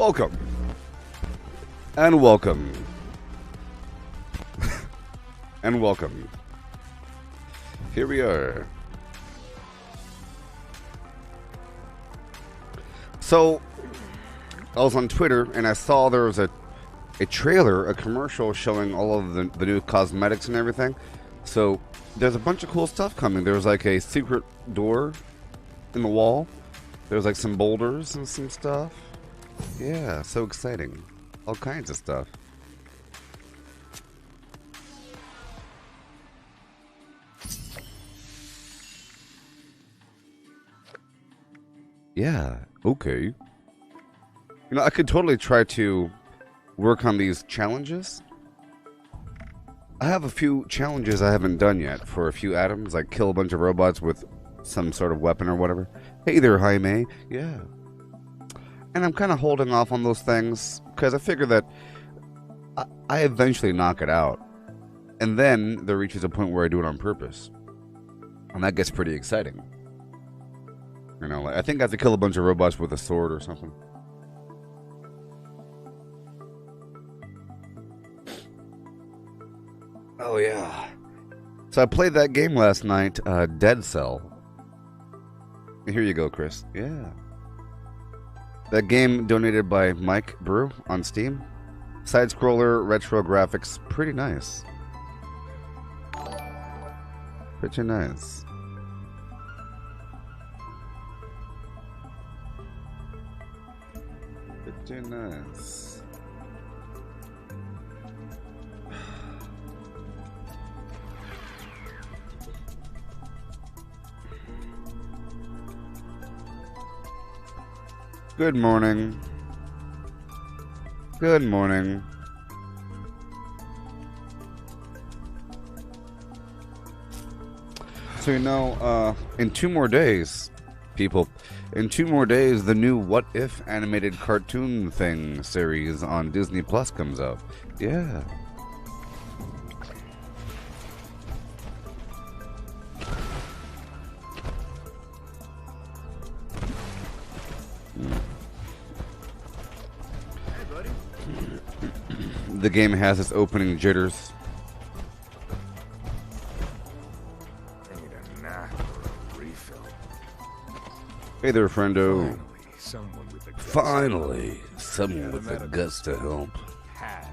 Welcome. And welcome. And welcome. Here we are. So, I was on Twitter and I saw there was a trailer, a commercial showing all of the new cosmetics and everything. So, there's a bunch of cool stuff coming. There's like a secret door in the wall. There's like some boulders and some stuff. Yeah, so exciting. All kinds of stuff. Yeah, okay. You know, I could totally try to work on these challenges. I have a few challenges I haven't done yet for a few atoms, like kill a bunch of robots with some sort of weapon or whatever. Hey there, Jaime. Yeah. And I'm kind of holding off on those things because I figure that I eventually knock it out. And then there reaches a point where I do it on purpose. And that gets pretty exciting. You know, like, I think I have to kill a bunch of robots with a sword or something. Oh, yeah. So I played that game last night, Dead Cell. Here you go, Chris. Yeah. That game donated by Mike Brew on Steam. Side-scroller, retro graphics. Pretty nice. Pretty nice. Pretty nice. Good morning. Good morning. So, you know, in 2 more days, people, in 2 more days, the new What If animated cartoon thing series on Disney Plus comes out. Yeah. The game has its opening jitters. I need a nap or a refill. Hey there, friendo. Finally, Someone with the guts to help. Had.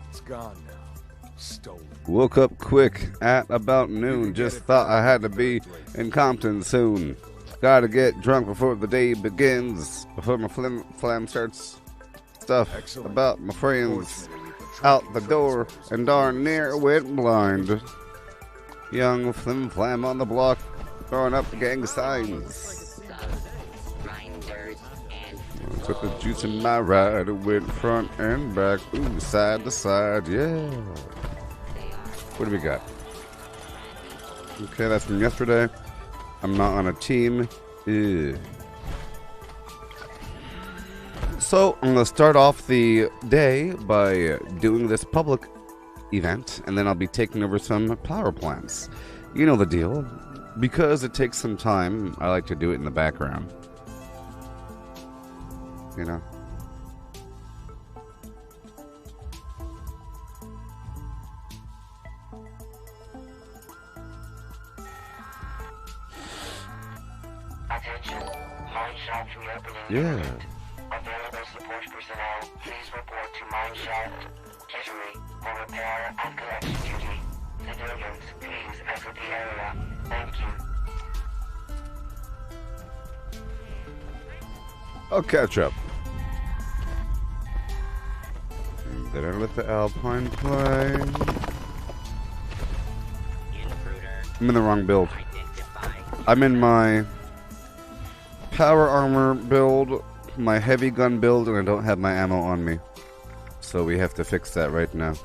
It's gone now. Stolen. Woke up quick at about noon. Just thought I had to be in Compton soon. Gotta get drunk before the day begins. Before my flam starts stuff about my friends. Out the door and darn near went blind. Young flim flam on the block, throwing up gang signs. Took the juice in my ride, it went front and back, ooh, side to side, yeah. What do we got? Okay, that's from yesterday. I'm not on a team. Ew. So, I'm going to start off the day by doing this public event, and then I'll be taking over some power plants. You know the deal. Because it takes some time, I like to do it in the background. You know? Attention, mine shaft reopening. Yeah. Available support personnel, please report to mine shaft, Kittery, for repair and collection duty. Civilians, please exit the area. Thank you. I'll catch up. And then I let the Alpine play. I'm in the wrong build. I'm in my power armor build, my heavy gun build, and I don't have my ammo on me. So we have to fix that right now.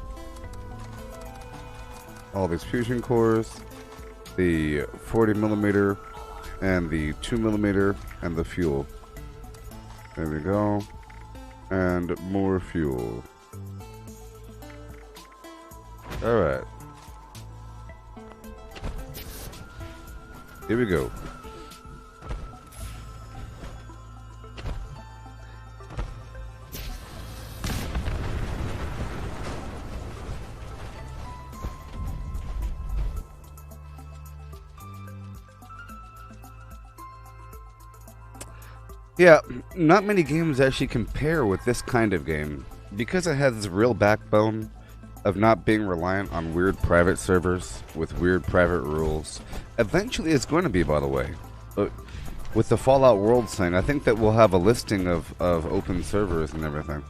All these fusion cores, the 40mm, and the 2mm, and the fuel. There we go. And more fuel. Alright. Here we go. Yeah, not many games actually compare with this kind of game. Because it has this real backbone of not being reliant on weird private servers with weird private rules. Eventually it's going to be, by the way. With the Fallout World thing, I think that we'll have a listing of open servers and everything.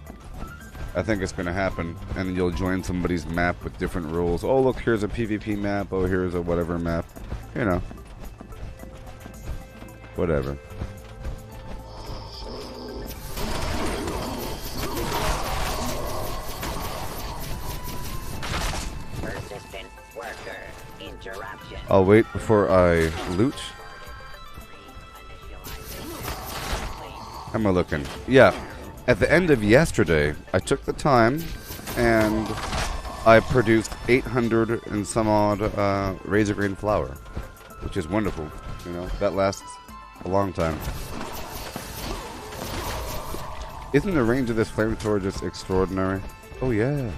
I think it's going to happen, and you'll join somebody's map with different rules. Oh, look, here's a PvP map. Oh, here's a whatever map. You know. Whatever. Persistent worker interruption. I'll wait before I loot. How am I looking? Yeah. At the end of yesterday, I took the time and I produced 800 and some odd razor green flour, which is wonderful. You know, that lasts a long time. Isn't the range of this flamethrower just extraordinary? Oh yeah.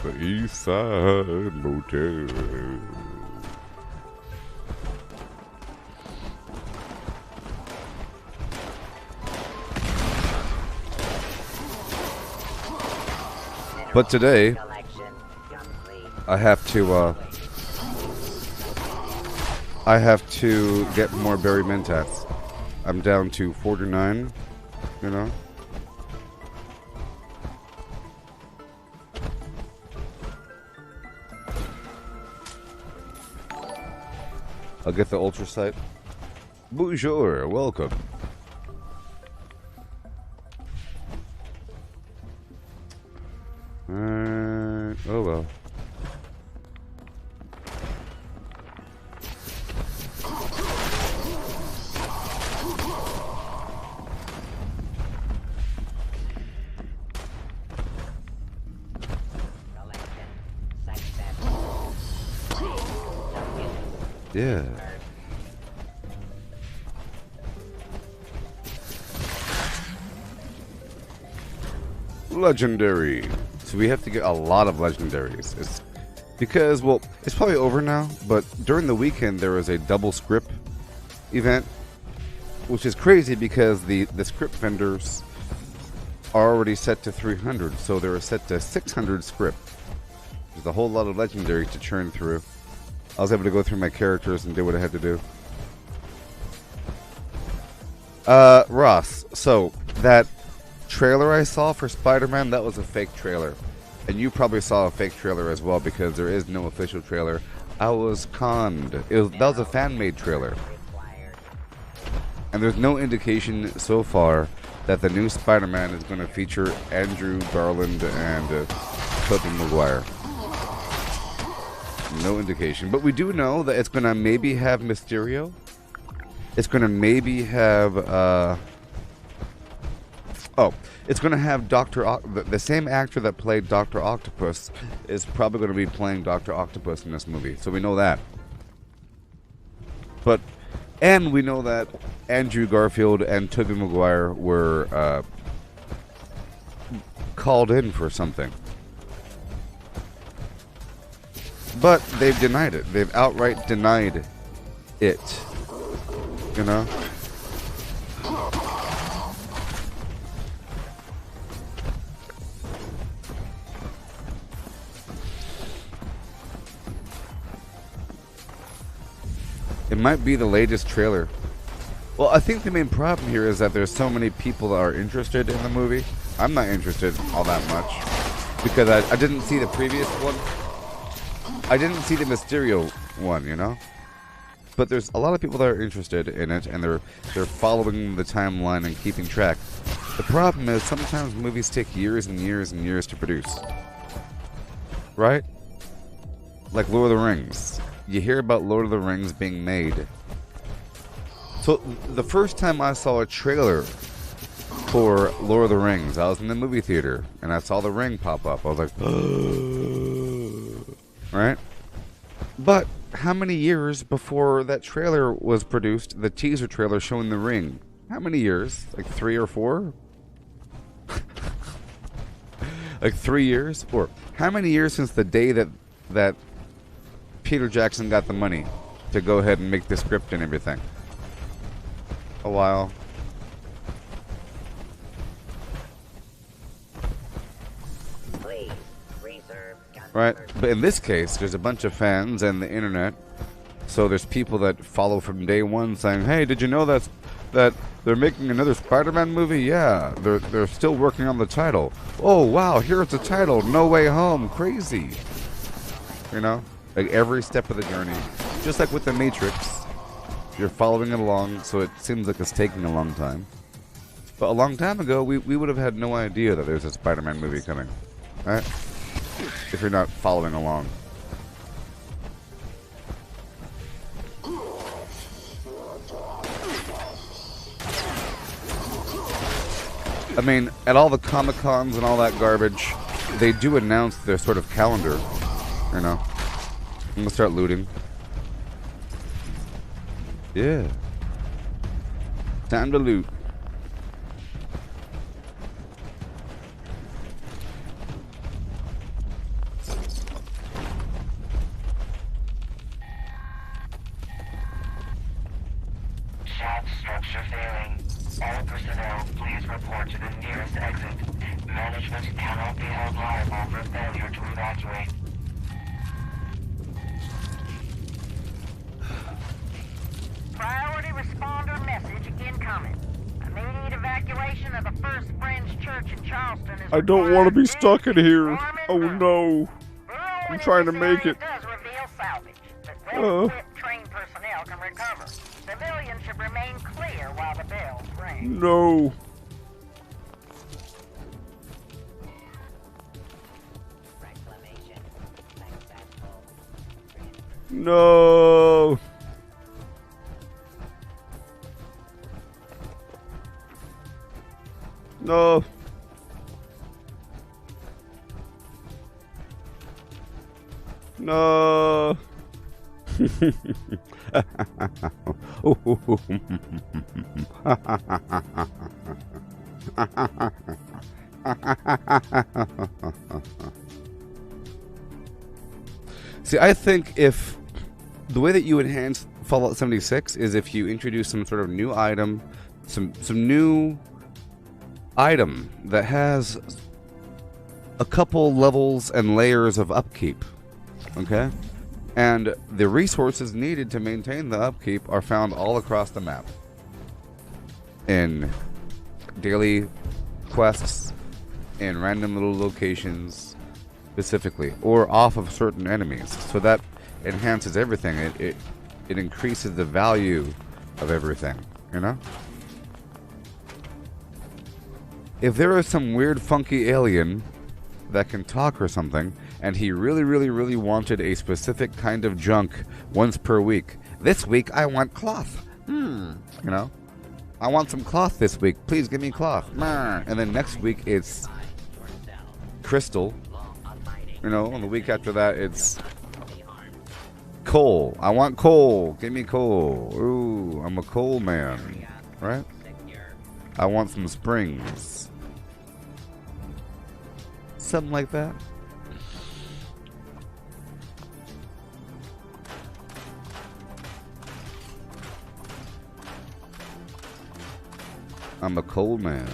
The East Side Motel. But today, I have to get more berry mentats. I'm down to 49, you know. I'll get the ultra sight. Bonjour, welcome. Oh well. Yeah. Legendary. So we have to get a lot of legendaries. It's because, well, it's probably over now, but during the weekend there was a double script event, which is crazy because the script vendors are already set to 300, so they were set to 600 script. There's a whole lot of legendaries to churn through. I was able to go through my characters and do what I had to do. Ross, so that trailer I saw for Spider-Man, that was a fake trailer. And you probably saw a fake trailer as well because there is no official trailer. I was conned. That was a fan-made trailer. And there's no indication so far that the new Spider-Man is going to feature Andrew Garland and Tobey Maguire. No indication. But we do know that it's going to maybe have Mysterio. It's going to maybe have... it's going to have the same actor that played Dr. Octopus is probably going to be playing Dr. Octopus in this movie. So we know that. And we know that Andrew Garfield and Tobey Maguire were called in for something. But they've denied it. They've outright denied it. You know? It might be the latest trailer. Well, I think the main problem here is that there's so many people that are interested in the movie. I'm not interested all that much because I didn't see the previous one. I didn't see the Mysterio one, you know? But there's a lot of people that are interested in it, and they're following the timeline and keeping track. The problem is sometimes movies take years and years and years to produce. Right? Like Lord of the Rings. You hear about Lord of the Rings being made. So the first time I saw a trailer for Lord of the Rings, I was in the movie theater, and I saw the ring pop up. I was like, right? But how many years before that trailer was produced, the teaser trailer showing the ring? How many years? Like 3 or 4? Like 3 years? Or how many years since the day that Peter Jackson got the money to go ahead and make the script and everything. A while. Please reserve gun Right, number but in this case, there's a bunch of fans and the internet. So there's people that follow from day one saying, "Hey, did you know that they're making another Spider-Man movie? Yeah, they're still working on the title. Oh wow, here's the title, No Way Home. Crazy." You know, like every step of the journey, just like with the Matrix, you're following it along. So it seems like it's taking a long time. But a long time ago, we would have had no idea that there's a Spider-Man movie coming, right? If you're not following along. I mean, at all the Comic-Cons and all that garbage, they do announce their sort of calendar, you know. I'm gonna start looting. Yeah. Time to loot. Shaft structure failing. All personnel, please report to the nearest exit. Management cannot be held liable for failure to evacuate. Priority responder message incoming. Immediate evacuation of the First Friends Church in Charleston is I don't want to be required. stuck in here. Norman Oh Road. no. Rural I'm trying to in this make area it. does reveal salvage, but Uh. well-equipped trained personnel can recover. Civilians should remain clear while the bells ring. No. Reclamation successful. No. No. No. See, I think if the way that you enhance Fallout 76 is if you introduce some sort of new item, some new item that has a couple levels and layers of upkeep, okay? And the resources needed to maintain the upkeep are found all across the map. In daily quests, in random little locations specifically, or off of certain enemies. So that enhances everything. It increases the value of everything, you know? If there is some weird funky alien that can talk or something, and he really wanted a specific kind of junk once per week. This week I want cloth. You know? I want some cloth this week. Please give me cloth. And then next week it's crystal. You know, and the week after that it's coal. I want coal. Give me coal. Ooh, I'm a coal man. Right? I want some springs. Something like that. I'm a coal man.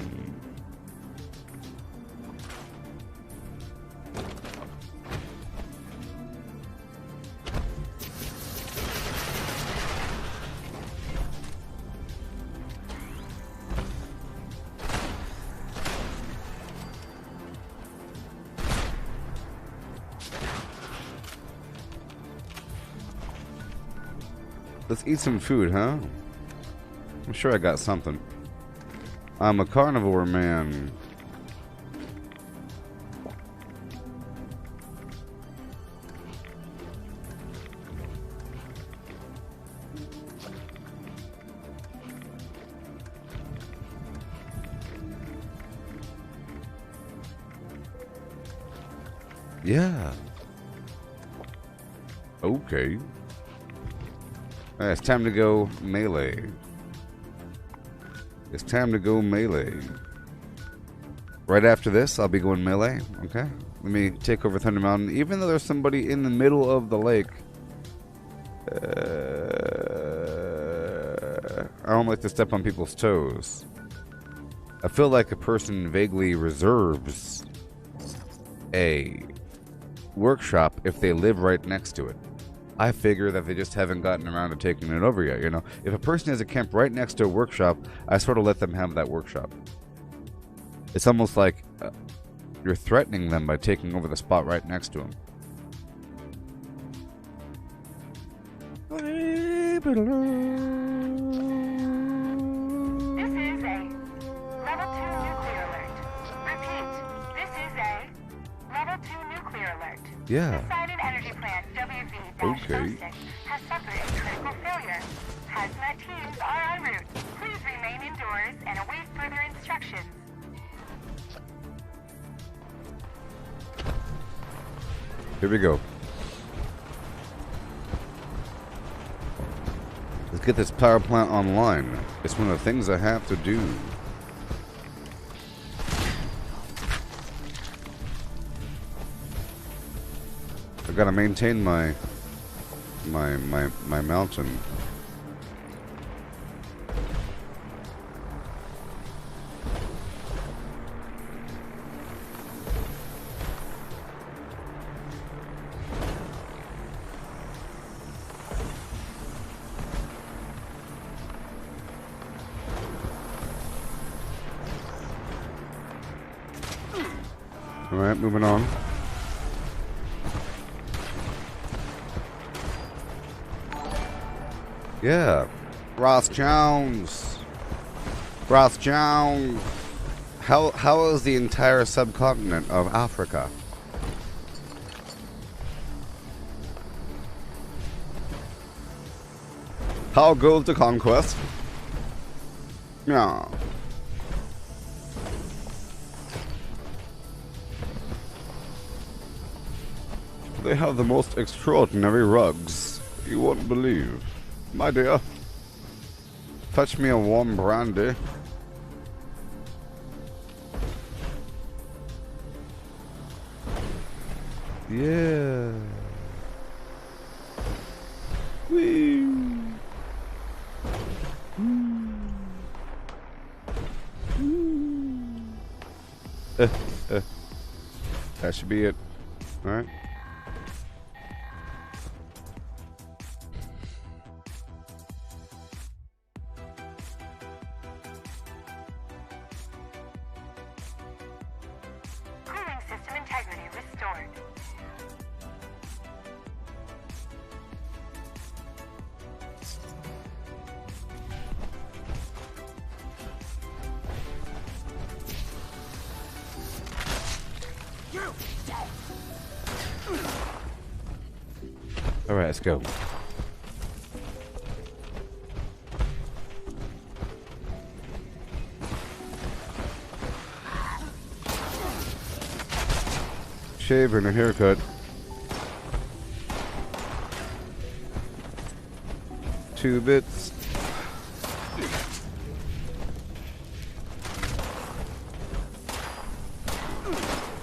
Let's eat some food, huh? I'm sure I got something. I'm a carnivore man. Yeah. Okay. It's time to go melee. It's time to go melee. Right after this, I'll be going melee. Okay? Let me take over Thunder Mountain. Even though there's somebody in the middle of the lake, I don't like to step on people's toes. I feel like a person vaguely reserves a workshop if they live right next to it. I figure that they just haven't gotten around to taking it over yet, you know? If a person has a camp right next to a workshop, I sort of let them have that workshop. It's almost like you're threatening them by taking over the spot right next to them. This is a level 2 nuclear alert. Repeat, this is a level 2 nuclear alert. Yeah. The Poseidon Energy Plant WV-06 has suffered a critical failure. Hazmat teams are en route. Please remain indoors and await further instructions. Here we go. Let's get this power plant online. It's one of the things I have to do. I gotta maintain my mountain. Alright, moving on. Yeah. Ross Jones. Ross Jones. How is the entire subcontinent of Africa? How goes the conquest? Yeah. They have the most extraordinary rugs. You won't believe. My dear, fetch me a warm brandy. Yeah. Whee. That should be it. All right. Cooling system integrity restored. All right, let's go. Shave and a haircut. 2 bits.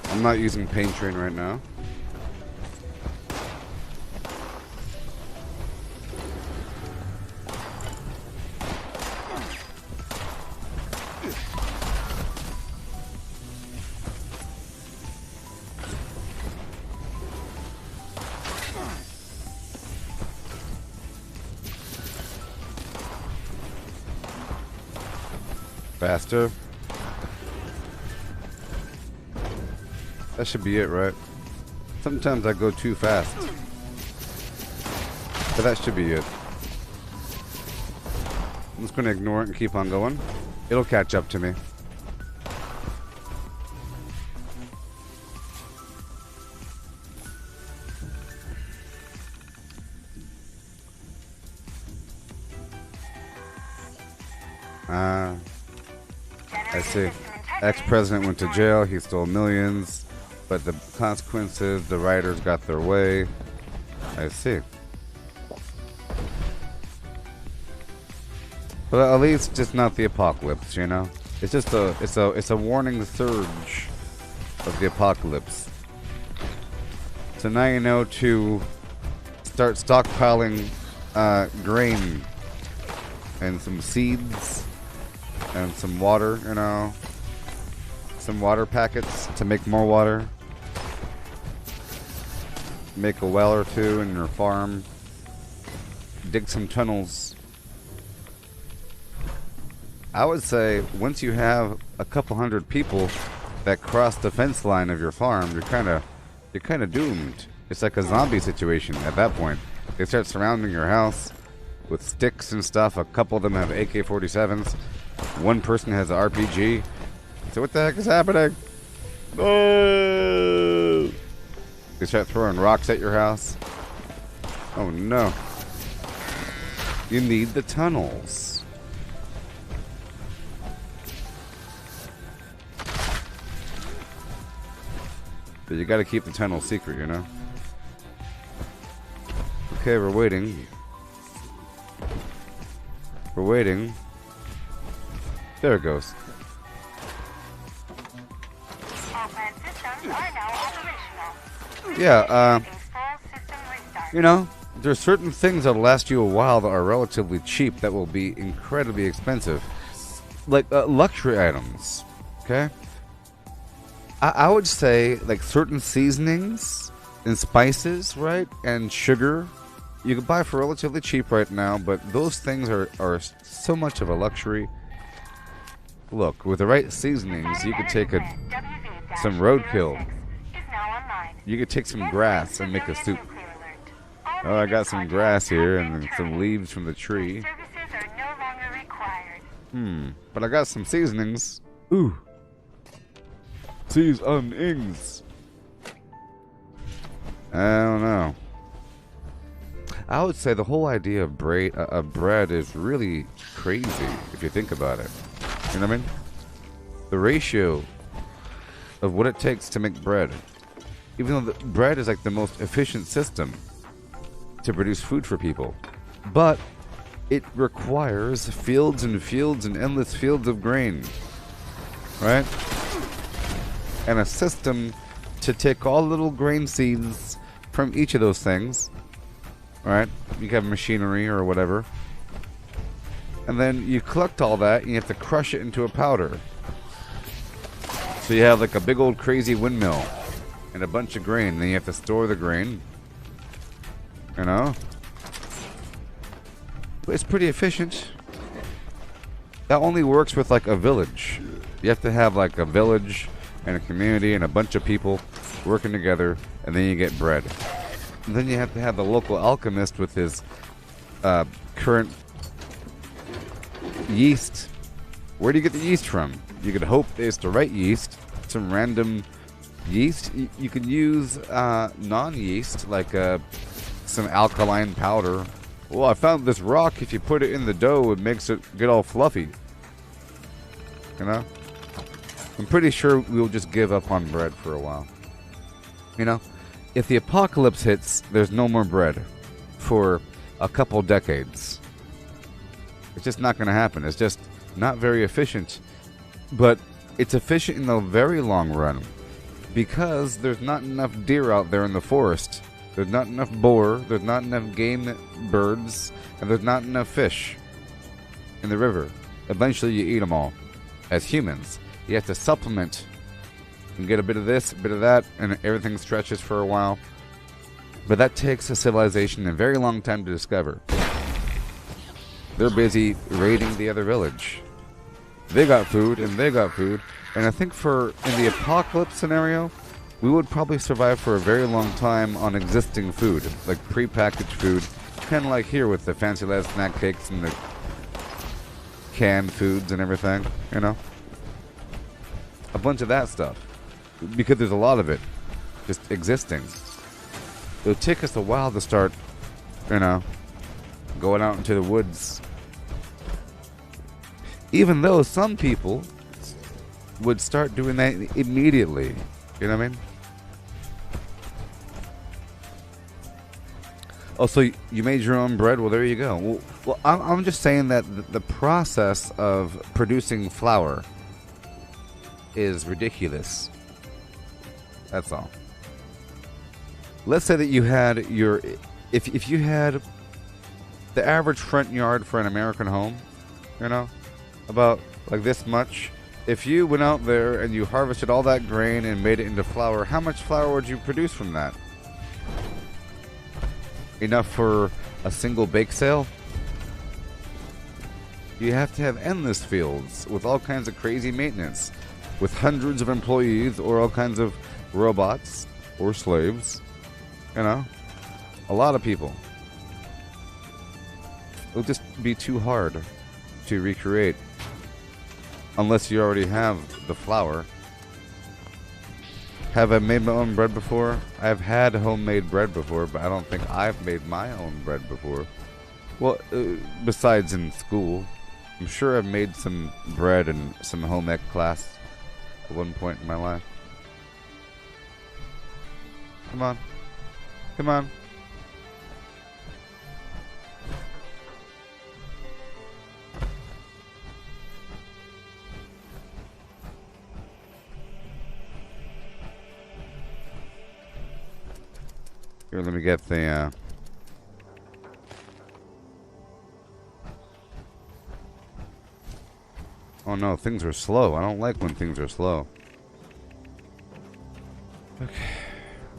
I'm not using paint train right now. Faster. That should be it, right? Sometimes I go too fast. But that should be it. I'm just going to ignore it and keep on going. It'll catch up to me. I see. Ex-president went to jail. He stole millions. But the consequences, the writers got their way. I see. But at least it's not the apocalypse, you know? It's just it's a warning surge of the apocalypse. So now you know to start stockpiling grain and some seeds and some water, you know, some water packets to make more water. Make a well or two in your farm. Dig some tunnels. I would say once you have a couple hundred people that cross the fence line of your farm, you're kind of doomed. It's like a zombie situation at that point. They start surrounding your house with sticks and stuff. A couple of them have AK-47s. One person has an RPG. So what the heck is happening? Oh! They start throwing rocks at your house. Oh no. You need the tunnels. But you gotta keep the tunnel secret, you know? Okay, we're waiting. We're waiting. There it goes. All plant systems are now operational. Yeah, Full system restart. you know, there's certain things that'll last you a while that are relatively cheap that will be incredibly expensive. Like luxury items, okay? I would say like certain seasonings and spices, right? And sugar, you can buy for relatively cheap right now, but those things are so much of a luxury. Look, with the right seasonings, you could take some roadkill. You could take some grass and make a soup. Oh, I got some grass here and some leaves from the tree. But I got some seasonings. Ooh. Seasonings. I don't know. I would say the whole idea of bread is really crazy if you think about it. You know what I mean? The ratio of what it takes to make bread. Even though the bread is like the most efficient system to produce food for people. But it requires fields and fields and endless fields of grain. Right? And a system to take all little grain seeds from each of those things. Right? You have machinery or whatever. And then you collect all that and you have to crush it into a powder. So you have like a big old crazy windmill and a bunch of grain. Then you have to store the grain. You know? But it's pretty efficient. That only works with like a village. You have to have like a village and a community and a bunch of people working together, and then you get bread. And then you have to have the local alchemist with his current yeast. Where do you get the yeast from? You could hope it's the right yeast. Some random yeast. You can use non-yeast, like some alkaline powder. Well, I found this rock. If you put it in the dough, it makes it get all fluffy. You know? I'm pretty sure we'll just give up on bread for a while. You know? If the apocalypse hits, there's no more bread for a couple decades. It's just not going to happen. It's just not very efficient. But it's efficient in the very long run because there's not enough deer out there in the forest. There's not enough boar. There's not enough game birds. And there's not enough fish in the river. Eventually you eat them all. As humans, you have to supplement and get a bit of this, a bit of that, and everything stretches for a while. But that takes a civilization a very long time to discover. They're busy raiding the other village. They got food, and they got food. And I think in the apocalypse scenario, we would probably survive for a very long time on existing food, like prepackaged food, kind of like here with the fancy last snack cakes and the canned foods and everything, you know? A bunch of that stuff. Because there's a lot of it just existing. It'll take us a while to start, you know, going out into the woods. Even though some people would start doing that immediately. You know what I mean? Oh, so you made your own bread? Well, there you go. Well, I'm just saying that the process of producing flour is ridiculous. That's all. Let's say that you had if you had the average front yard for an American home, you know, about like this much. If you went out there and you harvested all that grain and made it into flour, how much flour would you produce from that? Enough for a single bake sale? You have to have endless fields with all kinds of crazy maintenance, with hundreds of employees or all kinds of robots or slaves, you know, a lot of people. It'll just be too hard to recreate unless you already have the flour. Have I made my own bread before? I've had homemade bread before, but I don't think I've made my own bread before. Well, besides in school. I'm sure I've made some bread in some home ec class at one point in my life. Come on. Come on. Here, let me get the, oh no, things are slow. I don't like when things are slow. Okay.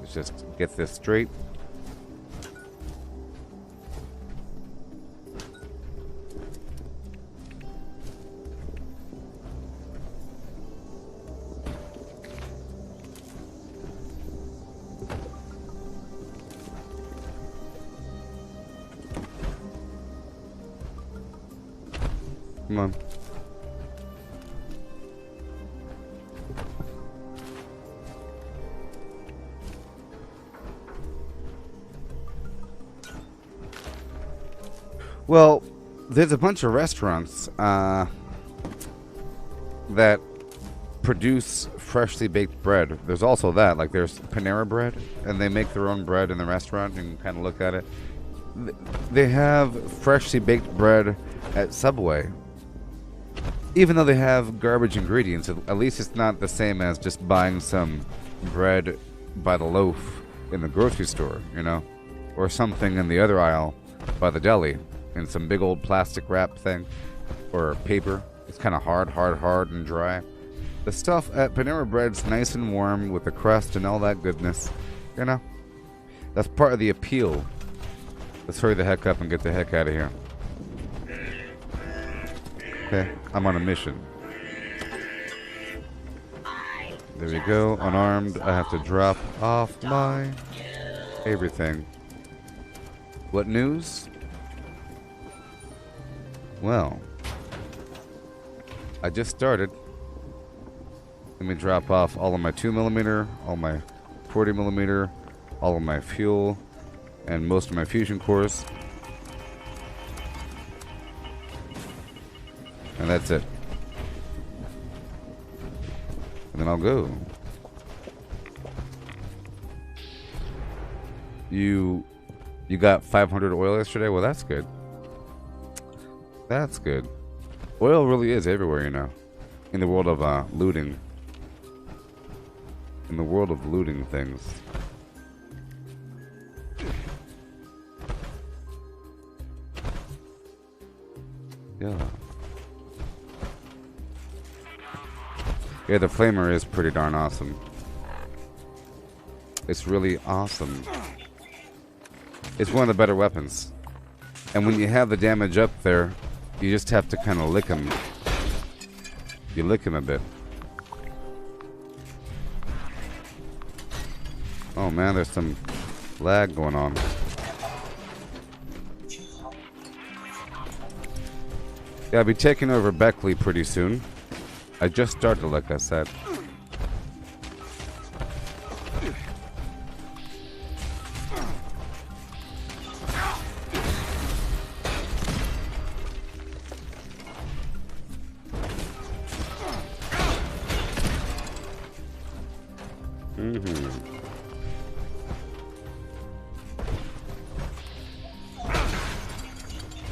Let's just get this straight. Come on. Well, there's a bunch of restaurants that produce freshly baked bread. There's also that, like there's Panera Bread, and they make their own bread in the restaurant. You can kind of look at it. They have freshly baked bread at Subway. Even though they have garbage ingredients, at least it's not the same as just buying some bread by the loaf in the grocery store, you know? Or something in the other aisle by the deli in some big old plastic wrap thing. Or paper. It's kind of hard and dry. The stuff at Panera Bread's nice and warm with the crust and all that goodness, you know? That's part of the appeal. Let's hurry the heck up and get the heck out of here. Okay, I'm on a mission. There we go, unarmed. I have to drop off my everything. What news? Well, I just started. Let me drop off all of my 2mm, all my 40mm, all of my fuel, and most of my fusion cores. And that's it. And then I'll go. You got 500 oil yesterday? Well, that's good. That's good. Oil really is everywhere, you know. In the world of looting. In the world of looting things. Yeah. Yeah, the flamer is pretty darn awesome. It's really awesome. It's one of the better weapons. And when you have the damage up there, you just have to kind of lick him. You lick him a bit. Oh man, there's some lag going on. Yeah, I'll be taking over Beckley pretty soon. I just started, like I said.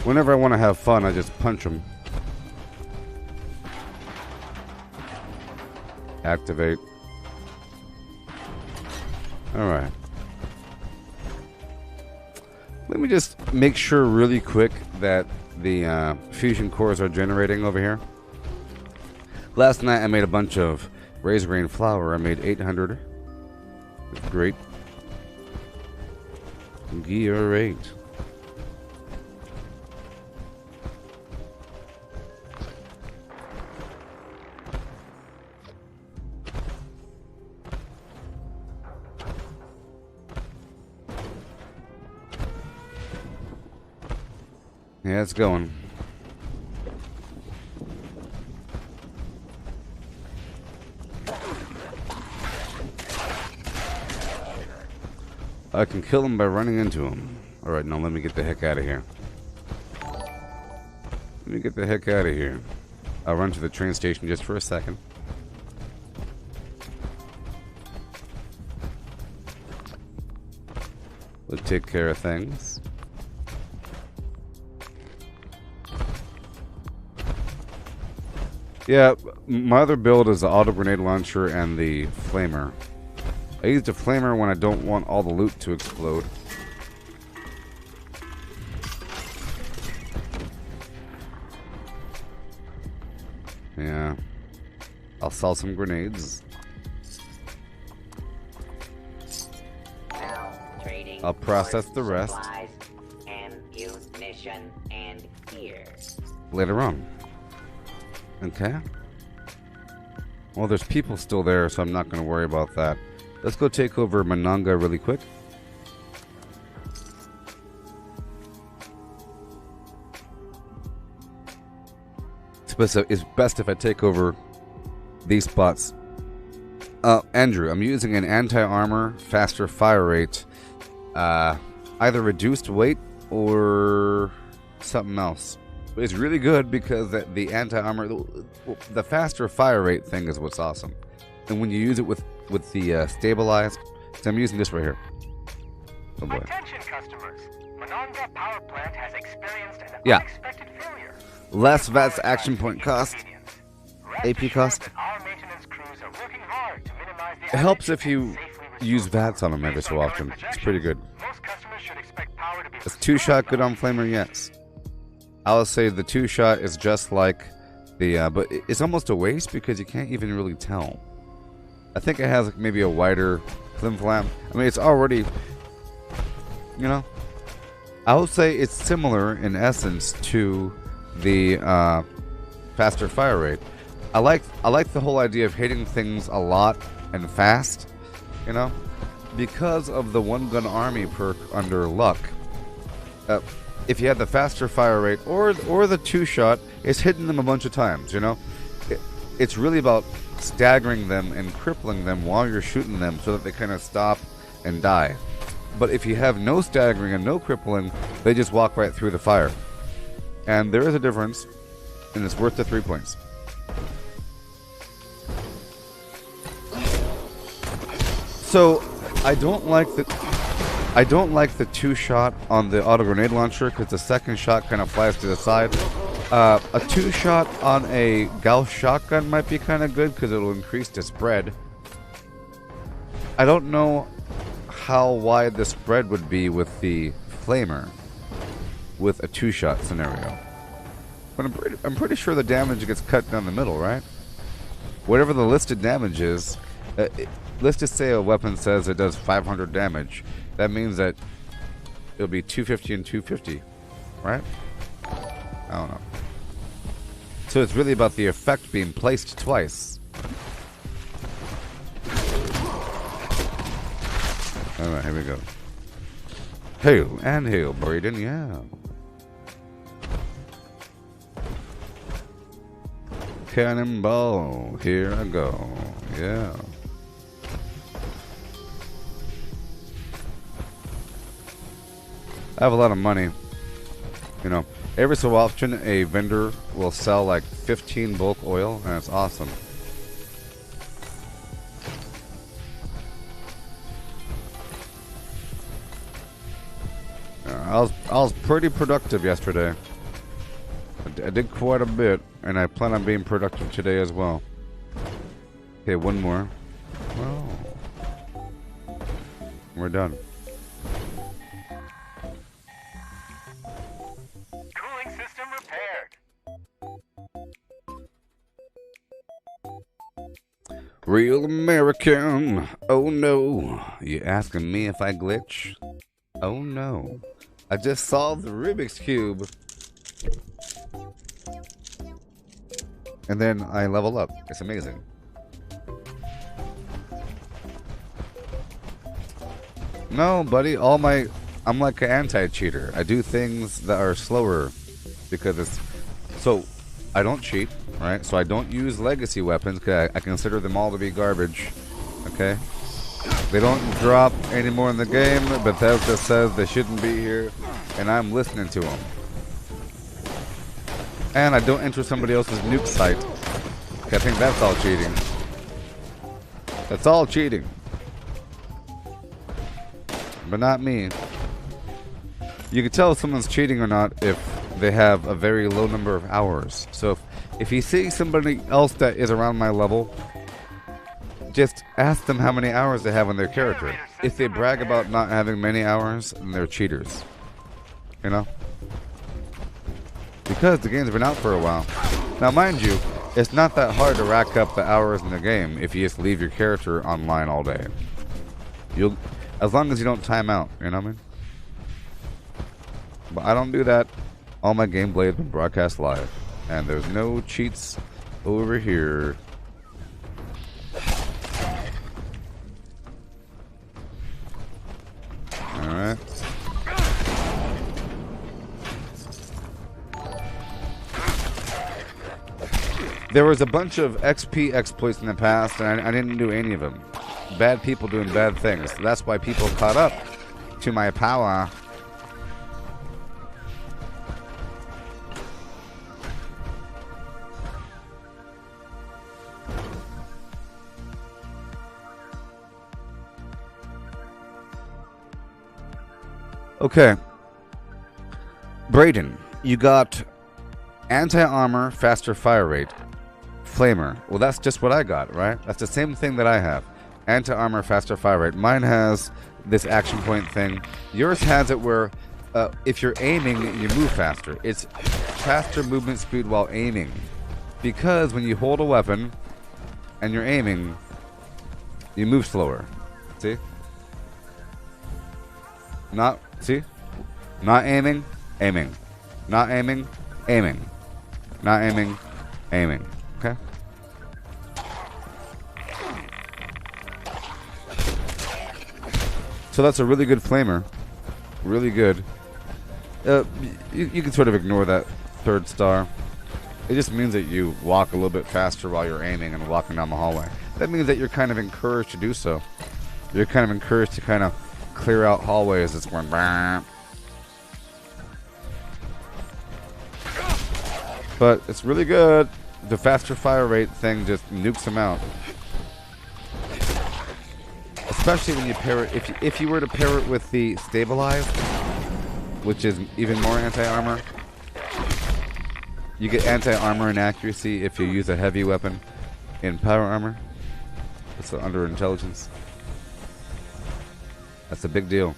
Whenever I want to have fun, I just punch them. Activate. Alright. Let me just make sure really quick that the fusion cores are generating over here. Last night I made a bunch of razor grain flour. I made 800. Great. Gear 8. Yeah, it's going. I can kill him by running into him. Alright, now let me get the heck out of here. Let me get the heck out of here. I'll run to the train station just for a second. We'll take care of things. Yeah, my other build is the auto grenade launcher and the flamer. I use the flamer when I don't want all the loot to explode. Yeah. I'll sell some grenades. I'll process the rest ammunition, and gear. later on. Okay. Well, there's people still there, so I'm not going to worry about that. Let's go take over Mananga really quick. It's best if I take over these spots. Andrew, I'm using an anti-armor, faster fire rate, either reduced weight or something else. But it's really good because the anti-armor, the faster fire rate thing is what's awesome. And when you use it with the stabilized, so I'm using this right here. Oh boy. Attention customers, Mananga power plant has experienced an unexpected failure. Less VATS action point cost, AP cost. It helps if you use VATS on them every so often. It's pretty good. Is 2-shot good on Flamer? Yes. I would say the 2-shot is just like the, but it's almost a waste because you can't even really tell. I think it has like maybe a wider flim flam. I mean, it's already, you know, I would say it's similar in essence to the faster fire rate. I like the whole idea of hitting things a lot and fast, you know, because of the one gun army perk under luck. If you had the faster fire rate or the 2-shot, it's hitting them a bunch of times, you know. It's really about staggering them and crippling them while you're shooting them so that they kind of stop and die. But if you have no staggering and no crippling, they just walk right through the fire. And there is a difference, and it's worth the 3 points. So I don't like the 2-shot on the auto grenade launcher because the second shot kind of flies to the side. A 2-shot on a Gauss shotgun might be kind of good because it'll increase the spread. I don't know how wide the spread would be with the flamer with a 2-shot scenario, but I'm pretty sure the damage gets cut down the middle, right? Whatever the listed damage is, let's just say a weapon says it does 500 damage. That means that it'll be 250 and 250, right? I don't know. So it's really about the effect being placed twice. Alright, here we go. Hail and hail, Braden, yeah. Cannonball, here I go, yeah. I have a lot of money. You know, every so often a vendor will sell like 15 bulk oil, and it's awesome. I was pretty productive yesterday. I did quite a bit, and I plan on being productive today as well. Okay, one more. Well, we're done. Real American. Oh no. You asking me if I glitch? Oh no. I just solved the Rubik's Cube. And then I level up. It's amazing. No, buddy. I'm like an anti-cheater. I do things that are slower because it's... So, I don't cheat, right? So I don't use legacy weapons because I consider them all to be garbage. Okay? They don't drop anymore in the game. Bethesda says they shouldn't be here, and I'm listening to them. And I don't enter somebody else's nuke site. I think that's all cheating. That's all cheating. But not me. You can tell if someone's cheating or not if they have a very low number of hours. So if you see somebody else that is around my level, just ask them how many hours they have on their character. If they brag about not having many hours, then they're cheaters. You know? Because the game's been out for a while. Now mind you, it's not that hard to rack up the hours in the game if you just leave your character online all day. As long as you don't time out, you know what I mean? But I don't do that. All my gameplay has been broadcast live. And there's no cheats over here. Alright. There was a bunch of XP exploits in the past, and I didn't do any of them. Bad people doing bad things. That's why people caught up to my power. Okay. Brayden, you got anti-armor, faster fire rate. Flamer. Well, that's just what I got, right? That's the same thing that I have. Anti-armor, faster fire rate. Mine has this action point thing. Yours has it where if you're aiming, you move faster. It's faster movement speed while aiming. Because when you hold a weapon and you're aiming, you move slower. See? See? Not aiming, aiming. Not aiming, aiming. Not aiming, aiming. Okay? So that's a really good flamer. Really good. You can sort of ignore that third star. It just means that you walk a little bit faster while you're aiming and walking down the hallway. That means that you're kind of encouraged to do so. You're kind of encouraged to kind of clear out hallways that's going bam. But it's really good. The faster fire rate thing just nukes them out. Especially when you pair it, if you were to pair it with the stabilized, which is even more anti-armor. You get anti-armor and accuracy if you use a heavy weapon in power armor. It's under intelligence. That's a big deal.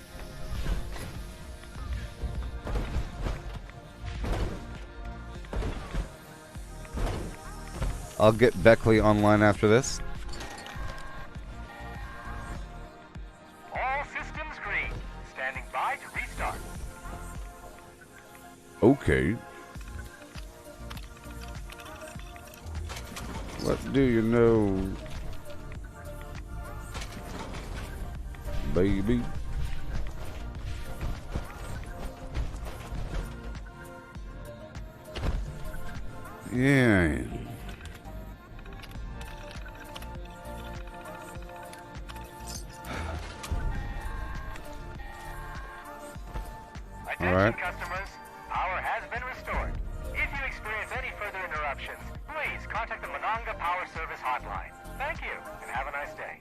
I'll get Beckley online after this. All systems green. Standing by to restart. Okay. What do you know, baby? Yeah. Attention, All right. customers. Power has been restored. If you experience any further interruptions, please contact the Monongah Power Service hotline. Thank you, and have a nice day.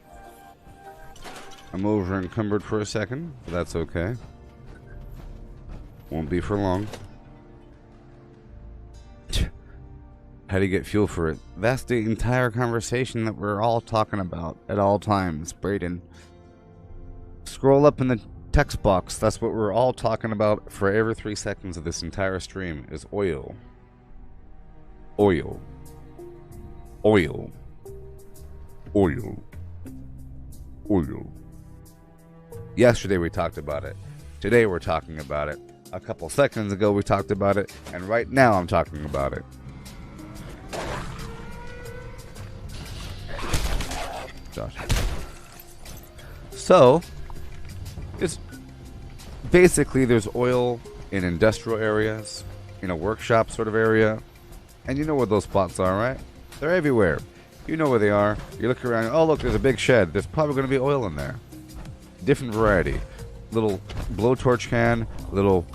I'm over encumbered for a second, but that's okay. Won't be for long. How do you get fuel for it? That's the entire conversation that we're all talking about at all times, Brayden. Scroll up in the text box. That's what we're all talking about for every 3 seconds of this entire stream is oil. Oil. Oil. Oil. Oil. Yesterday we talked about it. Today we're talking about it. A couple seconds ago we talked about it. And right now I'm talking about it. Josh. So, it's basically there's oil in industrial areas, in a workshop sort of area. And you know where those spots are, right? They're everywhere. You know where they are. You look around, oh look, there's a big shed. There's probably going to be oil in there. Different variety. Little blowtorch can, little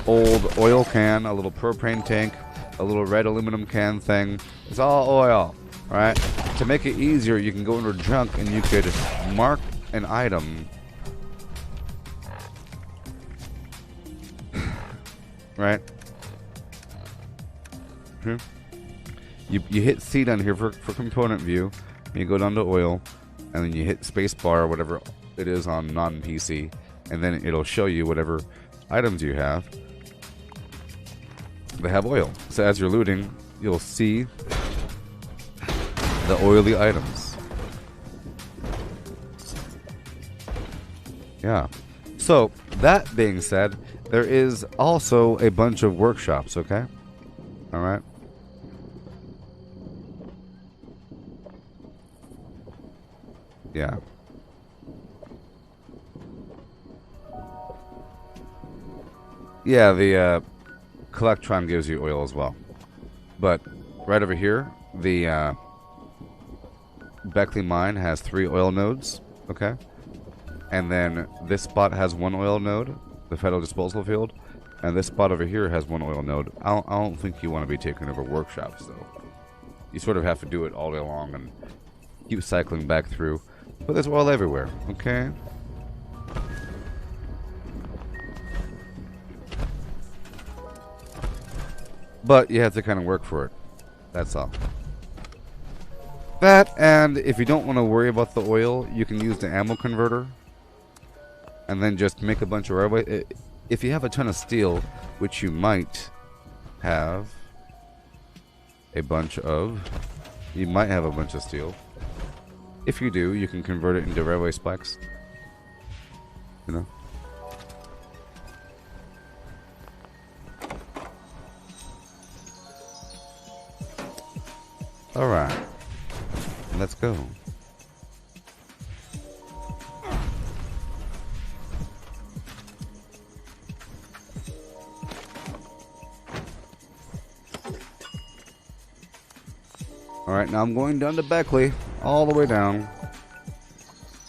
old oil can, a little propane tank, a little red aluminum can thing. It's all oil, right? To make it easier, you can go into junk and you could mark an item, right? You hit C down here for component view, and you go down to oil, and then you hit space bar or whatever it is on non-PC, and then it'll show you whatever items you have that have oil. So as you're looting, you'll see the oily items. Yeah. So, that being said, there is also a bunch of workshops, okay? Alright? Yeah. Yeah, the Collectron gives you oil as well. But right over here, the Beckley mine has 3 oil nodes, okay? And then this spot has 1 oil node, the Federal Disposal Field, and this spot over here has 1 oil node. I don't think you want to be taking over workshops, though. You sort of have to do it all day long and keep cycling back through. But there's oil everywhere, okay? But you have to kind of work for it. That's all. That, and if you don't want to worry about the oil, you can use the ammo converter. And then just make a bunch of railway. If you have a ton of steel, which you might have a bunch of. You might have a bunch of steel. If you do, you can convert it into railway spikes. You know? Alright. Let's go. Alright, now I'm going down to Beckley. All the way down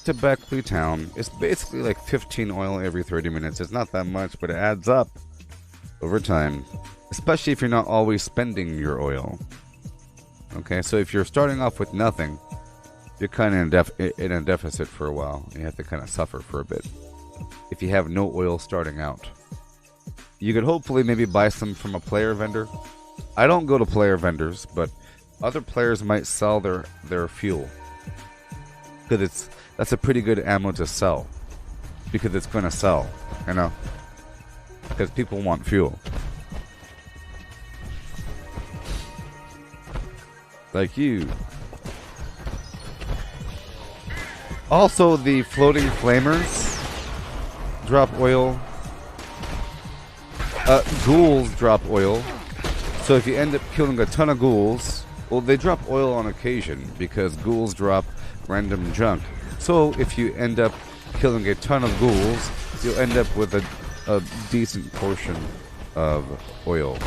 to Beckley town. It's basically like 15 oil every 30 minutes. It's not that much, but it adds up over time. Especially if you're not always spending your oil. Okay, so if you're starting off with nothing, you're kind of in a deficit for a while. You have to kind of suffer for a bit. If you have no oil starting out. You could hopefully maybe buy some from a player vendor. I don't go to player vendors, but other players might sell their fuel. Because that's a pretty good ammo to sell. Because it's going to sell, you know. Because people want fuel. Like you. Also, the floating flamers drop oil. Ghouls drop oil. So if you end up killing a ton of ghouls, well, they drop oil on occasion because ghouls drop random junk. So if you end up killing a ton of ghouls, you'll end up with a decent portion of oil.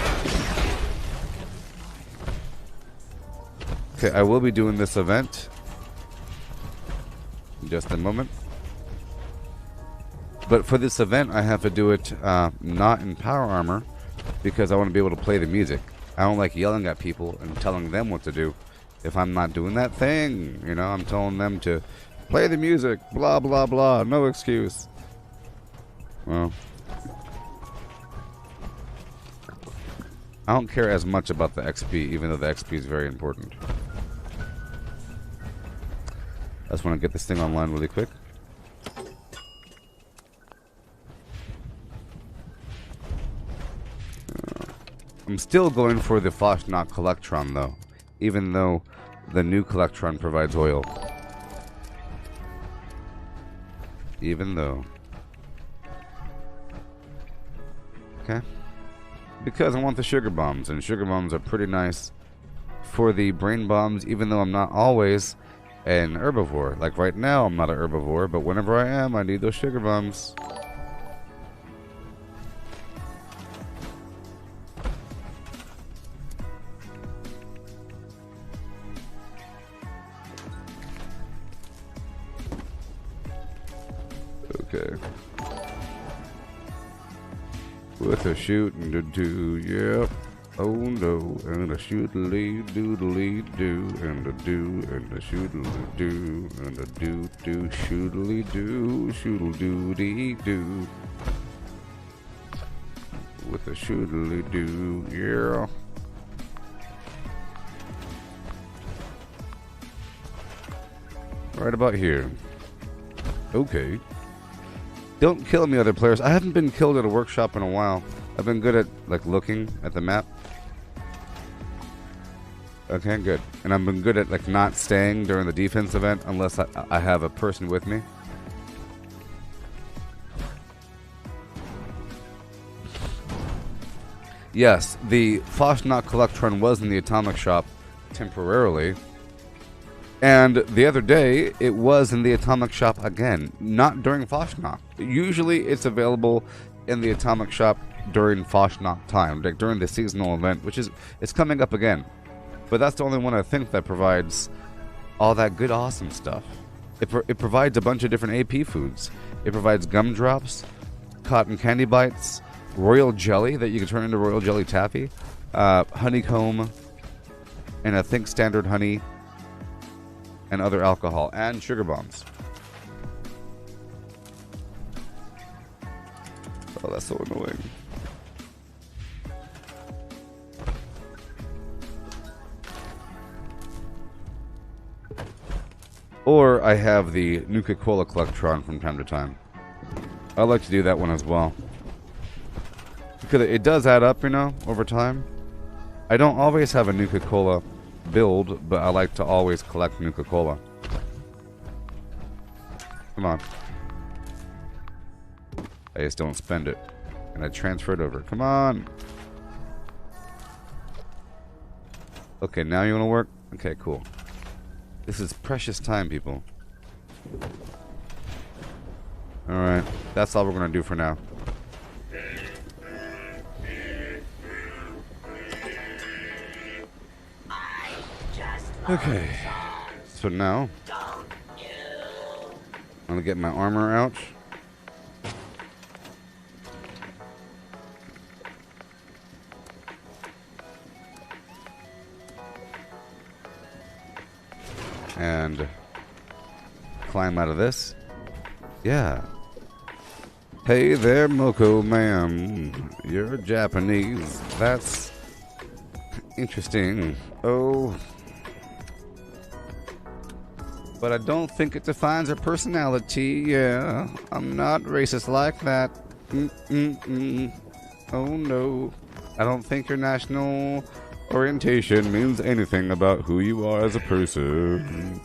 Okay, I will be doing this event in just a moment. But for this event, I have to do it not in power armor because I want to be able to play the music. I don't like yelling at people and telling them what to do if I'm not doing that thing. You know, I'm telling them to play the music, blah, blah, blah, no excuse. Well, I don't care as much about the XP, even though the XP is very important. I just want to get this thing online really quick. I'm still going for the Foshnot Collectron though, even though the new Collectron provides oil. Even though. Okay. Because I want the sugar bombs, and sugar bombs are pretty nice for the brain bombs, even though I'm not always an herbivore. Like right now, I'm not an herbivore, but whenever I am, I need those sugar bombs. Okay. With a shoot and a do, yep. Oh no, and a shoot-a-lee, doodly do, and a do, and a shoot-a-lee do, and a do, shoot-a-lee do, shoot-a-doo-dee do. With a shoot-a-lee do, yeah. Right about here. Okay. Don't kill me, other players. I haven't been killed at a workshop in a while. I've been good at, like, looking at the map. Okay, good. And I've been good at, like, not staying during the defense event unless I have a person with me. Yes, the Foshnok Collectron was in the Atomic Shop temporarily. And the other day, it was in the Atomic Shop again, not during Foshnok. Usually, it's available in the Atomic Shop during Foshnok time, like during the seasonal event, which is it's coming up again. But that's the only one I think that provides all that good, awesome stuff. It provides a bunch of different AP foods. It provides gumdrops, cotton candy bites, royal jelly that you can turn into royal jelly taffy, honeycomb, and I think standard honey, and other alcohol, and sugar bombs. Oh, that's so annoying. Or I have the Nuka-Cola Collectron from time to time. I like to do that one as well. Because it does add up, you know, over time. I don't always have a Nuka-Cola build, but I like to always collect Nuka-Cola. Come on. I just don't spend it. And I transfer it over. Come on. Okay, now you want to work? Okay, cool. This is precious time, people. Alright, that's all we're going to do for now. Okay, so now I'm gonna get my armor out. And climb out of this. Yeah. Hey there, Moko ma'am. You're Japanese. That's interesting. Oh. But I don't think it defines her personality, yeah. I'm not racist like that. Oh no. I don't think your national orientation means anything about who you are as a person.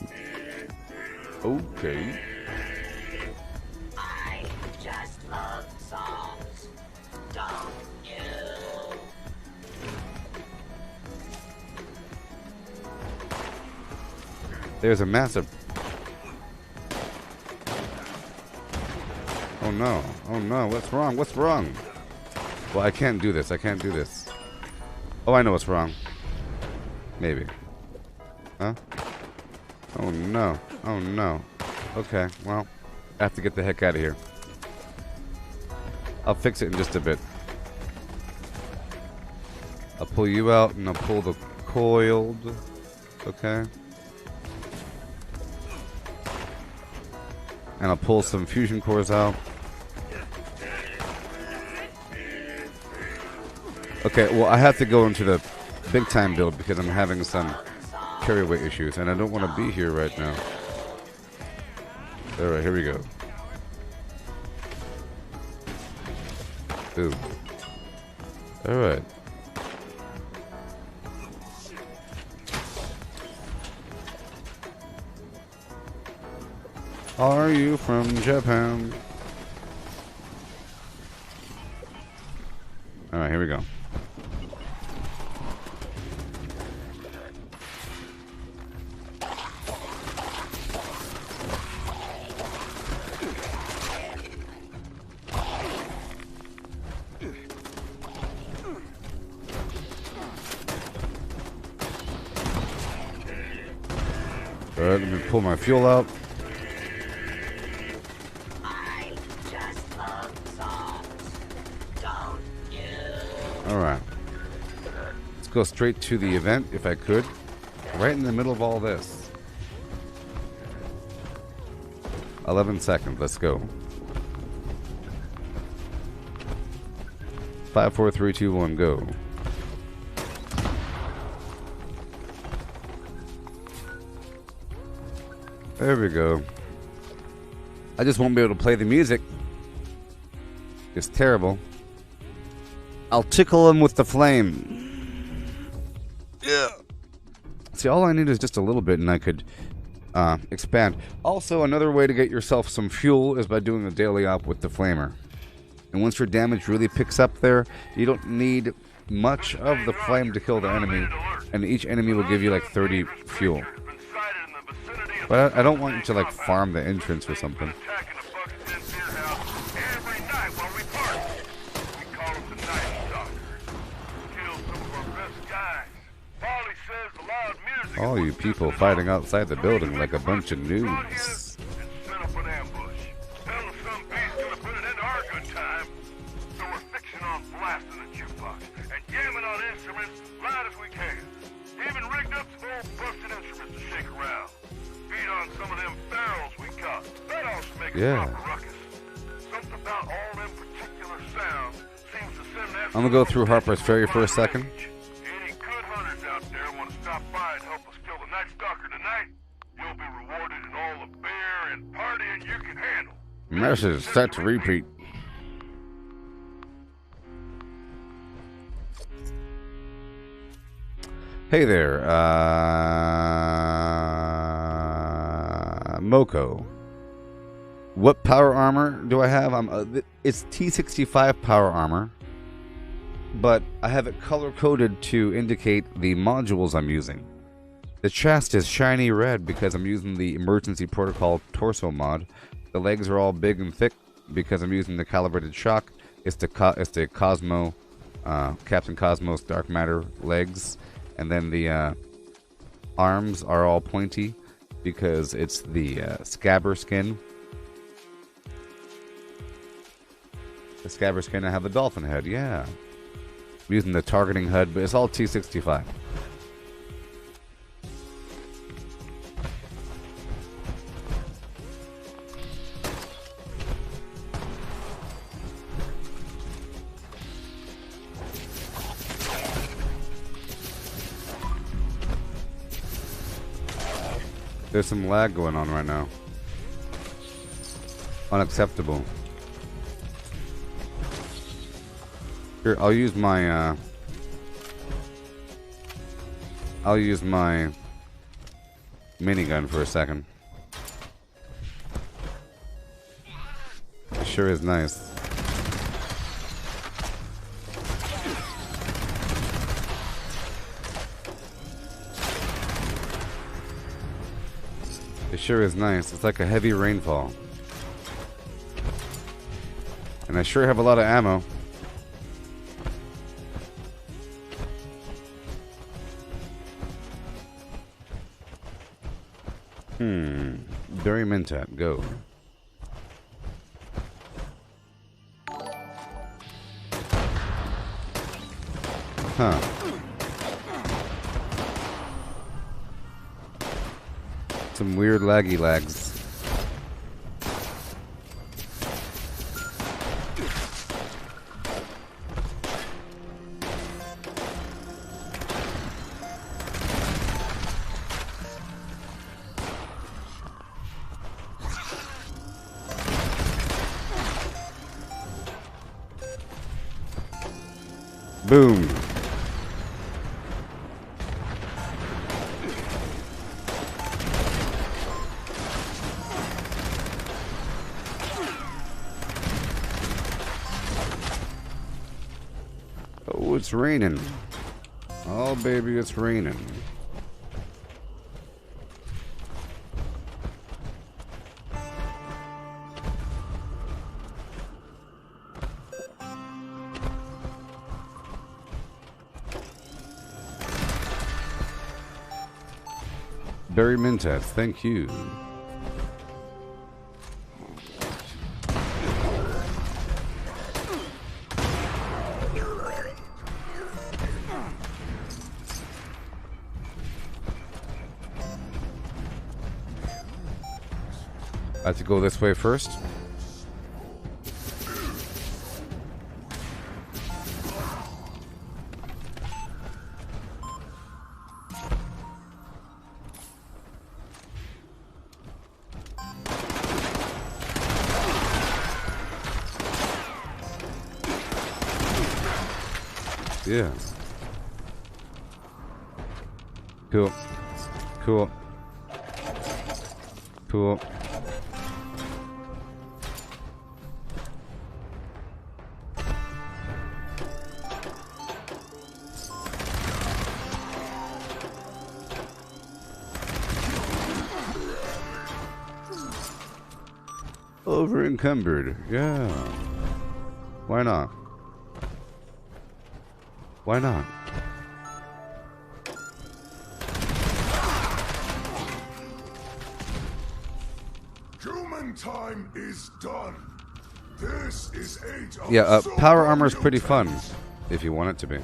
Okay. I just love songs, don't you? There's a massive... Oh no, oh no, what's wrong, what's wrong? Well, I can't do this, I can't do this. Oh, I know what's wrong. Maybe. Huh? Oh no, oh no. Okay, well, I have to get the heck out of here. I'll fix it in just a bit. I'll pull you out and I'll pull the coiled. Okay. And I'll pull some fusion cores out. Okay, well, I have to go into the big time build because I'm having some carry weight issues and I don't want to be here right now. Alright, here we go. Ooh. Alright. Are you from Japan? Alright, here we go. Alright, let me pull my fuel out. Alright. Let's go straight to the event, if I could. Right in the middle of all this. 11 seconds, let's go. 5, 4, 3, 2, 1, go. There we go. I just won't be able to play the music. It's terrible. I'll tickle him with the flame. Yeah. See, all I need is just a little bit and I could expand. Also, another way to get yourself some fuel is by doing a daily op with the flamer. And once your damage really picks up there, you don't need much of the flame to kill the enemy. And each enemy will give you like 30 fuel. But I don't want you to like farm the entrance or something. All you people fighting outside the building like a bunch of noobs. Yeah. I'm gonna go through Harper's Ferry for a second. Any good hunters out there want to stop by and help us kill the Night Stalker tonight? You'll be rewarded in all the beer and partying you can handle. Message set to repeat. Hey there, Moko. What power armor do I have? It's T65 power armor, but I have it color-coded to indicate the modules I'm using. The chest is shiny red because I'm using the Emergency Protocol torso mod. The legs are all big and thick because I'm using the calibrated shock. It's the Cosmo, Captain Cosmos Dark Matter legs. And then the arms are all pointy because it's the Scabber skin. The Scabber skin, I have the dolphin head, yeah. I'm using the targeting HUD, but it's all T65. There's some lag going on right now. Unacceptable. Here, I'll use my minigun for a second. It sure is nice. It sure is nice. It's like a heavy rainfall. And I sure have a lot of ammo. Barry Mintat, go. Huh. Some weird laggy lags. Boom. Oh, it's raining. Oh, baby, it's raining. Barry Mintat, thank you. I have to go this way first. Yeah. Cool. Cool. Cool. Over encumbered. Yeah. Why not? Why not? Human time is done. This is age of Yeah, power armor is pretty fun if you want it to be.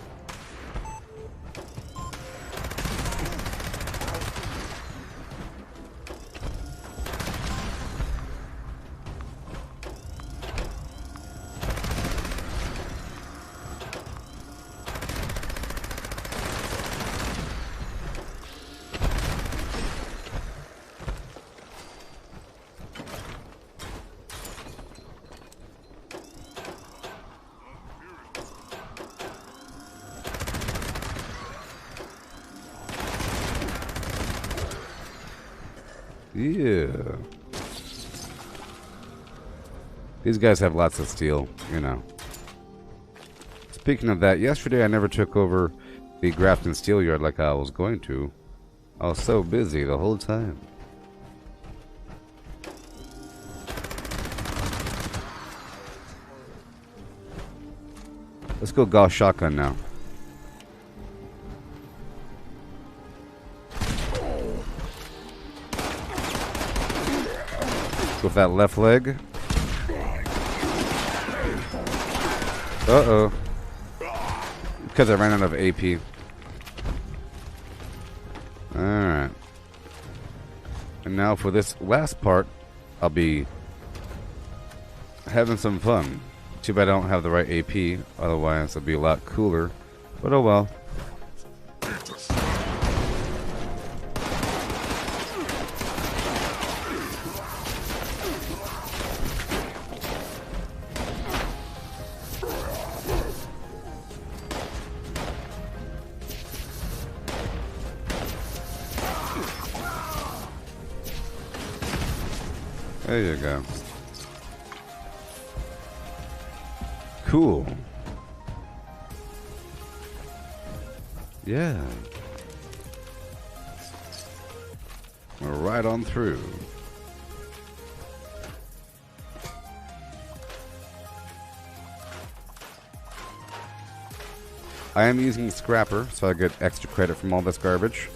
Yeah. These guys have lots of steel, you know. Speaking of that, yesterday I never took over the Grafton Steel Yard like I was going to. I was so busy the whole time. Let's go Gauss shotgun now. With that left leg. Uh-oh. Because I ran out of AP. Alright. And now for this last part, I'll be having some fun. Too bad I don't have the right AP, otherwise it'll be a lot cooler. But oh well. There you go. Cool. Yeah. We're right on through. I am using Scrapper, so I get extra credit from all this garbage.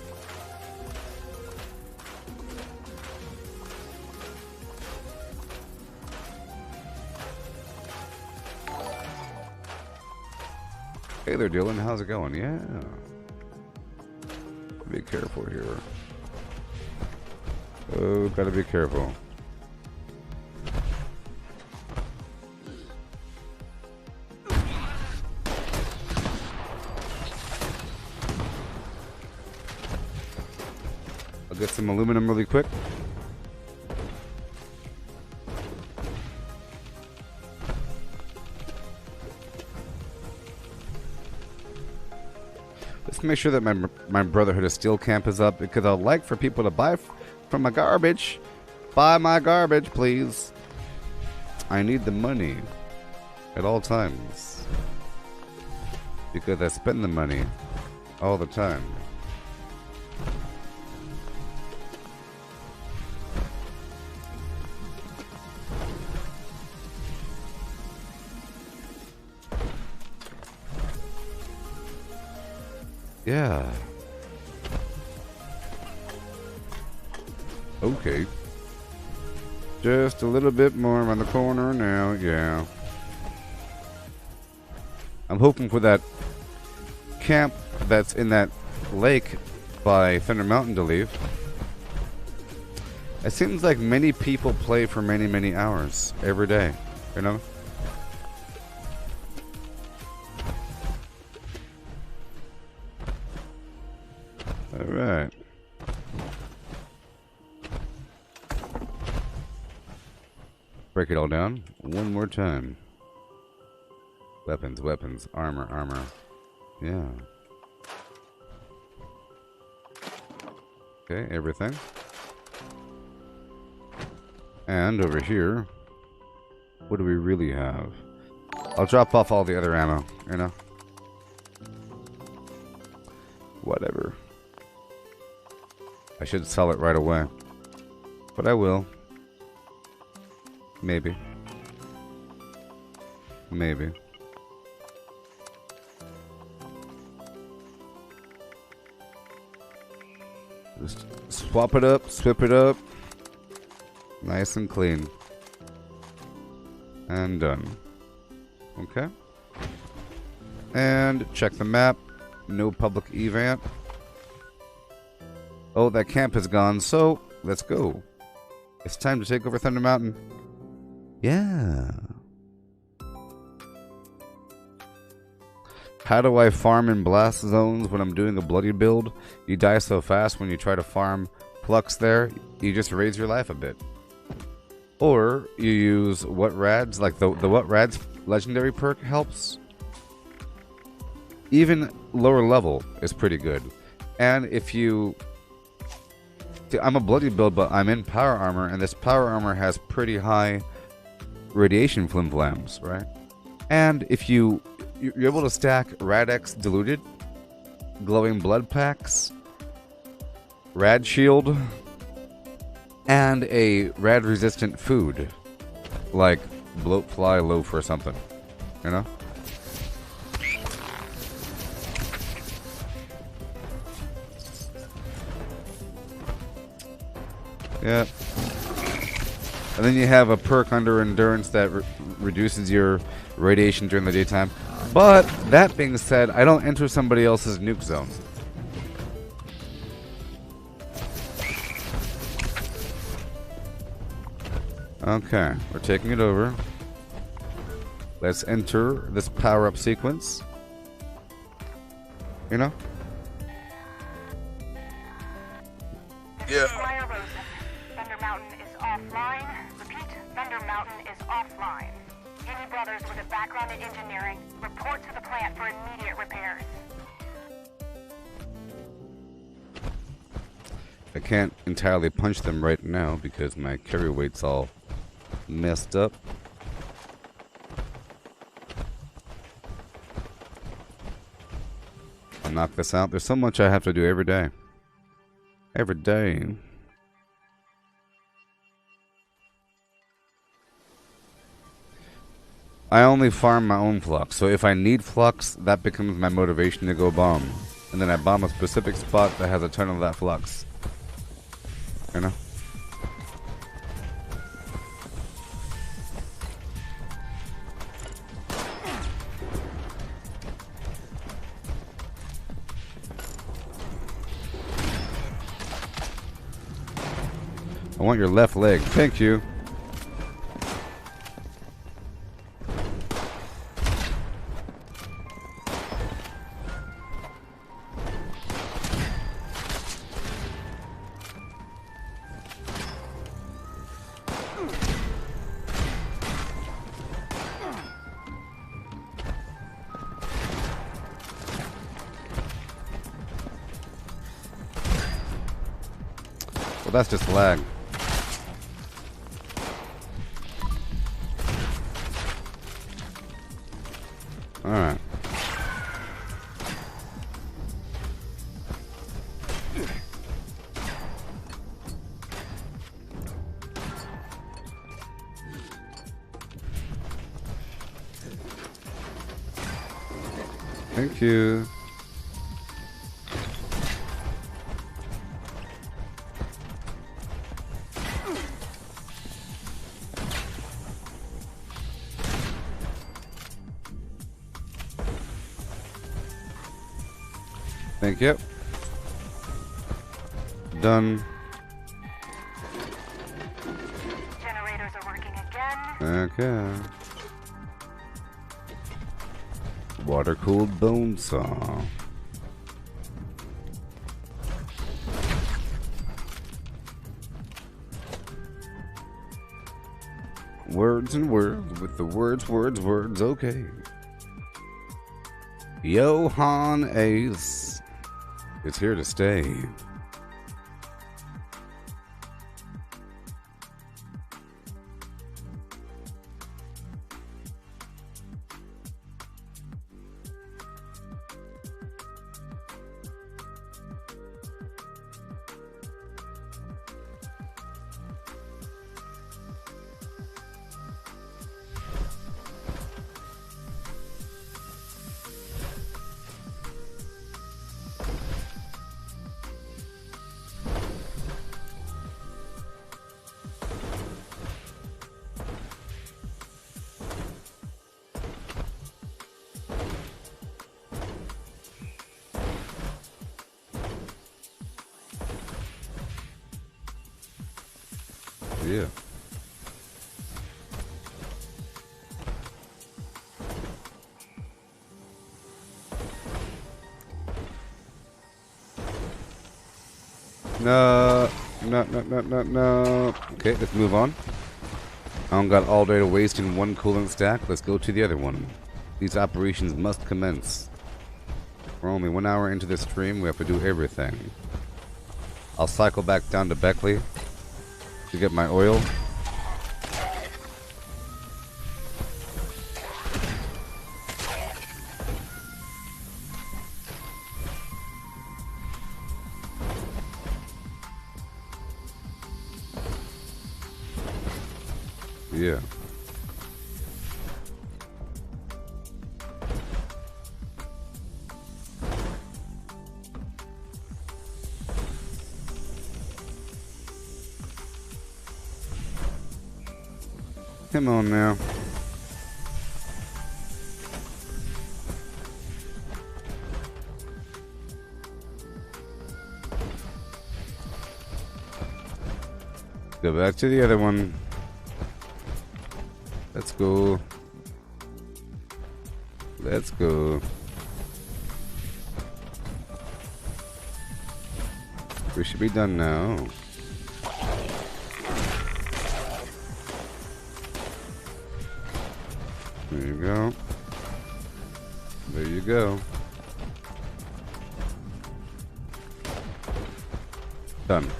Hey there, Dylan. How's it going? Yeah. Be careful here. Oh, gotta be careful. I'll get some aluminum really quick. Let's make sure that my Brotherhood of Steel camp is up, because I'd like for people to buy from my garbage. Buy my garbage, please. I need the money at all times. because I spend the money all the time. Yeah. Okay. Just a little bit more around the corner now, yeah. I'm hoping for that camp that's in that lake by Thunder Mountain to leave. It seems like many people play for many, many hours every day, you know? Alright. Break it all down one more time. Weapons, weapons, armor, armor. Yeah. Okay, everything. And over here, what do we really have? I'll drop off all the other ammo, you know? Whatever. I should sell it right away. But I will. Maybe. Maybe. Just swap it up, swip it up. Nice and clean. And done. Okay. And check the map. No public event. Oh, that camp is gone, so let's go. It's time to take over Thunder Mountain. Yeah. How do I farm in blast zones when I'm doing a bloody build? You die so fast when you try to farm flux there, you just raise your life a bit. Or you use what rads, like the what rads legendary perk helps. Even lower level is pretty good. And if you... See, I'm a bloody build, but I'm in power armor, and this power armor has pretty high radiation flimflams, right? And if you're able to stack Rad-X diluted, glowing blood packs, Rad shield, and a Rad resistant food, like bloatfly loaf or something, you know? Yeah. And then you have a perk under endurance that reduces your radiation during the daytime. But that being said, I don't enter somebody else's nuke zone. Okay, we're taking it over. Let's enter this power-up sequence. You know? Yeah. Thunder Mountain is offline. Repeat, Thunder Mountain is offline. Any brothers with a background in engineering, report to the plant for immediate repairs. I can't entirely punch them right now because my carry weight's all messed up. I'll knock this out. There's so much I have to do every day. Every day. I only farm my own flux, so if I need flux, that becomes my motivation to go bomb. And then I bomb a specific spot that has a ton of that flux. You know? I want your left leg. Thank you. Well, that's just lag. Alright. Thank you. Thank you. Done. Generators are working again. Okay. Water-cooled bone saw. Words and words with the words, okay. Johann Ace is here to stay. Yeah. No. Okay, let's move on. I don't got all day to waste in one coolant stack. Let's go to the other one. These operations must commence. We're only 1 hour into this stream. We have to do everything. I'll cycle back down to Beckley to get my oil. Yeah. Come on now. Go back to the other one. Let's go. Let's go. We should be done now. There you go. There you go. Done.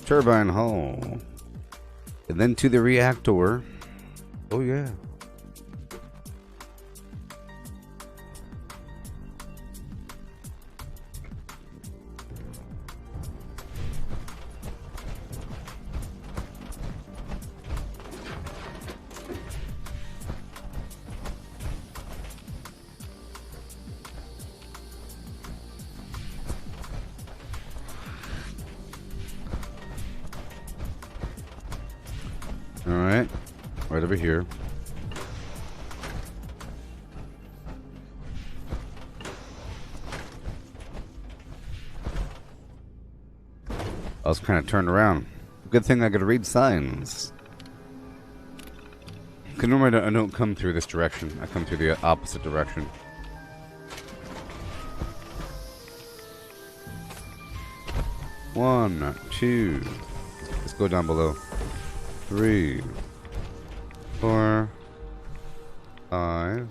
Turbine hull. And then to the reactor. Oh yeah. Alright, right over here. I was kind of turned around. Good thing I could read signs. Because normally I don't come through this direction. I come through the opposite direction. One, two. Let's go down below. 3, 4, 5.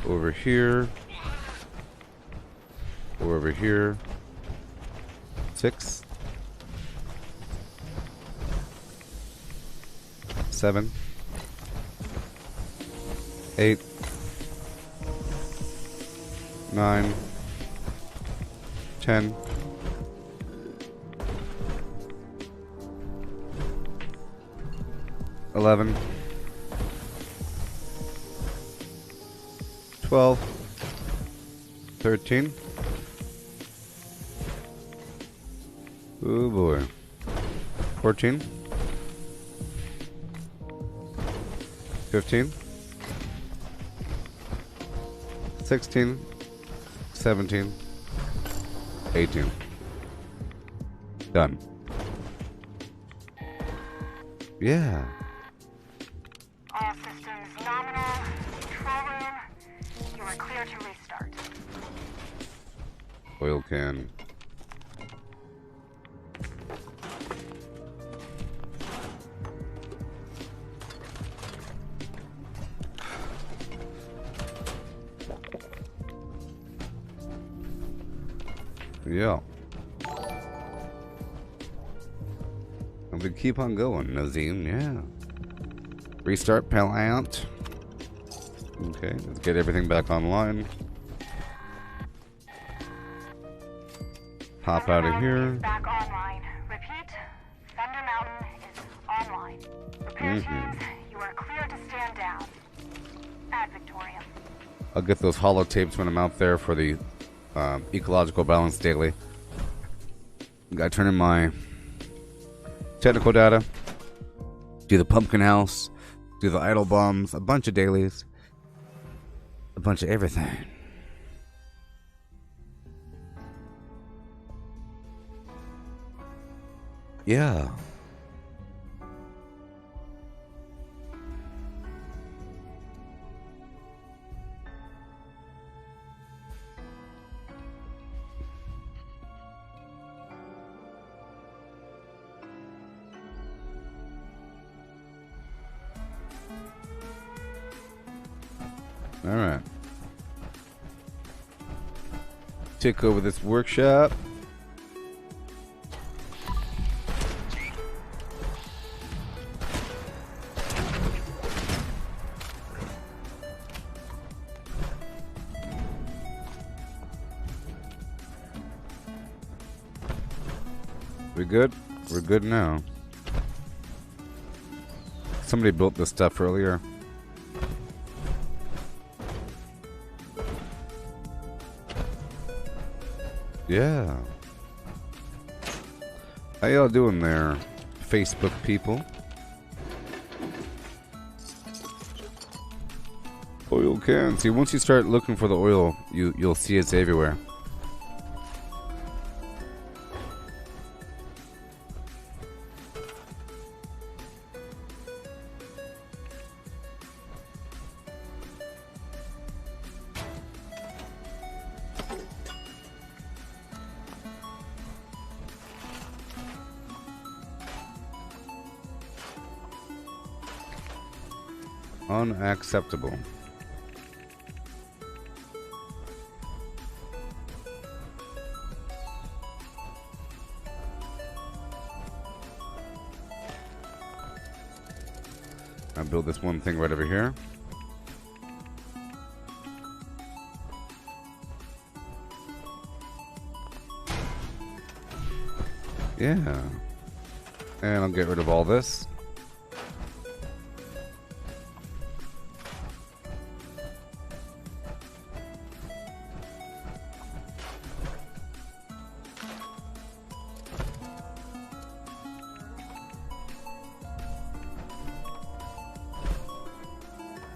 Over here. Over here. 6, 7, 8, 9, 10, 11, 12, 13. Oh boy. 14, 15, 16, 17, 18. Done. Yeah. All systems nominal. Control room. You are clear to restart. Oil can. Yeah. And we keep on going, Nazim, yeah. Restart plant. Okay, let's get everything back online. Hop out of Thunder here. Mountain is back online. Repeat, Thunder Mountain is online. Repair teams, you are clear to stand down. Ad Victorium. I'll get those holotapes when I'm out there for the ecological balance daily. Gotta turn in my technical data, do the pumpkin house, do the idle bombs, a bunch of dailies, a bunch of everything. Yeah. All right. Take over this workshop. We good? We're good now. Somebody built this stuff earlier. Yeah. How y'all doing there, Facebook people? Oil can. See, once you start looking for the oil, you'll see it's everywhere. Unacceptable. I'll build this one thing right over here. Yeah. And I'll get rid of all this.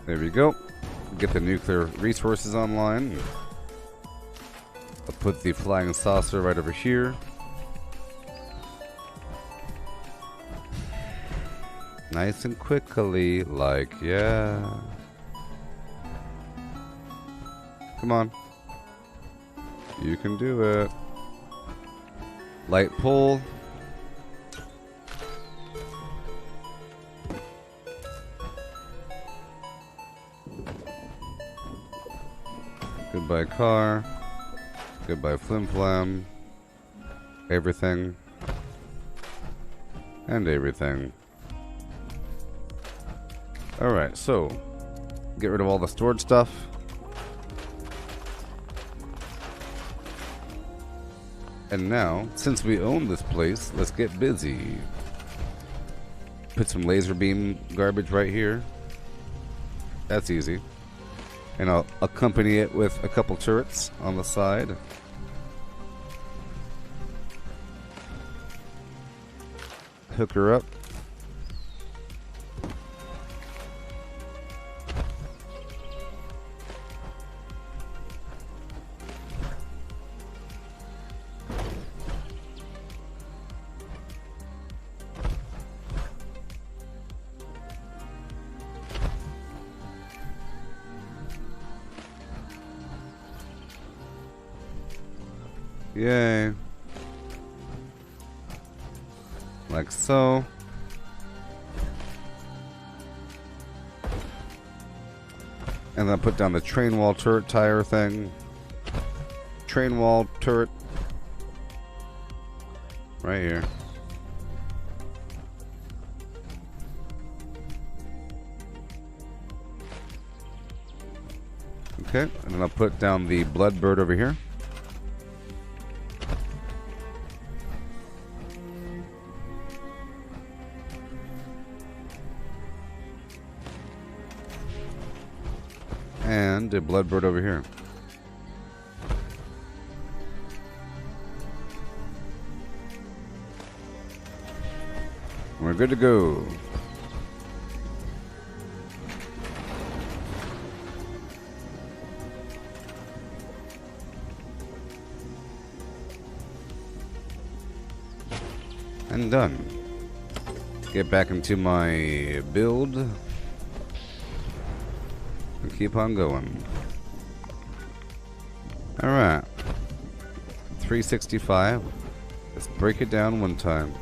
There we go. Get the nuclear resources online. I'll put the flying saucer right over here. Nice and quickly, like, yeah. Come on. You can do it. Light pole. Goodbye car. Goodbye flim flam. Everything. And everything. Alright, so get rid of all the stored stuff. And now, since we own this place, let's get busy. put some laser beam garbage right here. That's easy. And I'll accompany it with a couple turrets on the side. Hook her up. Yay. Like so. And then put down the train wall turret tire thing. Train wall turret. Right here. Okay, and then I'll put down the blood bird over here. And a blood bird over here. We're good to go. And done. Get back into my build. And keep on going. Alright. 365. Let's break it down one time.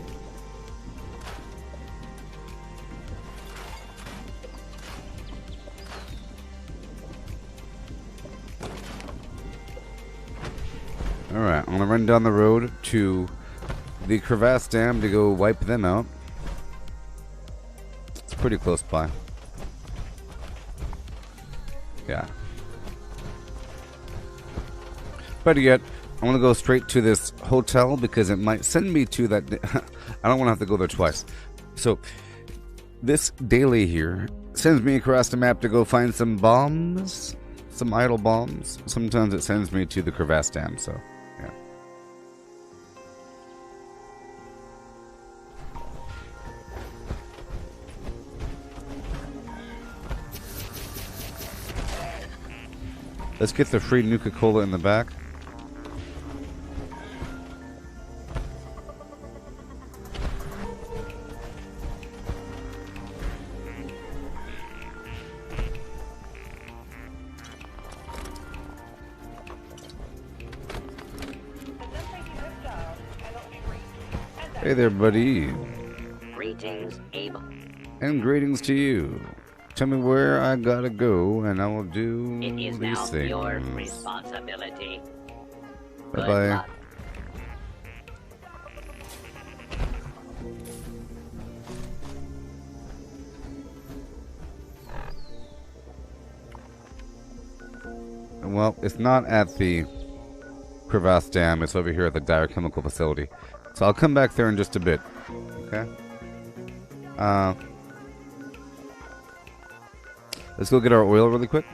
Alright, I'm gonna run down the road to the Crevasse Dam to go wipe them out. It's pretty close by. Yeah. Better yet, I want to go straight to this hotel because it might send me to that. I don't want to have to go there twice. So, this daily here sends me across the map to go find some bombs, some idle bombs. Sometimes it sends me to the Crevasse Dam, so, yeah. Let's get the free Nuka-Cola in the back. Hey there, buddy. Greetings, Abe. And greetings to you. Tell me where I gotta go, and I will do It is these now things. your responsibility. Bye Good bye. luck. Well, it's not at the Crevasse Dam. It's over here at the Dire Chemical Facility. So I'll come back there in just a bit. Okay? Let's go get our oil really quick.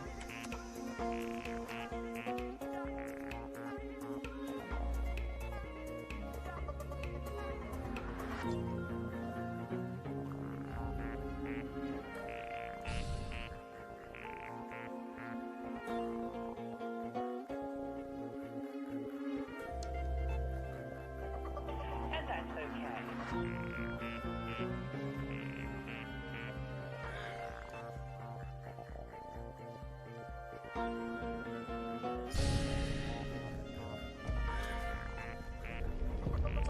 And that's okay.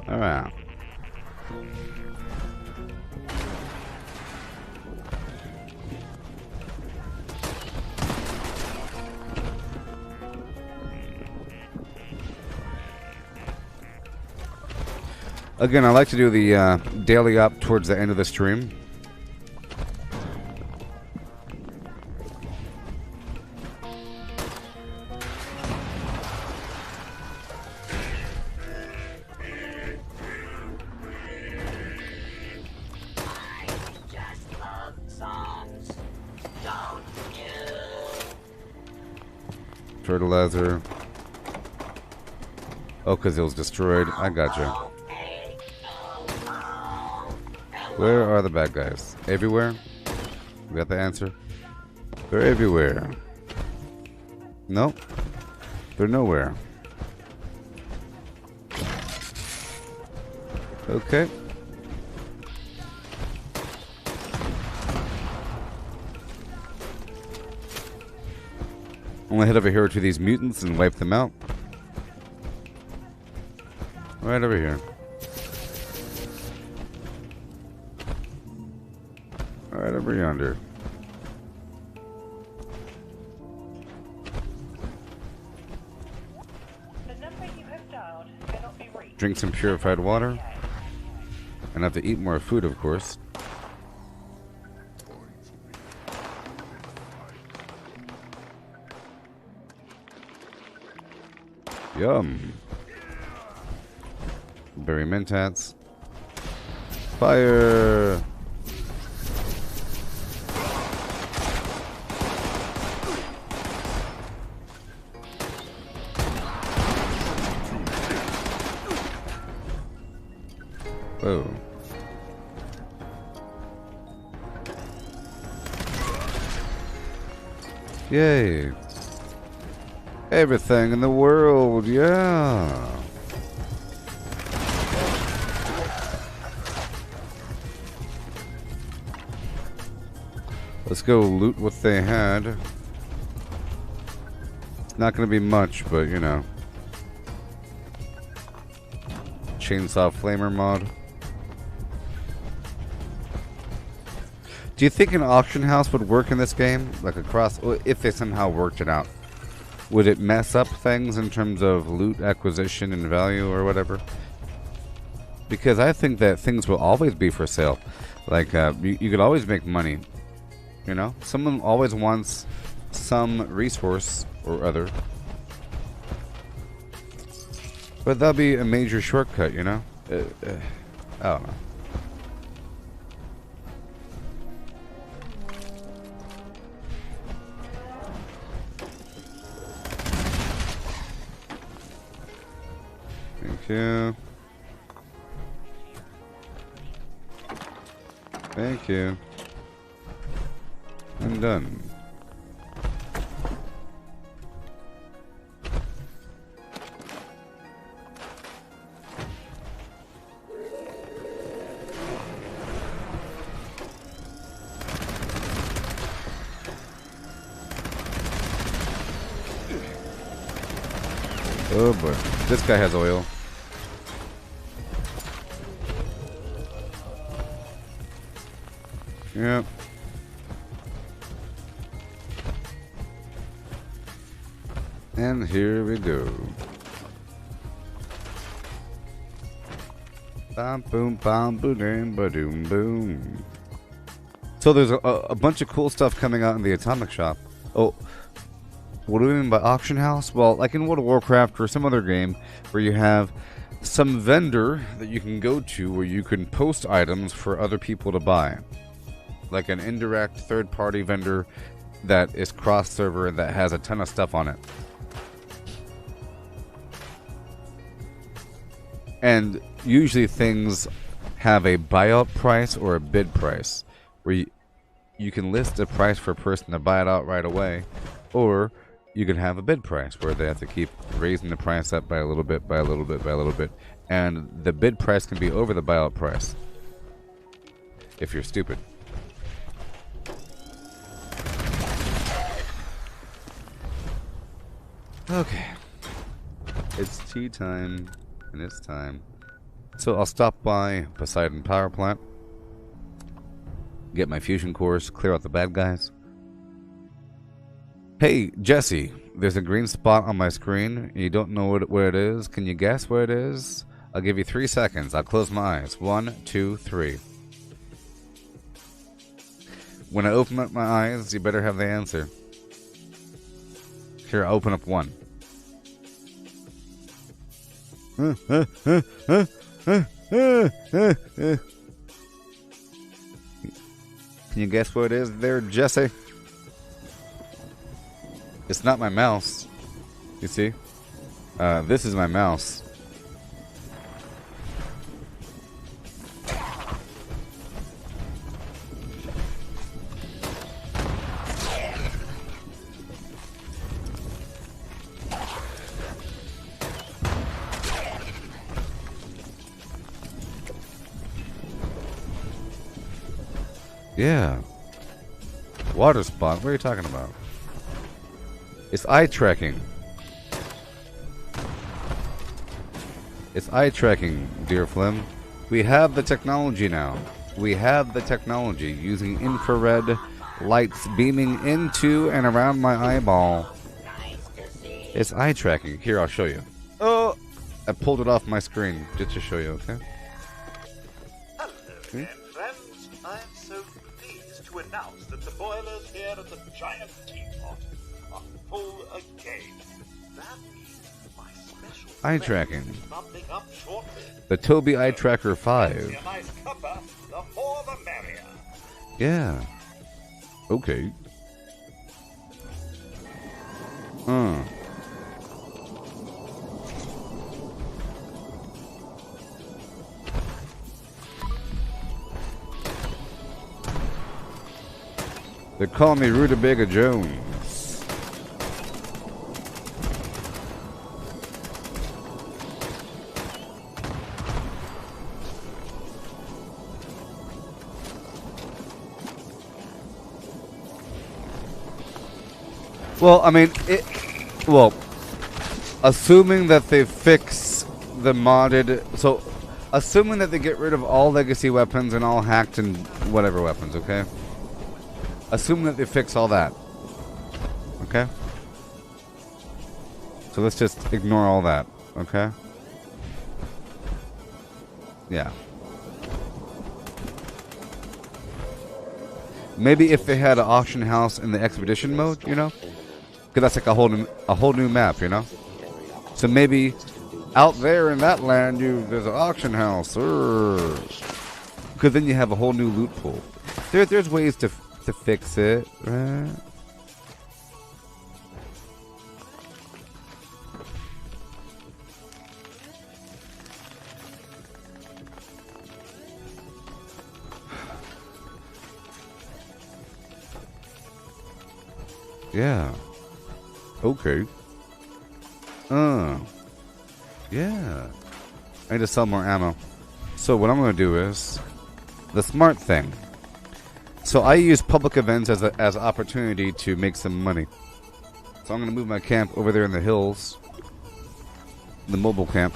All right. Again, I like to do the daily up towards the end of the stream. fertilizer. Oh, because it was destroyed. I gotcha. Where are the bad guys? Everywhere? We got the answer? They're everywhere. Nope. They're nowhere. Okay. I'm gonna head over here to these mutants and wipe them out. Right over here. Right over yonder. The number you have dialed cannot be reached. Drink some purified water. And have to eat more food, of course. Yum. Berry mentats. Fire! Whoa. Yay. Everything in the world, yeah. Let's go loot what they had. It's not going to be much, but you know. Chainsaw flamer mod. Do you think an auction house would work in this game? Like across, if they somehow worked it out. Would it mess up things in terms of loot acquisition and value or whatever? Because I think that things will always be for sale. Like, you could always make money. You know? Someone always wants some resource or other. But that'll be a major shortcut, you know? I don't know. Thank you. Thank you. I'm done. Oh boy, this guy has oil. Yep. And here we go. Bam boom bam boom ba doom boom. So there's a bunch of cool stuff coming out in the Atomic Shop. Oh, what do we mean by auction house? Well, like in World of Warcraft or some other game where you have some vendor that you can go to where you can post items for other people to buy. Like an indirect third-party vendor that is cross-server and that has a ton of stuff on it. And usually things have a buyout price or a bid price, where you can list a price for a person to buy it out right away, or you can have a bid price where they have to keep raising the price up by a little bit, by a little bit, by a little bit. And the bid price can be over the buyout price, if you're stupid. Okay, it's tea time, and it's time. So I'll stop by Poseidon Power Plant, get my fusion cores, clear out the bad guys. Hey, Jesse, there's a green spot on my screen. You don't know where it is. Can you guess where it is? I'll give you 3 seconds. I'll close my eyes. 1, 2, 3. When I open up my eyes, you better have the answer. Here, I'll open up 1. Can you guess what it is there, Jesse? It's not my mouse. You see? This is my mouse. Yeah. Water spot? What are you talking about? It's eye tracking. It's eye tracking, dear Flim. We have the technology now. We have the technology using infrared lights beaming into and around my eyeball. It's eye tracking. Here, I'll show you. Oh! I pulled it off my screen just to show you, okay? Hello again, friends. I am so pleased to announce that the boilers here at the giant teapot are full again. That means my special Eye friend tracking. is bubbling up shortly. The Tobii Eye Tracker 5. Fancy a nice cuppa, the more the merrier. Yeah. Okay. They call me Rutabaga Jones. Well, I mean, assuming that they fix the modded, so assuming that they get rid of all legacy weapons and all hacked and whatever weapons, okay? Assuming that they fix all that, okay? So let's just ignore all that, okay? Yeah. Maybe if they had an auction house in the expedition mode, you know? Because that's like a whole new map, you know? So maybe out there in that land, there's an auction house. Because then you have a whole new loot pool. There's ways to fix it, right? Yeah. Okay. Yeah. I need to sell more ammo. So what I'm going to do is the smart thing. So I use public events as an opportunity to make some money. So I'm going to move my camp over there in the hills. The mobile camp.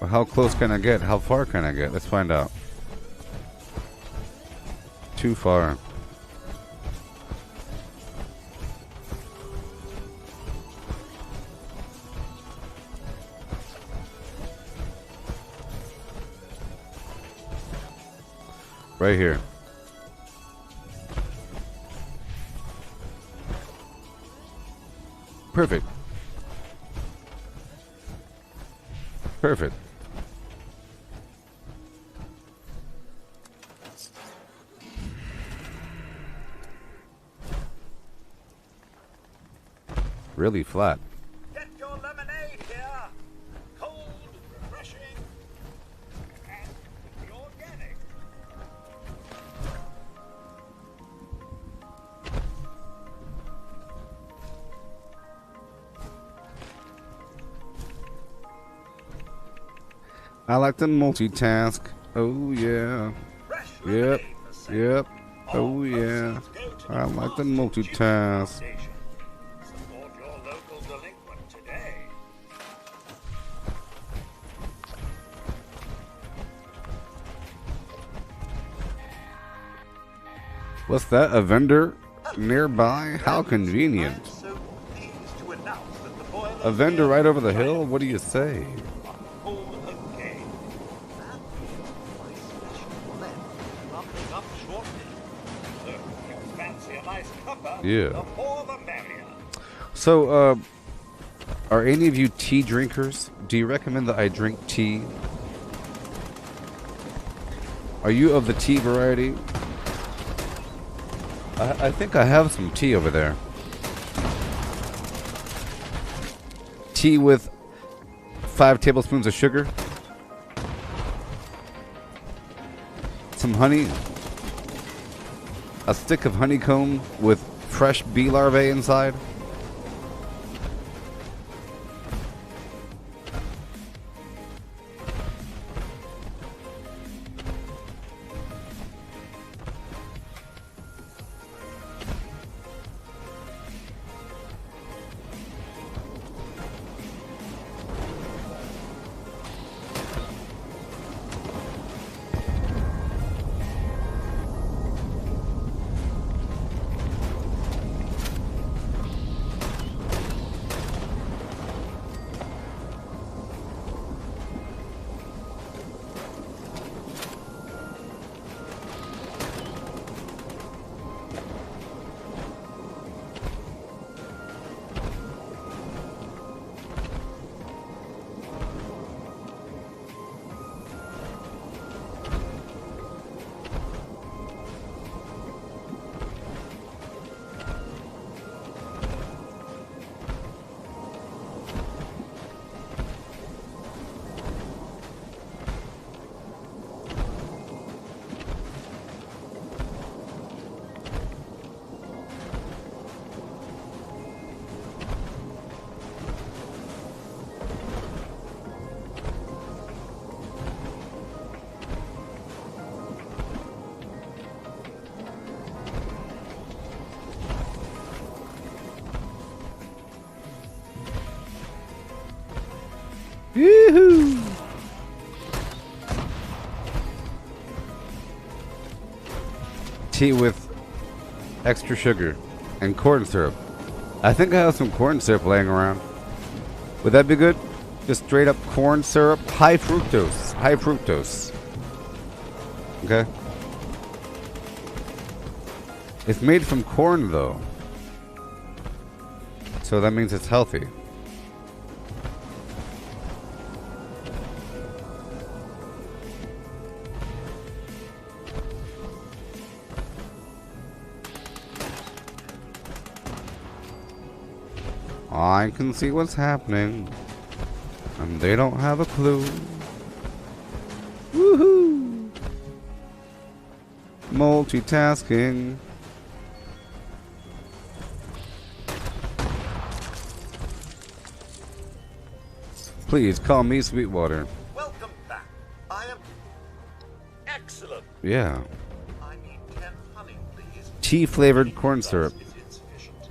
Well, how close can I get? How far can I get? Let's find out. Too far. Right here. Perfect. Perfect. Really flat. Get your lemonade here. Cold, refreshing, and organic. I like to multitask. Oh yeah. Fresh Yep. lemonade for sale. Yep. All Oh yeah. proceeds go to the I like to Master Junior multitask. Foundation. Support your local delinquent today. What's that? A vendor nearby? How convenient. I'm so pleased to announce that the boilers A vendor here right at over the Giant hill? What do you say? full again. That means my special blend is bubbling up shortly. So, if you fancy a nice cuppa, Yeah. the more the merrier. So, Are any of you tea drinkers? Do you recommend that I drink tea? Are you of the tea variety? I think I have some tea over there. Tea with 5 tablespoons of sugar. Some honey. A stick of honeycomb with fresh bee larvae inside. Yoo-hoo! Tea with extra sugar and corn syrup. I think I have some corn syrup laying around. Would that be good? Just straight up corn syrup, high fructose. High fructose. Okay. It's made from corn though. So that means it's healthy. I can see what's happening, and they don't have a clue. Woohoo! Multitasking. Please call me Sweetwater. Welcome back. I am excellent. Yeah. I need 10 honey, please. Tea flavored corn syrup. Is insufficient.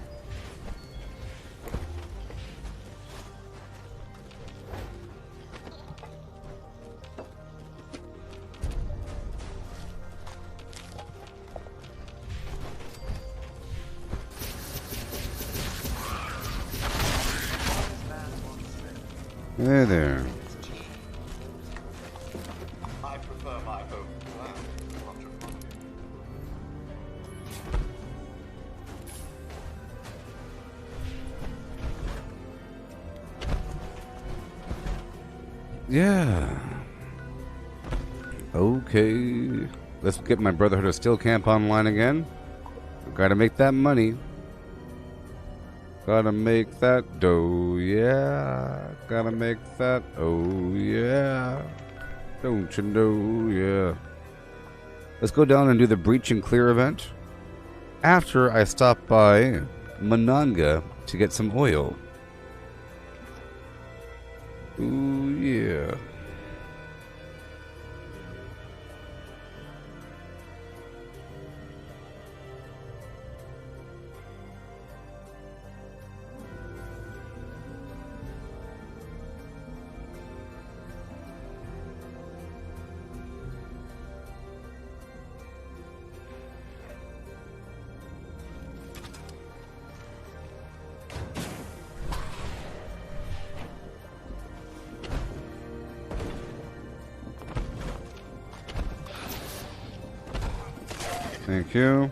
Hey there. I prefer my own plan, Roger. Yeah. Okay. Let's get my Brotherhood of Steel camp online again. Gotta make that money. Gotta make that dough, yeah. Gotta make that, oh yeah. Don't you know, yeah. Let's go down and do the breach and clear event. After I stop by Monongah to get some oil. Ooh, yeah. Thank you.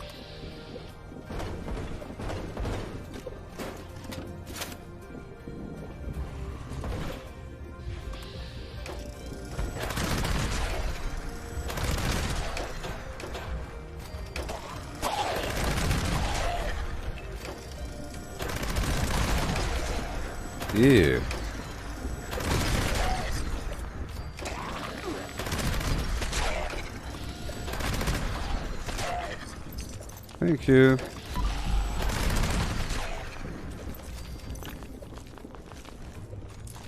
Yeah. Thank you.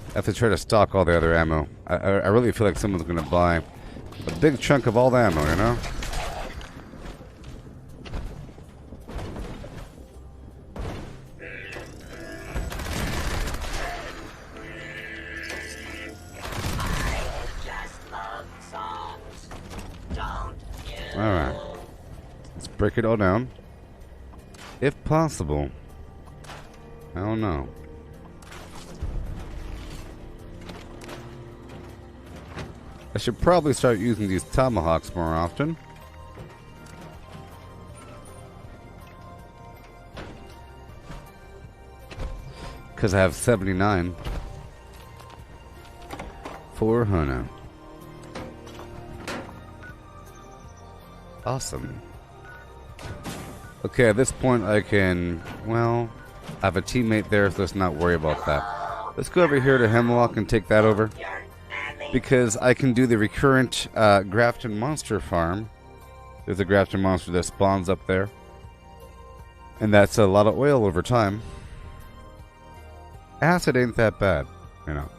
I have to try to stock all the other ammo. I really feel like someone's gonna buy a big chunk of all the ammo, you know? Alright. Let's break it all down. If possible. I don't know. I should probably start using these tomahawks more often. Because I have 79. 400. Awesome. Okay, at this point I can, well, I have a teammate there, so let's not worry about that. Let's go over here to Hemlock and take that over. Because I can do the recurrent Grafton Monster Farm. There's a Grafton Monster that spawns up there. And that's a lot of oil over time. Acid ain't that bad, you know.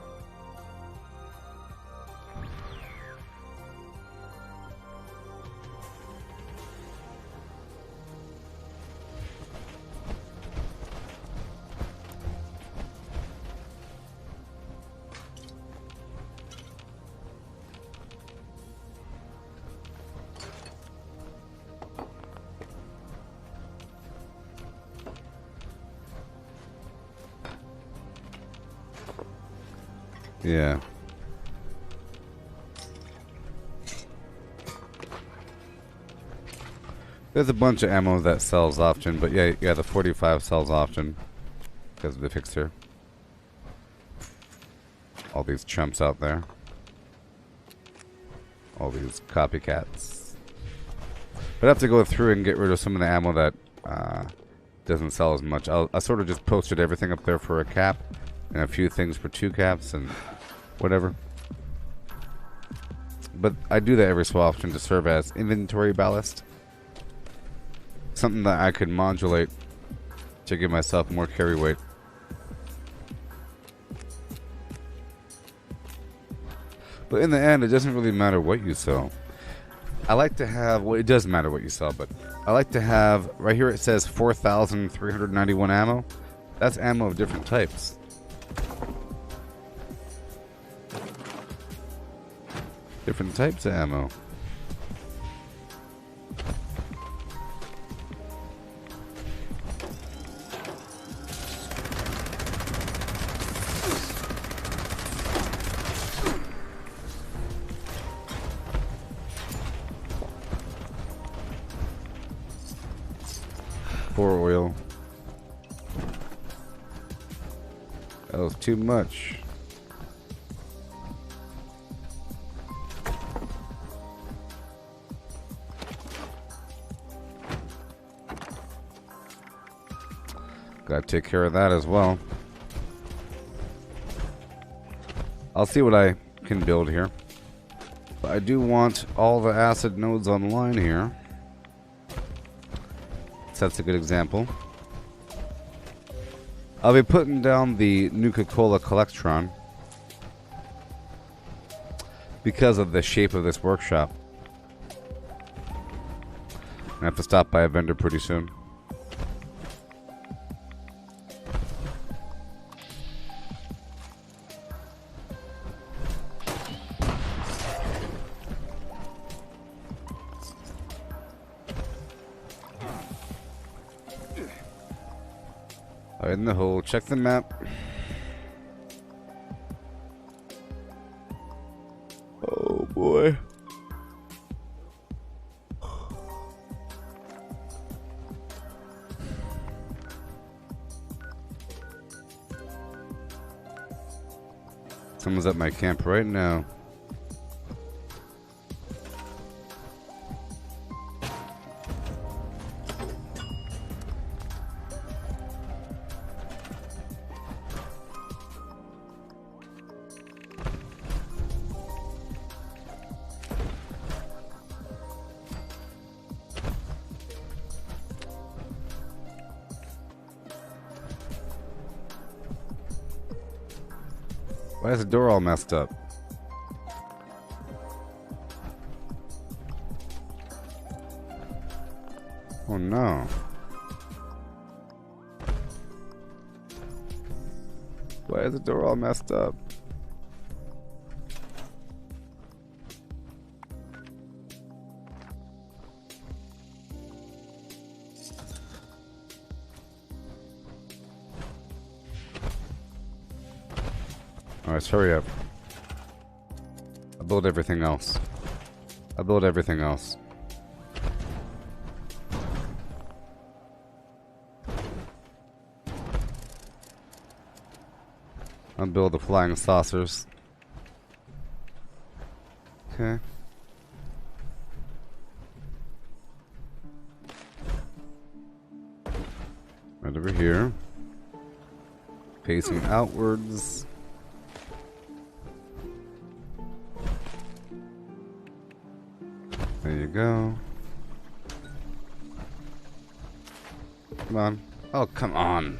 Yeah. There's a bunch of ammo that sells often, but yeah, the 45 sells often because of the fixer. All these chumps out there. All these copycats. But I have to go through and get rid of some of the ammo that doesn't sell as much. I sort of just posted everything up there for a cap and a few things for 2 caps and whatever. But I do that every so often to serve as inventory ballast. Something that I could modulate to give myself more carry weight. But in the end, it doesn't really matter what you sell. I like to have, well, it does matter what you sell, but I like to have, right here it says 4,391 ammo. That's ammo of different types. Different types of ammo. Poor oil. That was too much. Gotta take care of that as well. I'll see what I can build here. But I do want all the acid nodes online here. So that's a good example. I'll be putting down the Nuka-Cola Collectron because of the shape of this workshop. I have to stop by a vendor pretty soon. In the hole, check the map. Oh boy. Someone's at my camp right now. Why is the door all messed up? Oh no. Why is the door all messed up? Alright, hurry up. I'll build everything else. I'll build everything else. I'll build the flying saucers. Okay. Right over here. Facing outwards. There you go. Come on. Oh, come on.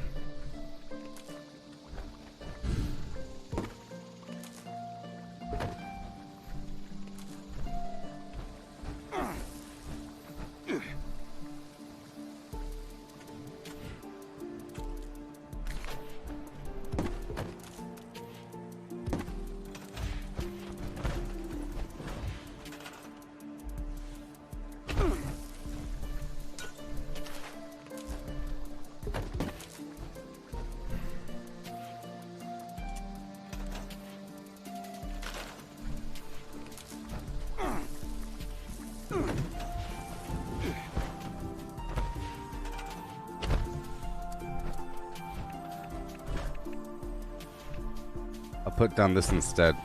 I'll put down this instead.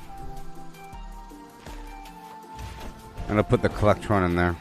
And I'll put the collectron in there.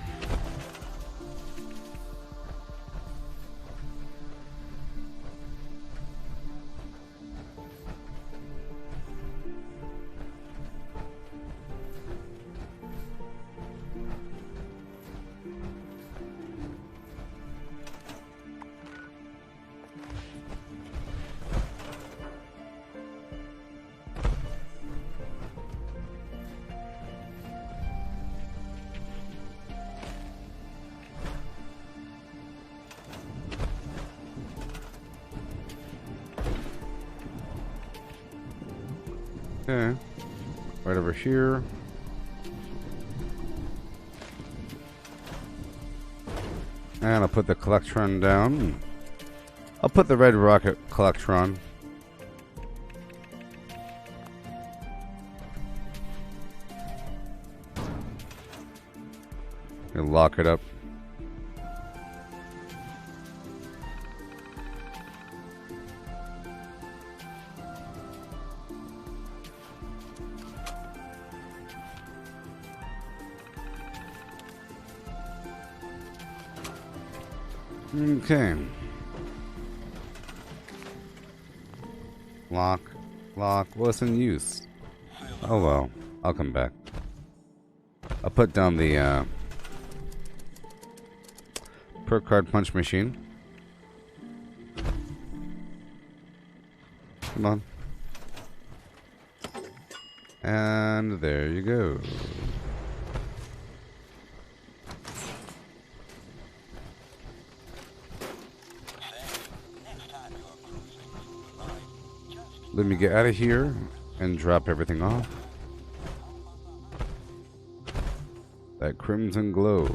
Okay, right over here. And I'll put the collectron down. I'll put the red rocket collectron. And lock it up. Okay. Lock. What's in use? Oh well. I'll come back. I'll put down the per card punch machine. Come on. And there you go. Let me get out of here and drop everything off. That crimson glow.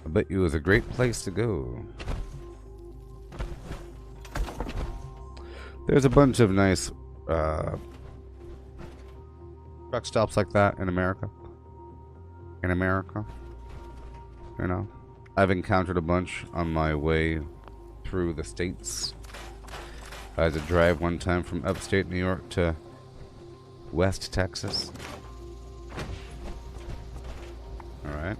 I bet you it was a great place to go. There's a bunch of nice truck stops like that in America. You know, I've encountered a bunch on my way through the states. I had to drive one time from upstate New York to West Texas. Alright.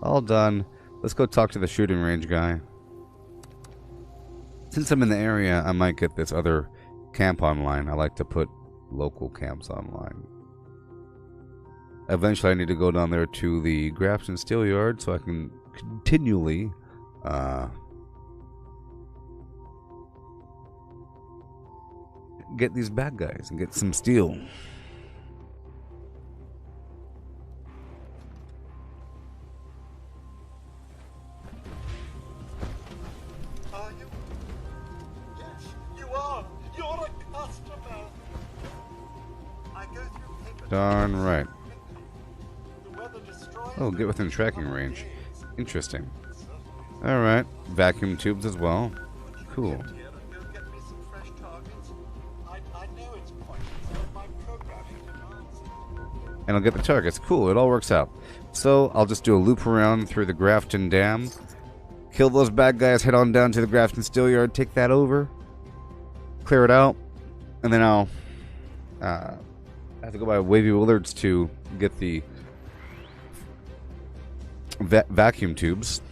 All done. Let's go talk to the shooting range guy. Since I'm in the area, I might get this other camp online. I like to put local camps online. Eventually I need to go down there to the Grafton Steel Yard so I can continually get these bad guys and get some steel. Are you? Yes, you are. You're a customer. I go through paper. Darn right. The weather destroys. Oh, get within tracking range. Interesting. Alright. Vacuum tubes as well. Cool. Here and go get me some fresh targets. I know it's pointless, but my programming demands it. And I'll get the targets. Cool, it all works out. So I'll just do a loop around through the Grafton Dam, kill those bad guys, head on down to the Grafton Steelyard, take that over, clear it out, and then I'll have to go by Wavy Willards to get the vacuum tubes.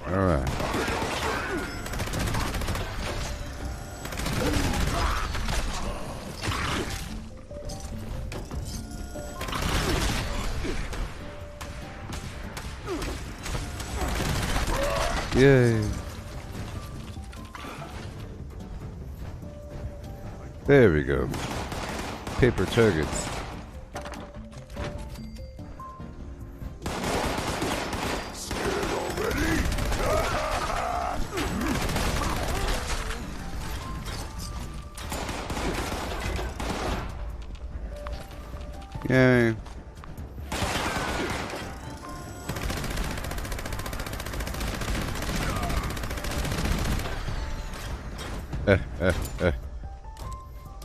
Alright. Yay. There we go. Paper targets. Yay.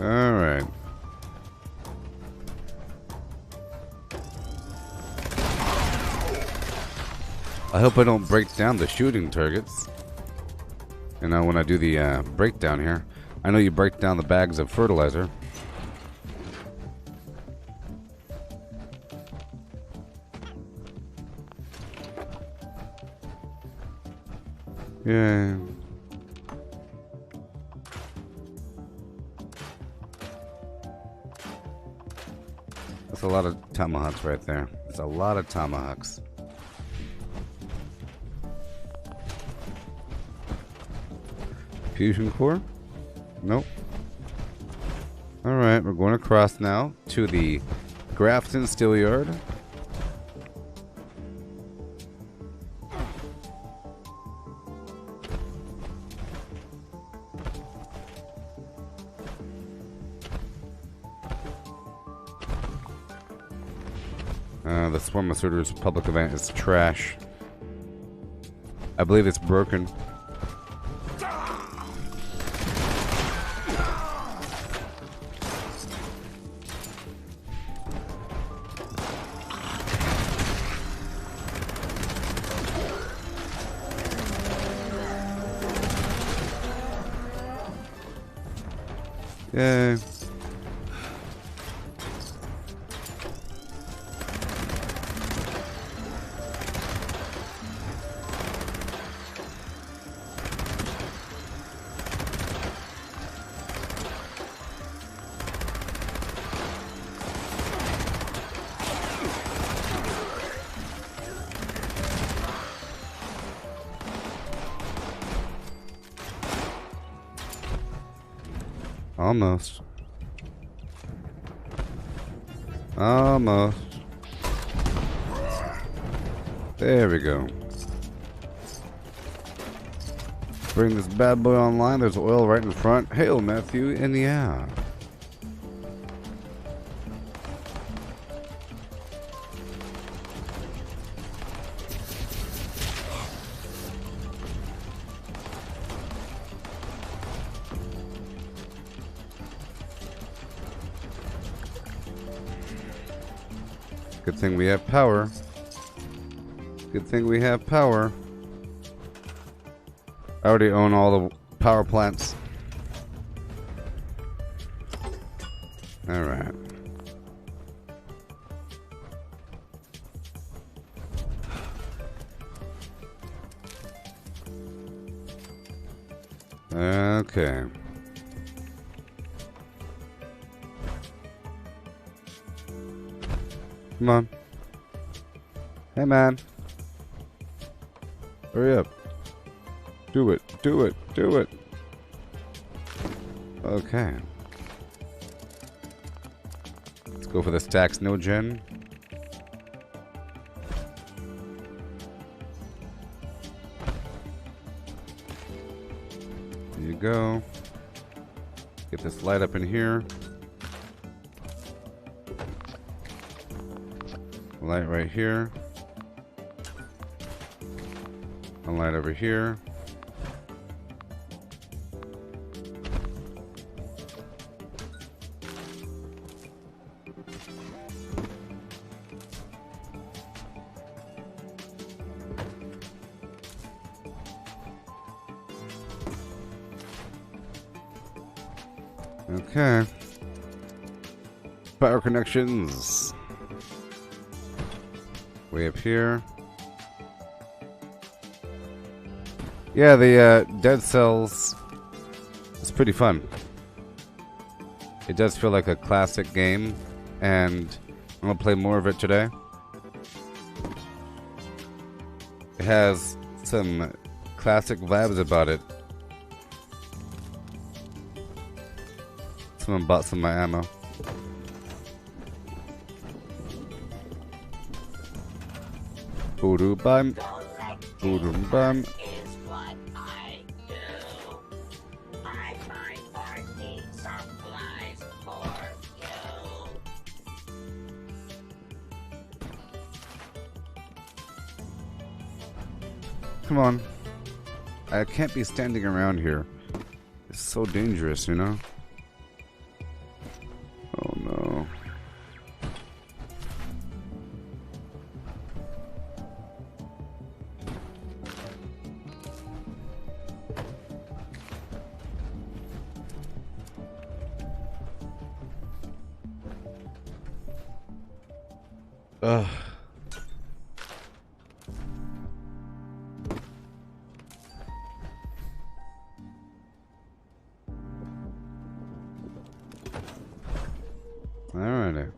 Alright. I hope I don't break down the shooting targets. You know, when I do the breakdown here. I know you break down the bags of fertilizer. Yeah. That's a lot of tomahawks right there. That's a lot of tomahawks. Fusion core? Nope. Alright, we're going across now to the Grafton Steelyard. The Swarm of Suitors public event is trash. I believe it's broken. Yay. Almost. Almost. There we go. Bring this bad boy online. There's oil right in front. Hail, Matthew, in the air. Good thing we have power. Good thing we have power. I already own all the power plants. Alright. Okay. Come on. Hey, man. Hurry up. Do it. Do it. Do it. Okay. Let's go for the stacks no gen. There you go. Get this light up in here. Light right here. A light over here. Okay. Power connections. Way up here. Yeah, the Dead Cells is pretty fun. It does feel like a classic game, and I'm gonna play more of it today. It has some classic vibes about it. Someone bought some of my ammo. Boodoo bum. Boodoo bum. Is what I do. I find party supplies for you. Come on. I can't be standing around here. It's so dangerous, you know? Oh no. Ugh. Alrighty.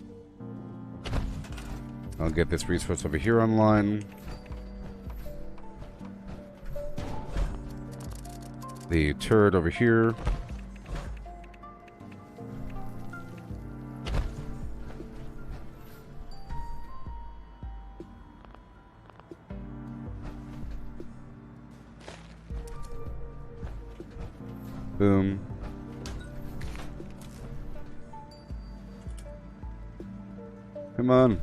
I'll get this resource over here online. The turret over here. Boom. Come on.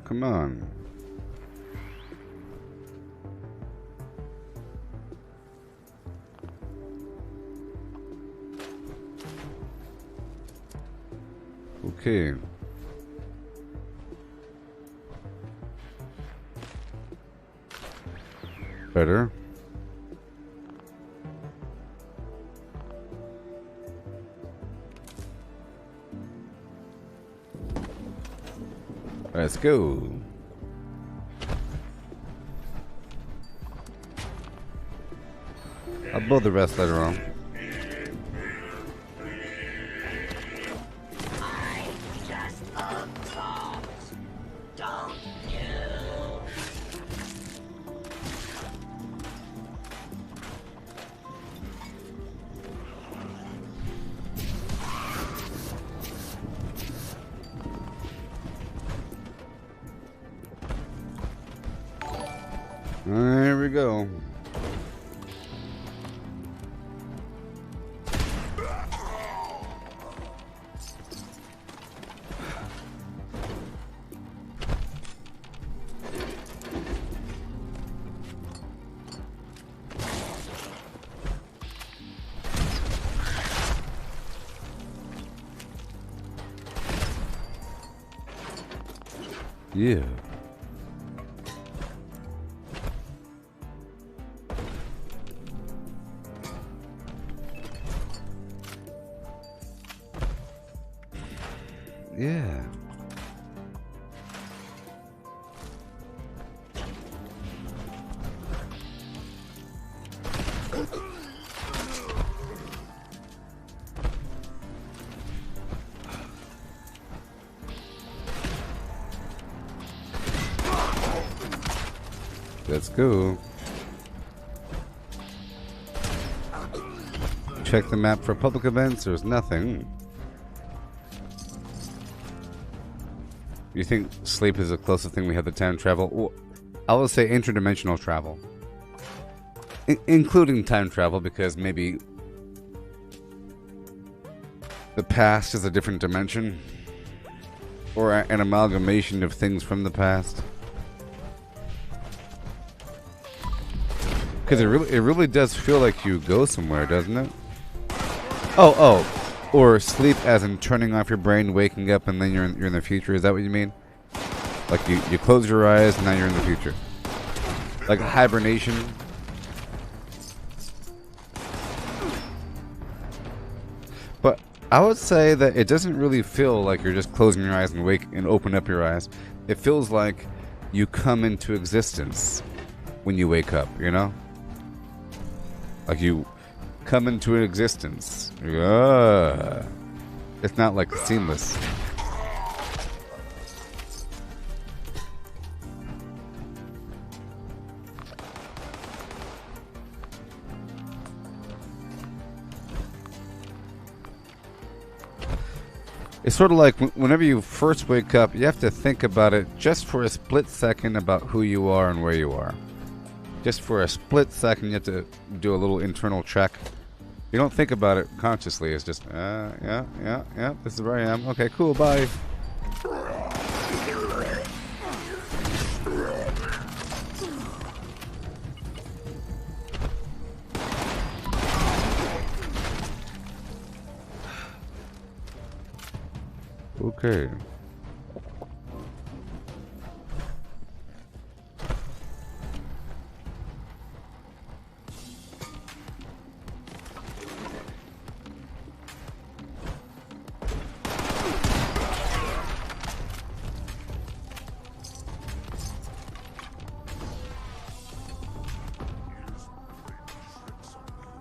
Come on. Okay. Better. Let's go. I'll blow the rest later on. I just absorbed. Don't you? There we go. Yeah. Yeah. Let's go. Check the map for public events. There's nothing. You think sleep is the closest thing we have to time travel? Well, I would say interdimensional travel. Including time travel, because maybe the past is a different dimension. Or an amalgamation of things from the past. Because it really does feel like you go somewhere, doesn't it? Oh. Or sleep as in turning off your brain, waking up, and then you're in the future. Is that what you mean? Like you close your eyes and now you're in the future. Like hibernation. But I would say that it doesn't really feel like you're just closing your eyes and open up your eyes. It feels like you come into existence when you wake up, you know? Like you come into an existence. It's not like seamless. It's sort of like whenever you first wake up, you have to think about it just for a split second about who you are and where you are. Just for a split second, you have to do a little internal check. You don't think about it consciously. It's just, yeah, this is where I am. Okay, cool, bye. Okay.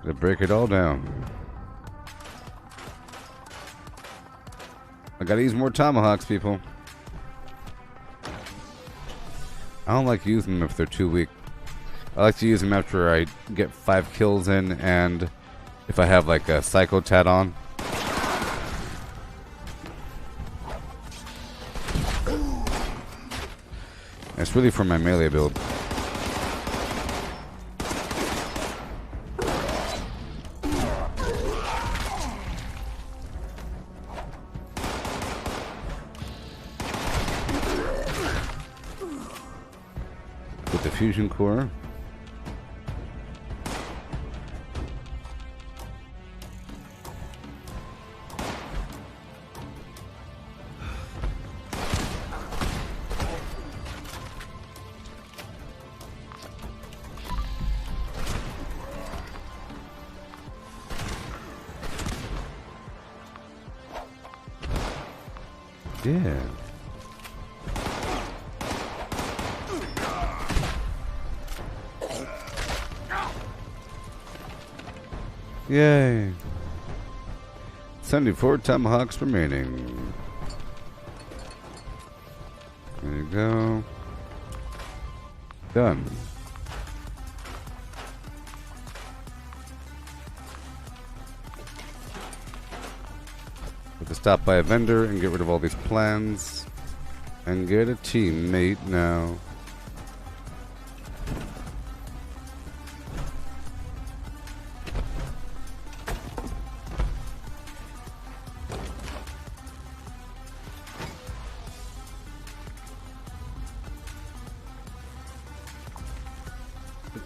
To break it all down. I gotta use more tomahawks, people. I don't like using them if they're too weak. I like to use them after I get 5 kills in and if I have like a psycho tat on. It's really for my melee build. Fusion core. Yeah. Yay. 74 tomahawks remaining. There you go. Done. Have to stop by a vendor and get rid of all these plans. And get a teammate now.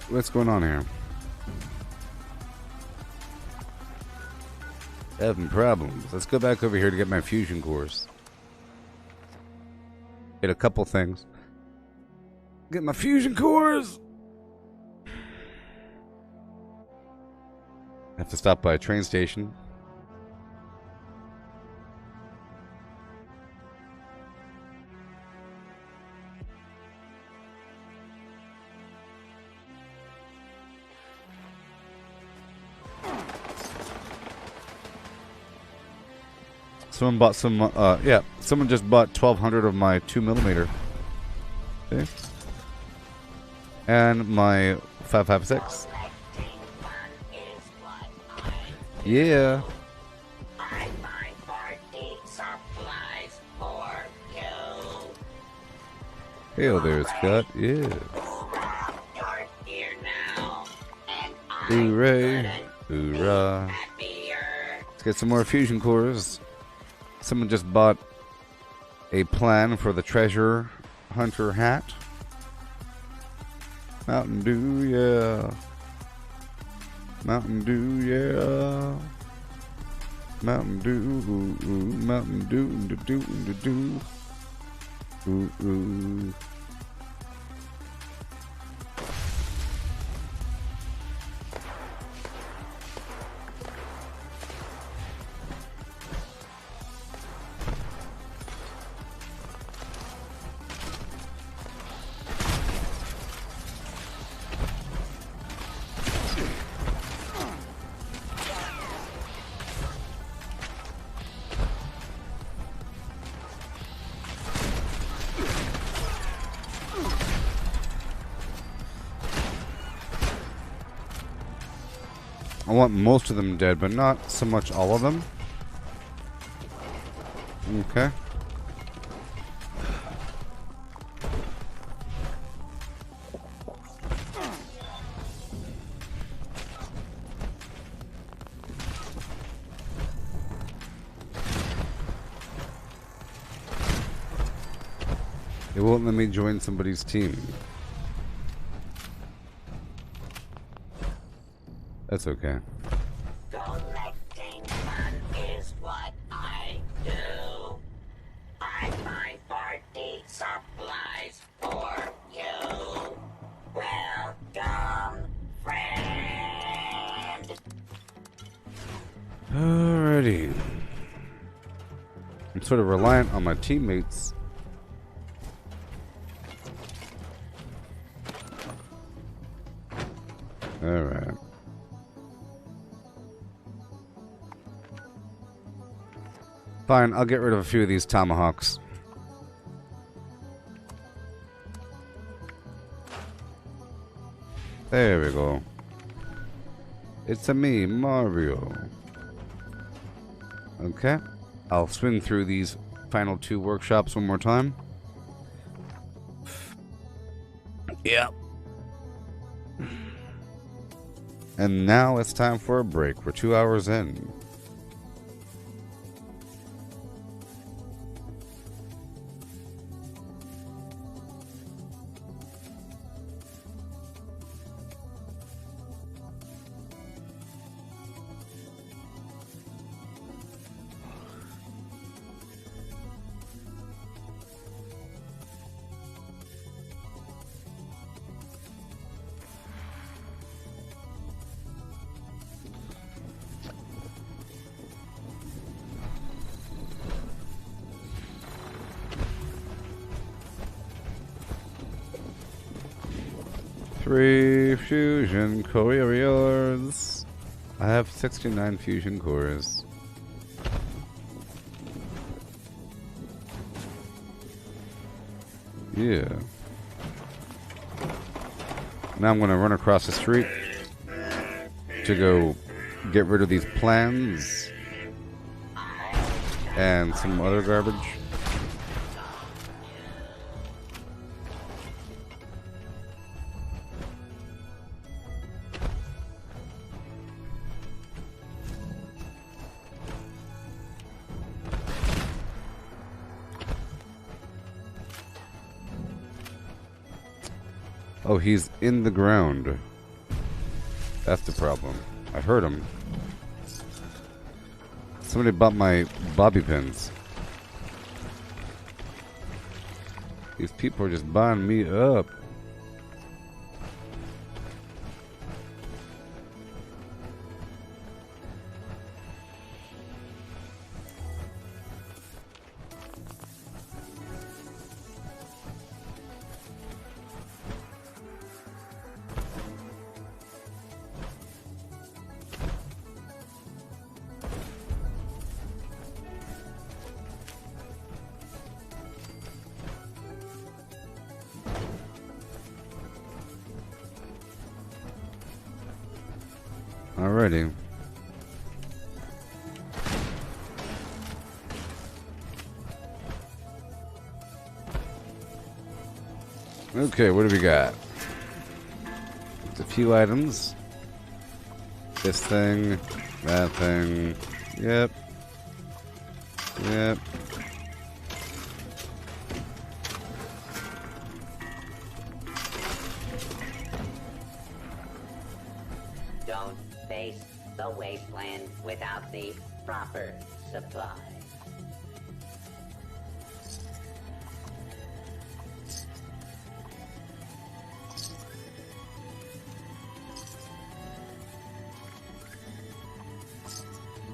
What's going on here? Having problems. Let's go back over here to get my fusion cores. Get a couple things. Get my fusion cores! I have to stop by a train station. Someone bought some, yeah, someone just bought 1,200 of my 2mm. Okay. And my 556. Collecting fun is what I Yeah. I find party supplies for you. Hey there, Scott. Yeah. You're here now, and I'm Hooray. Hoorah. happier. Let's get some more fusion cores. Someone just bought a plan for the treasure hunter hat. Mountain Dew, yeah. Mountain Dew, yeah. Mountain Dew, ooh, ooh. Mountain Dew, do, do, do. Ooh, ooh. I want most of them dead, but not so much all of them. Okay. It won't let me join somebody's team. That's okay. Collecting fun is what I do. I find party supplies for you. Welcome, friend. Alrighty. I'm sort of reliant on my teammates. Alright. Fine, I'll get rid of a few of these tomahawks. There we go. It's a me, Mario. Okay. I'll swing through these final two workshops one more time. Yep. And now it's time for a break. We're 2 hours in. Three fusion cores. I have 69 fusion cores. Yeah. Now I'm going to run across the street to go get rid of these plans and some other garbage. Oh, he's in the ground. That's the problem. I heard him. Somebody bought my bobby pins. These people are just buying me up. Alrighty. Okay, what do we got? It's a few items. This thing, that thing. Yep. Yep. Don't face the wasteland without the proper supplies.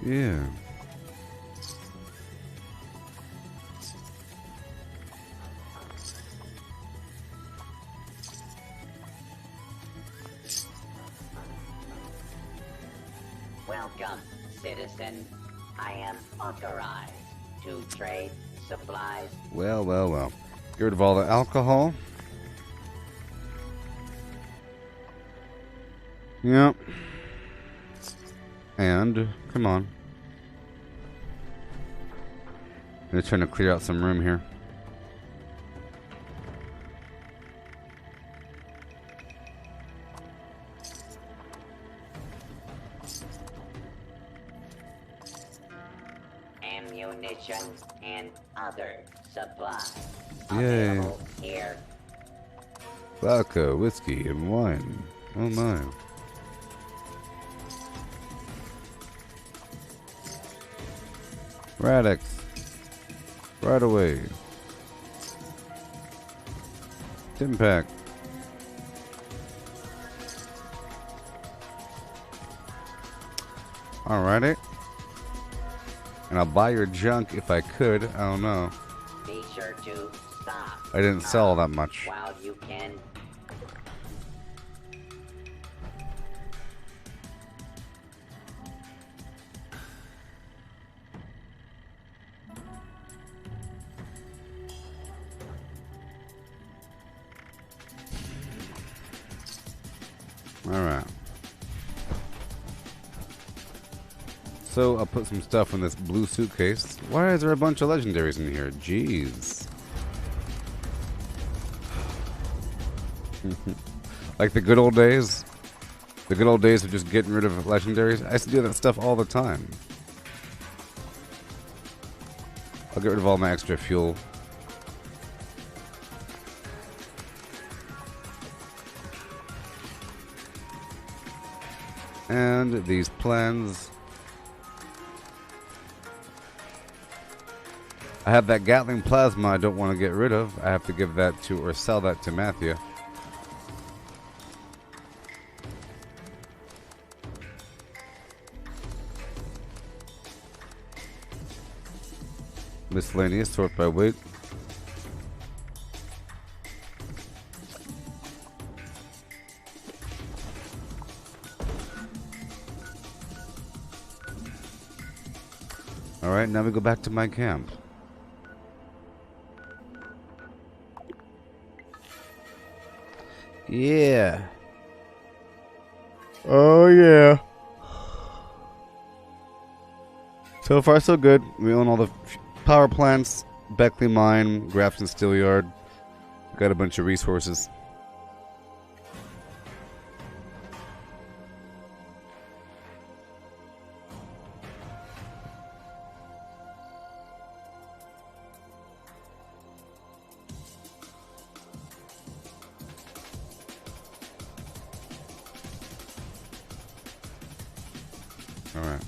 Yeah. Welcome, citizen. I am authorized to trade supplies. Well, well, well. Get rid of all the alcohol. Yep. And, come on. I'm just trying to clear out some room here. Ammunition and other supplies. Yay. Available here. Vodka, whiskey, and wine. Oh my. Radix. Right away. Timpack. Alrighty. And I'll buy your junk if I could. I don't know. Be sure to stop. I didn't sell that much. While you can. Alright. So, I'll put some stuff in this blue suitcase. Why is there a bunch of legendaries in here? Jeez. Like the good old days? The good old days of just getting rid of legendaries? I used to do that stuff all the time. I'll get rid of all my extra fuel. And these plans. I have that Gatling plasma I don't want to get rid of. I have to give that to, or sell that to Matthew. Miscellaneous, sort by weight. Alright, now we go back to my camp. Yeah. Oh, yeah. So far, so good. We own all the power plants, Beckley Mine, Grafton Steel Yard. Got a bunch of resources. All right.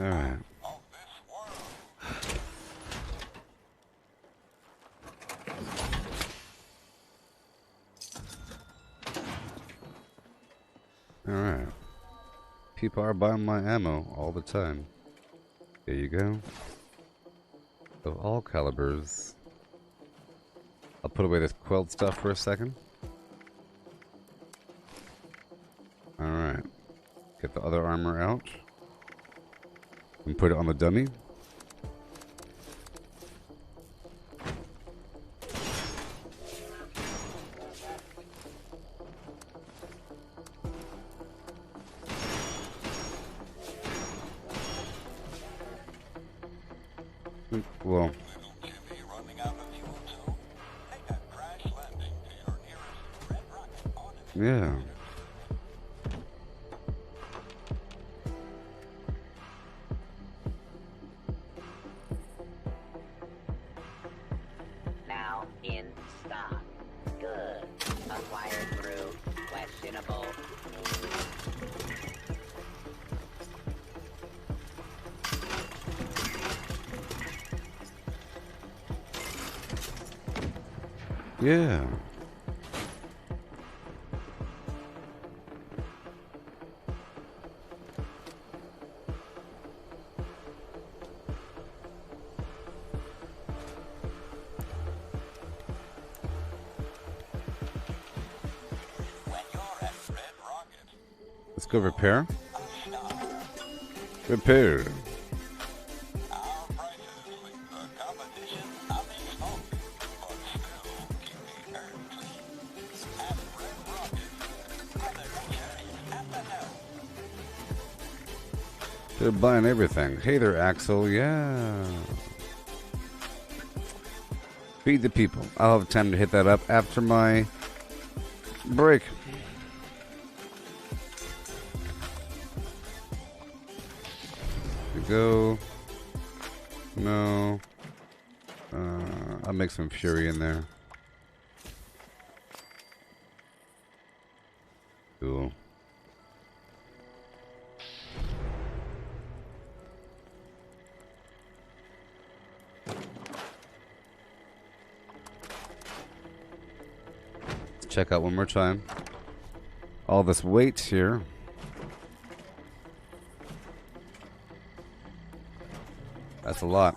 All right. Alright. People are buying my ammo all the time. There you go. Of all calibers. I'll put away this quelled stuff for a second. other armor out and put it on the dummy. Well, yeah. Now in stock. Good. Acquired through questionable. Yeah. Let's go repair. Repair. They're buying everything. Hey there, Axel. Yeah. Feed the people. I'll have time to hit that up after my break. Here we go. No. I'll make some fury in there. Cool. Check out one more time. All this weight here. That's a lot.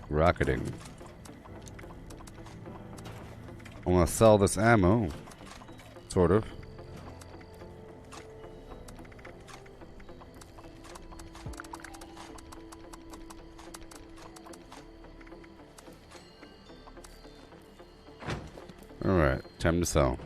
Rocketing. I want to sell this ammo. Sort of. Alright, time to sell.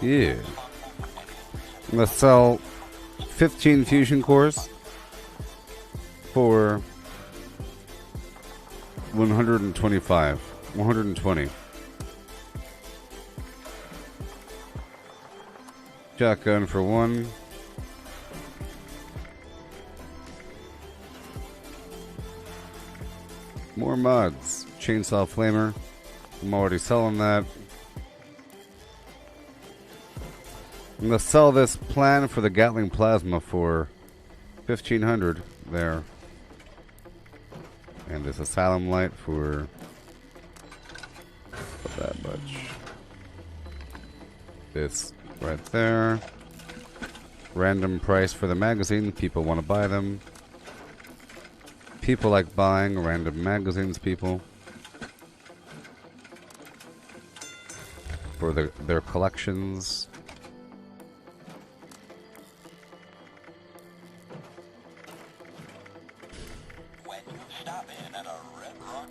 Yeah. I'm gonna sell 15 fusion cores for 125. 120. Shotgun for 1. More mods. Chainsaw flamer. I'm already selling that. I'm going to sell this plan for the Gatling plasma for 1,500 there. And this asylum light for not that much. This right there. Random price for the magazine. People want to buy them. People like buying random magazines, people. For their collections.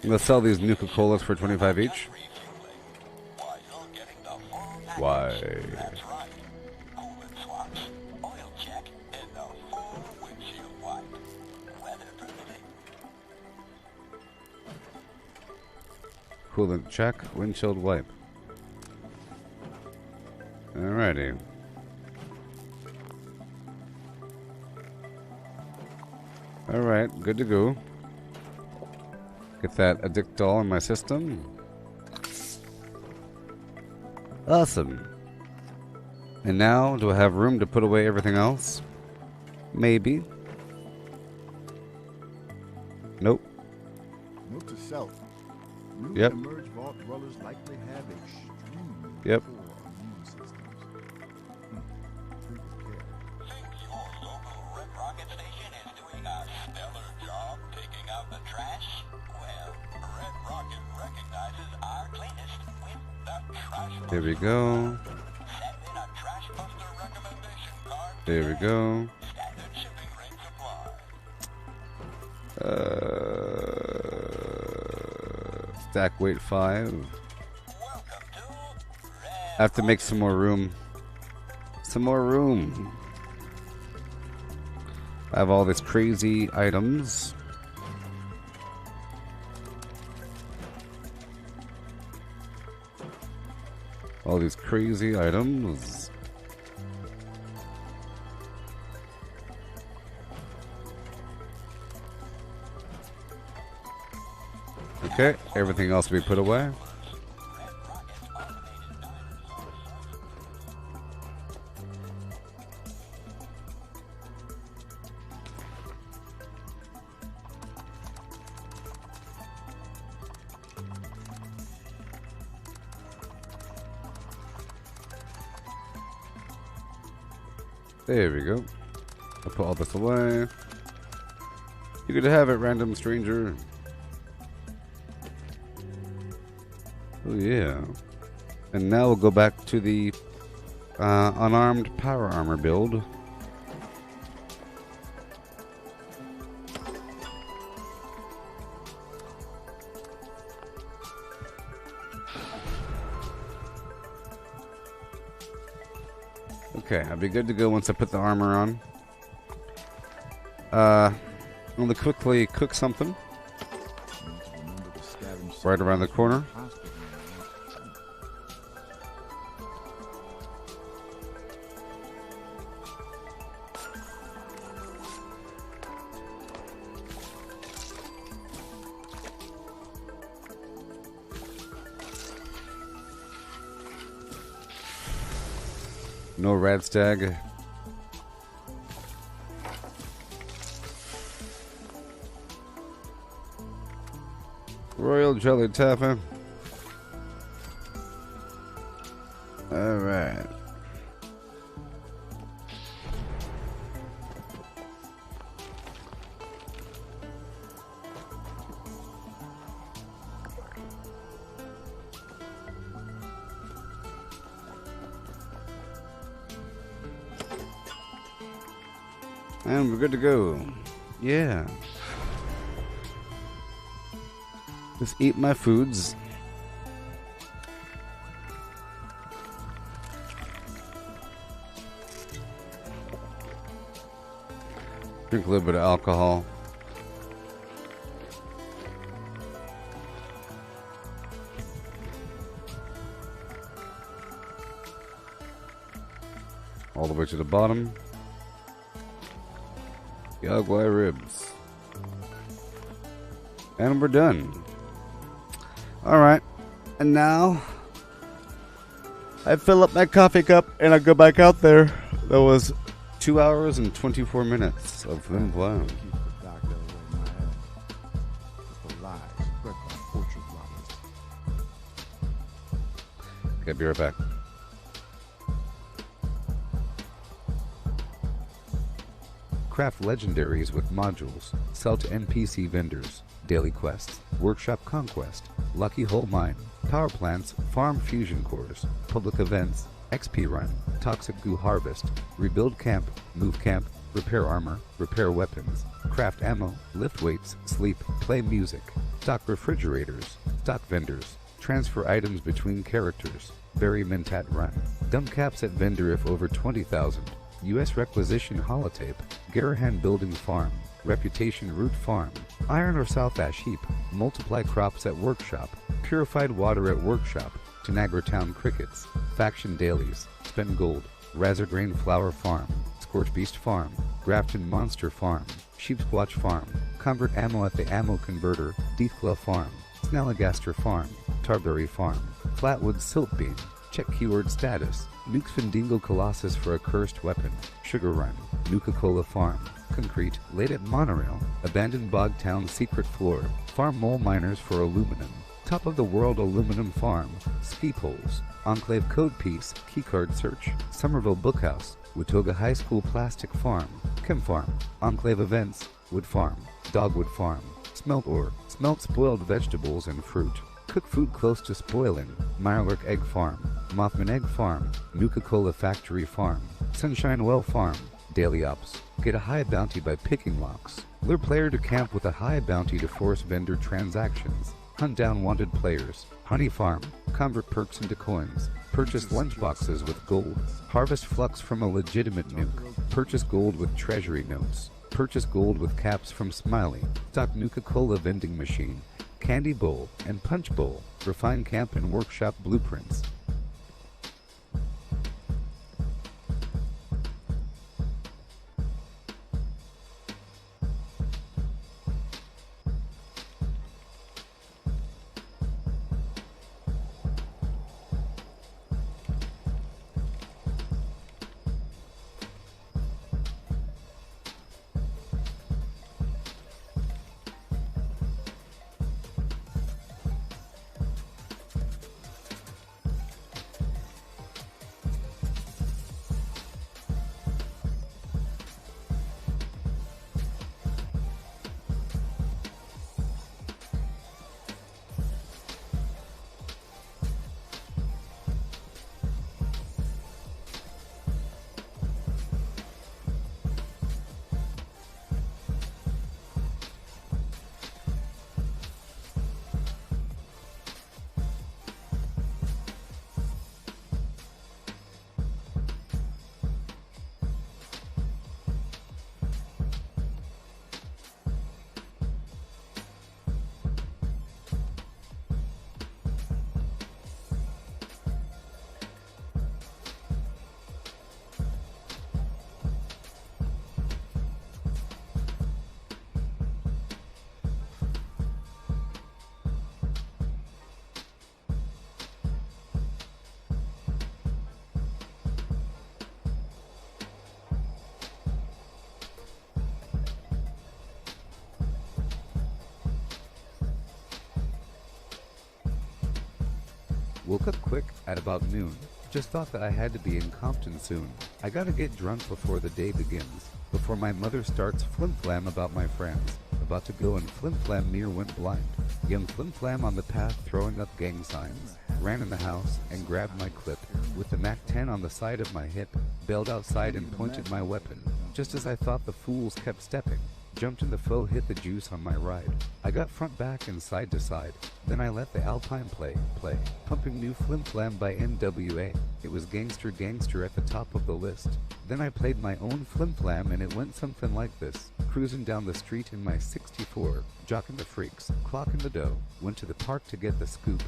I'm going to sell these Nuka-Colas for 25 each. Why? Coolant check, windshield wipe. Alrighty. Alright, good to go. Get that addictol in my system. Awesome. And now, do I have room to put away everything else? Maybe. Nope. Note to self. Newly Yep. emerged vault dwellers likely have extremely Yep. poor immune systems. Treat with care. Think your local Red Rocket station is doing a stellar job taking out the trash? Well, Red Rocket recognizes our cleanest with the Trash Buster. Here we go. Send in a Trash Buster recommendation card. There we go. Standard shipping rates apply. Stack weight 5. Welcome to Red I have to make some more room. Some more room. I have all these crazy items. All these crazy items. Okay, everything else will be put away. There we go. I'll put all this away. You could have it, random stranger. Oh yeah. And now we'll go back to the unarmed power armor build. Okay, I'll be good to go once I put the armor on. I'm gonna quickly cook something Remember to scavenge right around the corner. hospital. No radstag. Royal jelly taffy. All right. And we're good to go. Yeah. Just eat my foods. Drink a little bit of alcohol. All the way to the bottom. Yagwai ribs. And we're done. Alright. And now I fill up my coffee cup and I go back out there. That was 2 hours and 24 minutes of them playing. Keep the doctor away my ass. With the lies spread by orchard robbers. Okay, be right back. Craft legendaries with modules. Sell to NPC vendors. Daily quests. Workshop conquest. Lucky hole mine. Power plants. Farm fusion cores. Public events. XP run. Toxic goo harvest. Rebuild camp. Move camp. Repair armor. Repair weapons. Craft ammo. Lift weights. Sleep. Play music. Stock refrigerators. Stock vendors. Transfer items between characters. Bury Mentat run. Dump caps at vendor if over 20,000. U.S. requisition holotape. Garahan building farm. Reputation root farm. Iron or South Ash heap. Multiply crops at workshop. Purified water at workshop. Tanagra Town crickets. Faction dailies. Spend gold. Razorgrain flower farm. Scorch beast farm. Grafton monster farm. Sheepsquatch farm. Convert ammo at the ammo converter, Deathclaw Farm, Snalligaster Farm, Tarberry Farm, Flatwood Silt Beam. Check keyword status. Nuke Findingo Colossus for a cursed weapon. Sugar Run. Nuka-Cola Farm. Concrete. Laid at Monorail. Abandoned Bogtown Secret Floor. Farm Mole Miners for aluminum. Top of the World Aluminum Farm. Ski Poles. Enclave Code Piece. Keycard Search. Somerville Bookhouse. Watoga High School Plastic Farm. Chem Farm. Enclave Events. Wood Farm. Dogwood Farm. Smelt Ore. Smelt spoiled vegetables and fruit. Cook food close to spoiling. Mirelurk Egg Farm. Mothman Egg Farm. Nuka-Cola Factory Farm. Sunshine Well Farm. Daily Ops. Get a high bounty by picking locks. Lure player to camp with a high bounty to force vendor transactions. Hunt down wanted players. Honey Farm. Convert perks into coins. Purchase lunchboxes with gold. Harvest flux from a legitimate nuke. Purchase gold with treasury notes. Purchase gold with caps from Smiley. Stock Nuka-Cola vending machine. Candy Bowl and Punch Bowl. Refine camp and workshop blueprints. Woke up quick at about noon. Just thought that I had to be in Compton soon. I gotta get drunk before the day begins. Before my mother starts flim-flam about my friends. About to go and flim-flam near went blind. Young flim-flam on the path throwing up gang signs. Ran in the house and grabbed my clip. With the MAC-10 on the side of my hip, bailed outside and pointed my weapon. Just as I thought the fools kept stepping. Jumped in the foe, hit the juice on my ride. I got front back and side to side. Then I let the Alpine play. Pumping new Flim Flam by NWA. It was Gangster at the top of the list. Then I played my own Flim Flam and it went something like this. Cruising down the street in my 64. Jocking the freaks. Clocking the dough. Went to the park to get the scoop.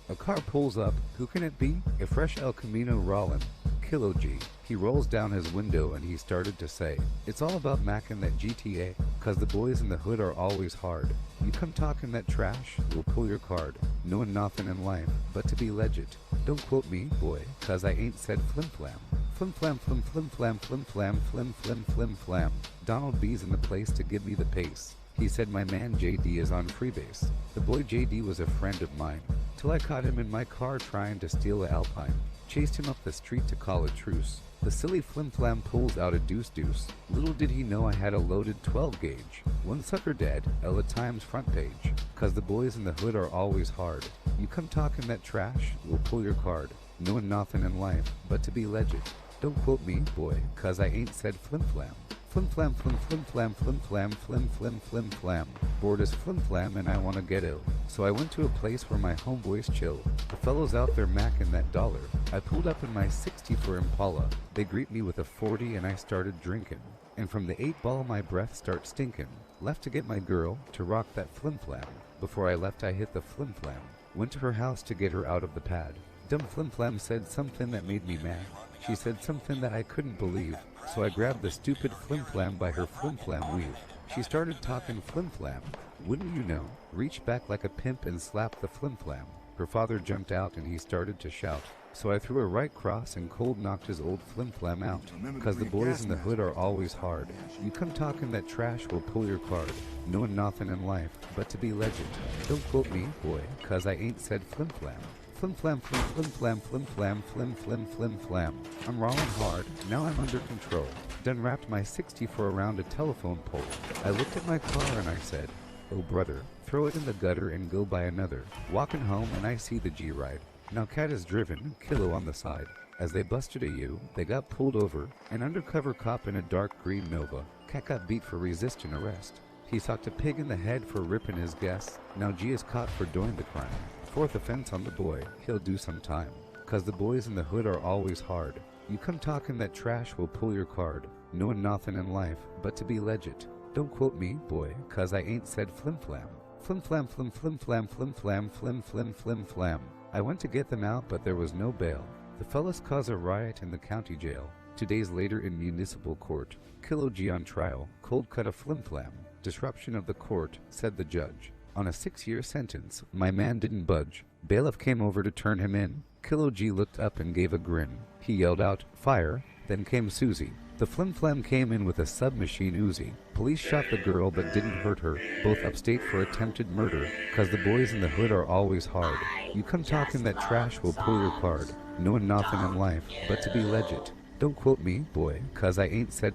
A car pulls up. Who can it be? A fresh El Camino Rollin'. Kilo G. He rolls down his window and he started to say, "It's all about mackin' that GTA, 'cause the boys in the hood are always hard. You come talking that trash, we'll pull your card. Knowing nothing in life, but to be legit. Don't quote me, boy, 'cause I ain't said flim-flam. Flim-flam, flim-flim-flam, flim-flam, flim-flim-flim-flam. Donald B's in the place to give me the pace. He said my man JD is on freebase. The boy JD was a friend of mine, till I caught him in my car trying to steal a Alpine. Chased him up the street to call a truce. The silly flim-flam pulls out a deuce-deuce. Little did he know I had a loaded 12 gauge. One sucker dead, Ella Times front page. 'Cause the boys in the hood are always hard. You come talking that trash, we'll pull your card. Knowing nothing in life, but to be legit. Don't quote me, boy, 'cause I ain't said flim-flam. Flim-flam, flim-flim-flam, flim-flam, flim-flim-flim-flam. Bored as flim-flam and I wanna get ill. So I went to a place where my homeboys chill. The fellows out there macking that dollar. I pulled up in my 60 for Impala. They greet me with a 40 and I started drinking. And from the 8-ball my breath starts stinking. Left to get my girl, to rock that flim-flam. Before I left I hit the flim-flam. Went to her house to get her out of the pad. Dumb flim-flam said something that made me mad. She said something that I couldn't believe, so I grabbed the stupid flim-flam by her flim-flam weave. She started talking flim-flam. Wouldn't you know, reached back like a pimp and slapped the flim-flam. Her father jumped out and he started to shout. So I threw a right cross and cold knocked his old flim-flam out. Cause the boys in the hood are always hard. You come talking that trash will pull your card. Knowing nothing in life but to be legend. Don't quote me, boy, cause I ain't said flim-flam. Flim-flam, flim-flam, flim-flam, flim-flim, flim-flam. I'm rolling hard, now I'm under control. Done wrapped my 64 around a telephone pole. I looked at my car and I said, oh brother, throw it in the gutter and go buy another. Walking home and I see the G-Ride. Now Cat is driven, Kilo on the side. As they busted a U, they got pulled over. An undercover cop in a dark green Nova. Cat got beat for resisting arrest. He socked a pig in the head for ripping his guess. Now G is caught for doing the crime. Fourth offense on the boy, he'll do some time. Cause the boys in the hood are always hard. You come talking that trash will pull your card. Knowing nothing in life but to be legit. Don't quote me, boy, cause I ain't said flim-flam. Flim-flam, flim-flim-flam, flim-flam, flim-flim, flim-flam. I went to get them out, but there was no bail. The fellas caused a riot in the county jail. 2 days later in municipal court. Kilo G on trial. Cold cut a flim-flam. Disruption of the court, said the judge. On a 6-year sentence, my man didn't budge. Bailiff came over to turn him in. Kilo G looked up and gave a grin. He yelled out, fire. Then came Susie. The flim-flam came in with a submachine Uzi. Police shot the girl but didn't hurt her. Both upstate for attempted murder. Cause the boys in the hood are always hard. You come talking that trash will pull your card. Knowing nothing in life but to be legit. Don't quote me, boy, cause I ain't said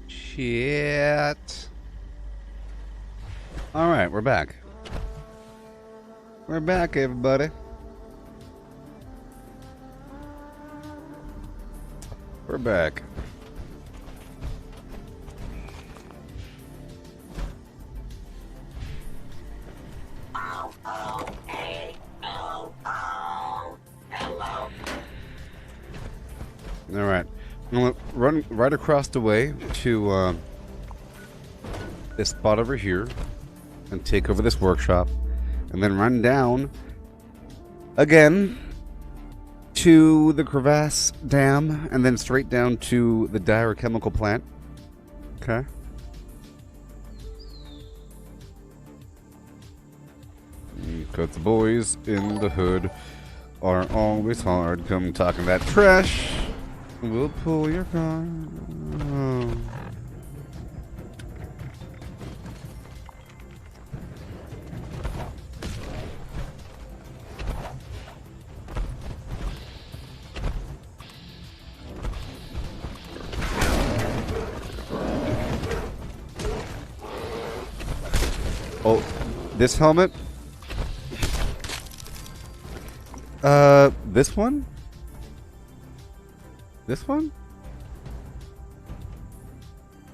shit. Alright, we're back. We're back, everybody. We're back. Alright. I'm going to run right across the way to this spot over here and take over this workshop. And then run down again to the Crevasse Dam, and then straight down to the Dyer Chemical Plant. Okay. Because the boys in the hood are always hard. Come talking that trash, we'll pull your car. Oh. Oh, this helmet? This one? This one?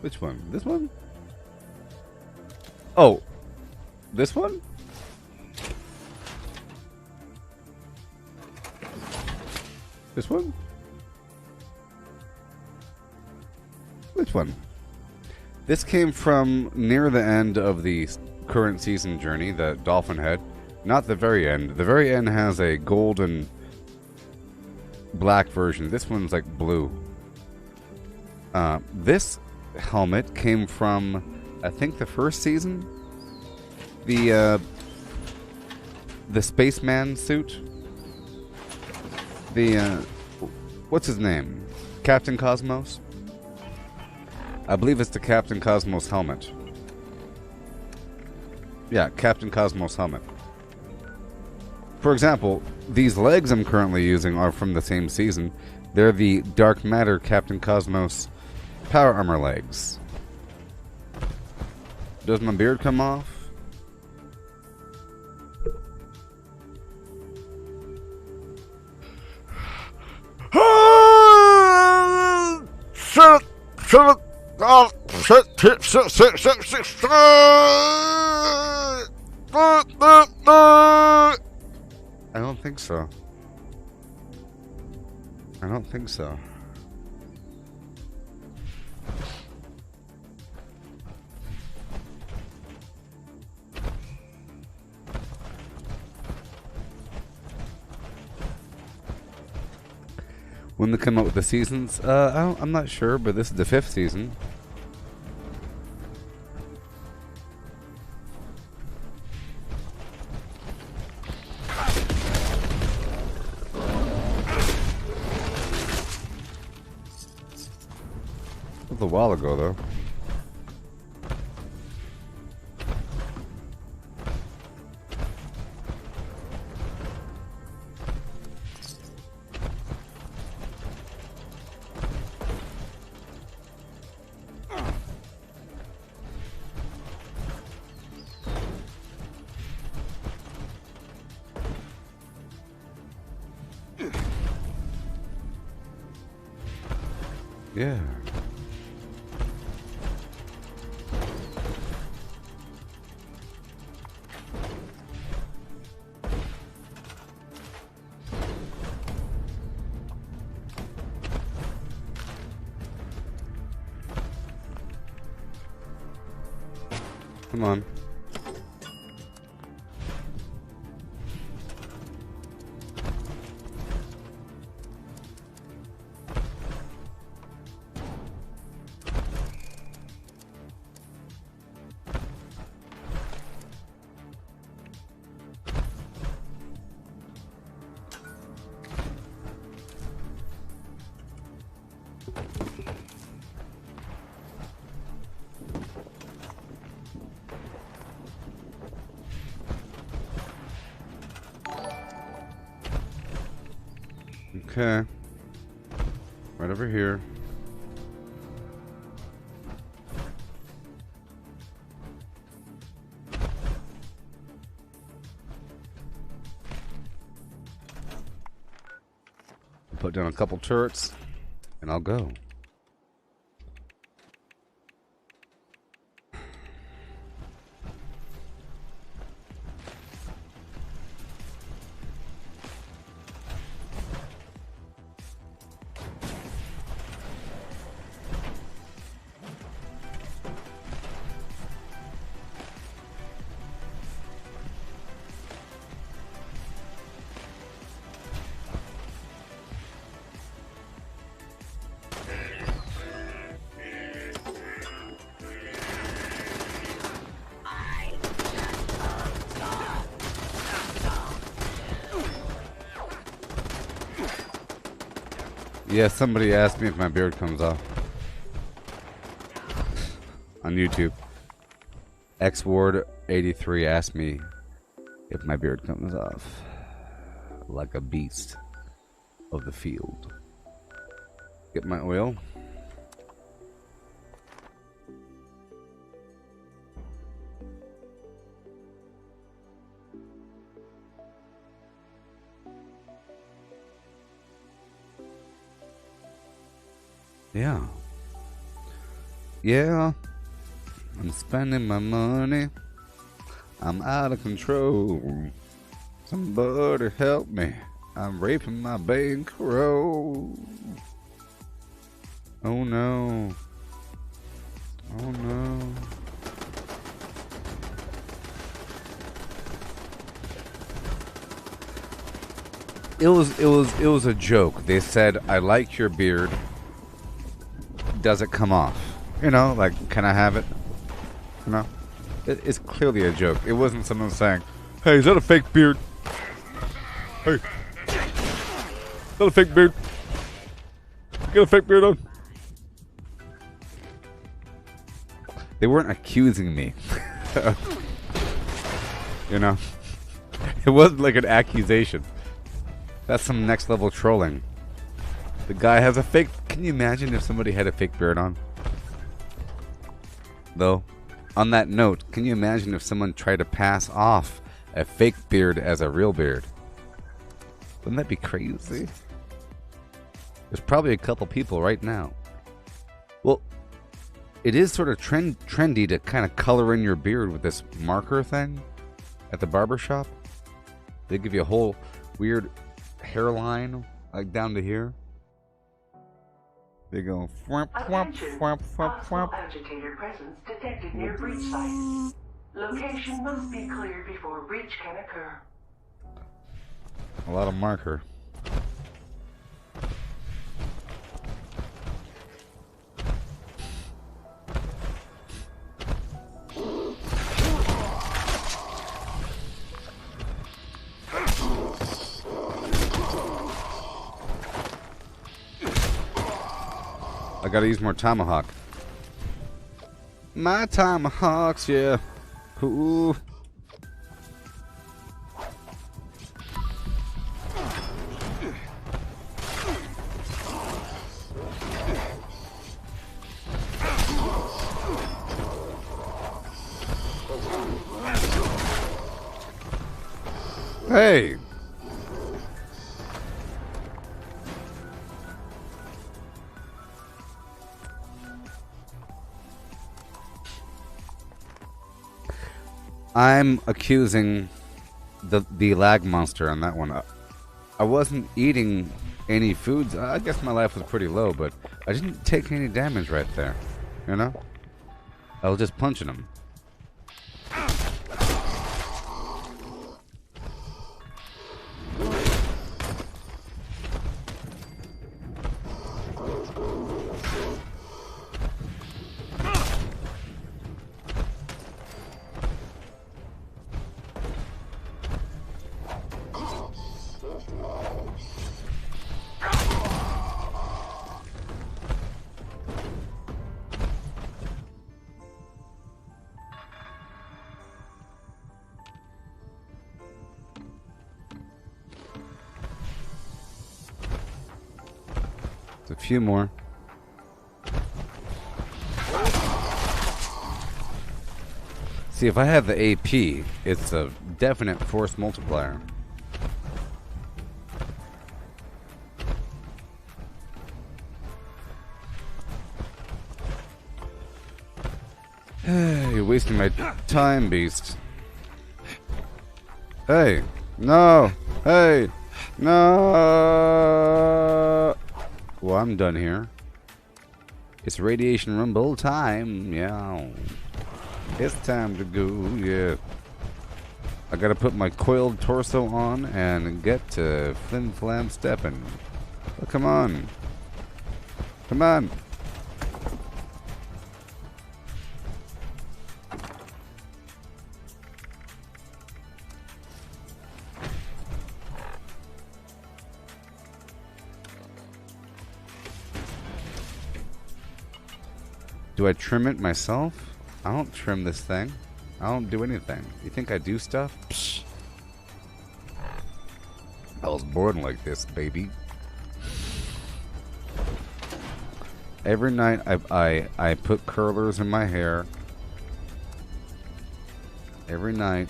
Which one? This one? Oh, this one? This one? Which one? This came from near the end of the current season journey, the Dolphin Head. Not the very end. The very end has a gold and black version. This one's like blue. This helmet came from, I think, the first season. The spaceman suit. The what's his name? Captain Cosmos? I believe it's the Captain Cosmos helmet. Yeah, Captain Cosmos helmet. For example, these legs I'm currently using are from the same season. They're the Dark Matter Captain Cosmos power armor legs. Does my beard come off? Shut up! Oh, I don't think so. I don't think so. When they come out with the seasons, I'm not sure, but this is the 5th season. It was a while ago, though. Yeah. Come on. Okay. Right over here. Put down a couple turrets, and I'll go. Yeah, somebody asked me if my beard comes off. On YouTube. XWard83 asked me if my beard comes off. Like a beast of the field. Get my oil. Yeah. Yeah. I'm spending my money. I'm out of control. Somebody help me. I'm raping my bankroll. Oh no. Oh no. It was a joke. They said, I like your beard. Does it come off? You know, like, can I have it? You know? It's clearly a joke. It wasn't someone saying, hey, is that a fake beard? Hey. Is that a fake beard? You got a fake beard on? They weren't accusing me. You know? It wasn't like an accusation. That's some next level trolling. The guy has a fake... Can you imagine if somebody had a fake beard on? Though, on that note, can you imagine if someone tried to pass off a fake beard as a real beard? Wouldn't that be crazy? There's probably a couple people right now. Well, it is sort of trendy to kind of color in your beard with this marker thing at the barber shop. They give you a whole weird hairline, like down to here. They go whomp, whomp, whomp, whomp, whomp. Agitator presence detected near breach site. Location must be cleared before breach can occur. A lot of marker. I gotta use more tomahawk. My tomahawks, yeah. Ooh. Hey! I'm accusing the lag monster on that one. I wasn't eating any foods. I guess my life was pretty low, but I didn't take any damage right there. You know? I was just punching him. A few more. See, if I have the AP, it's a definite force multiplier. You're wasting my time, beast. Hey, no, hey, no. Well, I'm done here. It's radiation rumble time, yeah. It's time to go, yeah. I gotta put my coiled torso on and get to flim flam stepping. Oh, come on. Come on. Do I trim it myself? I don't trim this thing. I don't do anything. You think I do stuff? Psh. I was born like this, baby. Every night I put curlers in my hair. Every night.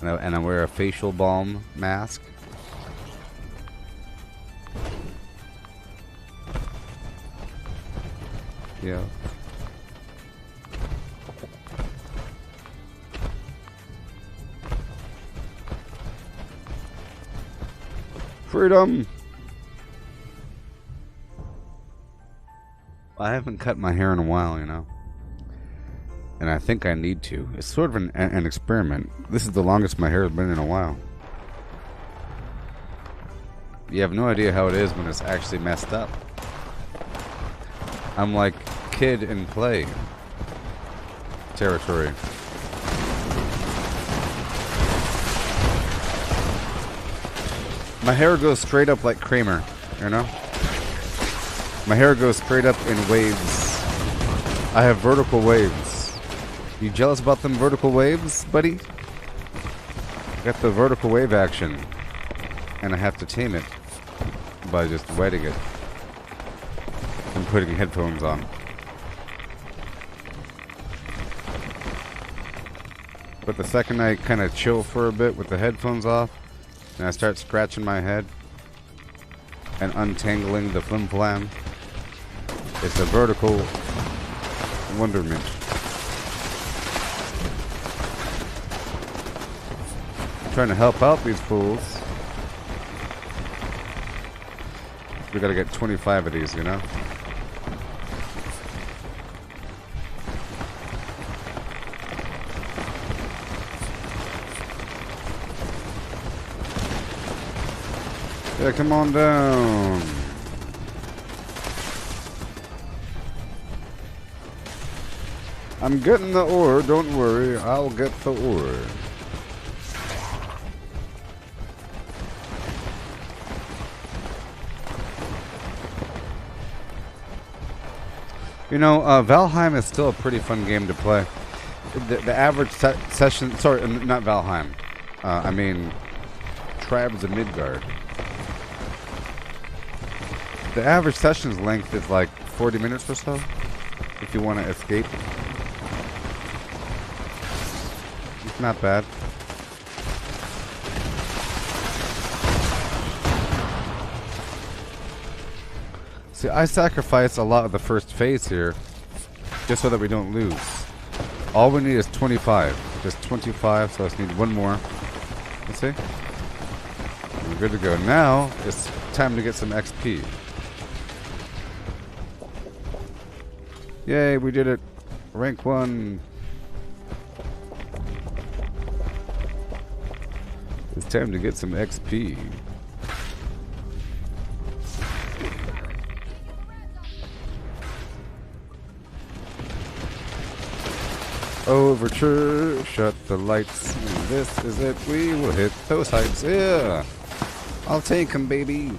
And I wear a facial balm mask. Yeah. Freedom! I haven't cut my hair in a while, you know. And I think I need to. It's sort of an experiment. This is the longest my hair has been in a while. You have no idea how it is when it's actually messed up. I'm like kid in play territory. My hair goes straight up like Kramer, you know? My hair goes straight up in waves. I have vertical waves. You jealous about them vertical waves, buddy? I got the vertical wave action. And I have to tame it by just wetting it. And putting headphones on. But the second I kind of chill for a bit with the headphones off, and I start scratching my head and untangling the flim flam, it's a vertical wonderment. I'm trying to help out these fools. We gotta get 25 of these, you know? Yeah, come on down. I'm getting the ore, don't worry, I'll get the ore. You know, Valheim is still a pretty fun game to play. The average session... Sorry, not Valheim. I mean, Tribes of Midgard. The average session's length is like 40 minutes or so, if you want to escape. It's not bad. See, I sacrifice a lot of the first phase here, just so that we don't lose. All we need is 25. Just 25, so I just need one more. Let's see. We're good to go. Now, it's time to get some XP. Yay, we did it. Rank 1. It's time to get some XP. Overture, shut the lights. This is it. We will hit those heights. Yeah. I'll take 'em, baby.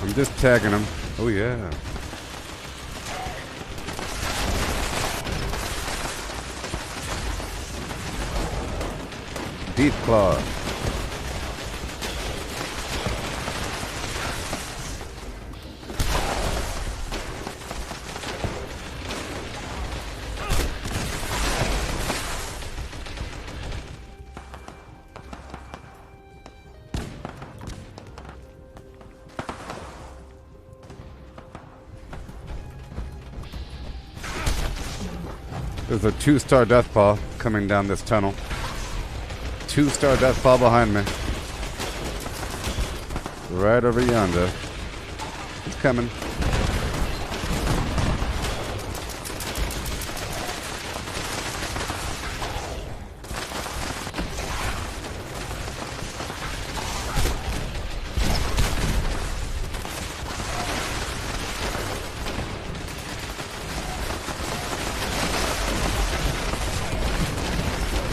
I'm just tagging him. Oh yeah. Deep claw. There's a 2-star death ball coming down this tunnel. 2-star death ball behind me. Right over yonder. It's coming.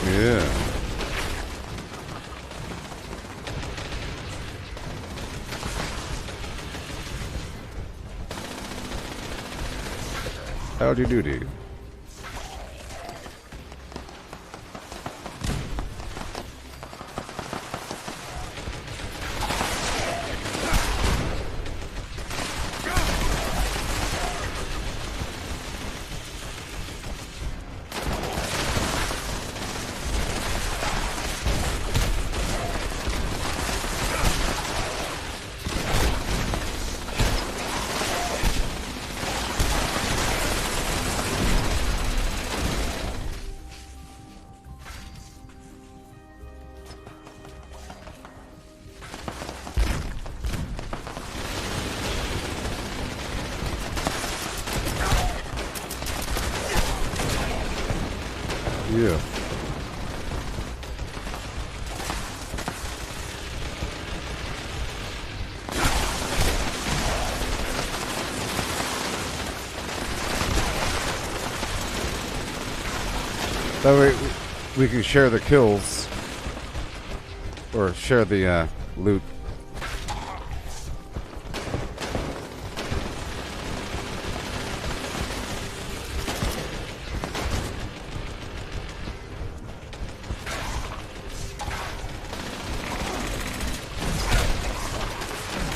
Yeah. Howdy doody. Yeah. That way we can share the kills. Or share the loot.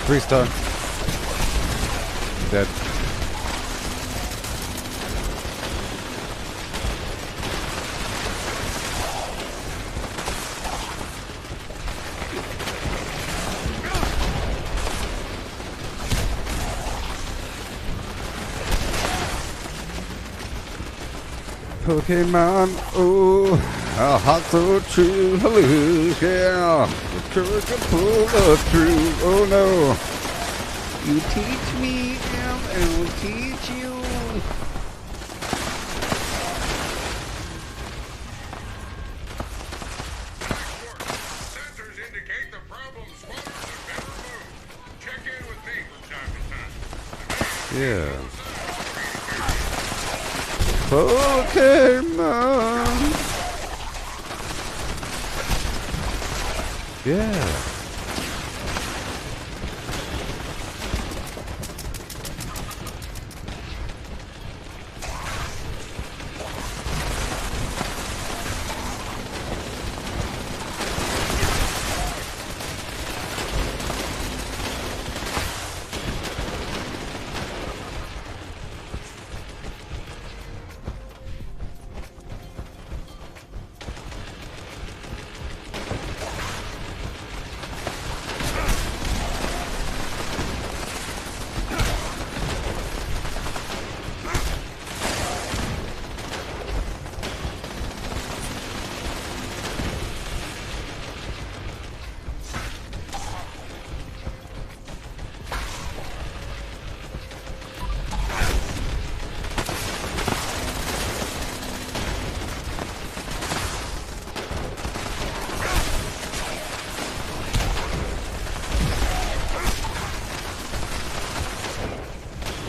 Three-star. Dead. Pokemon, oh, A hot so true, yeah. The courage to pull us through. Oh no. You teach me, I'll teach you. Sensors indicate the problem spotters have been removed. Check in with me from time to time. Pokemon. Yeah.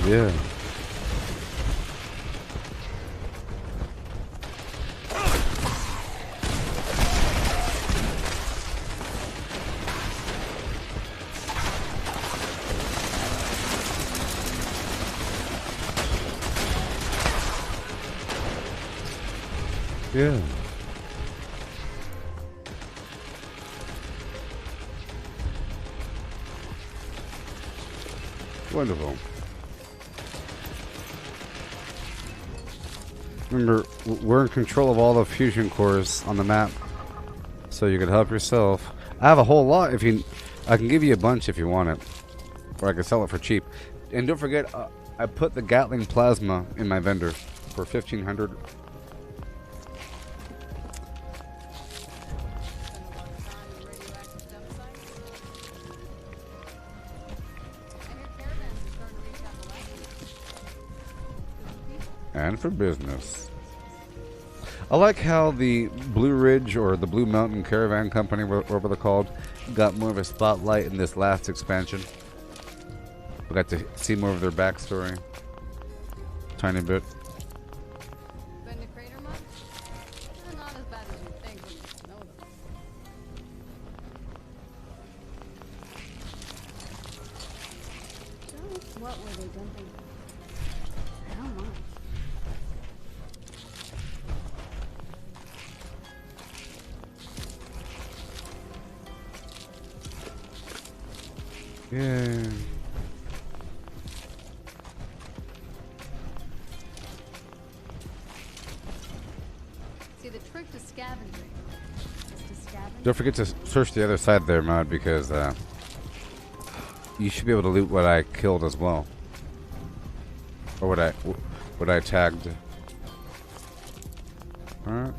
Yeah. Yeah. Wonderful. Remember, we're in control of all the fusion cores on the map, so you can help yourself. I have a whole lot. I can give you a bunch if you want it, or I can sell it for cheap. And don't forget, I put the Gatling plasma in my vendor for 1,500. And for business. I like how the Blue Ridge or the Blue Mountain Caravan Company, whatever they're called, got more of a spotlight in this last expansion. We got to see more of their backstory. Tiny bit. Been to Crater much? They're not as bad as you think when you know them. So, what were they dumping? How much? Yeah. See, the trick to scavenging is to scavenge. Don't forget to search the other side there, Mod, because you should be able to loot what I killed as well, or what I tagged. All right.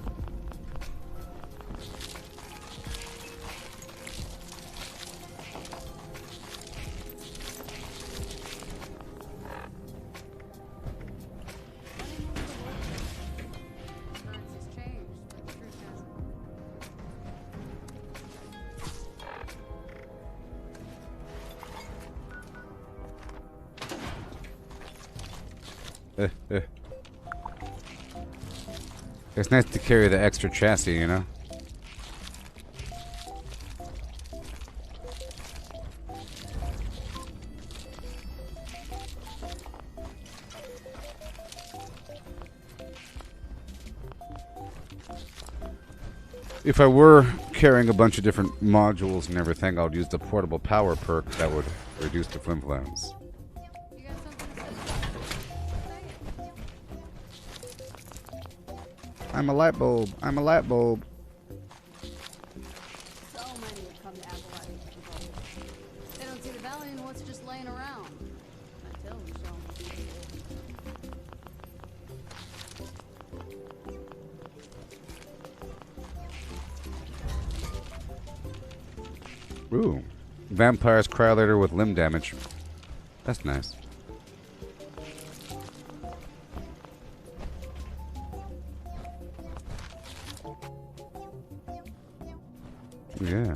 It's nice to carry the extra chassis, you know? If I were carrying a bunch of different modules and everything, I would use the portable power perk that would reduce the flimflams. I'm a light bulb. I'm a light bulb. So many have come to Appalachia. They don't see the value in what's just laying around. Until we show them. Ooh. Vampire's Cryolator with limb damage. That's nice. Yeah.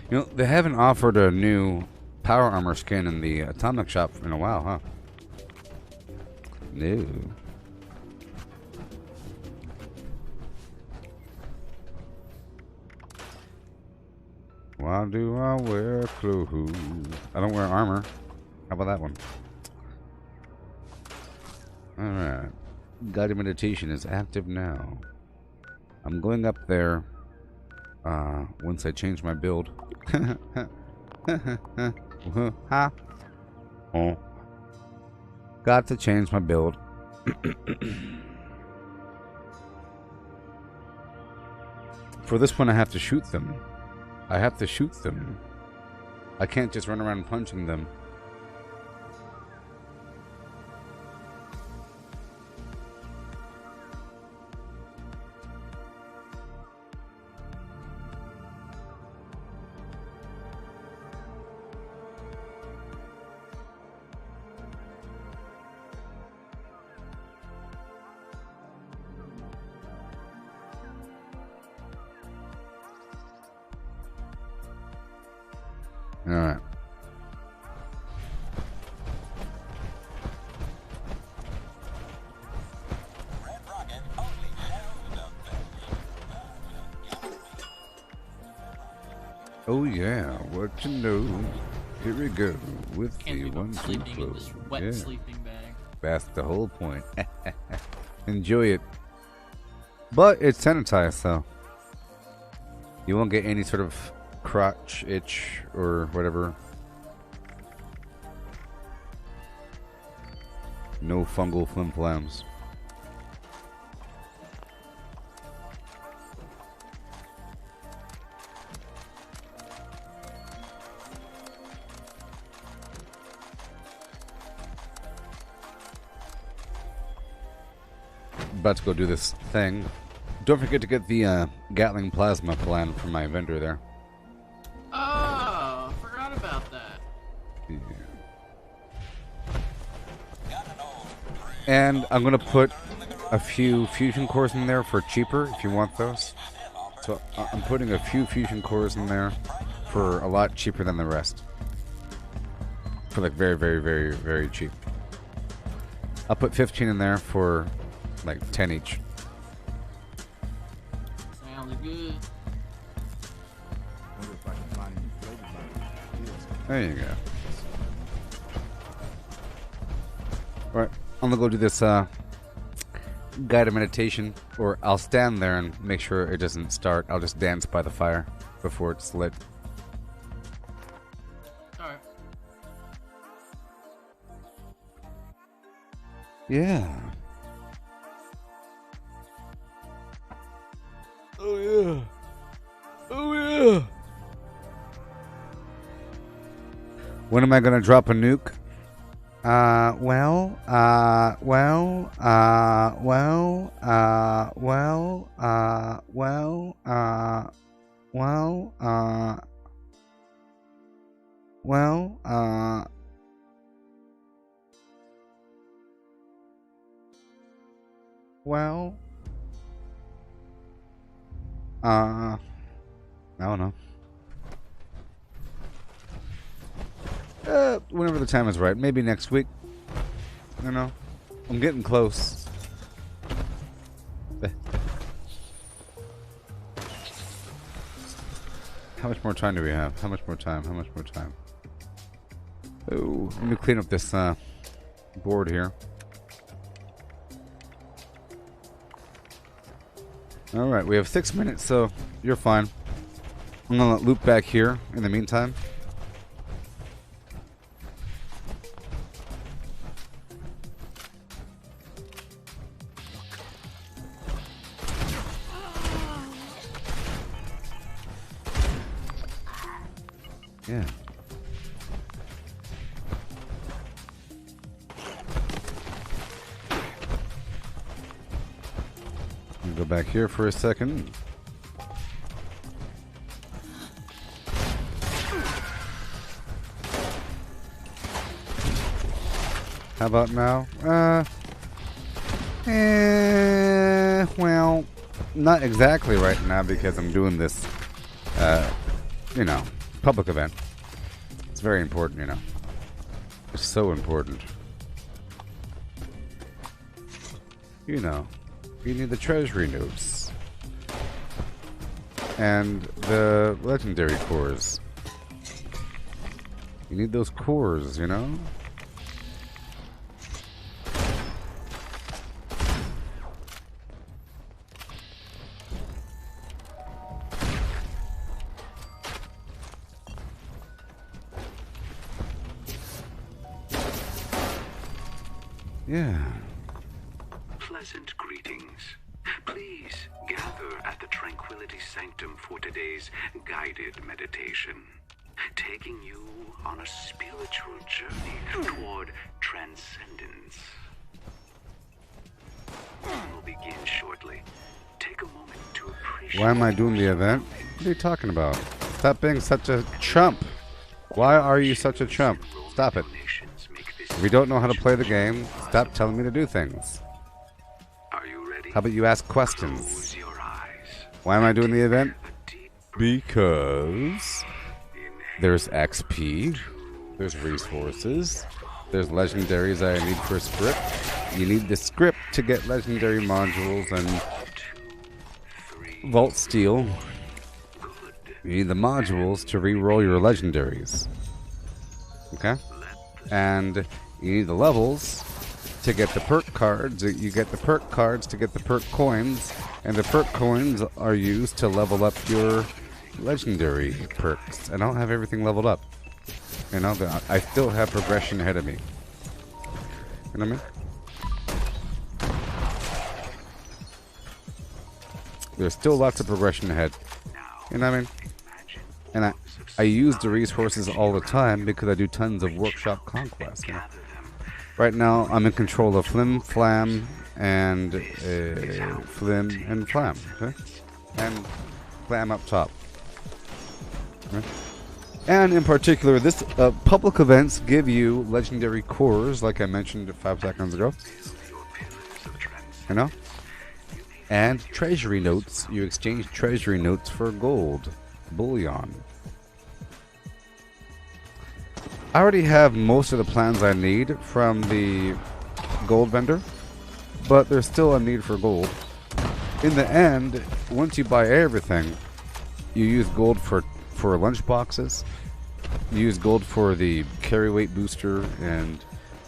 You know, they haven't offered a new power armor skin in the atomic shop in a while, huh? No. Why do I wear clothes? I don't wear armor. How about that one? Alright. Guided meditation is active now. I'm going up there once I change my build. Ha. Oh. Got to change my build. For this one I have to shoot them. I have to shoot them. I can't just run around punching them. Alright. Oh yeah, what to know? Here we go with the 1-2 close. Wet sleeping bag. That's the whole point. Enjoy it. But it's sanitized, so you won't get any sort of crotch itch or whatever. No fungal flimflams. About to go do this thing. Don't forget to get the Gatling plasma plan from my vendor there. Oh, forgot about that. Yeah. And I'm gonna put a few fusion cores in there for cheaper if you want those. So I'm putting a few fusion cores in there for a lot cheaper than the rest. For like very, very, very, very cheap. I'll put 15 in there for like 10 each. Sounds good. There you go. Alright, I'm gonna go do this guided meditation, or I'll stand there and make sure it doesn't start. I'll just dance by the fire before it's lit. Alright. Yeah. Oh yeah. Oh yeah. When am I gonna drop a nuke? Well, I don't know. Whenever the time is right. Maybe next week. You know, I'm getting close. How much more time do we have? How much more time? How much more time? Oh, let me clean up this board here. Alright, we have 6 minutes, so you're fine. I'm gonna loop back here in the meantime. Yeah. Go back here for a second. How about now? Well, not exactly right now because I'm doing this, you know, public event. It's very important, you know. It's so important. You know, you need the treasury notes and the legendary cores. You need those cores, you know? Yeah. Pleasant greetings. Please gather at the Tranquility Sanctum for today's guided meditation, taking you on a spiritual journey toward transcendence. We'll begin shortly. Take a moment to appreciate. Why am I doing the event? What are you talking about? Stop being such a chump. Why are you such a chump? Stop it. If you don't know how to play the game, stop telling me to do things. How about you ask questions? Why am I doing the event? Because there's XP, there's resources, there's legendaries I need for a script. You need the script to get legendary modules and Vault Steel. You need the modules to re-roll your legendaries. Okay? And you need the levels to get the perk cards. You get the perk cards to get the perk coins, and the perk coins are used to level up your legendary perks. And I don't have everything leveled up. You know, I still have progression ahead of me. You know what I mean? There's still lots of progression ahead. You know what I mean? And I use the resources all the time because I do tons of workshop conquests. You know? Right now, I'm in control of Flim, Flam, and Flim and Flam. Okay? And Flam up top. Okay? And in particular, this public events give you legendary cores, like I mentioned 5 seconds ago. You know? And treasury notes. You exchange treasury notes for gold. Bullion. I already have most of the plans I need from the gold vendor, but there's still a need for gold. In the end, once you buy everything, you use gold for lunch boxes, you use gold for the carry weight booster and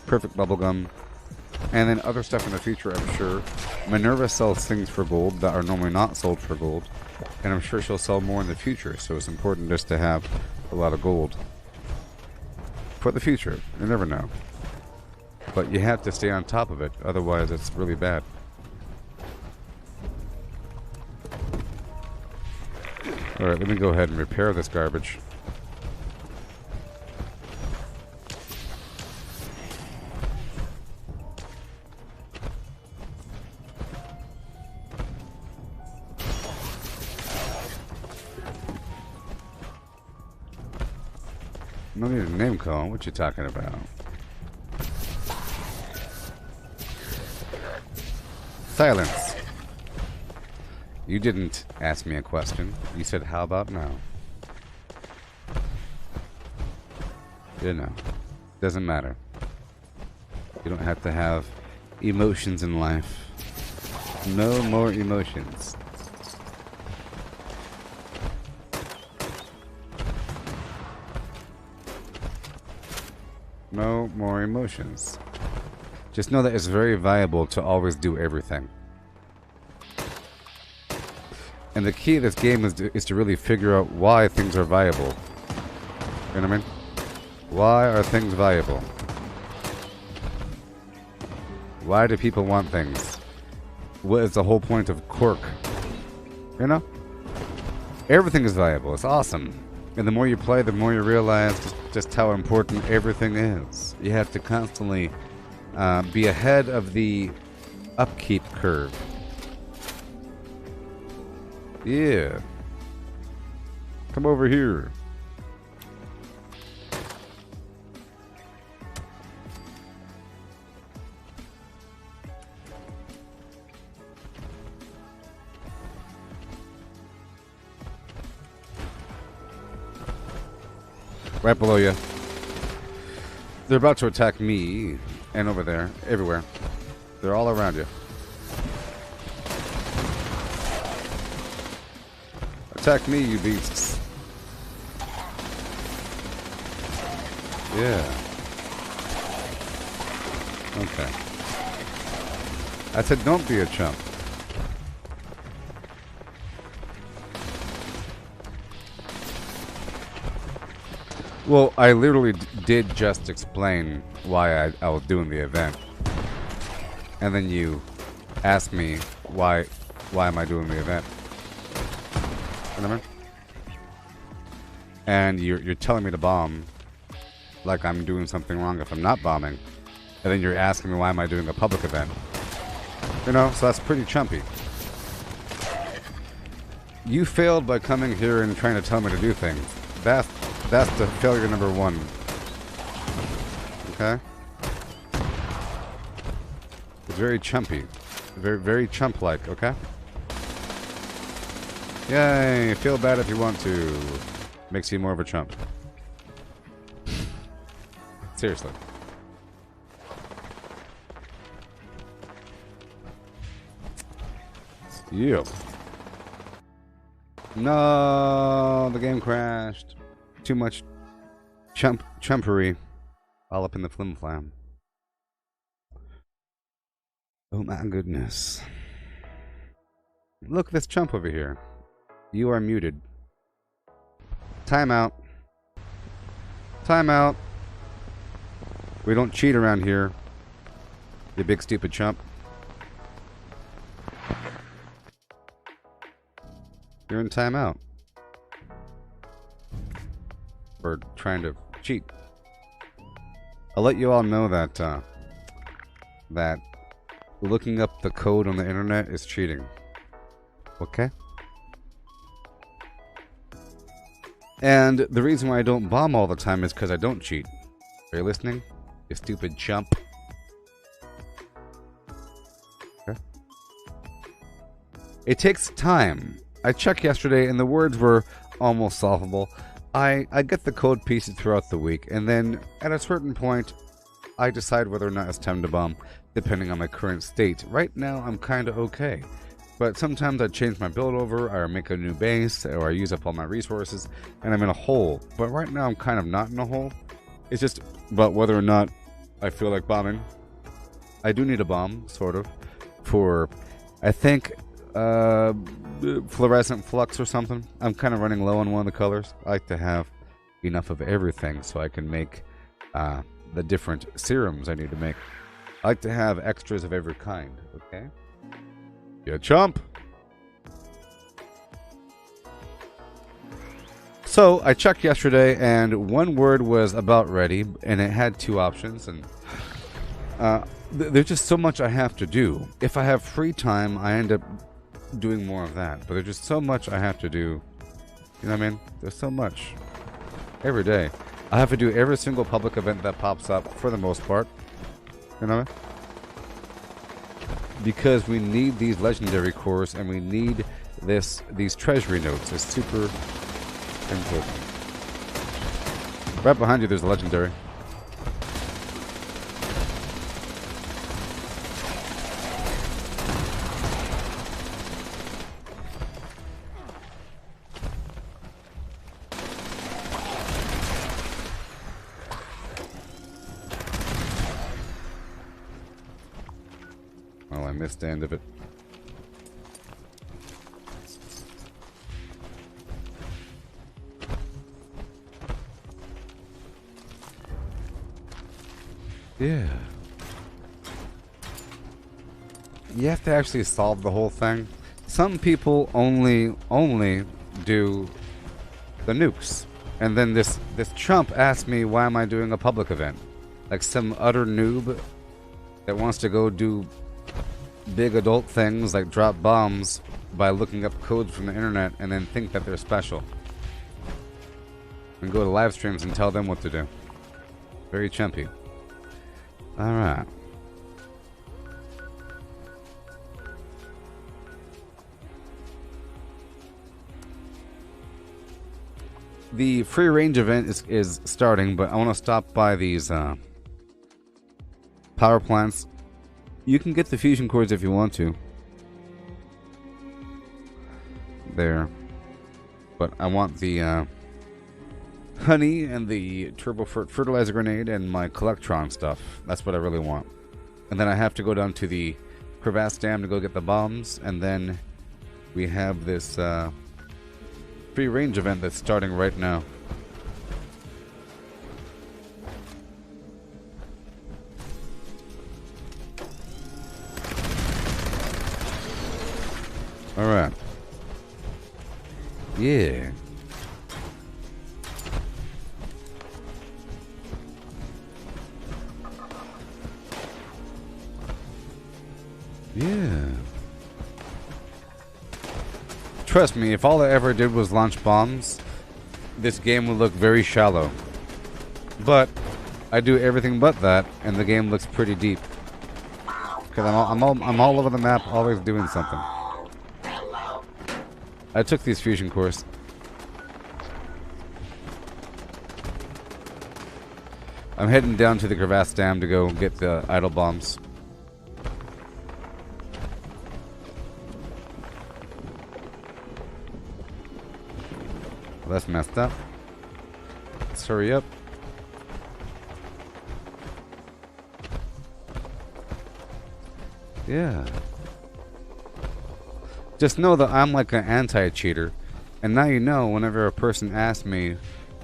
perfect bubblegum, and then other stuff in the future, I'm sure. Minerva sells things for gold that are normally not sold for gold, and I'm sure she'll sell more in the future, so it's important just to have a lot of gold. For the future, you never know. But you have to stay on top of it, otherwise it's really bad. Alright, let me go ahead and repair this garbage. No need a name call. What you talking about? Silence. You didn't ask me a question. You said, how about now? You know. Doesn't matter. You don't have to have emotions in life. No more emotions. No more emotions. Just know that it's very valuable to always do everything. And the key of this game is to really figure out why things are valuable. You know what I mean? Why are things valuable? Why do people want things? What is the whole point of quirk? You know? Everything is valuable. It's awesome. And the more you play, the more you realize just how important everything is. You have to constantly be ahead of the upkeep curve. Yeah. Come over here. Right below you. They're about to attack me, and over there, everywhere. They're all around you. Attack me, you beasts. Yeah. Okay. I said don't be a chump. Well, I literally did just explain why I was doing the event. And then you asked me why am I doing the event? You know what I mean? And you're telling me to bomb like I'm doing something wrong if I'm not bombing. And then you're asking me why am I doing a public event. You know, so that's pretty chumpy. You failed by coming here and trying to tell me to do things. That's the failure number one. Okay? It's very chumpy. Very, very chump-like, okay? Yay! Feel bad if you want to. Makes you more of a chump. Seriously. Yep. No, the game crashed. Too much chumpery all up in the flim flam. Oh my goodness. Look at this chump over here. You are muted. Timeout. Timeout. We don't cheat around here. You big stupid chump. You're in timeout. For trying to cheat. I'll let you all know that that looking up the code on the internet is cheating. Okay? And the reason why I don't bomb all the time is because I don't cheat. Are you listening? You stupid chump. Okay. It takes time. I checked yesterday and the words were almost solvable. I get the code pieces throughout the week, and then at a certain point, I decide whether or not it's time to bomb, depending on my current state. Right now, I'm kind of okay. But sometimes I change my build over, or make a new base, or I use up all my resources, and I'm in a hole. But right now, I'm kind of not in a hole. It's just about whether or not I feel like bombing. I do need a bomb, sort of, for, I think, fluorescent flux or something. I'm kind of running low on one of the colors. I like to have enough of everything so I can make the different serums I need to make. I like to have extras of every kind, okay? You chump! So, I checked yesterday, and one word was about ready, and it had two options, and there's just so much I have to do. If I have free time, I end up doing more of that, but there's just so much I have to do. You know what I mean? There's so much. Every day. I have to do every single public event that pops up, for the most part. You know what I mean? Because we need these legendary cores, and we need these treasury notes. It's super important. Right behind you there's a legendary. Well, I missed the end of it. Yeah. You have to actually solve the whole thing. Some people only do the nukes. And then this chump asked me why am I doing a public event? Like some utter noob that wants to go do big adult things like drop bombs by looking up codes from the internet and then think that they're special. And go to live streams and tell them what to do. Very chumpy. Alright. The free range event is starting, but I want to stop by these power plants. You can get the fusion cores if you want to. There. But I want the honey and the turbo fertilizer grenade and my collectron stuff. That's what I really want. And then I have to go down to the crevasse dam to go get the bombs, and then we have this free range event that's starting right now. Alright. Yeah. Yeah. Trust me, if all I ever did was launch bombs, this game would look very shallow. But I do everything but that, and the game looks pretty deep. Because I'm all over the map, always doing something. I took these fusion cores. I'm heading down to the crevasse dam to go get the idle bombs. Well, that's messed up. Let's hurry up. Yeah. Just know that I'm like an anti-cheater. And now you know, whenever a person asks me,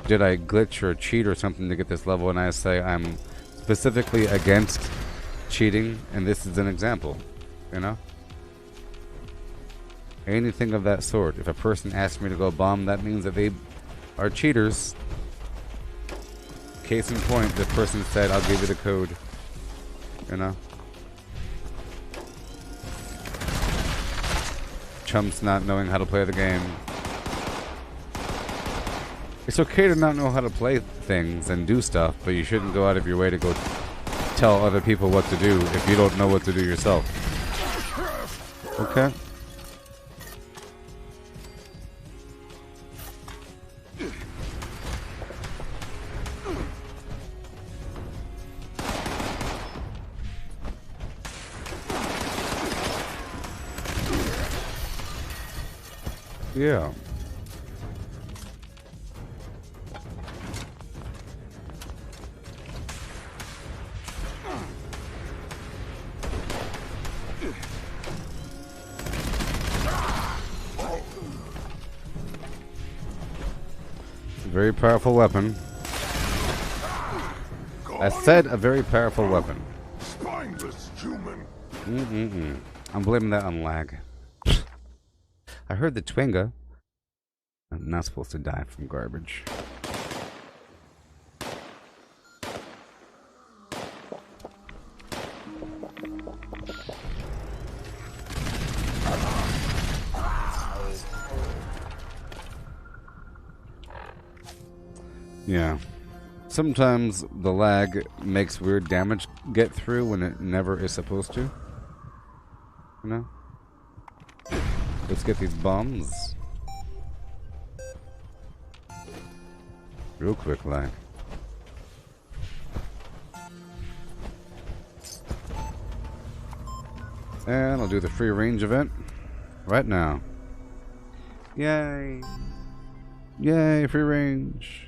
did I glitch or cheat or something to get this level, and I say I'm specifically against cheating, and this is an example, you know? Anything of that sort. If a person asks me to go bomb, that means that they are cheaters. Case in point, the person said, I'll give you the code. You know? Chumps not knowing how to play the game. It's okay to not know how to play things and do stuff, but you shouldn't go out of your way to go tell other people what to do if you don't know what to do yourself. Okay? Yeah. Very powerful weapon. I said a very powerful weapon. Spineless human. I'm blaming that on lag. I heard the Twinga. I'm not supposed to die from garbage. Yeah. Sometimes the lag makes weird damage get through when it never is supposed to. You know? Let's get these bombs. Real quick lag. And I'll do the free range event right now. Yay! Yay, free range!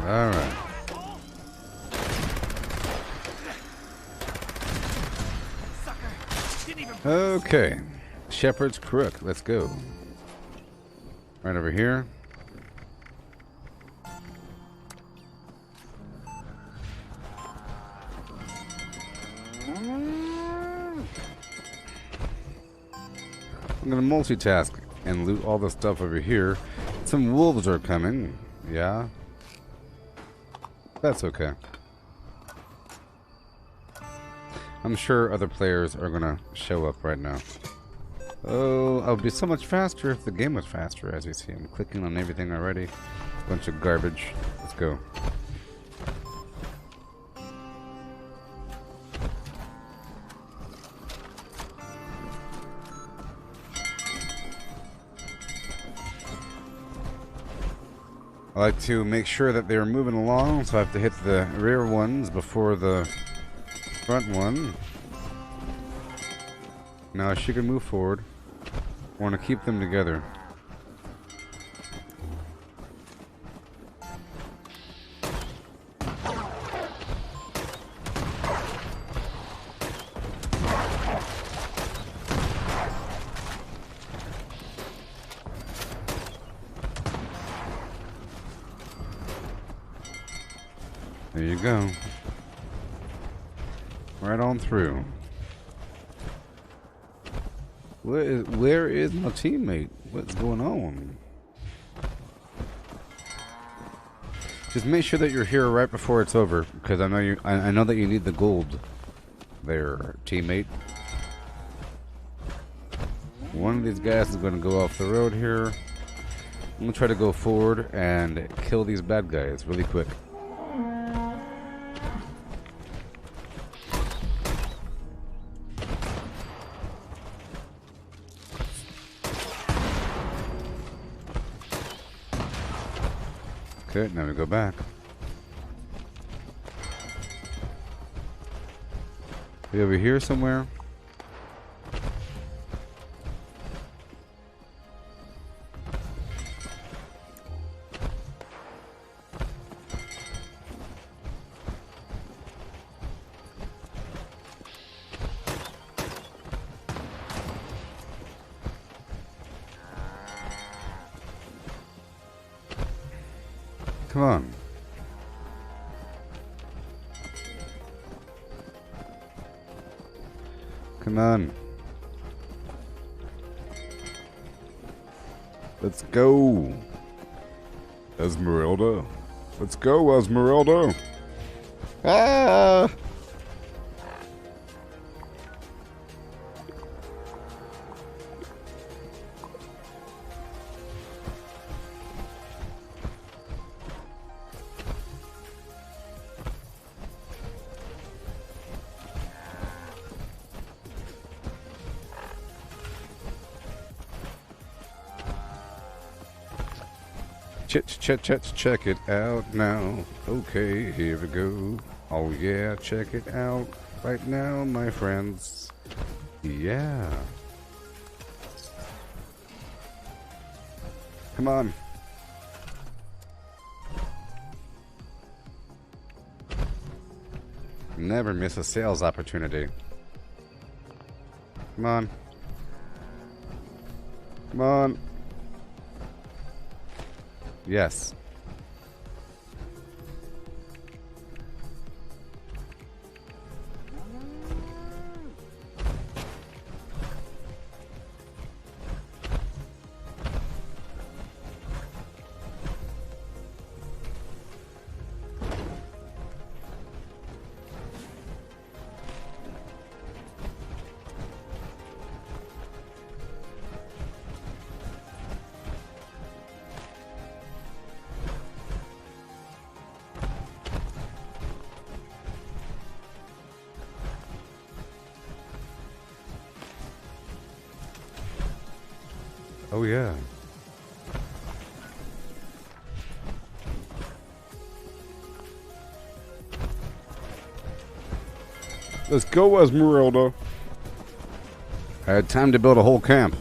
Alright. Okay. Shepherd's Crook. Let's go. Right over here. I'm gonna multitask and loot all the stuff over here. Some wolves are coming. Yeah. That's okay. I'm sure other players are gonna show up right now. Oh, I would be so much faster if the game was faster. As you see, I'm clicking on everything already. Bunch of garbage. Let's go. I like to make sure that they're moving along, so I have to hit the rear ones before the front one. Now she can move forward. I want to keep them together. There you go. Right on through. Where is my teammate? What's going on? Just make sure that you're here right before it's over, because I know I know that you need the gold. There, teammate. One of these guys is going to go off the road here. I'm going to try to go forward and kill these bad guys really quick. Okay, now we go back. Are we over here somewhere? Come on. Come on. Let's go. Esmeralda. Let's go, Esmeralda. Ah! Check it out now. Okay, here we go. Oh yeah, check it out right now, my friends. Yeah. Come on. Never miss a sales opportunity. Come on. Come on. Yes. Oh yeah. Let's go, Esmeralda. I had time to build a whole camp.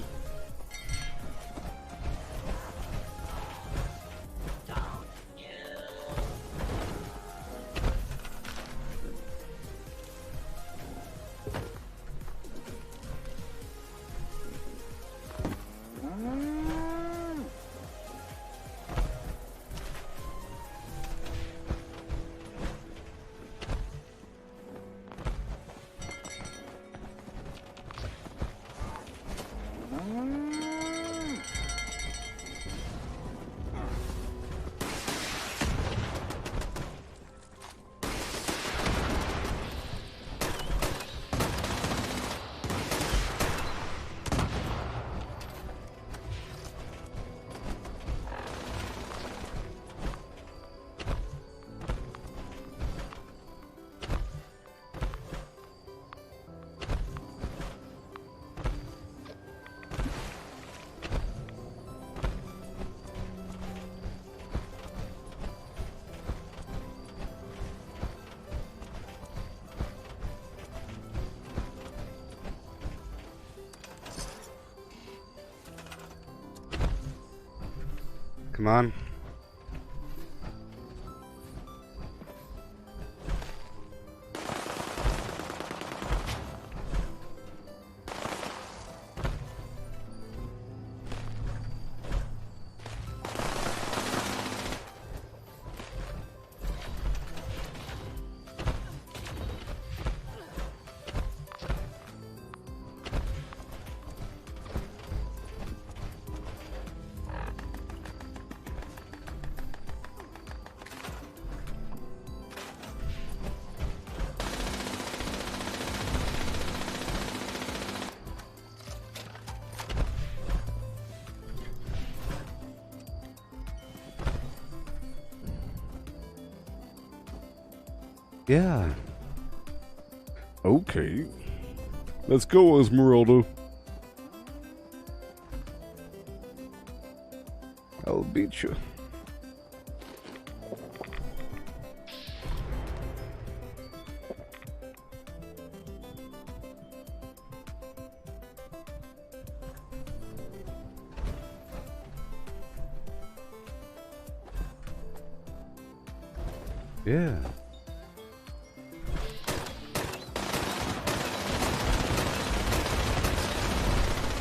Come on. Yeah. Okay. Let's go, Esmeralda. I'll beat you. Yeah.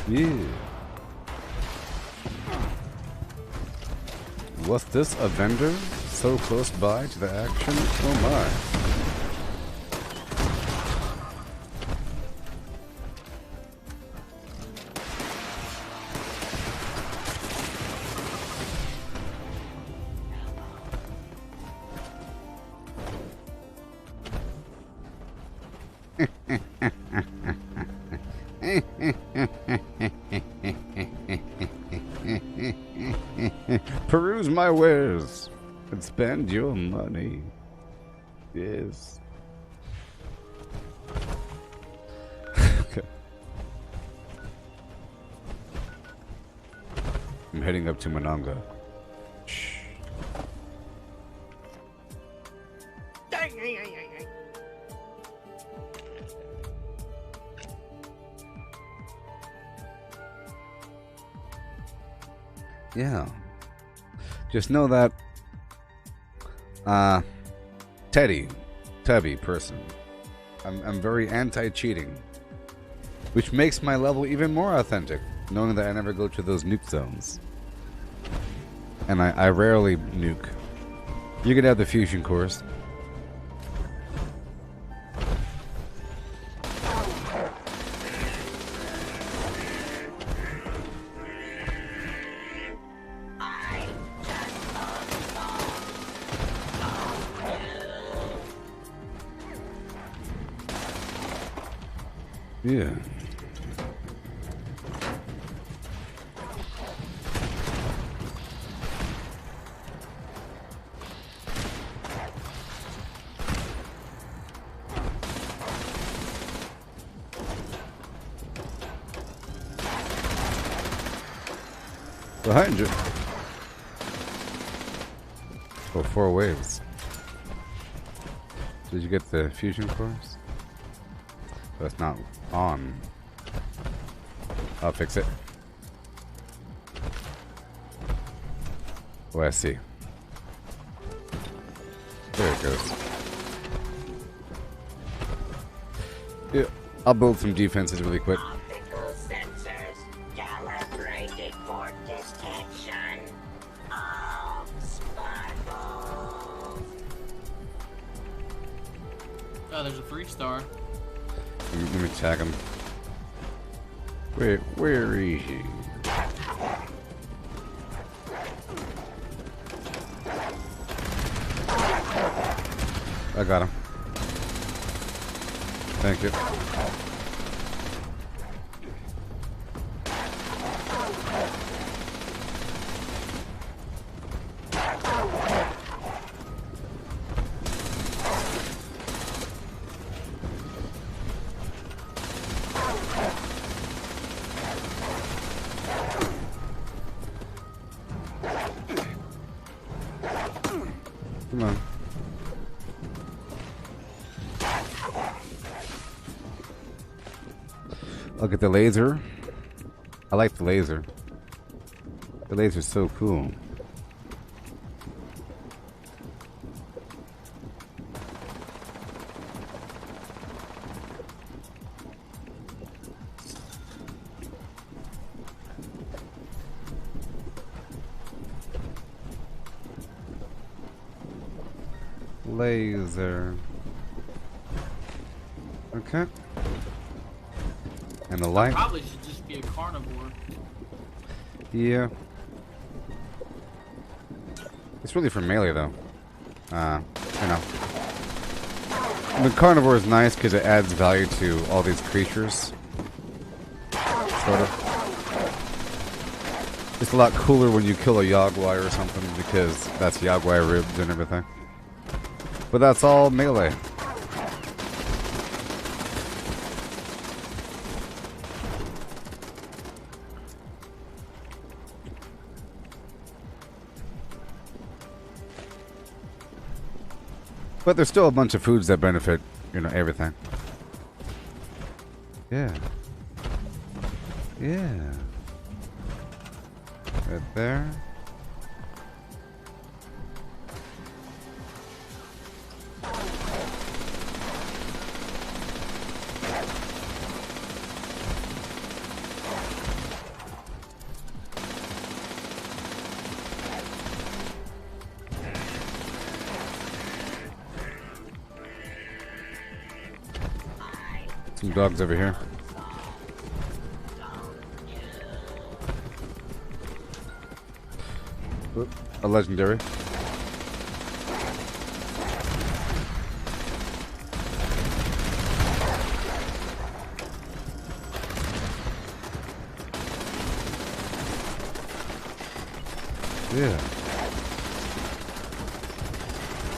Yeah. Was this a vendor so close by to the action? Oh my. Peruse my wares and spend your money. Yes. Okay. I'm heading up to Monongah. Shh. Yeah. Just know that Tubby person. I'm very anti-cheating. Which makes my level even more authentic, knowing that I never go to those nuke zones. And I rarely nuke. You could have the fusion course. Yeah. Behind you. Oh, 4 waves. Did you get the fusion cores? That's not on. I'll fix it. Oh, I see. There it goes. Yeah, I'll build some defenses really quick. Optical sensors calibrated for detection of sparkles. Oh, there's a 3-star. Let me tag him. Where is he? I got him. Thank you. Come on. Look at the laser. I like the laser. The laser's so cool. Laser. Okay. And the light. Probably should just be a carnivore. Yeah. It's really for melee though. You know. The carnivore is nice because it adds value to all these creatures. Sort of. It's a lot cooler when you kill a Yagwai or something because that's Yagwai ribs and everything. But that's all melee. But there's still a bunch of foods that benefit, you know, everything. Yeah. Yeah. Right there. Some dogs over here. Oop, a legendary. Yeah.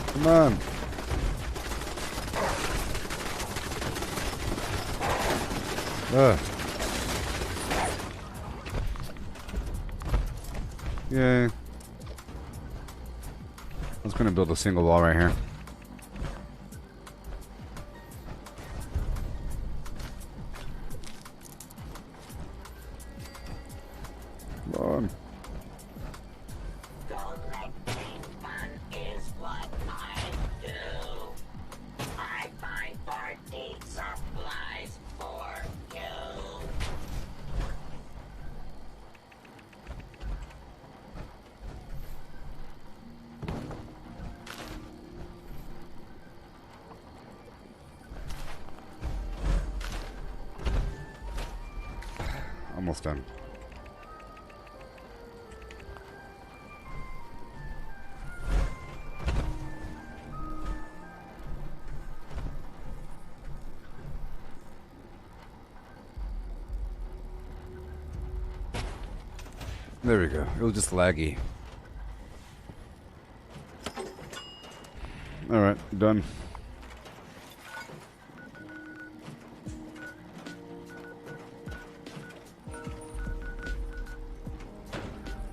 Come on. Yay. I was gonna build a single wall right here. Come on. Is what I do. I find party supplies for you. Almost done. There we go. It was just laggy. Alright, done.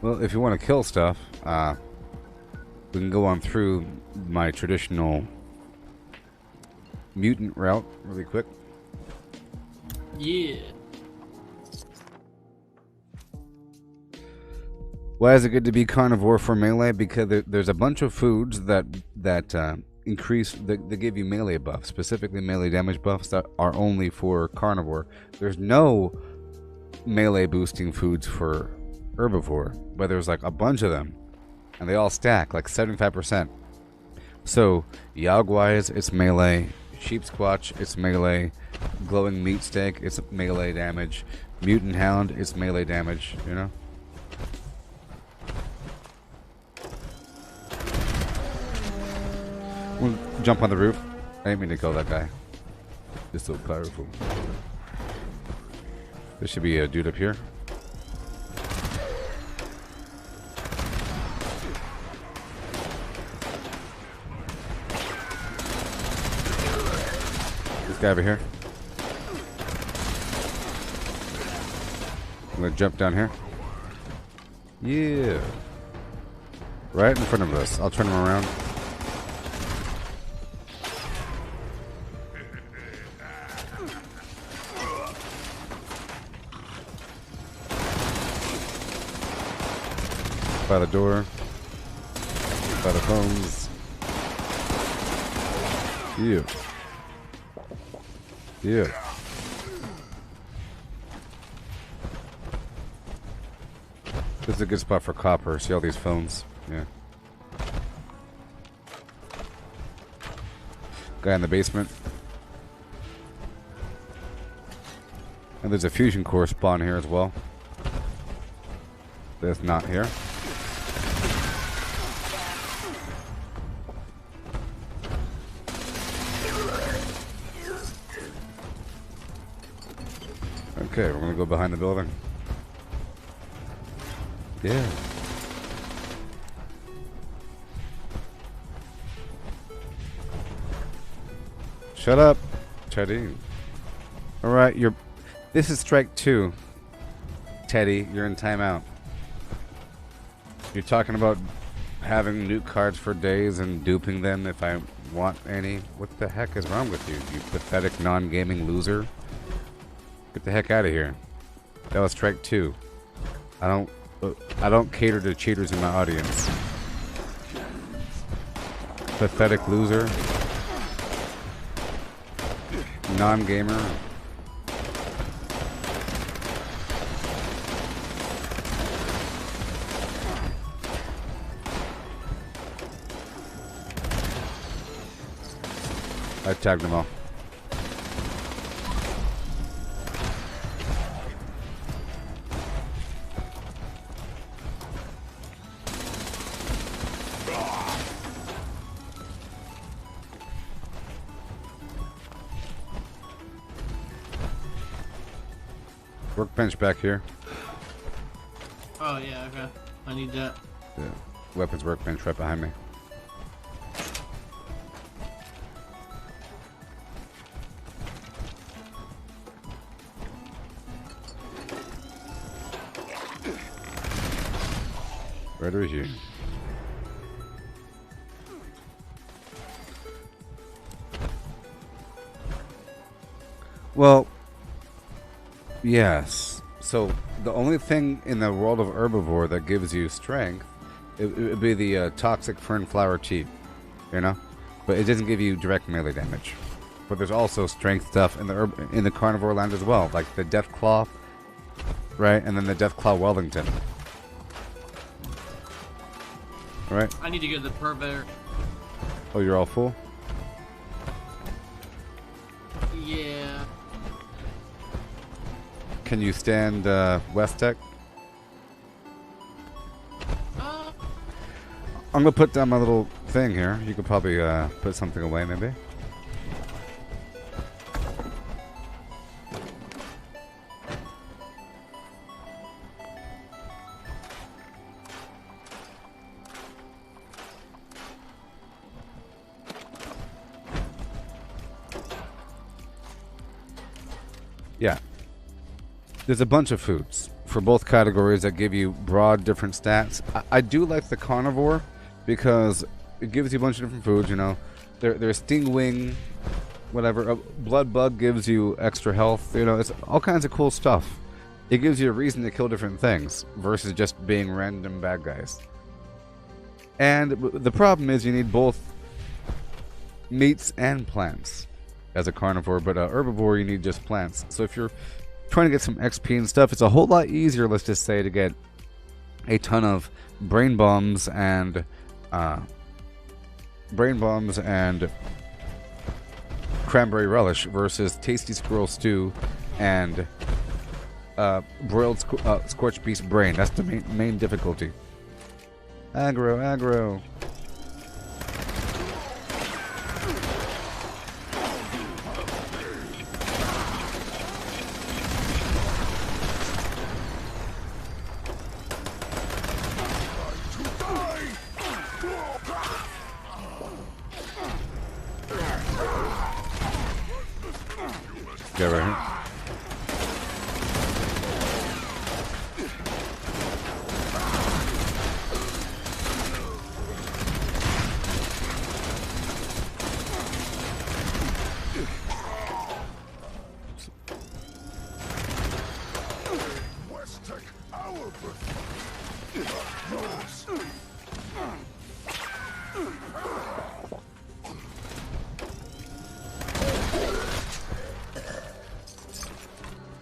Well, if you want to kill stuff, we can go on through my traditional mutant route really quick. Yeah. Why is it good to be carnivore for melee? Because there's a bunch of foods that increase, that give you melee buffs, specifically melee damage buffs that are only for carnivore. There's no melee boosting foods for herbivore, but there's like a bunch of them, and they all stack like 75%. So Yagwais, it's melee. Sheep squatch, it's melee. Glowing meat steak, it's melee damage. Mutant hound, it's melee damage. You know. We'll jump on the roof. I didn't mean to kill that guy. It's so powerful. There should be a dude up here. This guy over here. I'm gonna jump down here. Yeah. Right in front of us. I'll turn him around. By the door. By the phones. Yeah. Yeah. This is a good spot for copper. See all these phones? Yeah. Guy in the basement. And there's a fusion core spawn here as well. That's not here. Okay, we're gonna go behind the building. Yeah. Shut up, Teddy. Alright, this is strike 2. Teddy, you're in timeout. You're talking about having nuke cards for days and duping them if I want any. What the heck is wrong with you, you pathetic non-gaming loser? Get the heck out of here. That was strike 2. I don't cater to cheaters in my audience. Pathetic loser. Non-gamer. I tagged them all. Workbench back here. Oh yeah, okay. I need that. Yeah. Weapons workbench right behind me. Right over here. Well, yes. So the only thing in the world of herbivore that gives you strength, it would be the toxic fern flower tea, you know. But it doesn't give you direct melee damage. But there's also strength stuff in the carnivore land as well, like the Death Claw, right? And then the Death Claw Wellington. Right. I need to get the purveyor. Oh, you're all full? Yeah. Can you stand West Tech? I'm gonna put down my little thing here. You could probably put something away, maybe. Yeah. There's a bunch of foods for both categories that give you broad different stats. I do like the carnivore because it gives you a bunch of different foods, you know. There's stingwing, whatever. Blood bug gives you extra health, you know. It's all kinds of cool stuff. It gives you a reason to kill different things versus just being random bad guys. And the problem is you need both meats and plants as a carnivore, but herbivore you need just plants. So if you're trying to get some XP and stuff, it's a whole lot easier, let's just say, to get a ton of brain bombs and cranberry relish versus tasty squirrel stew and broiled scorched beast brain. That's the main difficulty. Aggro. Get right here.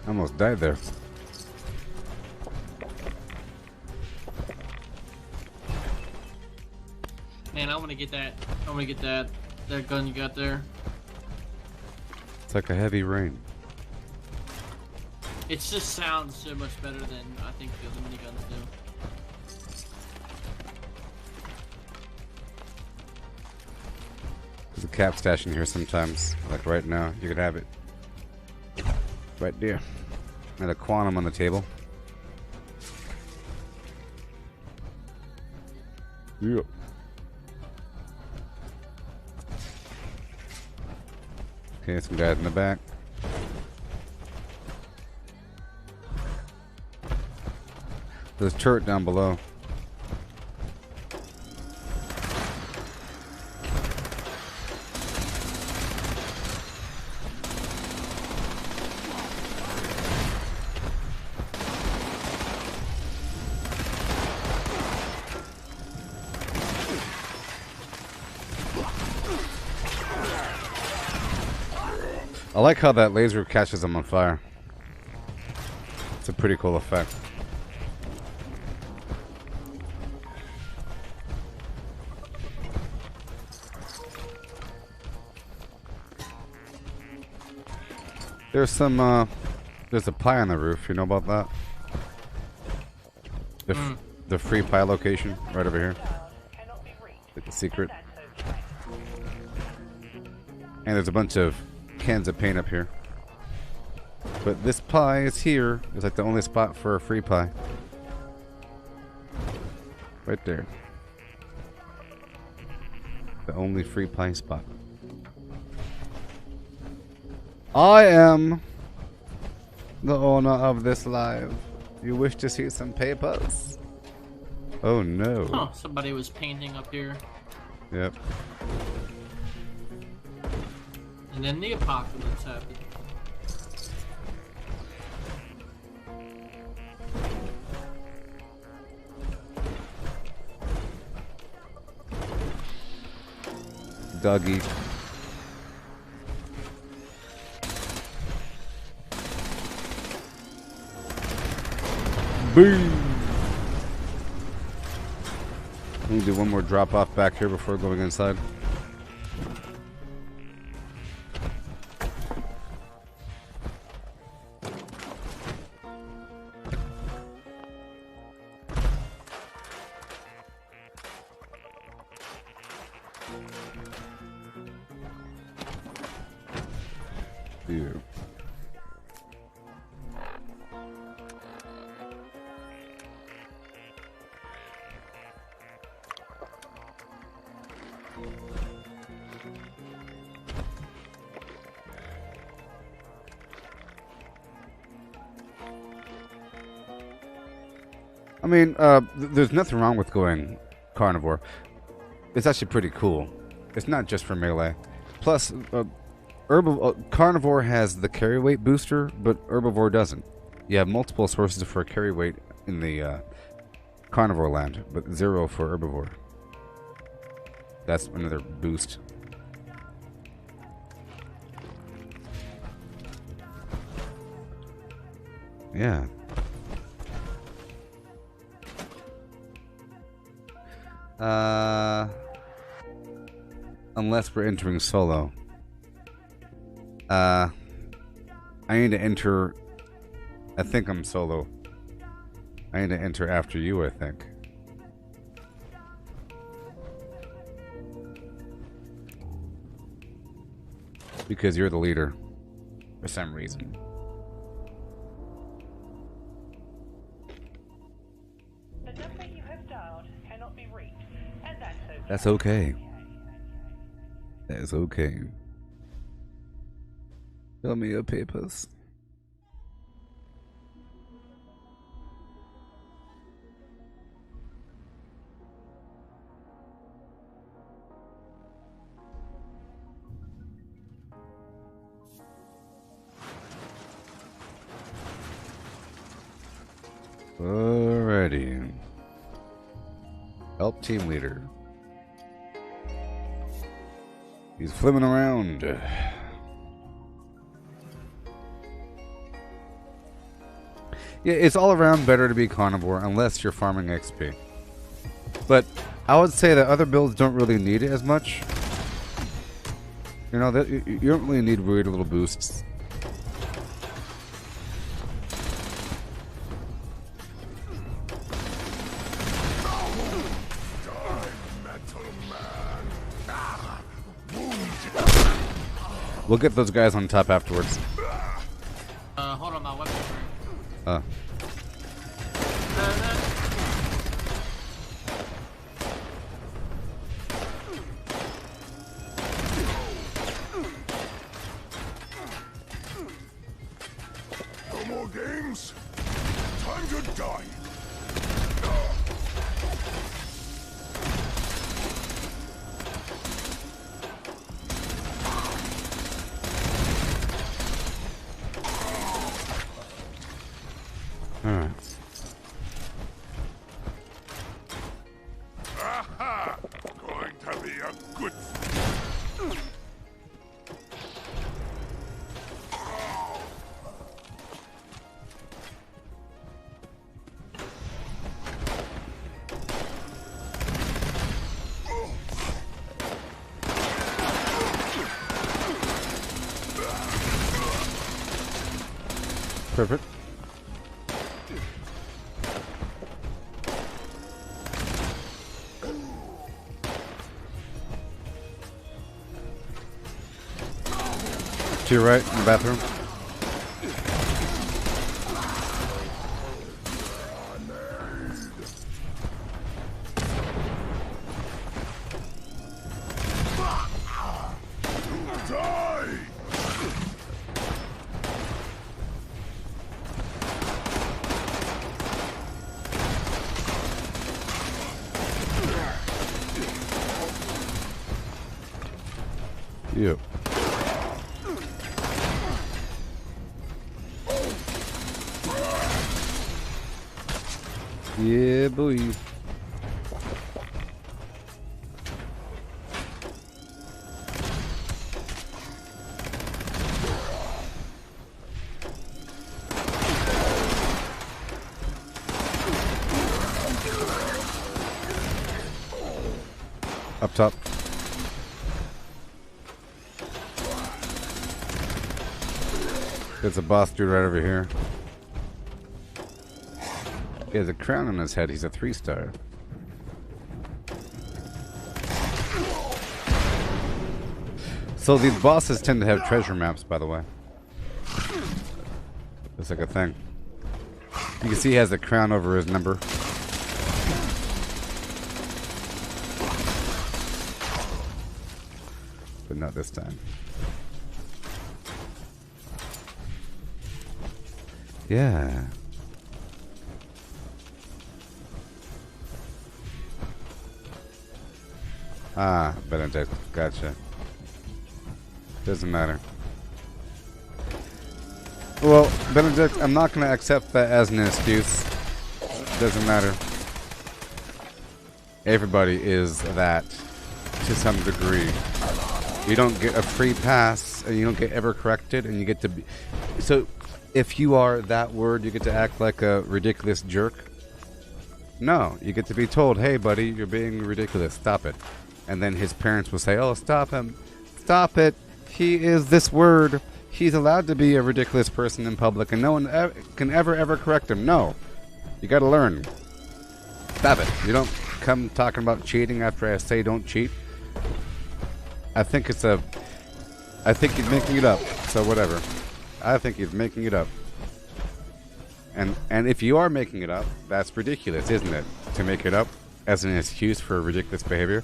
Almost died there. Man, I want to get that. I want to get that gun you got there. It's like a heavy rain. It just sounds so much better than I think the other miniguns do. There's a cap stash in here sometimes. Like right now, you could have it. Right there. And a quantum on the table. Yep. Okay, some guys in the back. There's a turret down below. I like how that laser catches them on fire. It's a pretty cool effect. There's some, there's a pie on the roof. You know about that? The free pie location right over here. Like a secret. And there's a bunch of cans of paint up here. But this pie is here. It's like the only spot for a free pie. Right there. The only free pie spot. I am the owner of this live. You wish to see some papers? Oh no. Oh, somebody was painting up here. Yep. And then the apocalypse happened. Dougie. Boom! Let me do one more drop off back here before going inside. Yeah. I mean, there's nothing wrong with going carnivore. It's actually pretty cool. It's not just for melee. Plus, carnivore has the carry weight booster, but herbivore doesn't. You have multiple sources for carry weight in the carnivore land, but zero for herbivore. That's another boost. Yeah. Unless we're entering solo. I need to enter. I think I'm solo. I need to enter after you, I think. Because you're the leader. For some reason. The number you have dialed cannot be reached, and that's okay. That's okay. Tell me your papers. Alrighty. Help team leader. He's flimming around. Yeah, it's all around better to be carnivore unless you're farming XP. But I would say that other builds don't really need it as much. You know, you don't really need weird little boosts. We'll get those guys on top afterwards. Hold on, my weapon. No more games. Time to die. Alright. Aha! Going to be a good. Perfect. To your right, in the bathroom. Die! Yep. Yeah, boy. Up top. There's a boss dude right over here. He has a crown on his head. He's a 3-star. So these bosses tend to have treasure maps, by the way. It's like a thing. You can see he has the crown over his number. But not this time. Yeah. Ah, Benedict. Gotcha. Doesn't matter. Well, Benedict, I'm not going to accept that as an excuse. Doesn't matter. Everybody is that to some degree. You don't get a free pass, and you don't get ever corrected, and you get to be... So, if you are that word, you get to act like a ridiculous jerk? No, you get to be told, hey buddy, you're being ridiculous, stop it. And then his parents will say, oh, stop him. Stop it. He is this word. He's allowed to be a ridiculous person in public, and no one can ever correct him. No. You gotta learn. Stop it. You don't come talking about cheating after I say don't cheat. I think he's making it up, so whatever. I think he's making it up. And if you are making it up, that's ridiculous, isn't it? To make it up as an excuse for ridiculous behavior.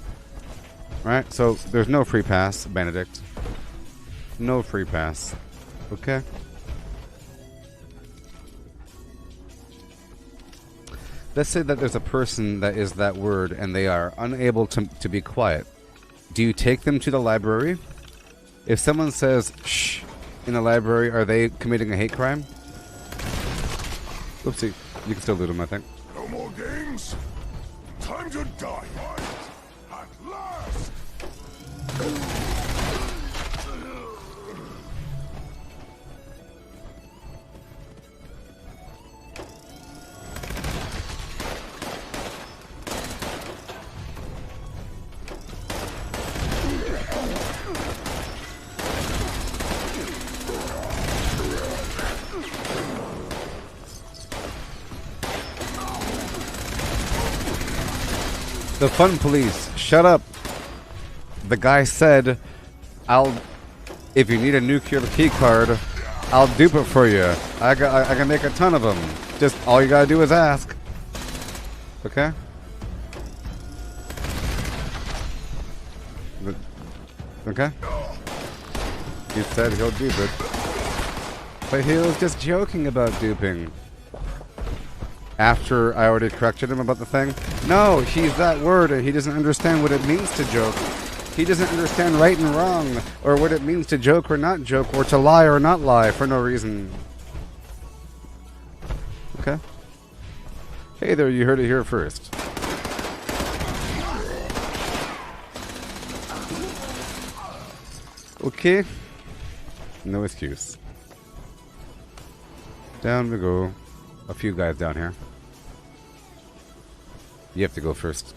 Right? So there's no free pass, Benedict. No free pass. Okay? Let's say that there's a person that is that word and they are unable to be quiet. Do you take them to the library? If someone says, shh, in the library, are they committing a hate crime? Oopsie. You can still loot them, I think. No more games. Time to die. At last. The fun police, shut up. The guy said, if you need a nuclear key card, I'll dupe it for you. I can make a ton of them. Just all you gotta do is ask. Okay? Okay? He said he'll dupe it. But he was just joking about duping. After I already corrected him about the thing. No, he's that word and he doesn't understand what it means to joke. He doesn't understand right and wrong, or what it means to joke or not joke, or to lie or not lie for no reason. Okay? Hey there, you heard it here first. Okay. No excuse. Down we go. A few guys down here. You have to go first.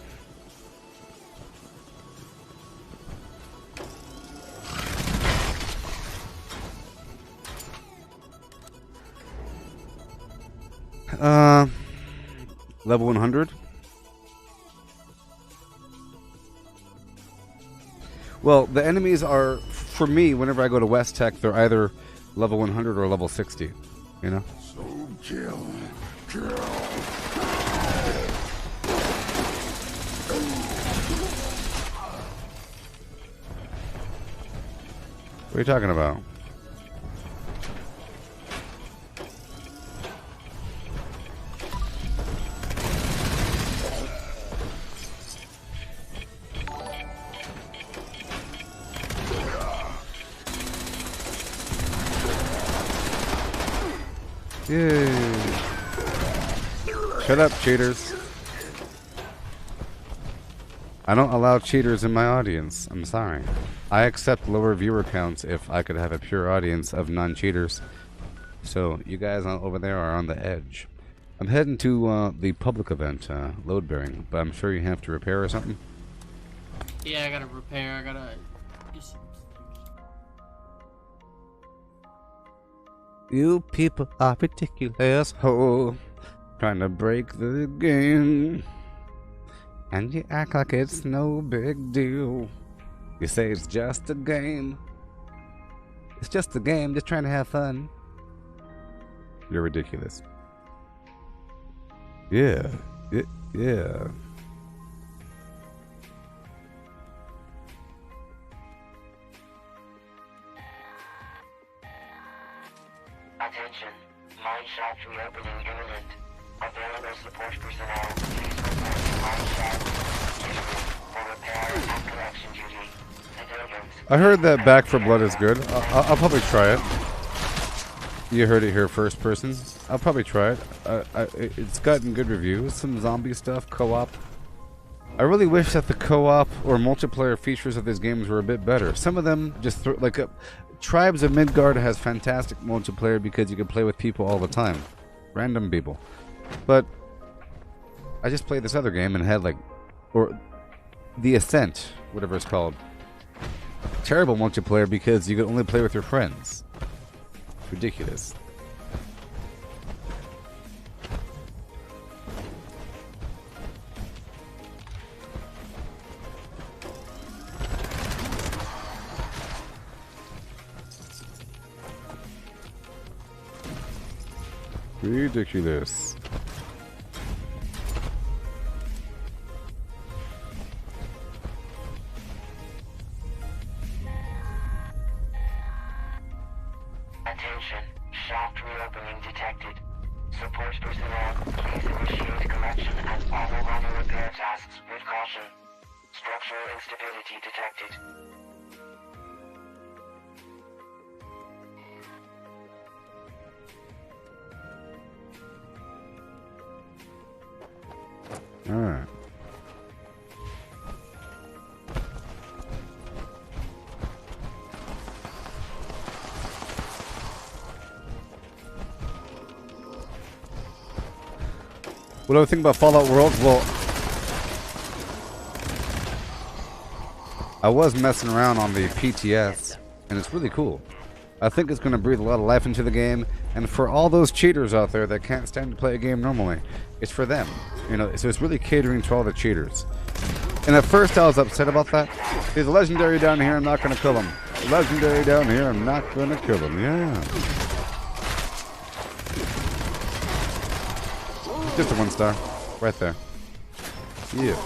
Level 100. Well, the enemies are, for me, whenever I go to West Tech, they're either level 100 or level 60. You know? So kill. What are you talking about? Yay. Shut up, cheaters. I don't allow cheaters in my audience. I'm sorry. I accept lower viewer counts if I could have a pure audience of non-cheaters. So, you guys over there are on the edge. I'm heading to the public event, load bearing, but I'm sure you have to repair or something. Yeah, I gotta repair. I gotta do some. You people are ridiculous, ho. Trying to break the game. And you act like it's no big deal. You say it's just a game. It's just a game, just trying to have fun. You're ridiculous. Yeah. Yeah. Attention. Mine shaft reopening imminent. Available support personnel, please report to mine shaft for repair and collection duty. Civilians. I heard that Back for Blood is good. I'll probably try it. You heard it here first person. I'll probably try it. It's gotten good reviews. Some zombie stuff, co-op. I really wish that the co-op or multiplayer features of these games were a bit better. Some of them just Tribes of Midgard has fantastic multiplayer because you can play with people all the time. Random people. But I just played this other game and had or The Ascent, whatever it's called. Terrible multiplayer because you can only play with your friends. It's ridiculous. Ridiculous. Attention. Shaft reopening detected. Support personnel, please initiate collection and follow running repair tasks with caution. Structural instability detected. Alright. What do I think about Fallout World? Well, I was messing around on the PTS, and it's really cool. I think it's going to breathe a lot of life into the game, and for all those cheaters out there that can't stand to play a game normally, it's for them. You know, so it's really catering to all the cheaters. And at first I was upset about that. He's a legendary down here, I'm not going to kill him. Legendary down here, I'm not going to kill him. Yeah. Just a 1-star. Right there. Yeah.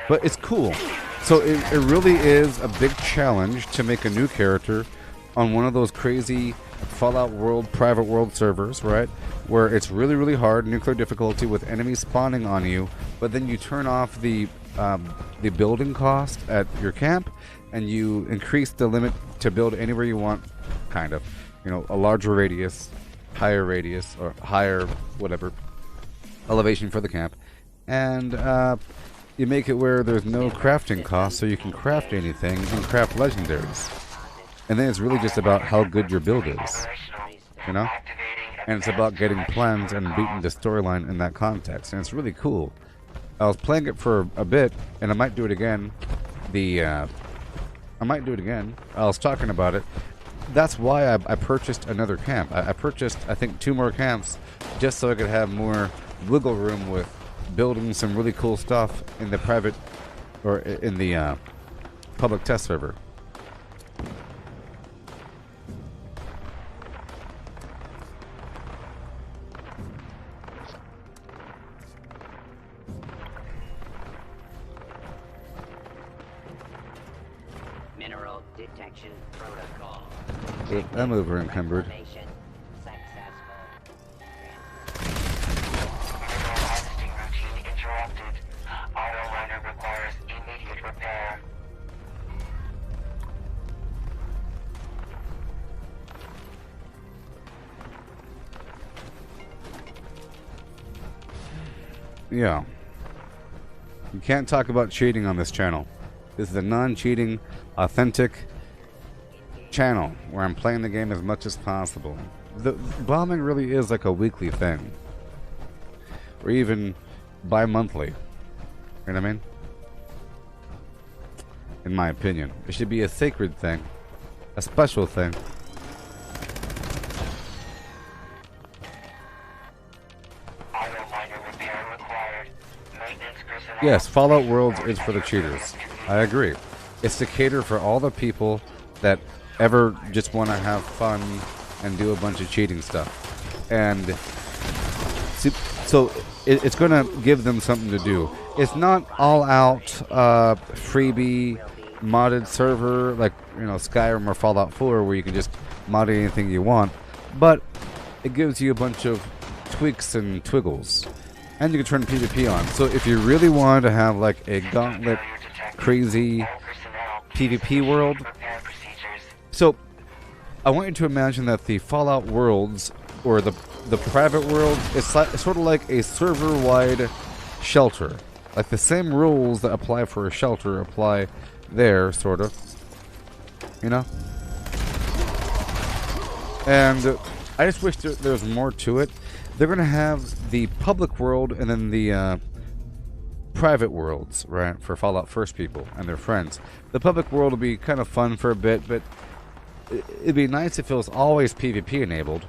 But it's cool. So it really is a big challenge to make a new character on one of those crazy Fallout World private world servers, right? Where it's really, really hard, nuclear difficulty with enemies spawning on you, but then you turn off the building cost at your camp, and you increase the limit to build anywhere you want, kind of. You know, a larger radius, higher radius, or higher whatever elevation for the camp, and you make it where there's no crafting cost, so you can craft anything and craft legendaries. And then it's really just about how good your build is, you know? And it's about getting plans and beating the storyline in that context, and it's really cool. I was playing it for a bit, and I might do it again. I might do it again. I was talking about it. That's why I purchased another camp. I purchased, I think, 2 more camps just so I could have more wiggle room with building some really cool stuff in the private or in the public test server. Mineral detection protocol. I'm over encumbered. Harvesting routine interrupted. Auto miner requires immediate repair. Yeah. You can't talk about cheating on this channel. This is a non-cheating, authentic channel where I'm playing the game as much as possible. The bombing really is like a weekly thing. Or even bi-monthly. You know what I mean? In my opinion. It should be a sacred thing. A special thing. Yes, Fallout Worlds is for the cheaters. I agree. It's to cater for all the people that ever just want to have fun and do a bunch of cheating stuff. And so it's going to give them something to do. It's not all out freebie modded server like, you know, Skyrim or Fallout 4 where you can just mod anything you want, but it gives you a bunch of tweaks and twiggles. And you can turn PvP on. So if you really wanted to have like a gauntlet crazy PvP world, so I want you to imagine that the Fallout worlds or the private world is sort of like a server-wide shelter. Like the same rules that apply for a shelter apply there, sort of. You know? And I just wish there was more to it. They're going to have the public world and then the private worlds, right, for Fallout First people and their friends. The public world will be kind of fun for a bit, but it'd be nice if it was always PvP enabled,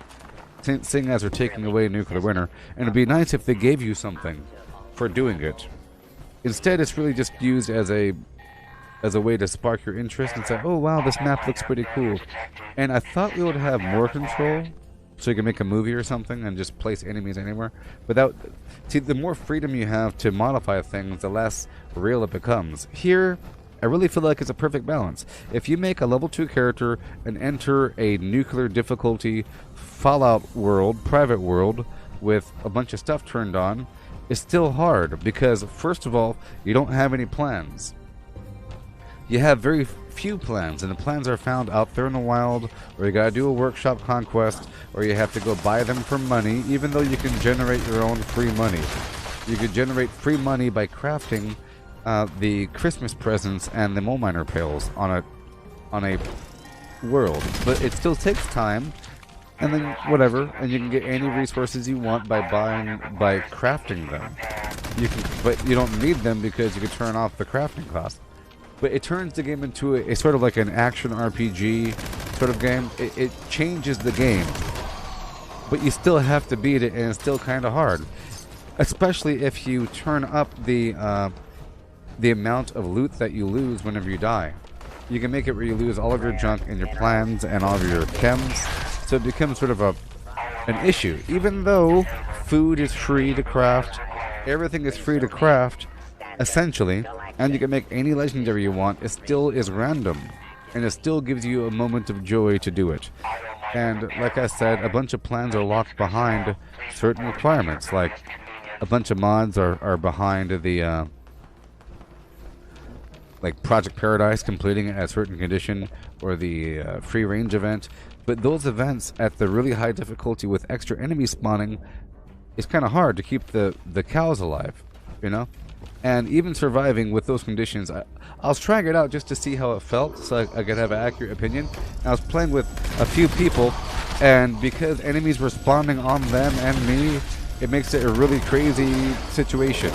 seeing as they're taking away nuclear winter, and it'd be nice if they gave you something for doing it. Instead, it's really just used as a way to spark your interest and say, oh wow, this map looks pretty cool. And I thought we would have more control, so you can make a movie or something and just place enemies anywhere. But see, the more freedom you have to modify things, the less real it becomes. Here, I really feel like it's a perfect balance. If you make a level 2 character and enter a nuclear difficulty Fallout world, private world, with a bunch of stuff turned on, it's still hard because, first of all, you don't have any plans. You have very few plans, and the plans are found out there in the wild, or you gotta do a workshop conquest, or you have to go buy them for money, even though you can generate your own free money. You could generate free money by crafting the Christmas presents and the mole miner pails on a world, but it still takes time, and then whatever, and you can get any resources you want by crafting them. But you don't need them because you can turn off the crafting cost. But it turns the game into a sort of like an action RPG sort of game, it changes the game. But you still have to beat it, and it's still kind of hard. Especially if you turn up the amount of loot that you lose whenever you die. You can make it where you lose all of your junk and your plans and all of your chems. So it becomes sort of an issue. Even though food is free to craft, everything is free to craft, essentially, and you can make any legendary you want, it still is random. And it still gives you a moment of joy to do it. And like I said, a bunch of plans are locked behind certain requirements. Like, a bunch of mods are behind the, like Project Paradise, completing it at a certain condition, or the free range event. But those events at the really high difficulty with extra enemies spawning, it's kind of hard to keep the cows alive, you know? And even surviving with those conditions, I was trying it out just to see how it felt, so I could have an accurate opinion. I was playing with a few people, and because enemies were spawning on them and me, it makes it a really crazy situation.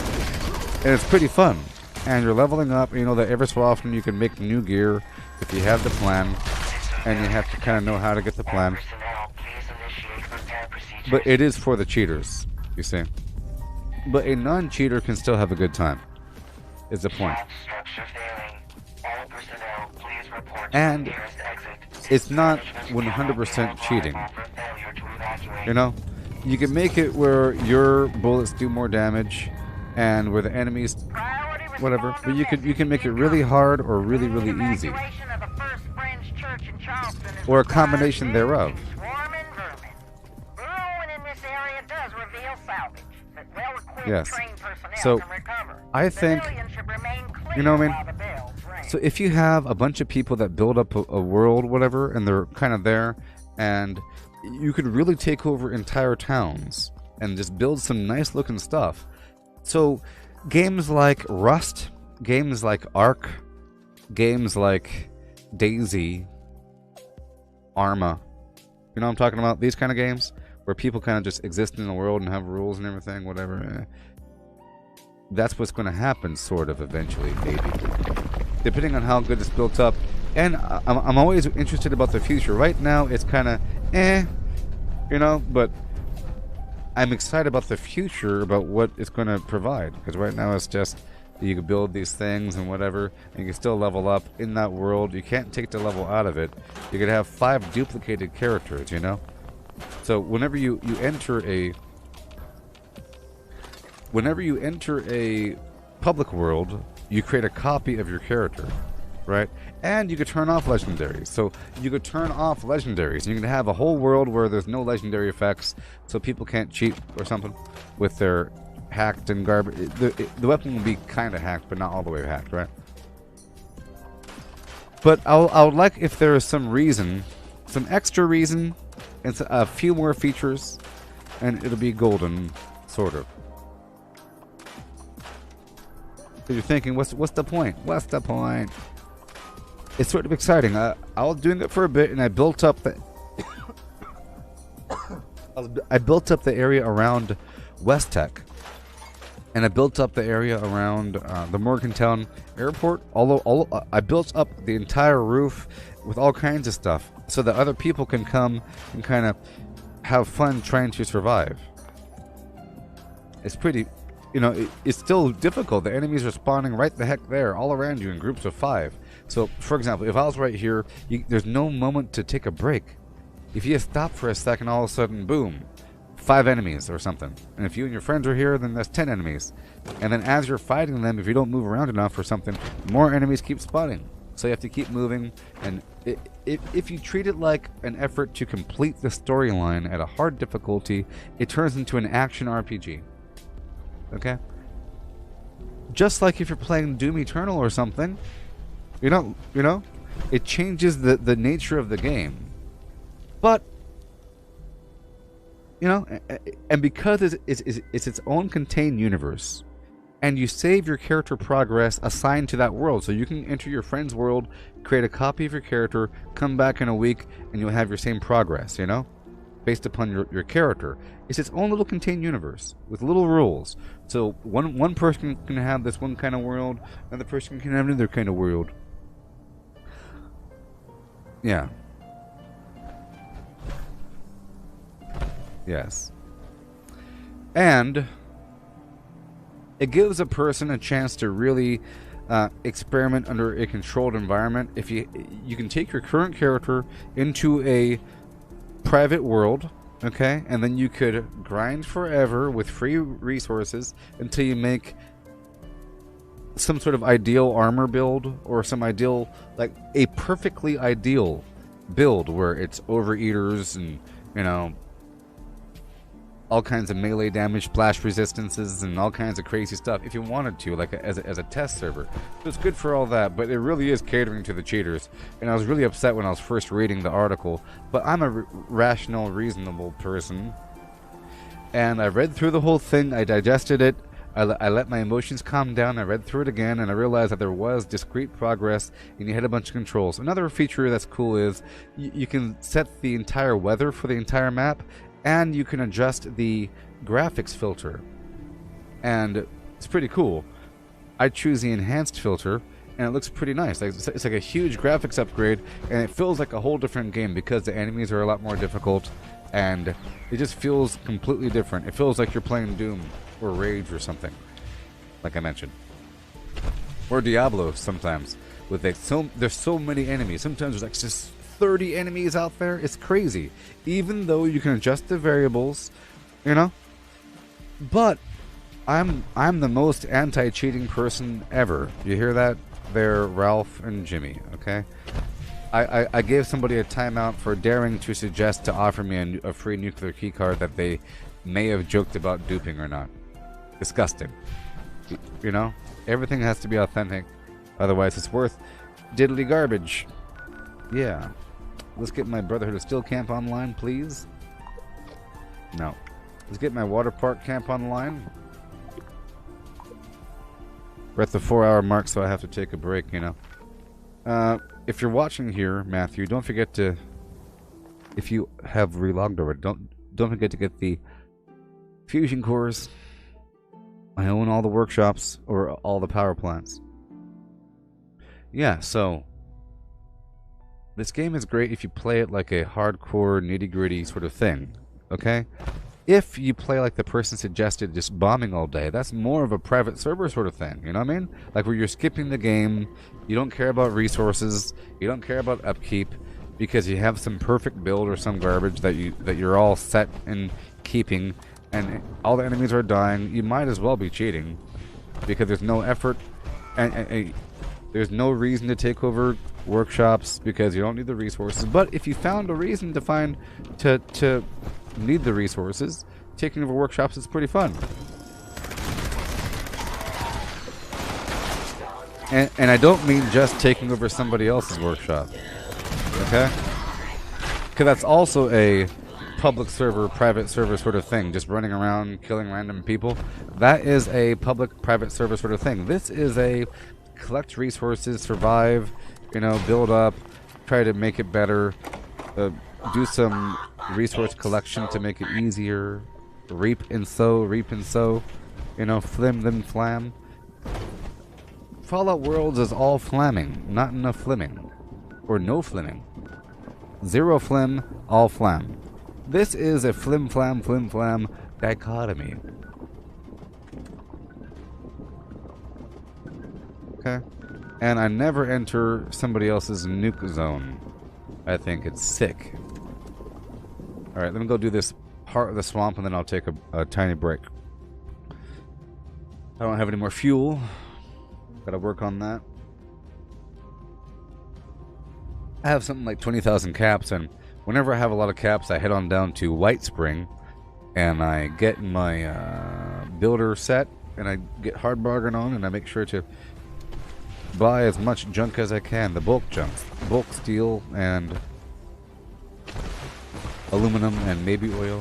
And it's pretty fun. And you're leveling up, you know that every so often you can make new gear if you have the plan, and you have to kind of know how to get the plan. But it is for the cheaters, you see. But a non-cheater can still have a good time, is the point. And it's not 100% cheating. You know? You can make it where your bullets do more damage, and where the enemies, whatever. But you can make it really hard or really, really easy. Or a combination thereof. Yes. So, I think, you know what I mean? So if you have a bunch of people that build up a world, whatever, and they're kind of there, and you could really take over entire towns and just build some nice looking stuff. So games like Rust, games like Ark, games like Daisy, Arma, you know what I'm talking about? These kind of games where people kind of just exist in the world and have rules and everything, whatever. That's what's going to happen, sort of, eventually, maybe. Depending on how good it's built up. And I'm always interested about the future. Right now, it's kind of, you know, but I'm excited about the future, about what it's going to provide. Because right now, it's just, you can build these things and whatever, and you can still level up in that world. You can't take the level out of it. You could have 5 duplicated characters, you know? So whenever you enter a public world, you create a copy of your character, right? And you could turn off legendaries. So you could turn off legendaries. You can have a whole world where there's no legendary effects, so people can't cheat or something with their hacked and garbage. The weapon will be kind of hacked, but not all the way hacked, right? But I would like if there is some reason, some extra reason, and a few more features, and it'll be golden, sort of. So you're thinking, what's the point? What's the point? It's sort of exciting. I was doing it for a bit, and I built up the I built up the area around West Tech, and I built up the area around the Morgantown Airport. I built up the entire roof with all kinds of stuff, so that other people can come and kind of have fun trying to survive. It's pretty, you know, it's still difficult. The enemies are spawning right the heck there, all around you in groups of 5. So, for example, if I was right here, there's no moment to take a break. If you stop for a second, all of a sudden, boom, 5 enemies or something. And if you and your friends are here, then there's 10 enemies. And then as you're fighting them, if you don't move around enough or something, more enemies keep spawning. So you have to keep moving, and if you treat it like an effort to complete the storyline at a hard difficulty, it turns into an action RPG. Okay? Just like if you're playing Doom Eternal or something, you know, it changes the nature of the game. But, you know, and because it's its own contained universe, and you save your character progress assigned to that world. So you can enter your friend's world, create a copy of your character, come back in a week, and you'll have your same progress, you know? Based upon your character. It's its own little contained universe with little rules. So one person can have this one kind of world, another person can have another kind of world. Yeah. Yes. And it gives a person a chance to really experiment under a controlled environment. If you can take your current character into a private world, okay, and then you could grind forever with free resources until you make some sort of ideal armor build, or some ideal, like a perfectly ideal build where it's overeaters and, you know, all kinds of melee damage, splash resistances, and all kinds of crazy stuff if you wanted to, like as a test server. So it's good for all that, but it really is catering to the cheaters. And I was really upset when I was first reading the article, but I'm a rational, reasonable person, and I read through the whole thing, I digested it, I let my emotions calm down, I read through it again, and I realized that there was discrete progress, and you had a bunch of controls. Another feature that's cool is you can set the entire weather for the entire map, and you can adjust the graphics filter. And it's pretty cool. I choose the enhanced filter, and it looks pretty nice. It's like a huge graphics upgrade, and it feels like a whole different game because the enemies are a lot more difficult, and it just feels completely different. It feels like you're playing Doom or Rage or something, like I mentioned, or Diablo sometimes. With there's so many enemies. Sometimes there's like just 30 enemies out there. It's crazy. Even though you can adjust the variables, you know. But I'm the most anti-cheating person ever. You hear that? There, Ralph and Jimmy. Okay. I gave somebody a timeout for daring to suggest to offer me a free nuclear keycard that they may have joked about duping or not. Disgusting. You know? Everything has to be authentic. Otherwise it's worth diddly garbage. Yeah. Let's get my Brotherhood of Steel camp online, please. No. Let's get my water park camp online. We're at the 4-hour mark, so I have to take a break, you know. If you're watching here, Matthew, don't forget to, if you have relogged already, don't forget to get the fusion cores. I own all the workshops, or all the power plants. Yeah, so this game is great if you play it like a hardcore, nitty-gritty sort of thing, okay? If you play like the person suggested, just bombing all day, that's more of a private server sort of thing, you know what I mean? Like where you're skipping the game, you don't care about resources, you don't care about upkeep, because you have some perfect build or some garbage that you're all set in keeping, and all the enemies are dying. You might as well be cheating, because there's no effort, and there's no reason to take over workshops because you don't need the resources. But if you found a reason to need the resources, taking over workshops is pretty fun. And I don't mean just taking over somebody else's workshop, okay? Because that's also a public server, private server sort of thing, just running around killing random people. That is a public, private server sort of thing. This is a collect resources, survive, you know, build up, try to make it better, do some resource collection to make it easier, reap and sow, you know, flim then flam. Fallout Worlds is all flamming, not enough flimming, or no flimming. Zero flim, all flam. This is a flim flam dichotomy. Okay. And I never enter somebody else's nuke zone. I think it's sick. Alright, let me go do this part of the swamp, and then I'll take a tiny break. I don't have any more fuel. Gotta work on that. I have something like 20,000 caps, and whenever I have a lot of caps, I head on down to White Spring, and I get my builder set, and I get hard bargain on, and I make sure to buy as much junk as I can. The bulk junk. Bulk steel and aluminum and maybe oil.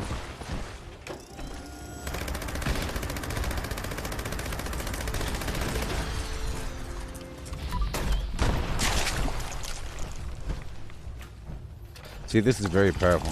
See, this is very powerful.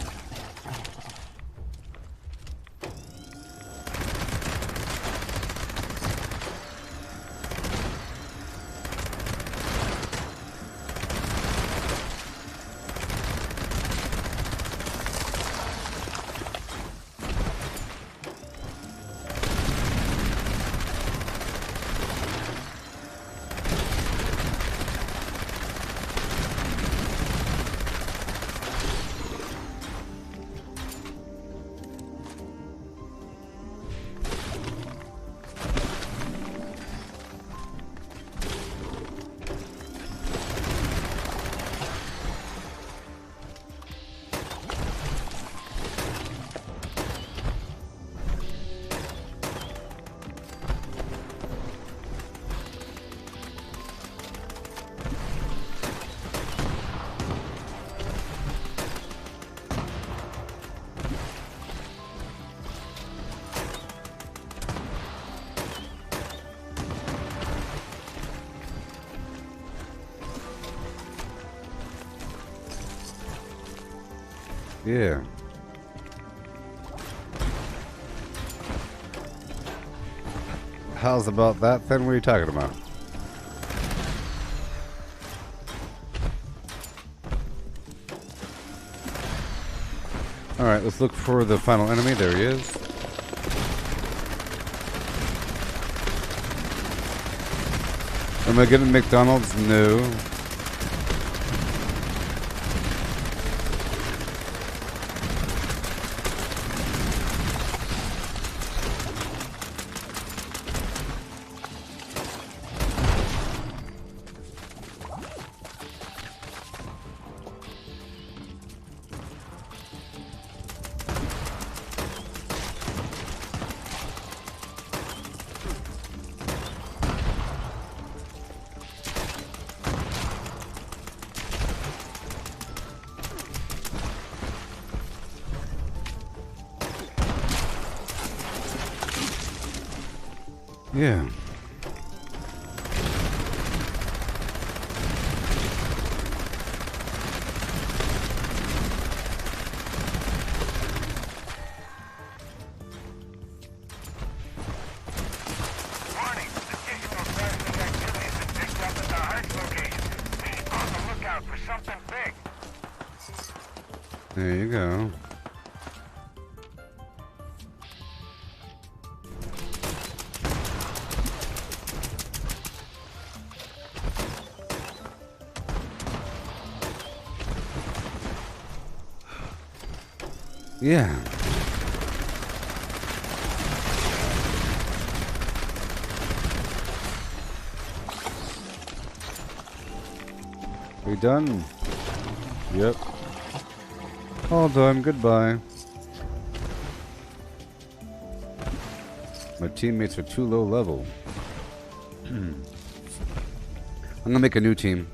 Yeah. How's about that then? What are you talking about? Alright, let's look for the final enemy. There he is. Am I getting McDonald's? No. Yeah. Warning, additional seismic activity has been picked up at the Heights location. Be on the lookout for something big. There you go. Yeah. We done? Yep. All done. Goodbye. My teammates are too low level. I'm gonna make a new team.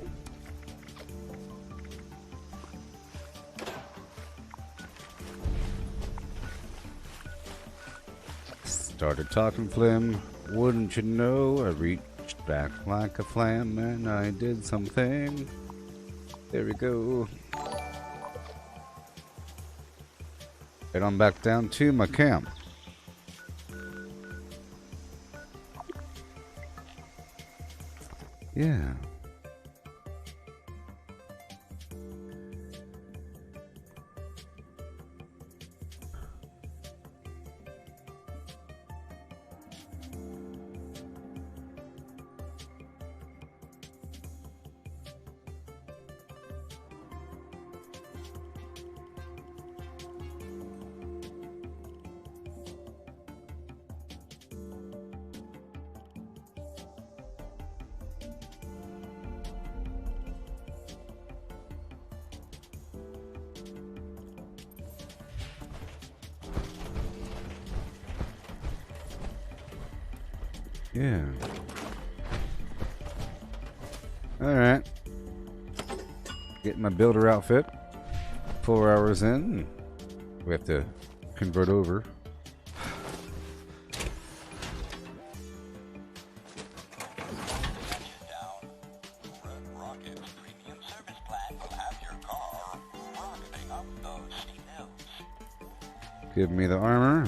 Started talking phlegm, wouldn't you know? I reached back like a flam and I did something. There we go. Head on back down to my camp. Yeah. Yeah. Alright. Getting my builder outfit. 4 hours in. We have to convert over. Give me the armor.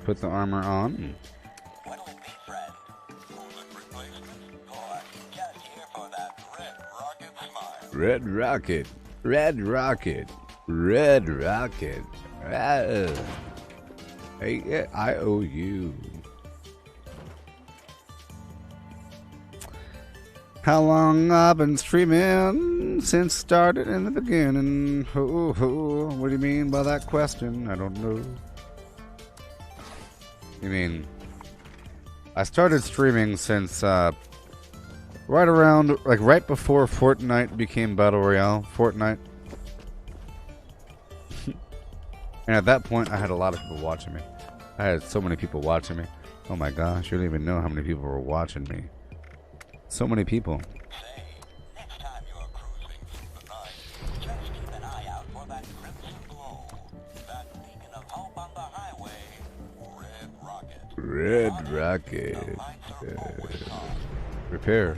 Put the armor on. Red rocket. Red rocket. Red rocket. Hey, I owe you. How long I've been streaming since started in the beginning. Oh, oh, what do you mean by that question? I don't know. You mean, I started streaming since right around, like right before Fortnite became Battle Royale. Fortnite. And at that point, I had a lot of people watching me. I had so many people watching me. Oh my gosh, you don't even know how many people were watching me. So many people. Red rocket. Repair.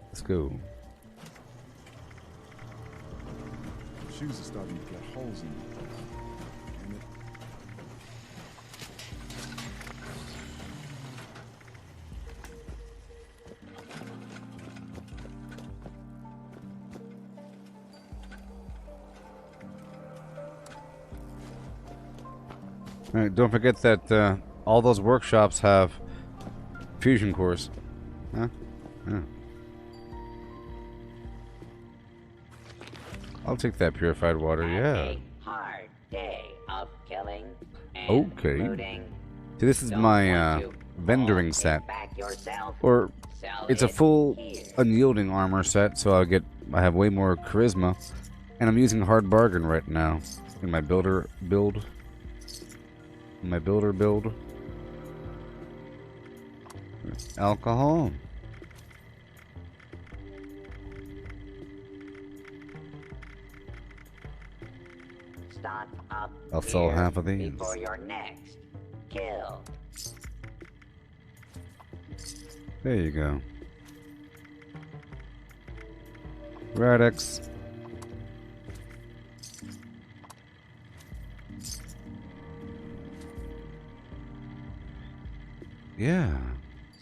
Let's go. Shoes are starting to get holes in them. Damn it. All right, don't forget that all those workshops have fusion cores. Huh? Yeah. I'll take that purified water, yeah. Hard day of killing. Okay. See, this is my vendoring set. Or it's a full unyielding armor set, so I have way more charisma. And I'm using hard bargain right now in my builder build. Alcohol. Stock up I'll sell here half of these. before your next kill. There you go. Radix. Yeah.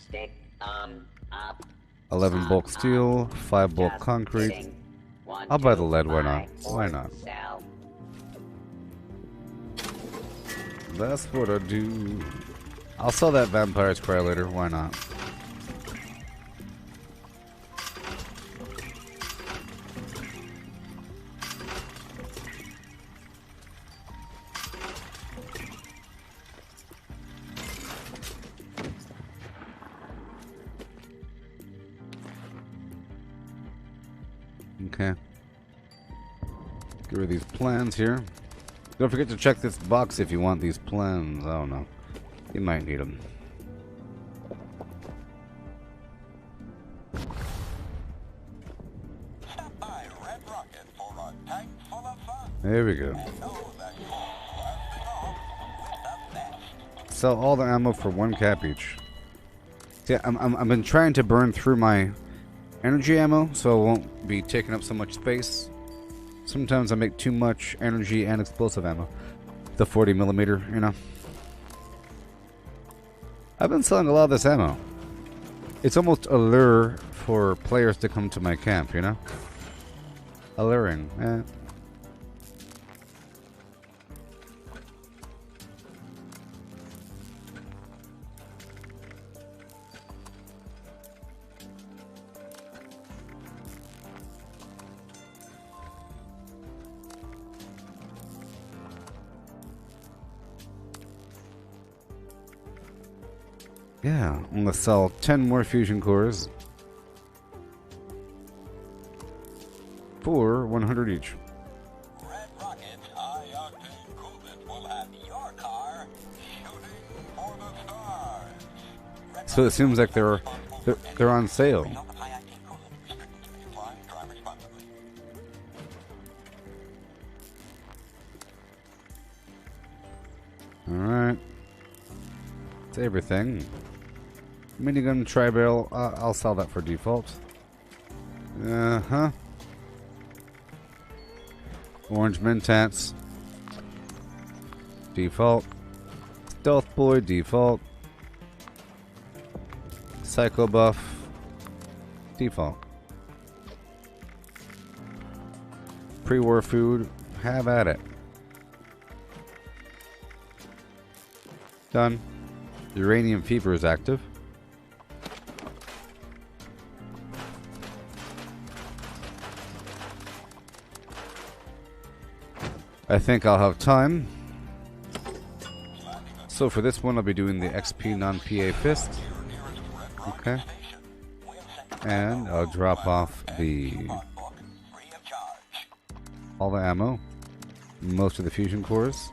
Stick up. 11 bulk steel, 5 bulk concrete. I'll buy the lead, why not? Why not? That's what I do. I'll sell that Vampire's Cry later, why not? Okay. Get rid of these plans here. Don't forget to check this box if you want these plans. I don't know. You might need them. There we go. Sell all the ammo for 1 cap each. See, I've been trying to burn through my energy ammo, so it won't be taking up so much space. Sometimes I make too much energy and explosive ammo. The 40mm, you know. I've been selling a lot of this ammo. It's almost a lure for players to come to my camp, you know? Alluring, eh. Yeah, I'm gonna sell 10 more fusion cores for 100 each. Red Rocket, high-octane coolant will have your car shooting for the stars. So it seems like they're on sale. All right, it's everything. Minigun tri-barrel, I'll sell that for default. Uh-huh. Orange Mentats. Default. Stealth Boy, default. Psycho Buff. Default. Pre-war food, have at it. Done. Uranium Fever is active. I think I'll have time. So for this one, I'll be doing the XP non-PA fist. Okay. And I'll drop off all the ammo, most of the fusion cores.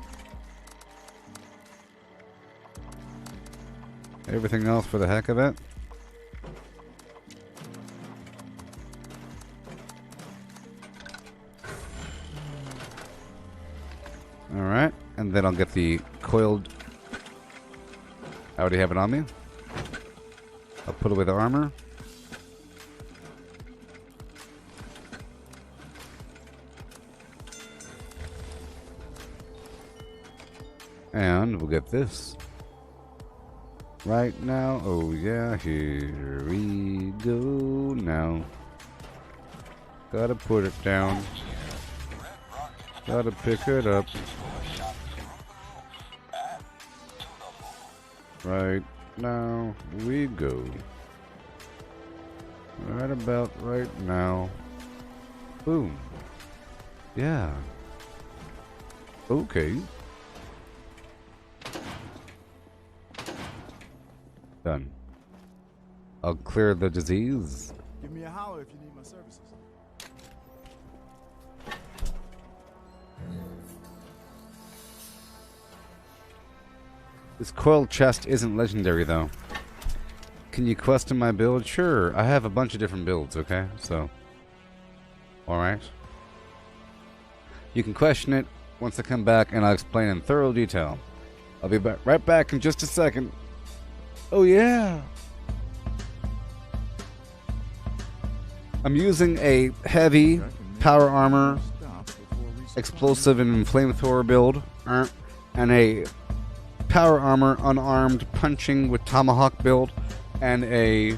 Everything else for the heck of it. Alright, and then I'll get the coiled I already have it on me. I'll put away the armor. And we'll get this. Right now. Oh yeah, here we go now. Gotta put it down. Gotta pick it up. Right now we go. Right about right now. Boom. Yeah. Okay. Done. I'll clear the disease. Give me a holler if you need my services. This coiled chest isn't legendary, though. Can you question my build? Sure. I have a bunch of different builds, okay? So. Alright. You can question it once I come back, and I'll explain in thorough detail. I'll be right back in just a second. Oh, yeah. I'm using a heavy power armor, explosive and flamethrower build, and a power armor unarmed punching with tomahawk build, and a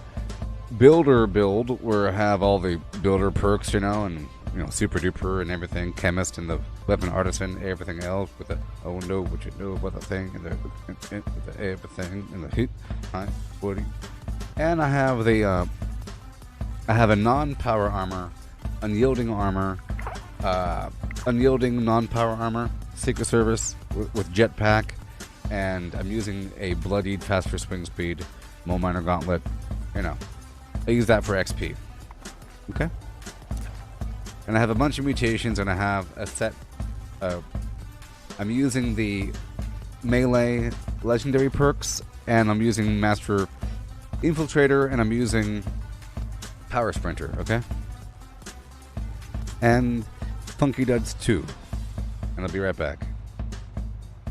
builder build where I have all the builder perks, you know, and super duper and everything, chemist and the weapon artisan, everything else with the oh no, what you know about the thing and the everything and the heat, hi, Woody. And I have the I have a non-power armor, unyielding armor, unyielding non-power armor, Secret Service with jetpack, and I'm using a bloodied faster swing speed, Mole Miner Gauntlet. You know, I use that for XP. Okay. And I have a bunch of mutations, and I have a set. I'm using the melee legendary perks, and I'm using Master Infiltrator, and I'm using Power Sprinter, okay? And Funky Duds 2. And I'll be right back.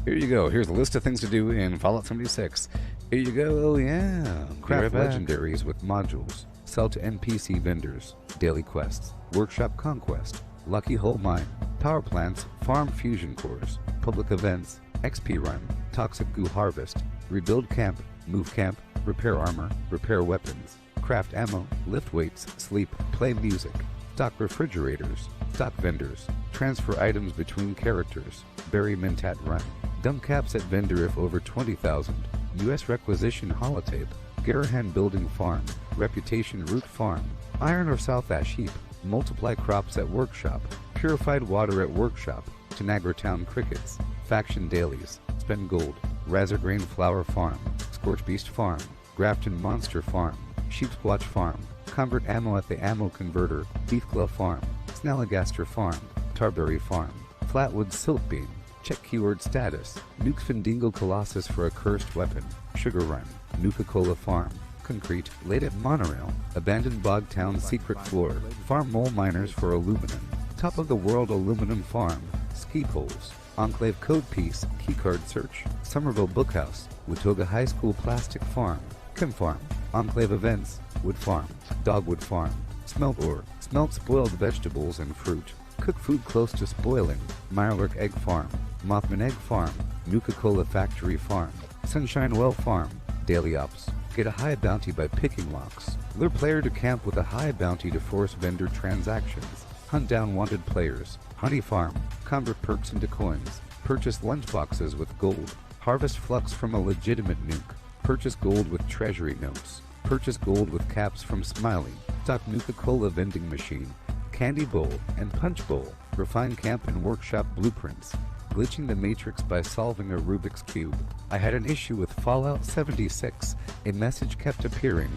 Here you go. Here's a list of things to do in Fallout 76. Here you go. Oh, yeah. Craft legendaries with modules. Sell to NPC vendors. Daily quests. Workshop Conquest. Lucky Hole Mine. Power plants. Farm fusion cores. Public events. XP run. Toxic goo harvest. Rebuild camp. Move camp. Repair armor. Repair weapons. Craft ammo. Lift weights. Sleep. Play music. Stock refrigerators. Stock vendors. Transfer items between characters. Bury Mentat run. Dump caps at vendor if over 20,000. U.S. requisition holotape. Garahan building farm. Reputation root farm. Iron or South Ash heap. Multiply crops at workshop. Purified water at workshop. Tanagra Town crickets. Faction dailies. Spend gold. Razorgrain flower farm. Scorch beast farm. Grafton monster farm. Sheepsquatch farm. Convert ammo at the ammo converter. Beefclaw farm. Snalligaster farm. Tarberry farm. Flatwood silt beam. Check keyword status. Nuke Findingo Colossus for a cursed weapon. Sugar Run. Nuka-Cola Farm. Concrete. Laid at Monorail. Abandoned Bog Town secret floor. Farm mole miners for aluminum. Top of the world aluminum farm. Ski poles. Enclave code piece. Keycard search. Somerville Bookhouse. Watoga High School plastic farm. Chem farm. Enclave events. Wood farm. Dogwood farm. Smelt ore. Smelt spoiled vegetables and fruit. Cook food close to spoiling. Mirelurk egg farm. Mothman egg farm. Nuka-Cola factory farm. Sunshine Well farm. Daily ops. Get a high bounty by picking locks. Lure player to camp with a high bounty to force vendor transactions. Hunt down wanted players. Honey farm. Convert perks into coins. Purchase lunchboxes with gold. Harvest flux from a legitimate nuke. Purchase gold with treasury notes. Purchase gold with caps from Smiley. Stock Nuka-Cola vending machine. Candy bowl and punch bowl. Refine camp and workshop blueprints. Glitching the matrix by solving a Rubik's Cube. I had an issue with Fallout 76. A message kept appearing,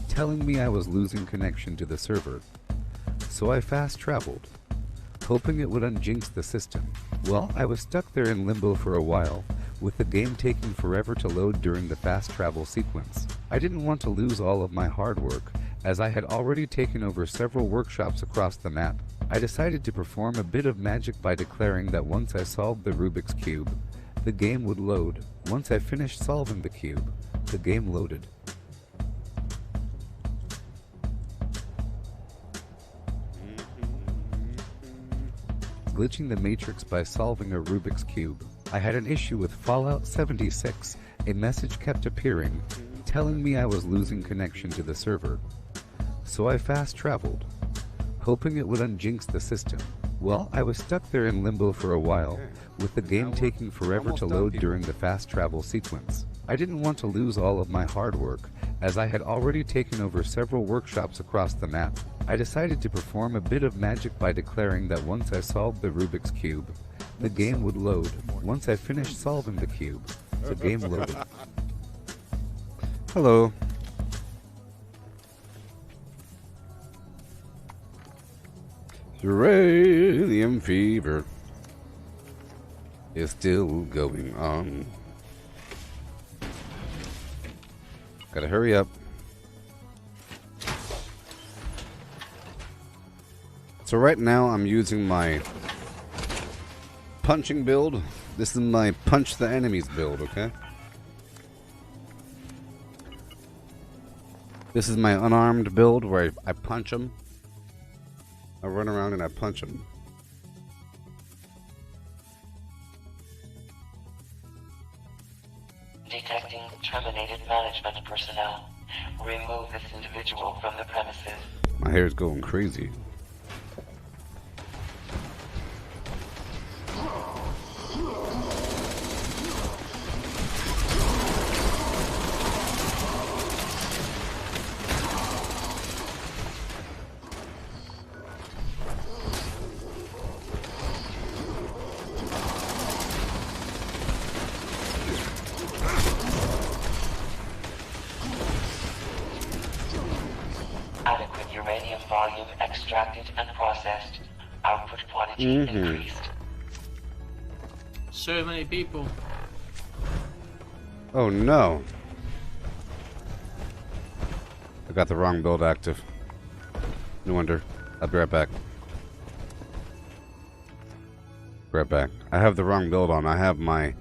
telling me I was losing connection to the server. So I fast traveled, hoping it would unjinx the system. Well, I was stuck there in limbo for a while, with the game taking forever to load during the fast travel sequence. I didn't want to lose all of my hard work, as I had already taken over several workshops across the map. I decided to perform a bit of magic by declaring that once I solved the Rubik's Cube, the game would load. Once I finished solving the cube, The game loaded. Glitching the matrix by solving a Rubik's Cube. I had an issue with Fallout 76. A message kept appearing, telling me I was losing connection to the server. So I fast traveled, hoping it would unjinx the system. Well, I was stuck there in limbo for a while, with the game taking forever to load during the fast travel sequence. I didn't want to lose all of my hard work, as I had already taken over several workshops across the map. I decided to perform a bit of magic by declaring that once I solved the Rubik's Cube, the game would load. Once I finished solving the cube, the game loaded. Hello. Uranium fever is still going on. Gotta hurry up. So right now I'm using my punching build. This is my punch the enemies build, okay? This is my unarmed build where I punch them. I run around and I punch them. Detecting terminated management personnel. Remove this individual from the premises. My hair's going crazy. Adequate uranium volume extracted and processed. Output quantity increased. So many people. Oh no. I got the wrong build active. No wonder. I'll be right back. Right back. I have the wrong build on. I have my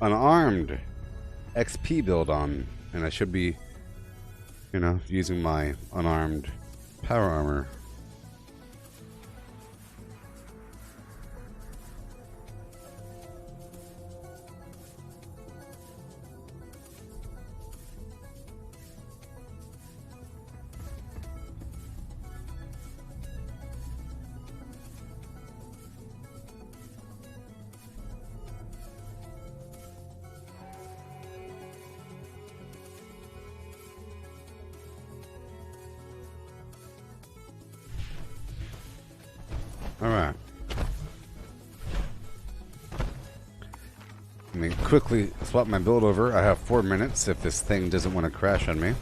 unarmed XP build on. And I should be, you know, using my unarmed power armor. Alright. Let me quickly swap my build over. I have 4 minutes if this thing doesn't want to crash on me.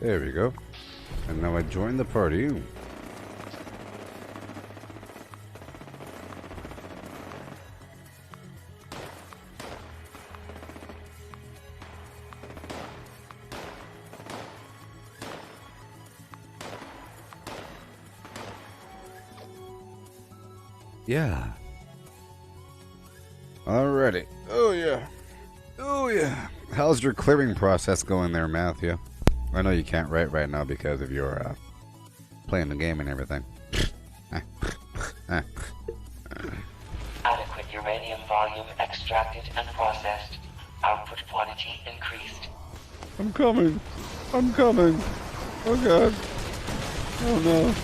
There we go. And now I join the party. Yeah. Alrighty. Oh yeah. Oh yeah. How's your clearing process going there, Matthew? I know you can't write right now because of your playing the game and everything. Adequate uranium volume extracted and processed. Output quantity increased. I'm coming. I'm coming. Oh god. Oh no.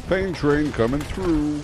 Pain train coming through.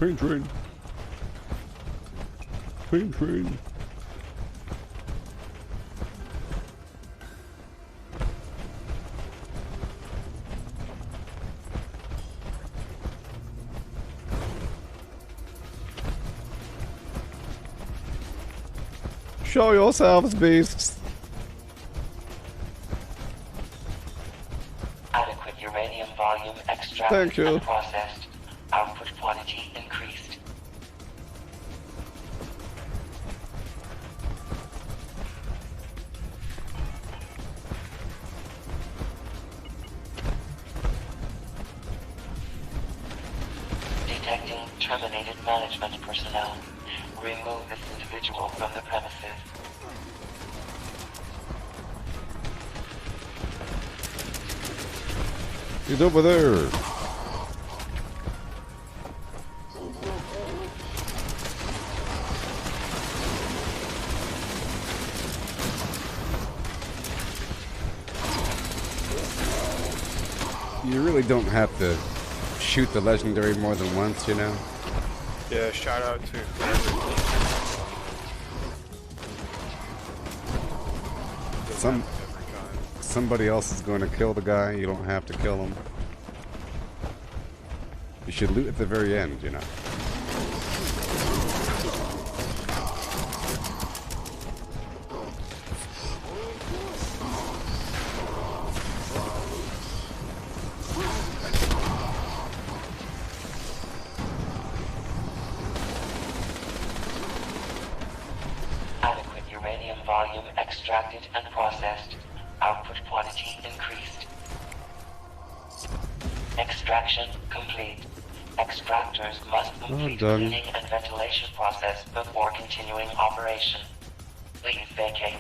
Train, train. Train, train. Show yourselves, beasts. Adequate uranium volume extracted Thank you. and processed. Output quantity increased. Detecting terminated management personnel. Remove this individual from the premises. He's over there. You really don't have to shoot the legendary more than once, you know? Yeah, shout out to somebody else is going to kill the guy. You don't have to kill him. You should loot at the very end, you know. Adequate uranium volume extracted and processed. Output quantity increased. Extraction complete. Extractors must complete done. cleaning and ventilation process before continuing operation. Please vacate.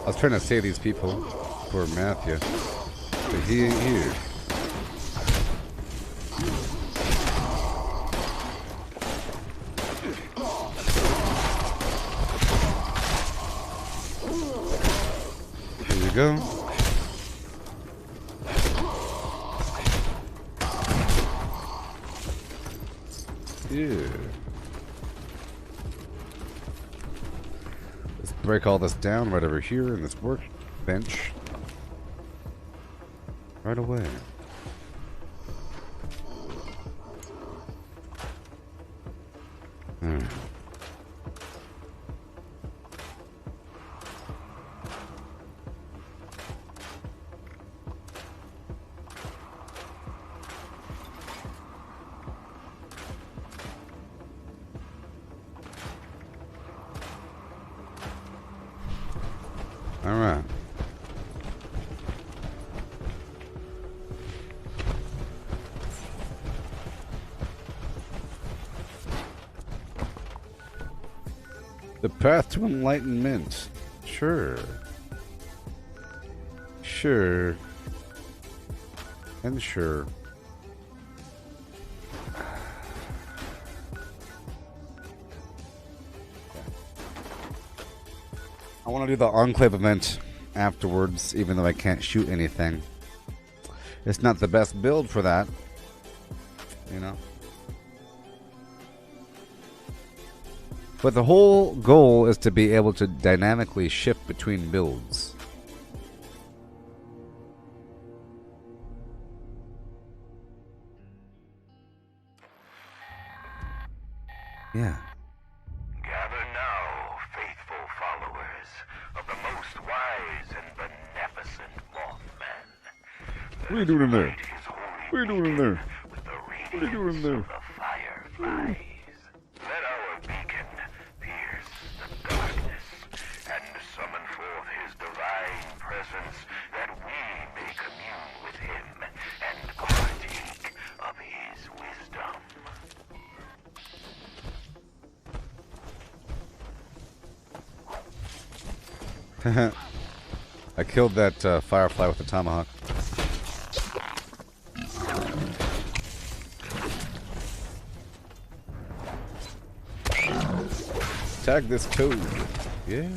I was trying to save these people for Matthew, but he ain't here. Here you go. Yeah. Let's break all this down right over here in this workbench. Right away. All right. The path to enlightenment. Sure. Sure. And sure. I want to do the Enclave event afterwards, even though I can't shoot anything. It's not the best build for that, you know. But the whole goal is to be able to dynamically shift between builds. Yeah. Gather now, faithful followers of the most wise and beneficent Mothman. What are you doing in there? What are you doing in there? What are you doing in there? Fireflies. Let our beacon pierce the darkness and summon forth his divine presence that we may commune with him and partake of his wisdom. I killed that firefly with the tomahawk. Tag this toad. Yeah.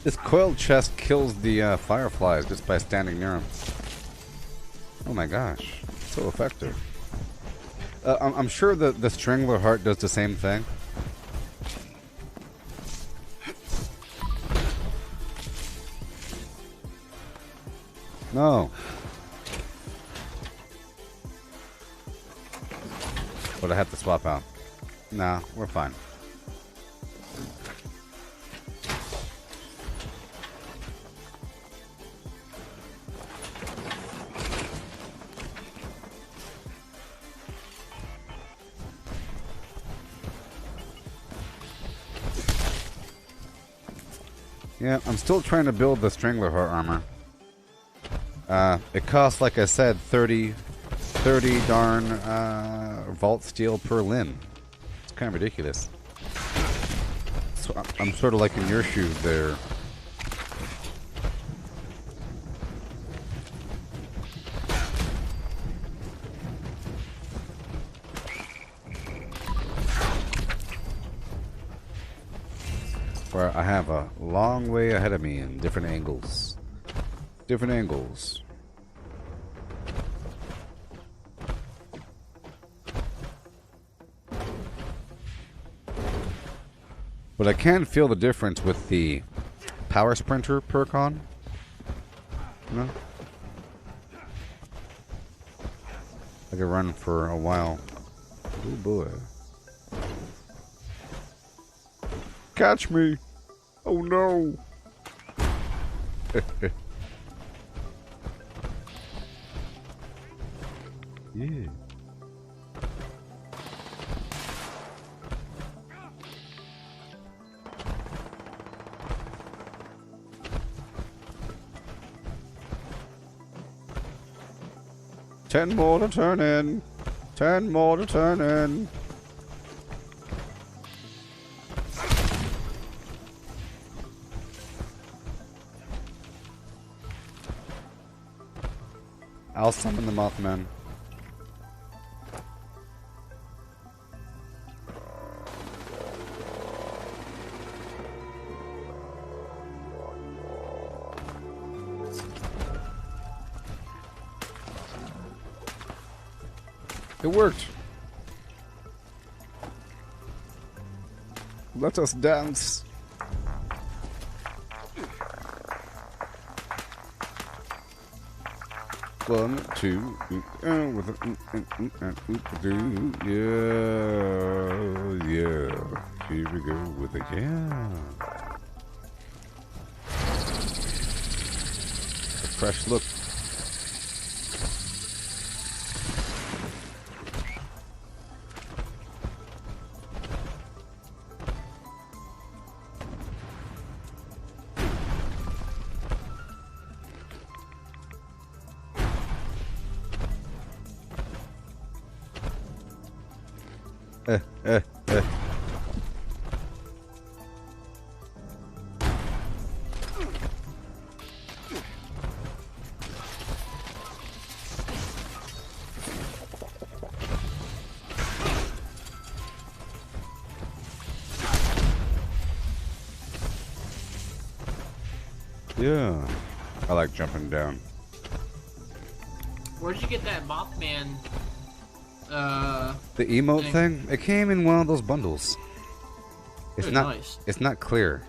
This coiled chest kills the fireflies just by standing near them. Oh my gosh, so effective. I'm sure that the Strangler Heart does the same thing. No. But I have to swap out. Nah, we're fine. Yeah, I'm still trying to build the Strangler Heart armor. It costs, like I said, 30 darn vault steel per limb. It's kind of ridiculous. So I'm sort of like in your shoes there. Where I have a long way ahead of me in different angles. Different angles. But I can feel the difference with the Power Sprinter perk on. You know? I could run for a while. Oh boy. Catch me! Oh no! Yeah. Ten more to turn in. 10 more to turn in. I'll summon the Mothman. It worked. Let us dance. One, two, with yeah. Here we go with it, yeah. A fresh look. Yeah, I like jumping down. Where'd you get that Mothman? The emote thing? It came in one of those bundles. It's Very not. nice. It's not clear.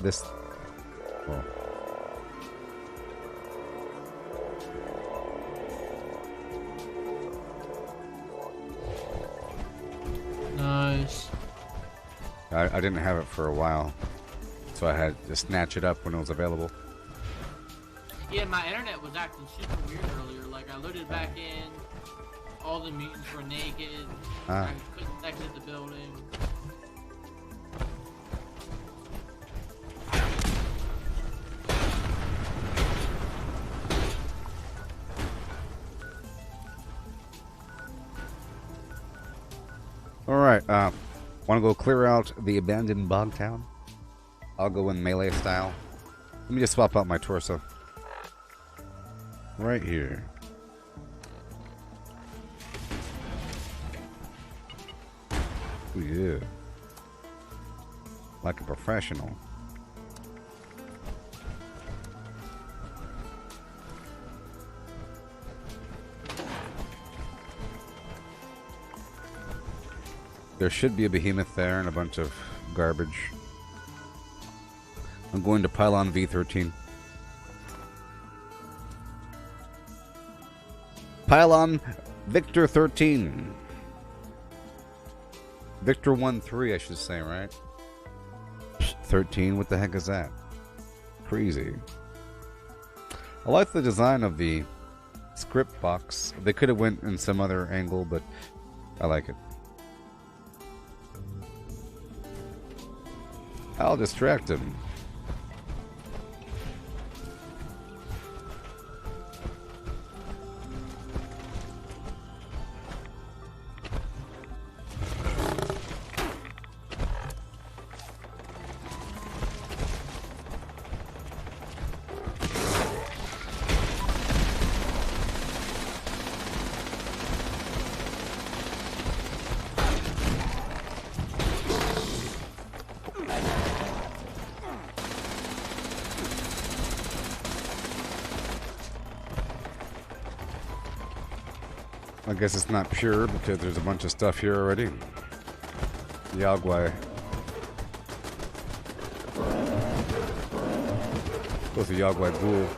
This. Well. I didn't have it for a while, so I had to snatch it up when it was available. Yeah, my internet was acting super weird earlier. Like, I loaded back in, all the mutants were naked, I couldn't exit the building. Alright, wanna go clear out the abandoned bog town? I'll go in melee style. Let me just swap out my torso. Right here. Ooh, yeah. Like a professional. There should be a behemoth there and a bunch of garbage. I'm going to Pylon V13. Pylon Victor 13. Victor 1-3, I should say, right? 13, what the heck is that? Crazy. I like the design of the script box. They could have went in some other angle, but I like it. I'll distract him. I guess it's not pure because there's a bunch of stuff here already. Yagwai. What's a Yagwai ghoul?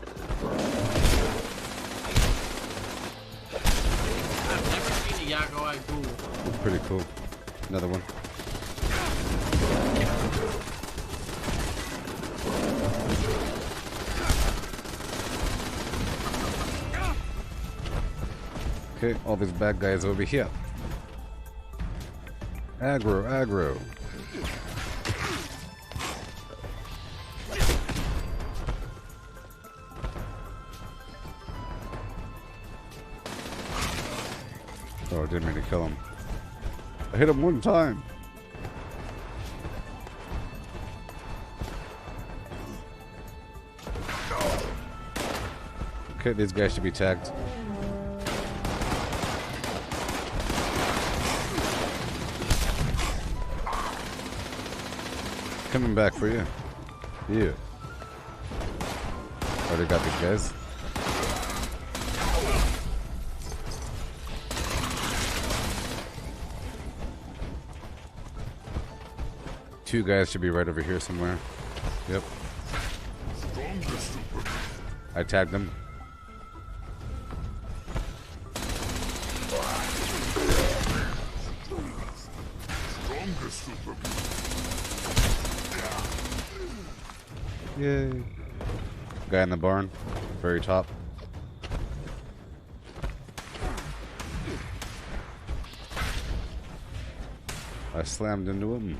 I've never seen a Yagwai ghoul. It's pretty cool. Another one. Okay, all these bad guys over here. Aggro, aggro. Oh, I didn't mean to kill him. I hit him one time. Okay, these guys should be tagged. Coming back for you. Yeah. Already got these guys. Two guys should be right over here somewhere. Yep. I tagged them. Yay. Guy in the barn, very top. I slammed into him.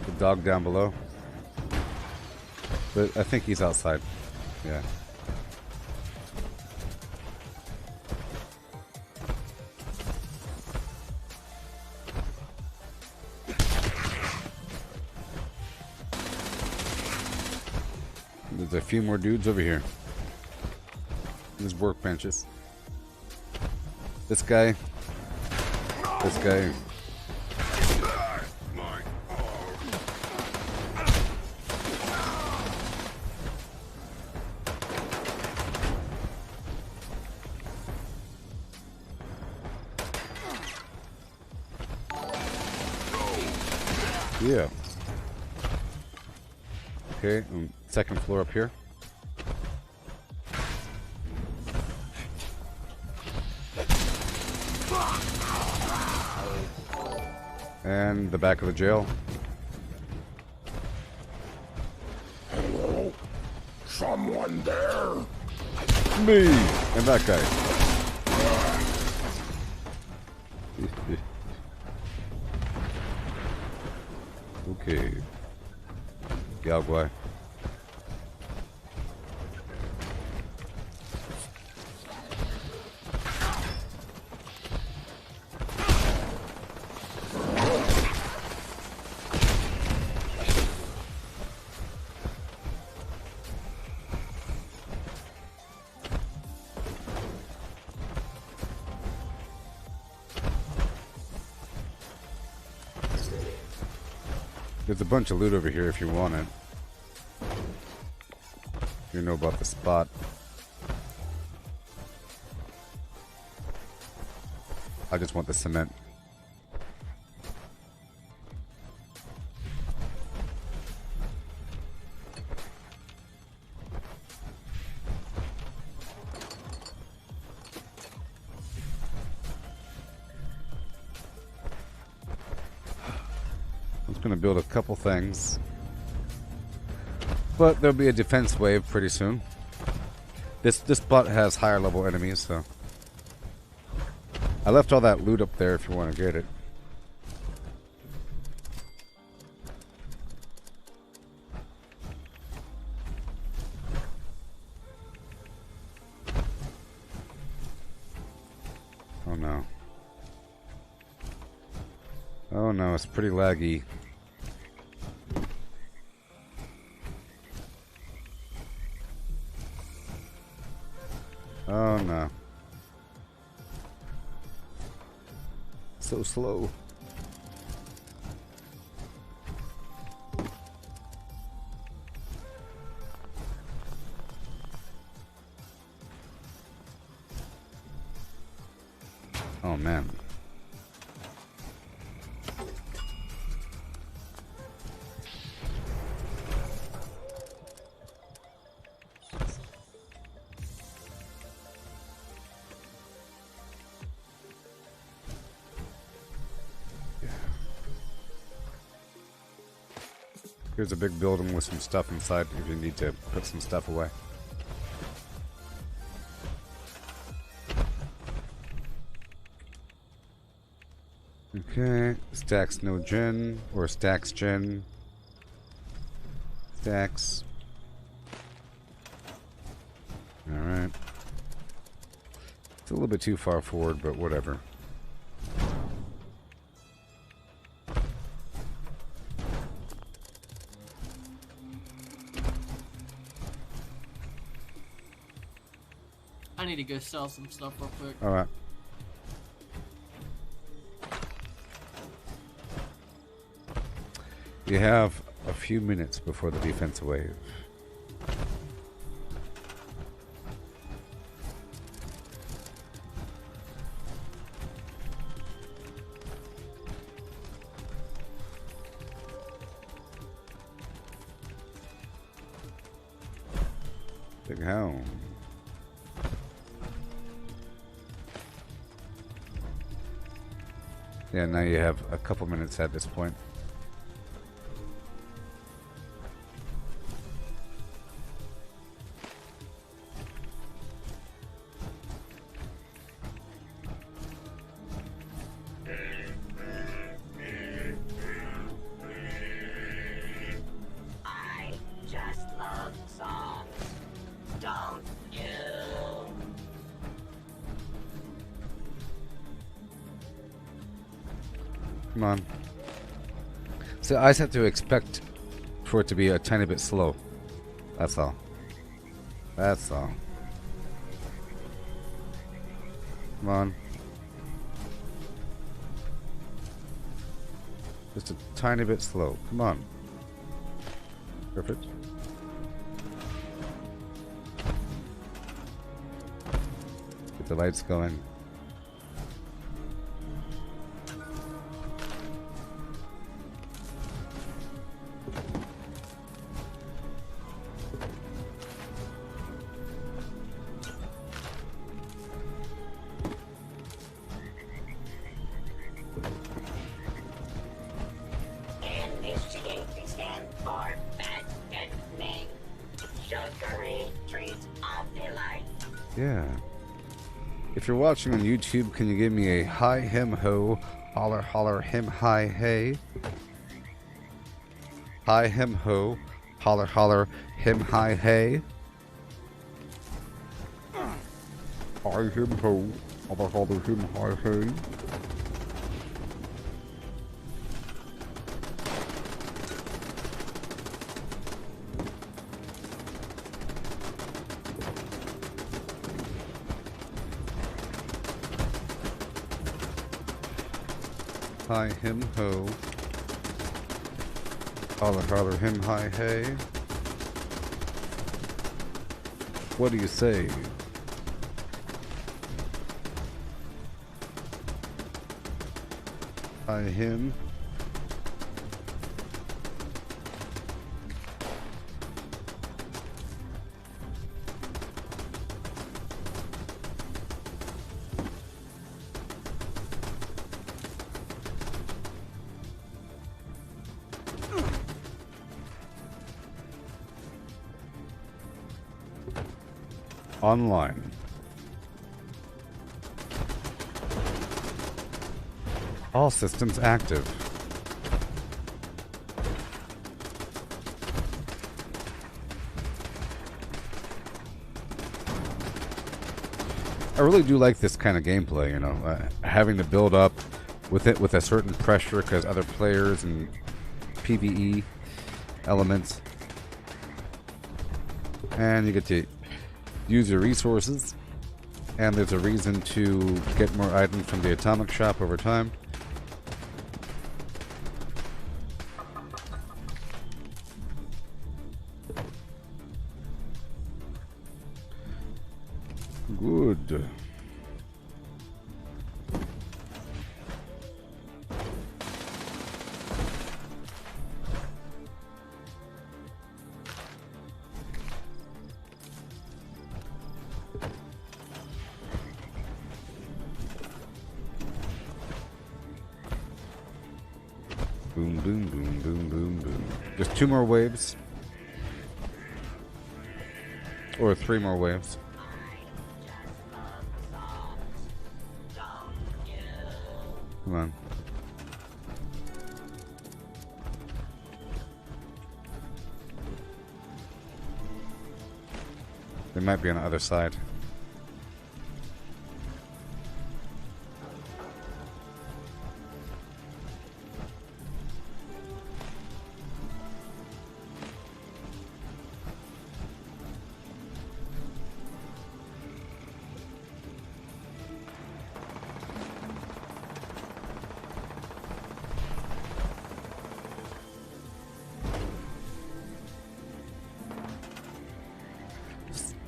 The dog down below. But I think he's outside. Yeah. There's a few more dudes over here. There's workbenches. This guy. This guy. Yeah. Okay, second floor up here. And the back of the jail. Hello? Someone there? Me! And that guy. Okay. Galguai. There's a bunch of loot over here if you want it. You know about the spot. I just want the cement. Going to build a couple things, but there'll be a defense wave pretty soon. This spot has higher level enemies, so I left all that loot up there if you want to get it. Oh no. Oh no, it's pretty laggy. Oh no. So slow. Oh man. Here's a big building with some stuff inside if you need to put some stuff away. Okay, stacks no gen, or stacks gen. Stacks. Alright. It's a little bit too far forward, but whatever. I need to go sell some stuff real quick. Alright. You have a few minutes before the defense wave. Big hound. Yeah, now you have a couple minutes at this point. I just love songs. Don't you? Come on. So I just have to expect for it to be a tiny bit slow. That's all. That's all. Come on. Just a tiny bit slow. Come on. Perfect. Get the lights going. Yeah. If you're watching on YouTube, can you give me a hi, him, ho, holler, holler, him, hi, hey? Hi, him, ho, holler, holler, him, hi, hey? Hi, him, ho, holler, holler, him, hi, hey? Hi, him, ho. Holler, holler, him, hi, hey. What do you say? Hi, him. Online. All systems active. I really do like this kind of gameplay, you know, having to build up with it with a certain pressure because other players and PvE elements. And you get to use your resources, and there's a reason to get more items from the atomic shop over time. Good. Boom, boom, boom, boom, boom, boom. Just 2 more waves. Or 3 more waves. Come on. They might be on the other side.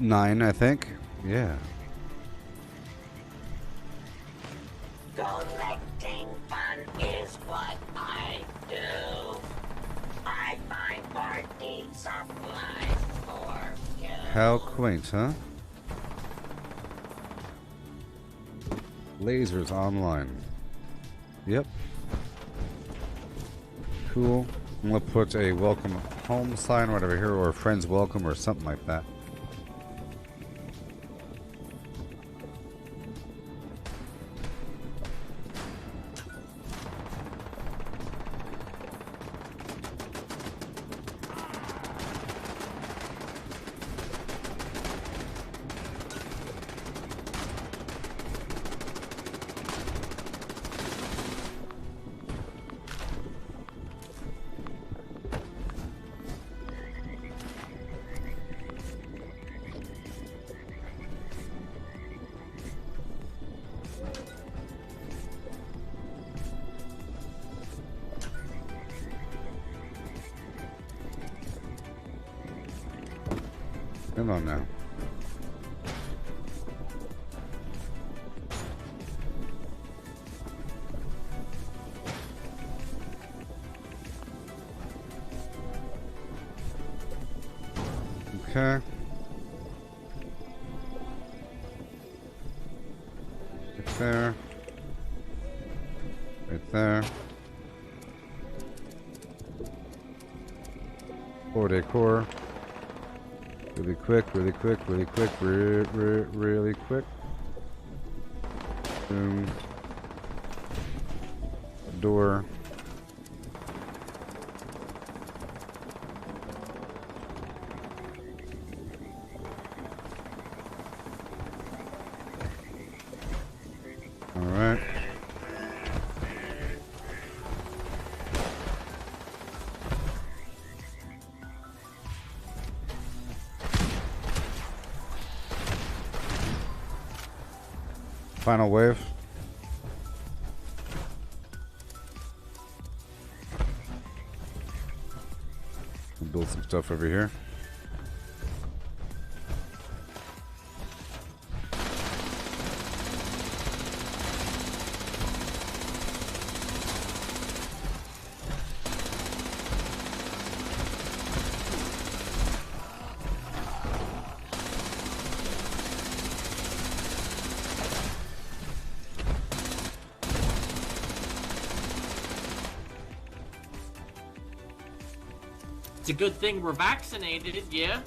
Nine, I think. Yeah. Collecting fun is what I do. I find party supplies for you. How quaint, huh? Lasers online. Yep. Cool. I'm gonna put a welcome home sign or whatever here, or friends welcome or something like that. Come on now. Okay. Right there. Right there. For decor. Really quick, really quick, really quick, really quick. Boom. Door. All right. Final wave. We'll build some stuff over here. It's a good thing we're vaccinated, yeah?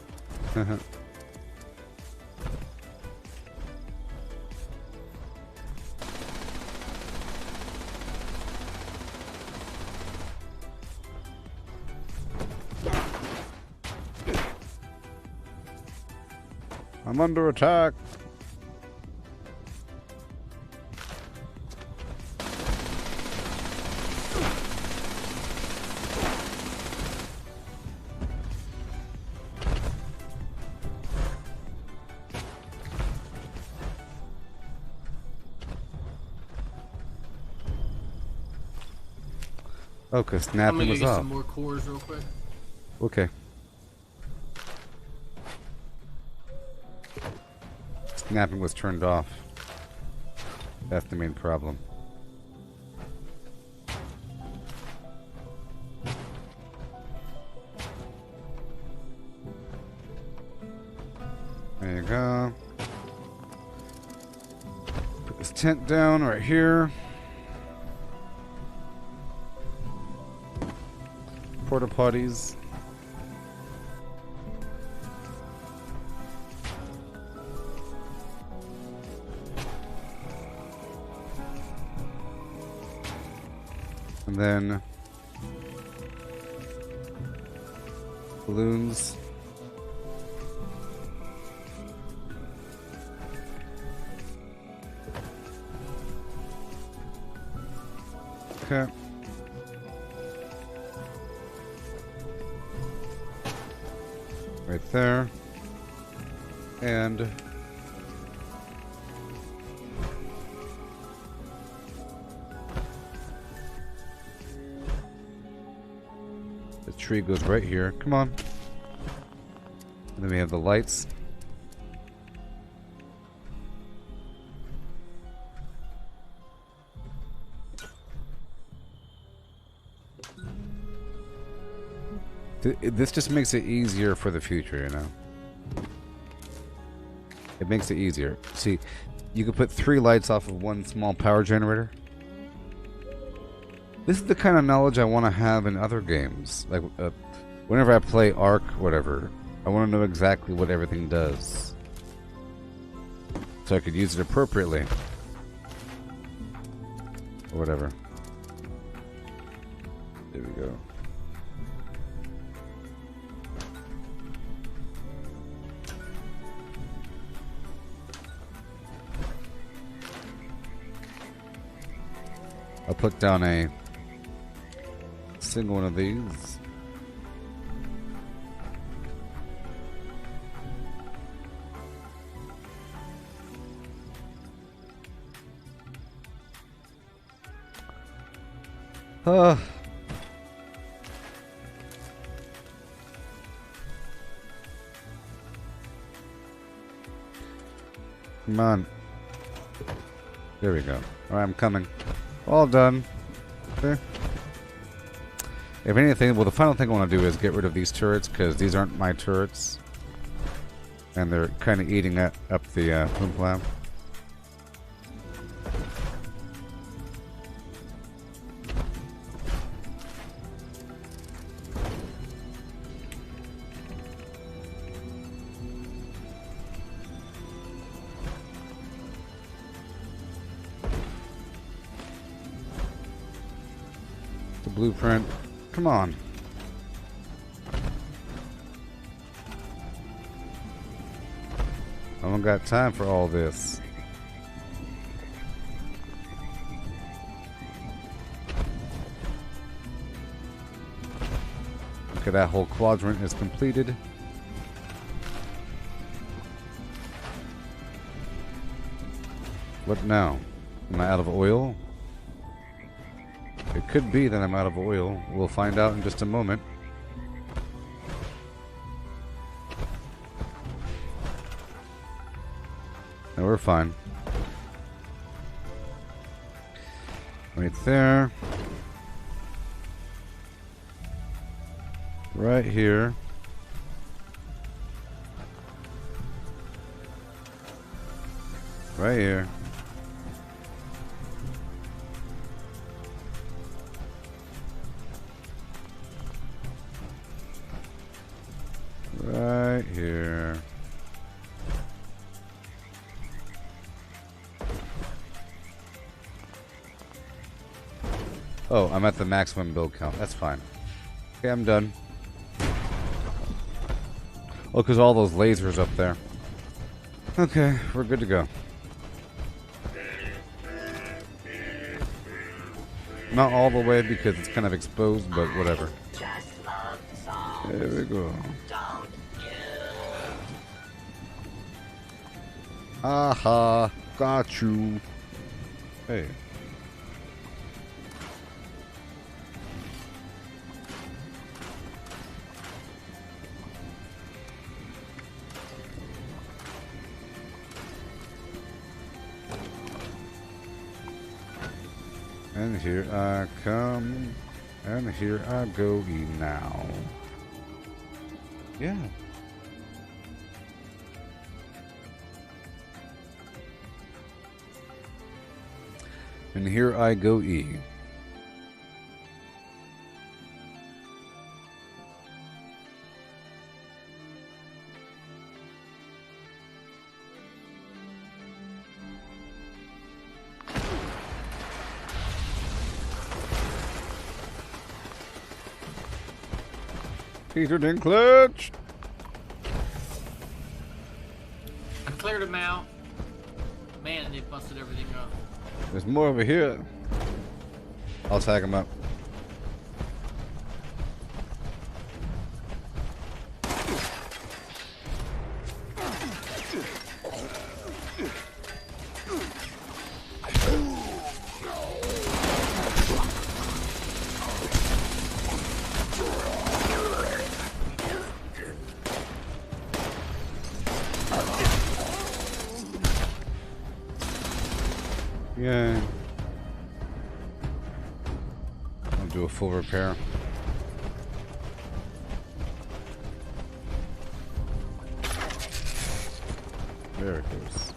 I'm under attack. Okay, I'm snapping gonna was get off. some more cores real quick. Okay. Snapping was turned off. That's the main problem. There you go. Put this tent down right here. Porta potties. And then balloons. Okay. Right there. And the tree goes right here. Come on. And then we have the lights. This just makes it easier for the future, you know? It makes it easier. See, you can put 3 lights off of one small power generator. This is the kind of knowledge I want to have in other games. Like, whenever I play Ark, whatever, I want to know exactly what everything does. So I could use it appropriately. Or whatever. There we go. I'll put down a single one of these. Come on. There we go. Alright, I'm coming. All done. Okay. If anything, well, the final thing I want to do is get rid of these turrets, because these aren't my turrets. And they're kind of eating up the boom lamp. The blueprint. Come on. I don't got time for all this. Okay, that whole quadrant is completed. What now? Am I out of oil? It could be that I'm out of oil. We'll find out in just a moment. No, we're fine. Right there. Right here. Right here. Right here. Oh, I'm at the maximum build count. That's fine. Okay, I'm done. Oh, because all those lasers up there. Okay, we're good to go. Not all the way because it's kind of exposed, but whatever. There we go. Aha, got you. Hey. And here I come, and here I go now. Yeah. And here I go E. Peter Dinklage! I cleared them out. Man, they busted everything up. There's more over here. I'll tag him up. Yay. I'll do a full repair. There it goes.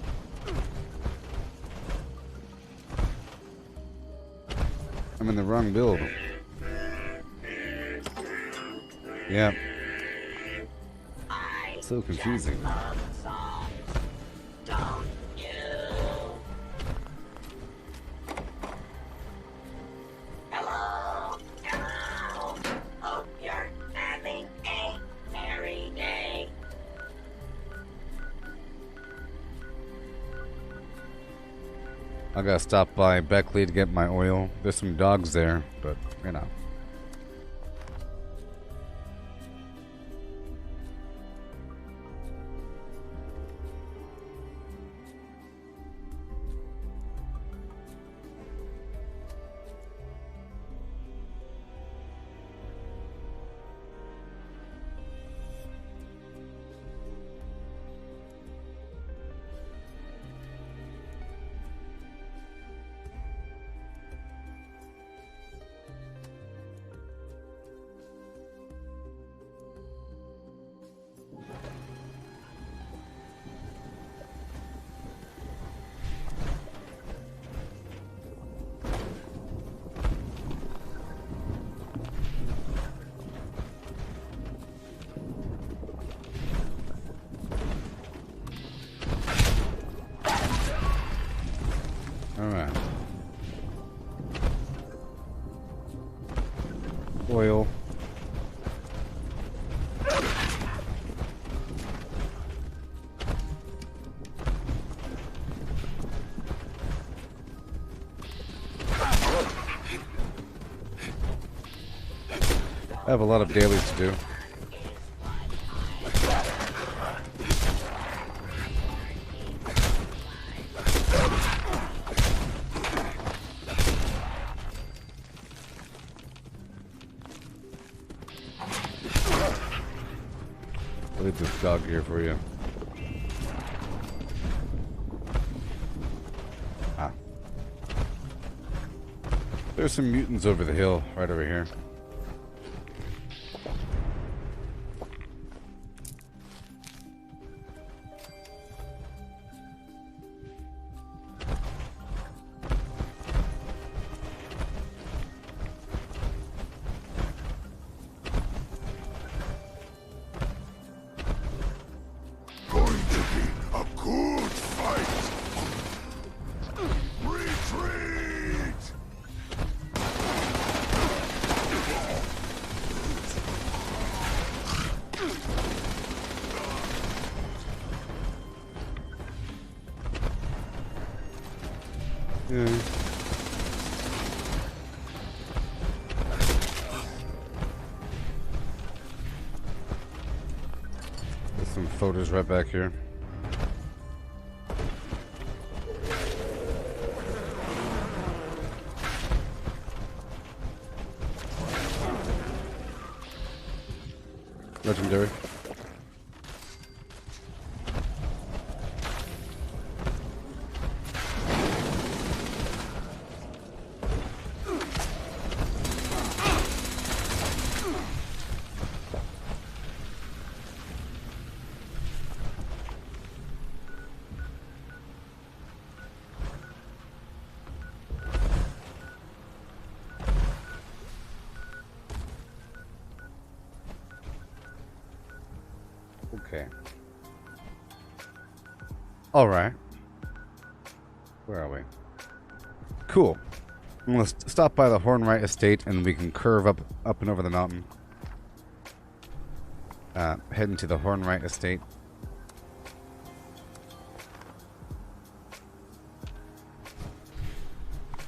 I'm in the wrong build. Yep. So confusing. I gotta stop by Beckley to get my oil. There's some dogs there, but you know. Oil. I have a lot of dailies to do. I'll leave this dog here for you. Ah. There's some mutants over the hill, right over here. There's some photos right back here. Legendary. Okay. All right. Where are we? Cool. I'm gonna stop by the Hornwright Estate, and we can curve up and over the mountain. Heading to the Hornwright Estate.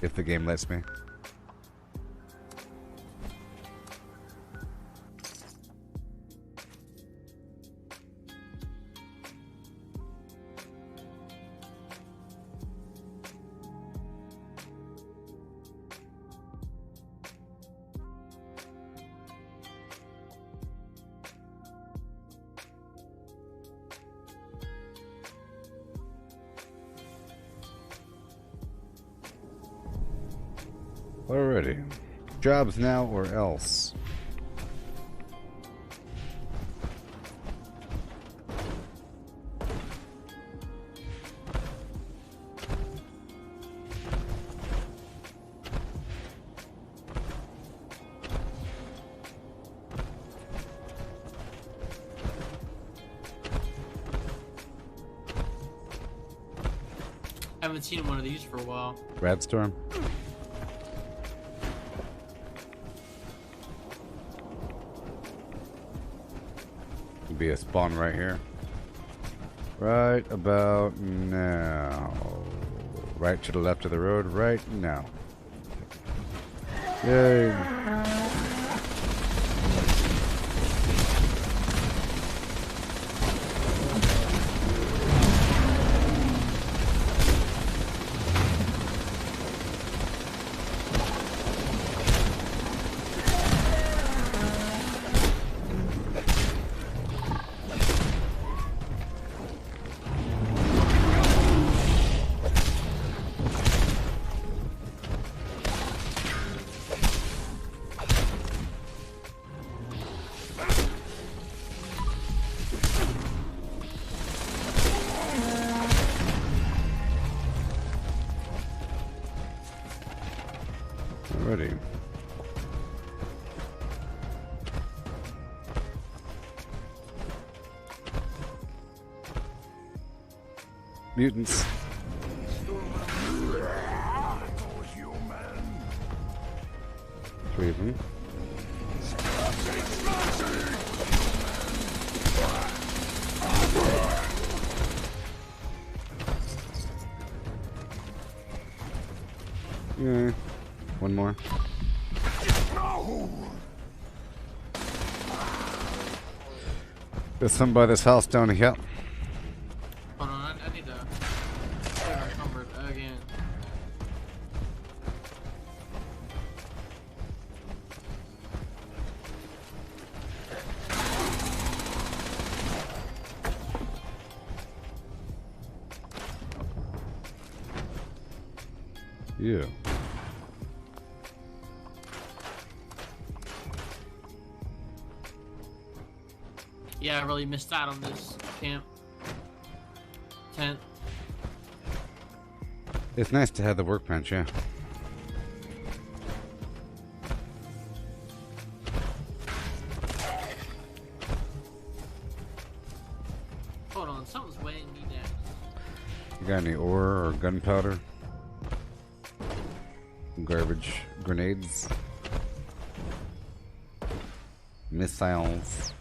If the game lets me. Alrighty. Jobs now or else. I haven't seen one of these for a while. Radstorm. Be a spawn right here. Right about now. Right to the left of the road right now. Yay. Alrighty. Mutants. Three of them. Yeah. One more. There's some by this house down here. Hold on, I need to clear our cupboard again. Yeah. Yeah, I really missed out on this camp tent. It's nice to have the workbench, yeah. Hold on, something's weighing me down. You got any ore or gunpowder? Garbage grenades? Missiles?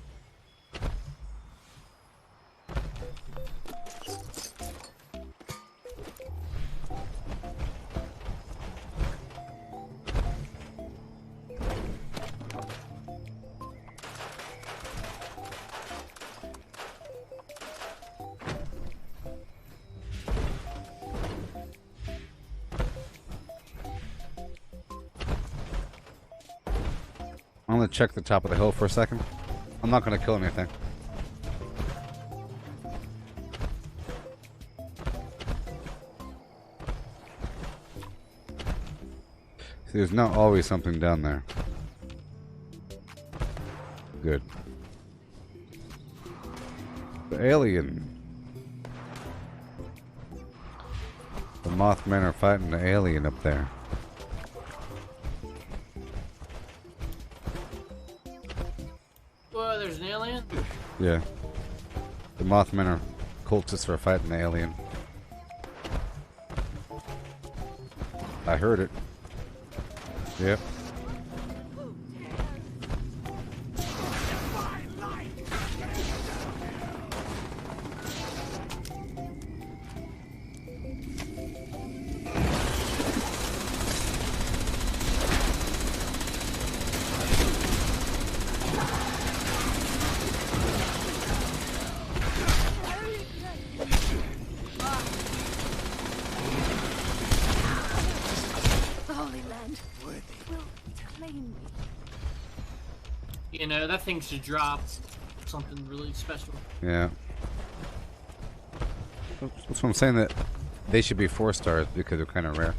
I'm gonna check the top of the hill for a second. I'm not gonna kill anything. See, there's not always something down there. Good. The alien. The Mothmen are fighting the alien up there. Whoa, there's an alien? Yeah. The Mothmen are cultists are fighting the alien. I heard it. Yep. The Holy Land will claim me. You know, that thing should drop something really special. Yeah. That's what I'm saying, that they should be 4 stars because they're kind of rare.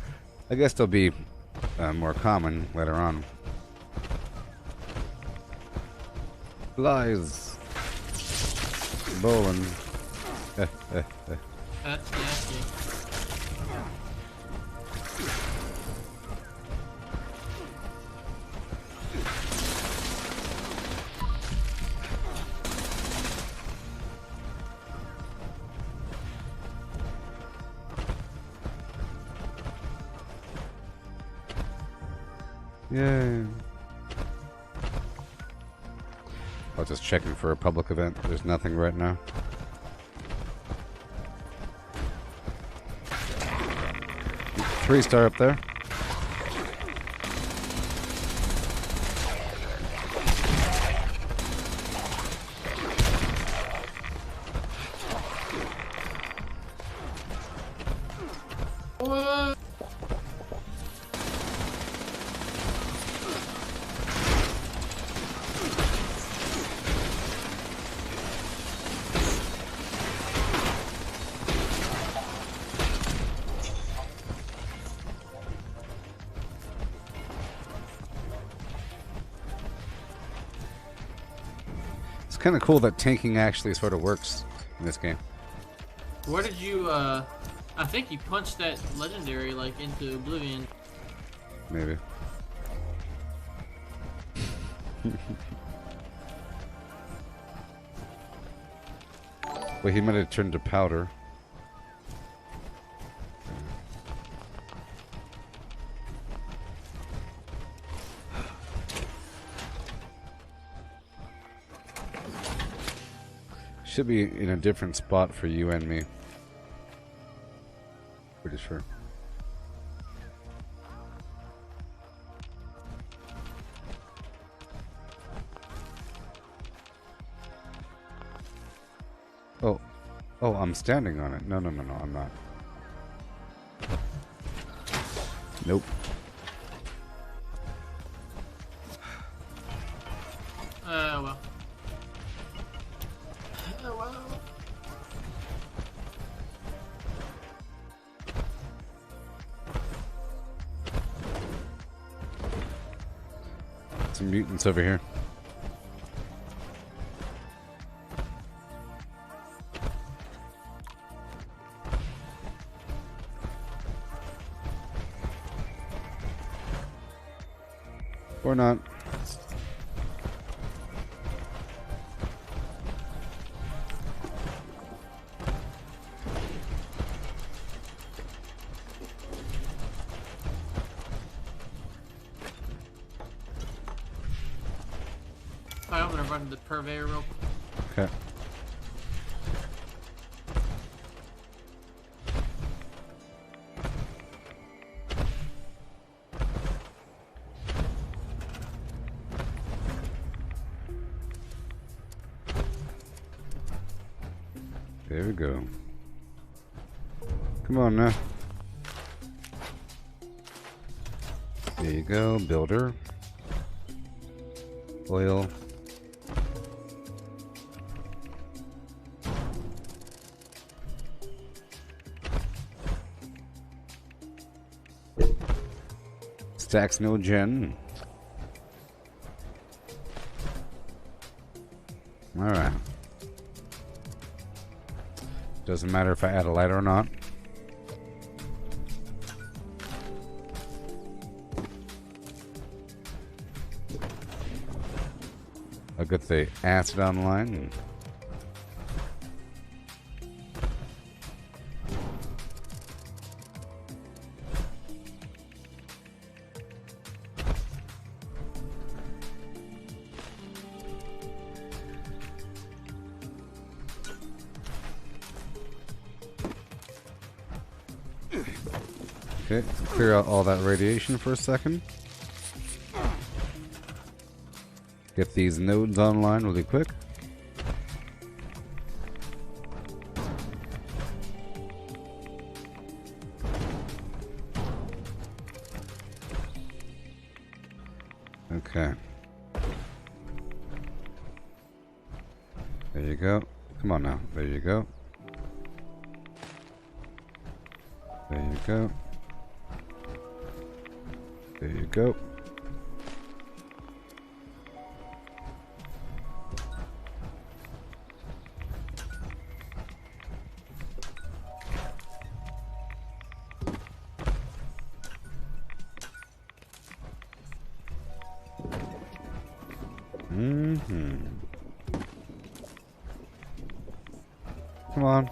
I guess they'll be more common later on. Flies. Bowling. That's nasty. Yay. I was just checking for a public event. There's nothing right now. Three star up there. What? It's kind of cool that tanking actually sort of works in this game. Where did you, I think you punched that legendary, like, into oblivion. Maybe. Well, he might have turned to powder. should be in a different spot for you and me. Pretty sure. Oh. Oh, I'm standing on it. No, no, no, no, I'm not. Nope. Well. Well. Some mutants over here. Or not. I'm gonna run to the purveyor real quick. Okay. There we go. Come on now. There you go, builder. Oil. Stacks no gen. Alright. Doesn't matter if I add a light or not. I'll get the acid online. Okay, clear out all that radiation for a second. Get these nodes online really quick. Okay. There you go. Come on now. There you go. There you go. There you go. Come on.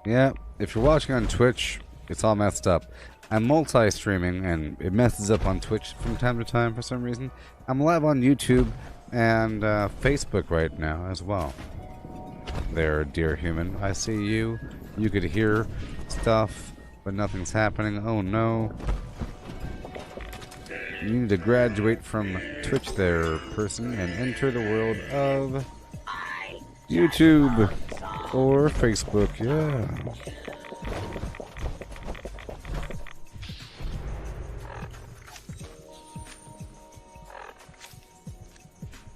Yeah, if you're watching on Twitch, it's all messed up. I'm multi-streaming, and it messes up on Twitch from time to time for some reason. I'm live on YouTube and Facebook right now as well. There, dear human. I see you. You could hear stuff, but nothing's happening. Oh no. You need to graduate from Twitch there, person, and enter the world of YouTube or Facebook. Yeah.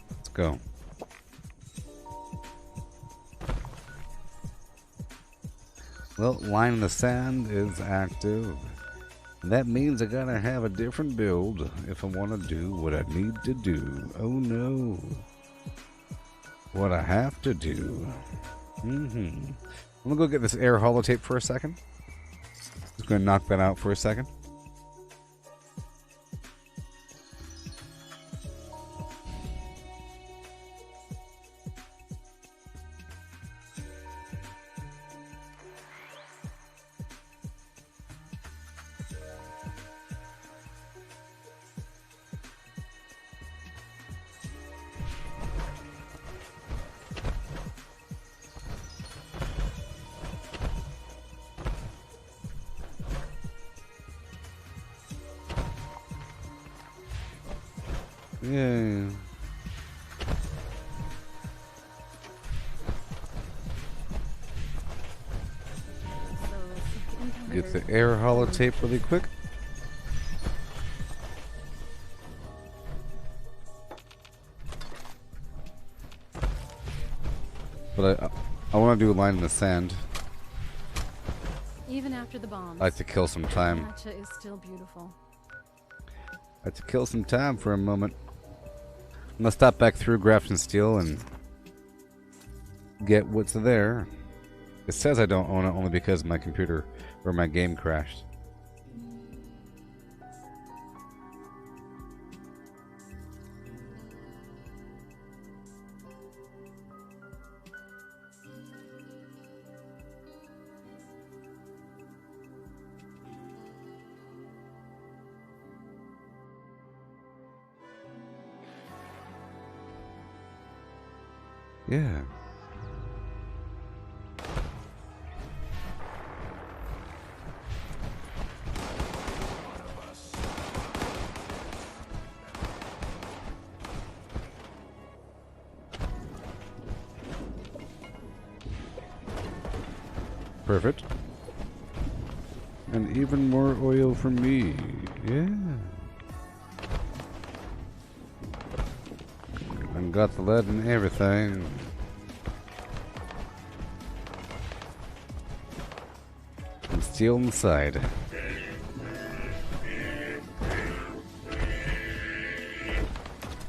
Let's go. Well, line in the sand is active. That means I gotta have a different build if I want to do what I need to do. Oh no. What I have to do. I'm gonna go get this air holotape for a second. Just gonna knock that out for a second. Yeah. Get the air holotape really quick. But I want to do a line in the sand. Even after the bombs, I like to kill some time. Appalachia is still beautiful. I like to kill some time for a moment. I'm gonna stop back through Grafton Steel and get what's there. It says I don't own it only because my computer or my game crashed. Yeah. Perfect. And even more oil for me. Yeah. And got the lead and everything. And steel inside.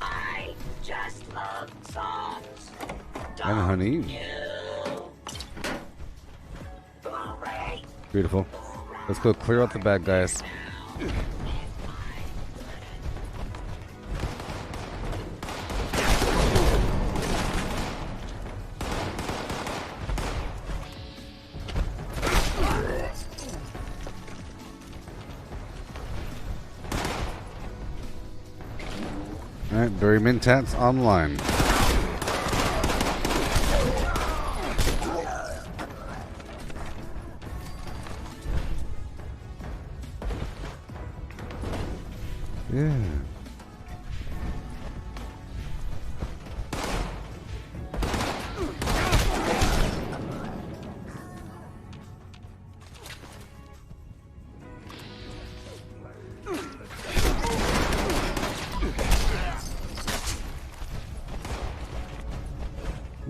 I just love songs. And honey. Beautiful. Let's go clear out the bad guys. Alright, very Mintats online. Yeah.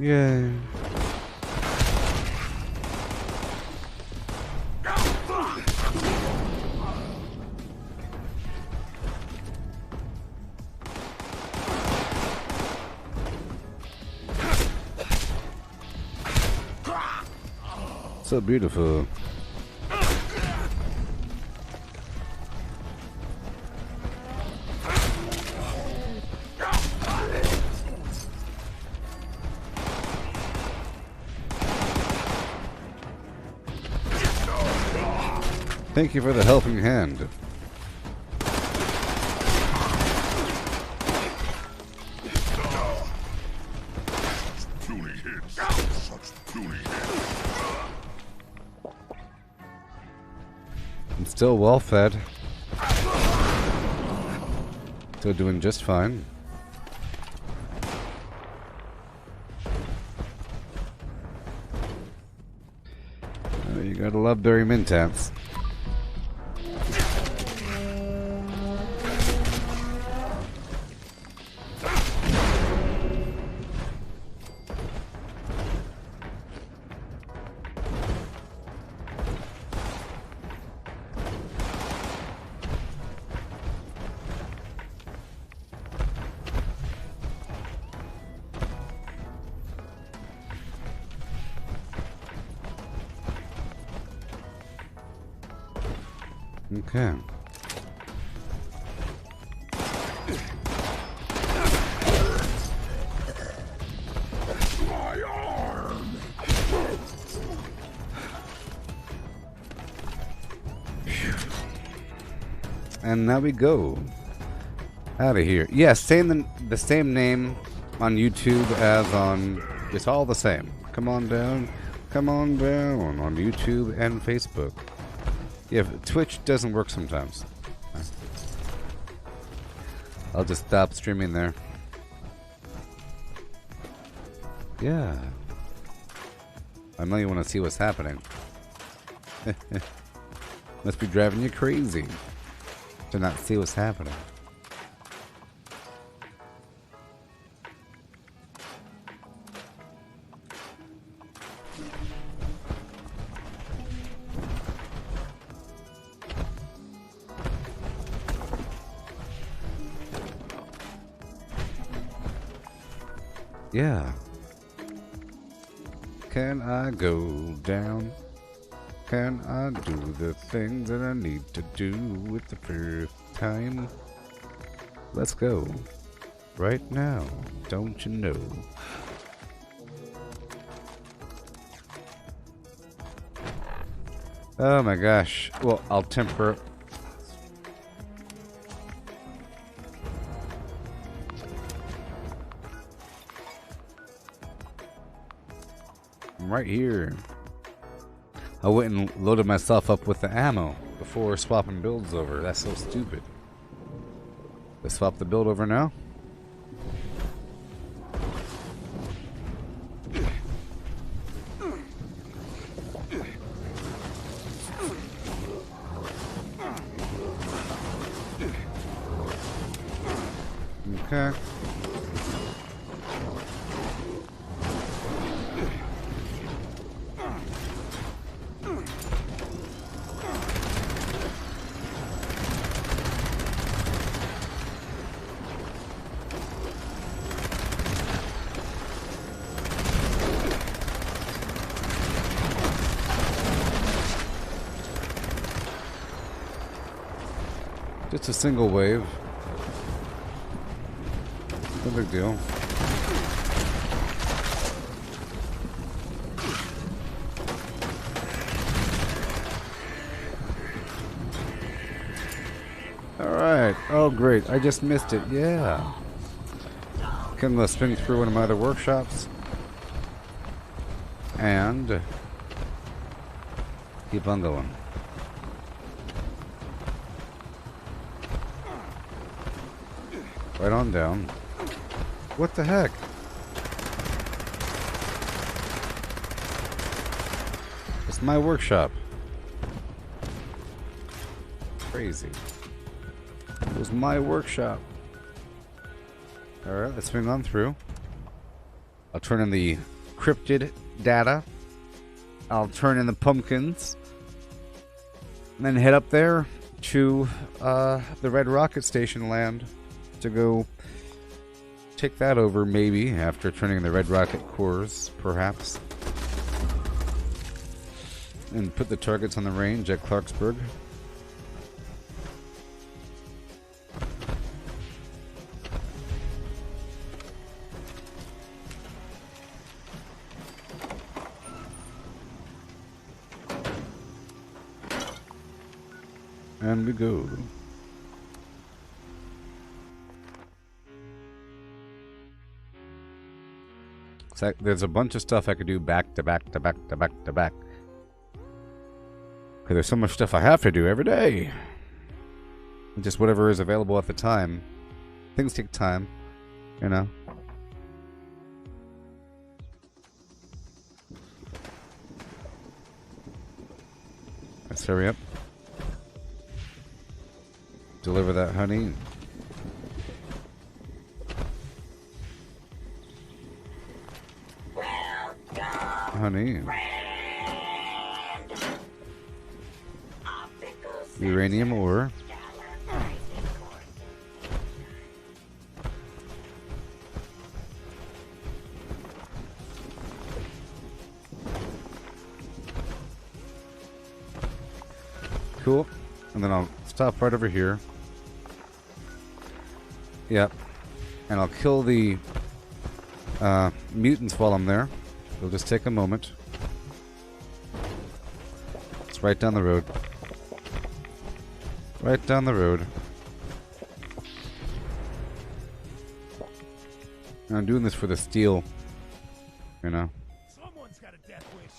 Yeah. So beautiful. Thank you for the helping hand. I'm still well fed. Still doing just fine. You gotta love berry mintats. Okay. My arm. And now we go out of here. Yeah, saying the same name on YouTube as on. It's all the same. Come on down. Come on down on YouTube and Facebook. Yeah, Twitch doesn't work sometimes. I'll just stop streaming there. Yeah. I know you want to see what's happening. Must be driving you crazy to not see what's happening. Yeah. Can I go down? Can I do the things that I need to do with the first time? Let's go. Right now, don't you know? Oh my gosh. Well, I'll temper. I'm right here. I went and loaded myself up with the ammo before swapping builds over. That's so stupid. Let's swap the build over now. Okay. Just a single wave. No big deal. Alright. Oh great. I just missed it. Yeah. Can spin through one of my other workshops. And keep on going. Right on down. What the heck? It's my workshop. Crazy. It was my workshop. Alright, let's swing on through. I'll turn in the cryptid data. I'll turn in the pumpkins. And then head up there to the Red Rocket Station land. To go take that over, maybe, after turning the Red Rocket cores, perhaps. And put the targets on the range at Clarksburg. And we go. There's a bunch of stuff I could do back to back to back to back to back. Because there's so much stuff I have to do every day. Just whatever is available at the time. Things take time, you know. Let's hurry up. Deliver that honey. Honey. Uranium ore. Cool. And then I'll stop right over here. Yep. And I'll kill the mutants while I'm there. It'll just take a moment. It's right down the road. Right down the road. And I'm doing this for the steel. You know. Someone's got a death wish.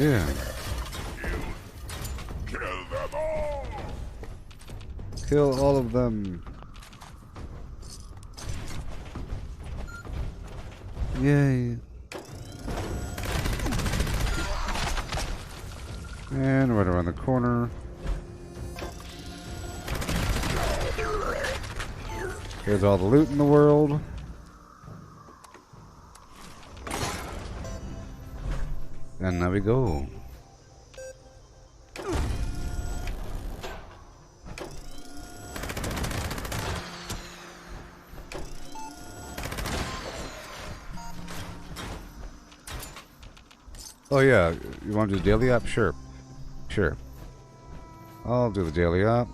Yeah. Kill them all! Kill all of them. Yay. And right around the corner. Here's all the loot in the world. And now we go. Oh yeah, you want to do the daily op? Sure. Sure. I'll do the daily op.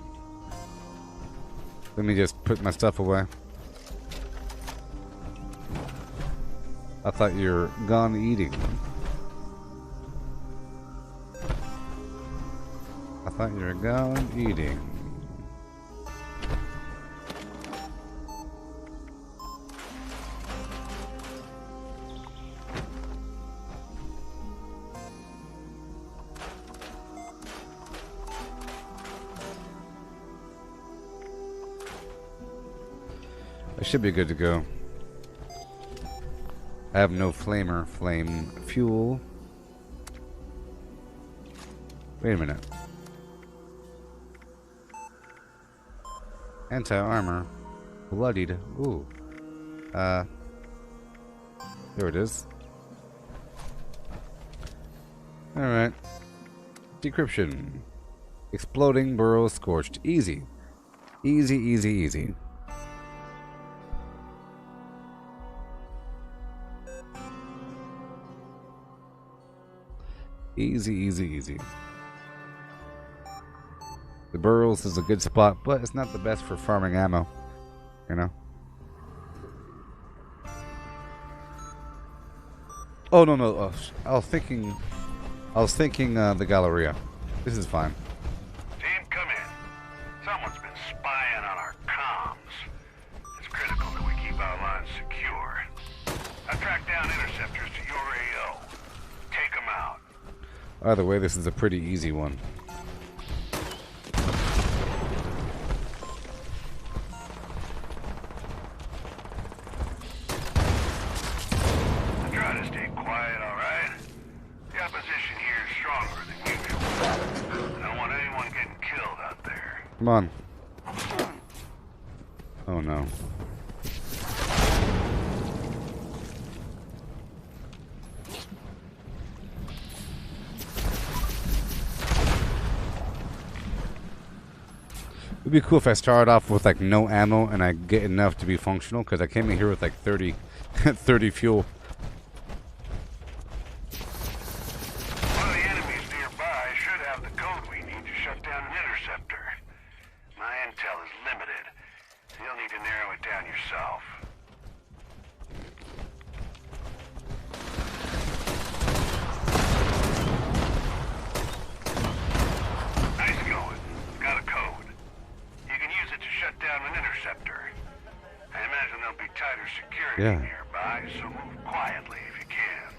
Let me just put my stuff away. I thought you were gone eating. I thought you were gone eating. I should be good to go. I have no flame fuel. Wait a minute. Anti-armor. Bloodied. Ooh. There it is. Alright. Decryption. Exploding burrow scorched. Easy. Easy, easy, easy. Easy, easy, easy. The burrows is a good spot, but it's not the best for farming ammo. You know? Oh, no, no. I was thinking the Galleria. This is fine. Team, come in. Someone's been spying on our comms. It's critical that we keep our lines secure. I tracked down interceptors to your AO. Take them out. Either way, this is a pretty easy one. Try to stay quiet, alright? The opposition here is stronger than usual. I don't want anyone getting killed out there. Come on. Oh no. It'd be cool if I started off with like no ammo and I get enough to be functional, because I came in here with like 30 fuel. One of the enemies nearby should have the code we need to shut down an interceptor. My intel is limited. You'll need to narrow it down yourself. Nice going. Got a code. You can use it to shut down an interceptor. I imagine there'll be tighter security nearby, so move quietly if you can.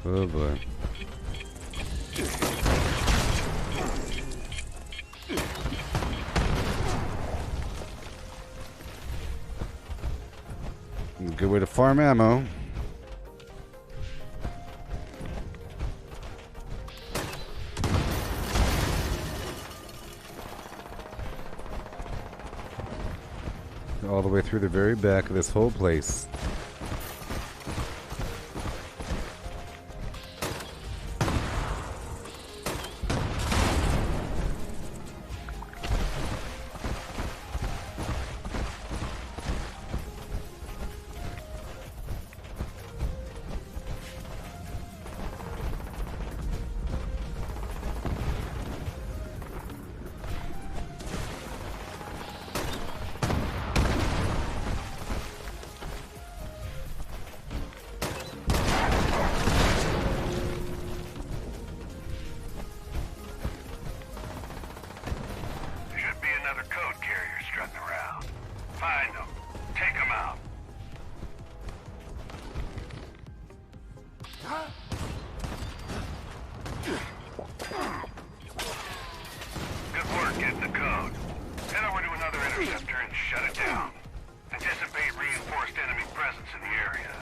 Oh boy. Good way to farm ammo. All the way through the very back of this whole place. Good work getting the code. Head over to another interceptor and shut it down. Anticipate reinforced enemy presence in the area.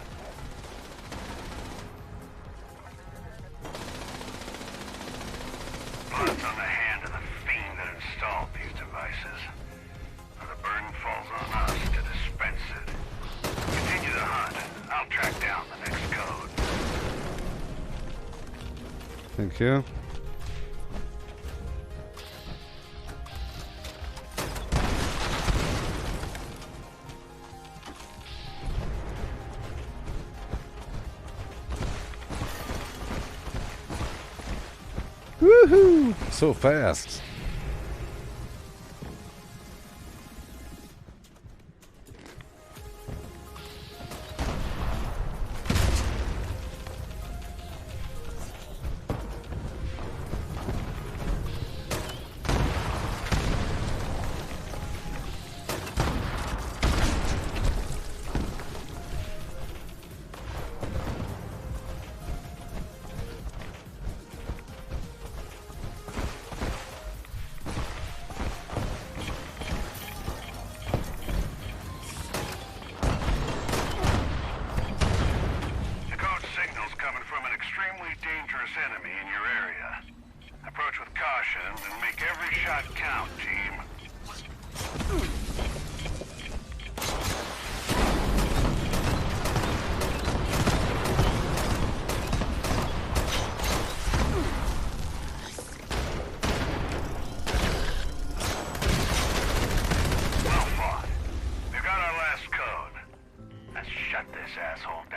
Blood's on the hand of the fiend that installed these devices. Now the burden falls on us to dispense it. Continue the hunt. I'll track down the next code. Thank you. Woohoo! So fast.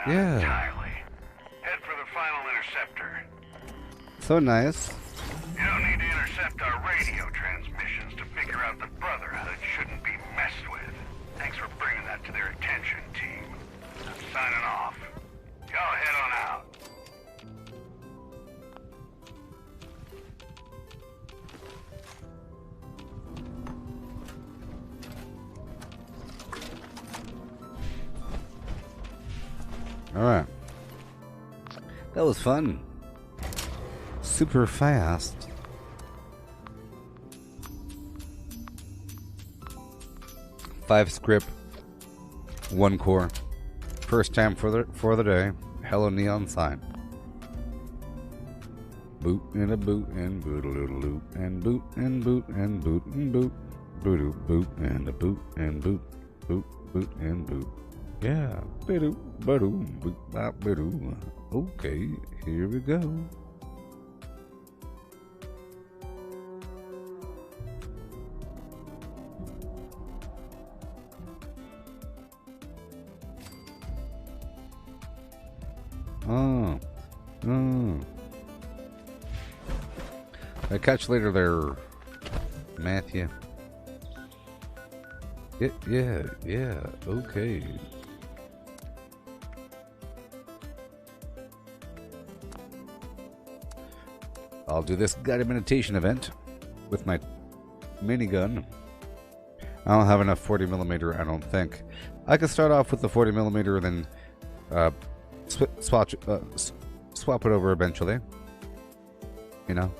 Yeah. Head for the final interceptor. So nice. You don't need to intercept our radio transmissions to figure out the Brotherhood shouldn't be messed with. Thanks for bringing that to their attention, team. I'm signing off. Y'all head on out. Alright. That was fun. Super fast. Five script, one core. First time for the day. Hello neon sign. Boot and a boot and boot a little loop and boot and boot and boot and boot. Boot boot and a boot and boot. Boot boot and boot. Yeah. Okay, here we go. I catch later there, Matthew. Yeah, okay. I'll do this guided meditation event with my minigun. I don't have enough 40mm, I don't think. I could start off with the 40mm and then swap it over eventually. You know?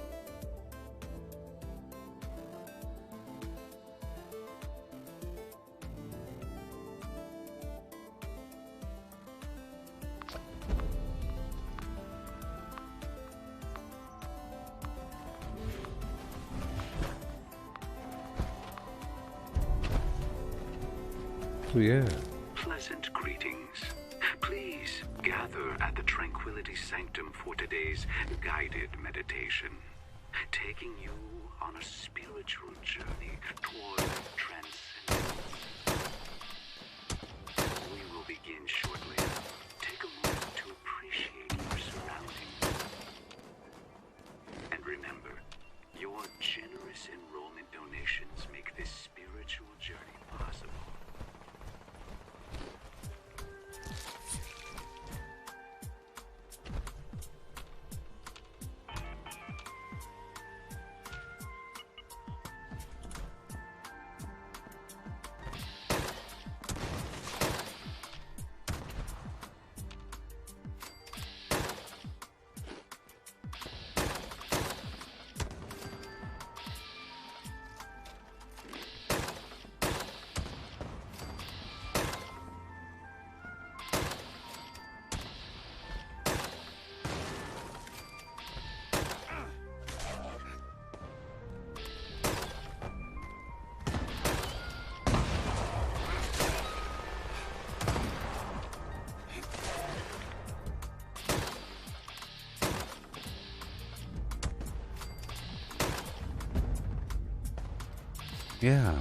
Oh, yeah. Pleasant greetings. Please gather at the Tranquility Sanctum for today's guided meditation, taking you on a spiritual journey toward transcendence. We will begin shortly. Take a moment to appreciate your surroundings. And remember, your generous enrollment donations make this spiritual journey possible. Yeah.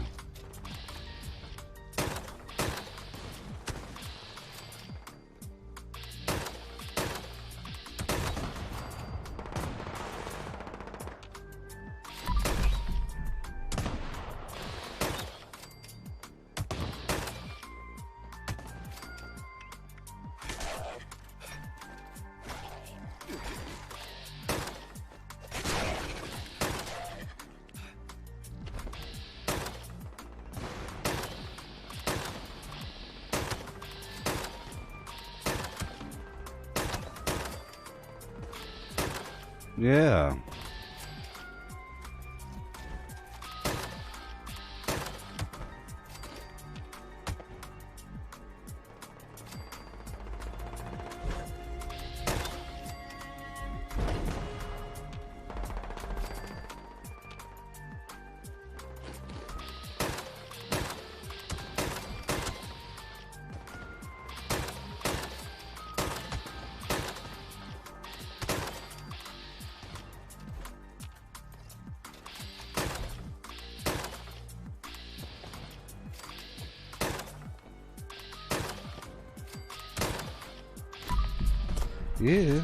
Yeah. Yeah.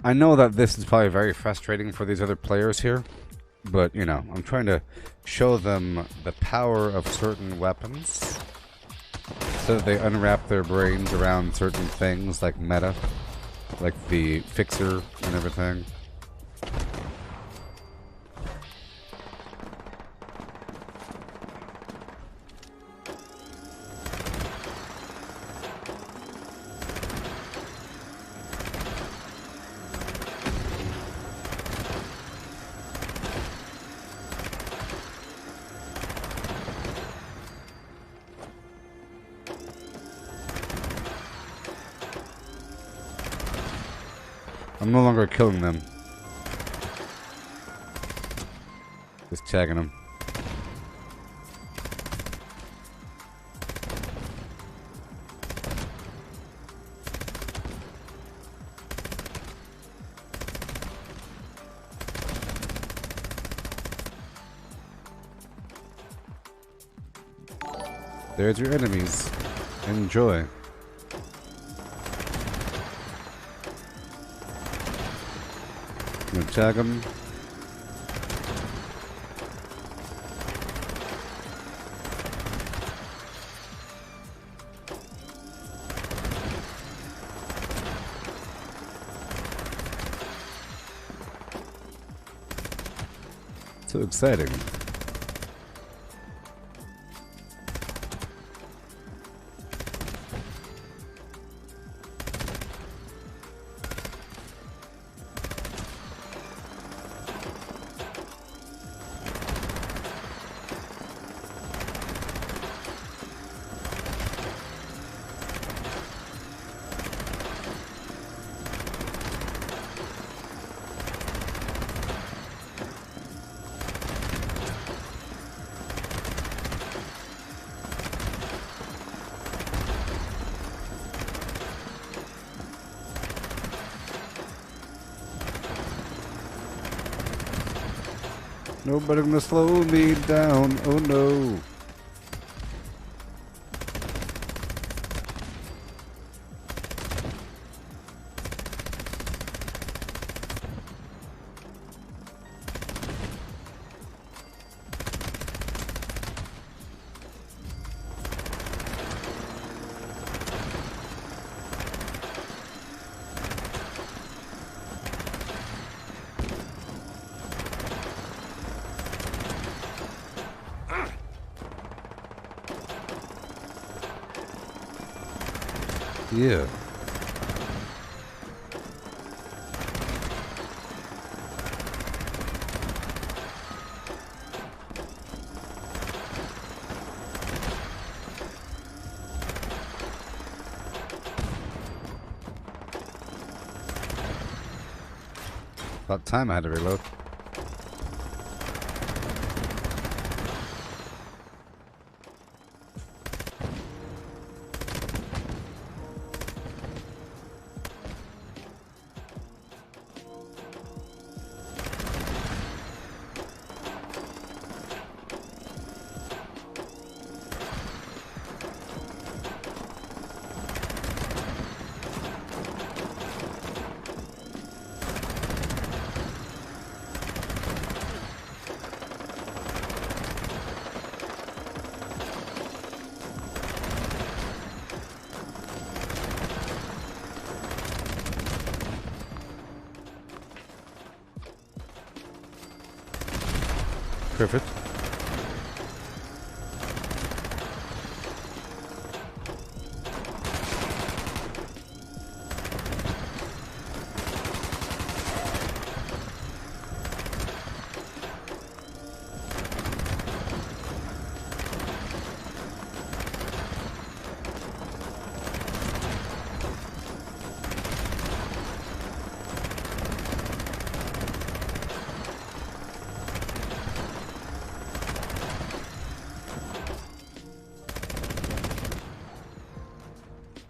I know that this is probably very frustrating for these other players here, but, you know, I'm trying to show them the power of certain weapons so that they unwrap their brains around certain things like meta, like the fixer and everything. I'm no longer killing them. Just tagging them. There's your enemies. Enjoy. Tag them. So exciting. Nobody gonna slow me down. Oh no. Yeah. About time I had to reload. Perfect.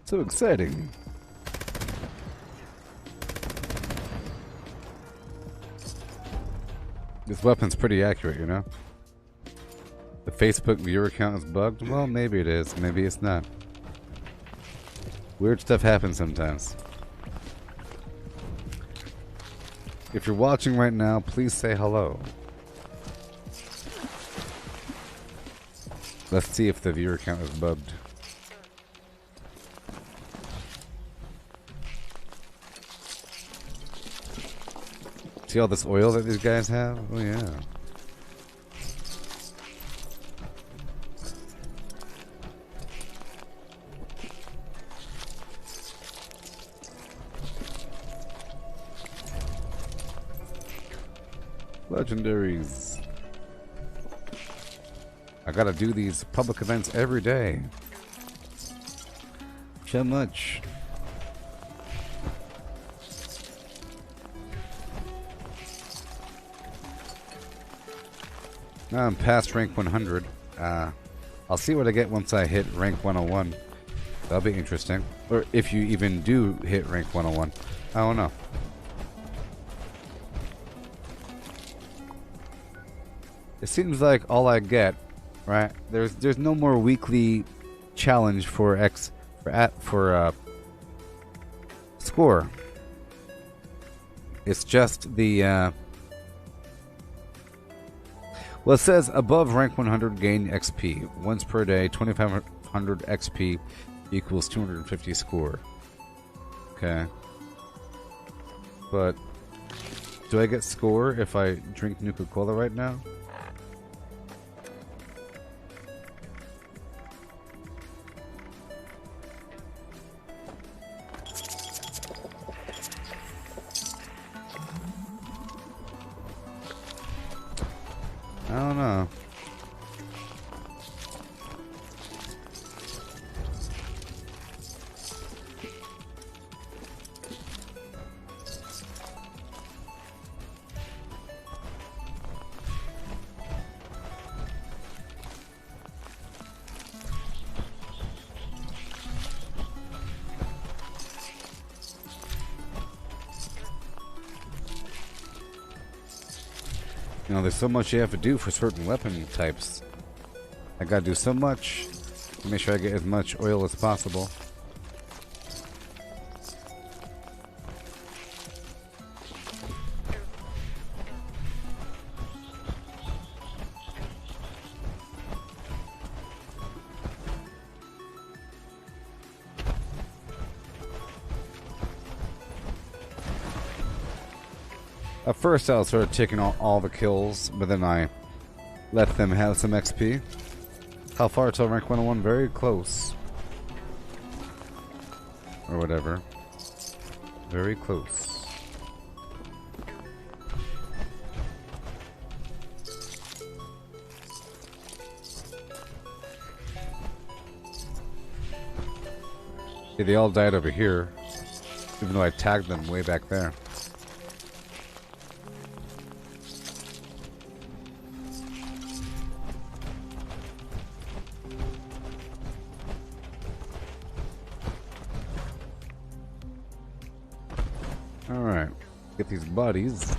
So exciting. This weapon's pretty accurate, you know? The Facebook viewer count is bugged? Well, maybe it is. Maybe it's not. Weird stuff happens sometimes. If you're watching right now, please say hello. Let's see if the viewer count is bugged. See all this oil that these guys have? Oh yeah. Legendaries. I gotta do these public events every day. So much. Now I'm past rank 100. I'll see what I get once I hit rank 101. That'll be interesting. Or if you even do hit rank 101. I don't know. It seems like all I get, right? There's no more weekly challenge for score. It's just the well, it says above rank 100 gain XP. Once per day, 2500 XP equals 250 score. Okay. But do I get score if I drink Nuka-Cola right now? I don't know. You know, there's so much you have to do for certain weapon types. I gotta do so much to make sure I get as much oil as possible. At first I was sort of taking all the kills, but then I let them have some XP. How far till rank 101? Very close. Or whatever. Very close. Yeah, they all died over here, even though I tagged them way back there. Alright. Get these bodies.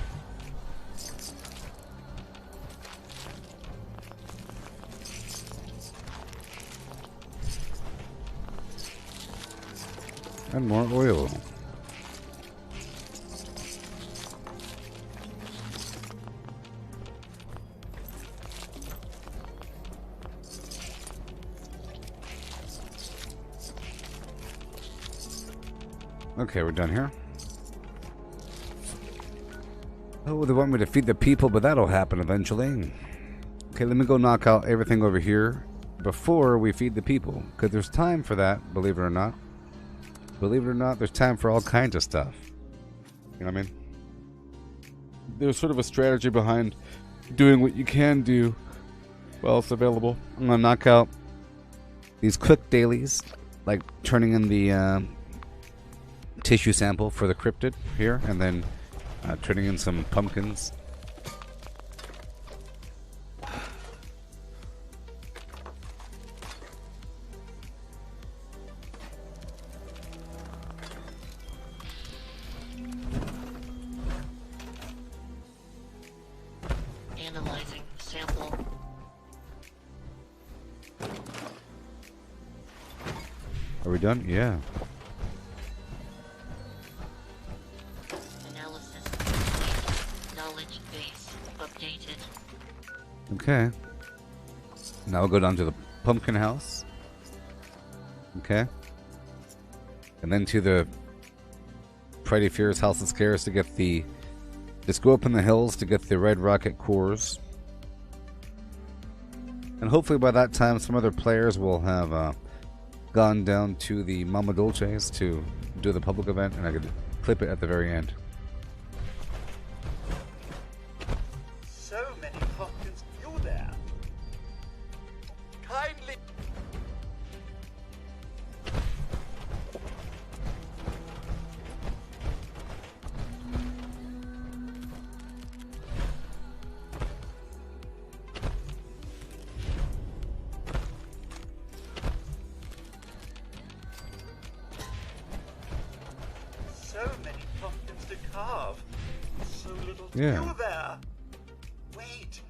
And more oil. Okay, we're done here. Oh, they want me to feed the people, but that'll happen eventually. Okay, let me go knock out everything over here before we feed the people. Because there's time for that, believe it or not. Believe it or not, there's time for all kinds of stuff. You know what I mean? There's sort of a strategy behind doing what you can do while it's available. I'm going to knock out these quick dailies, like turning in the tissue sample for the cryptid here, and then turning in some pumpkins. Analyzing sample. Are we done? Yeah. Analysis. Knowledge base updated. Okay. Now we'll go down to the pumpkin house. Okay. And then to the Freddy Fear's House of Scares to get the... Just go up in the hills to get the red rocket cores. And hopefully by that time some other players will have gone down to the Mama Dolces to do the public event, and I could clip it at the very end. So many pumpkins. You there? Kindly. So many pumpkins to carve. So little to Yeah. do there. Wait.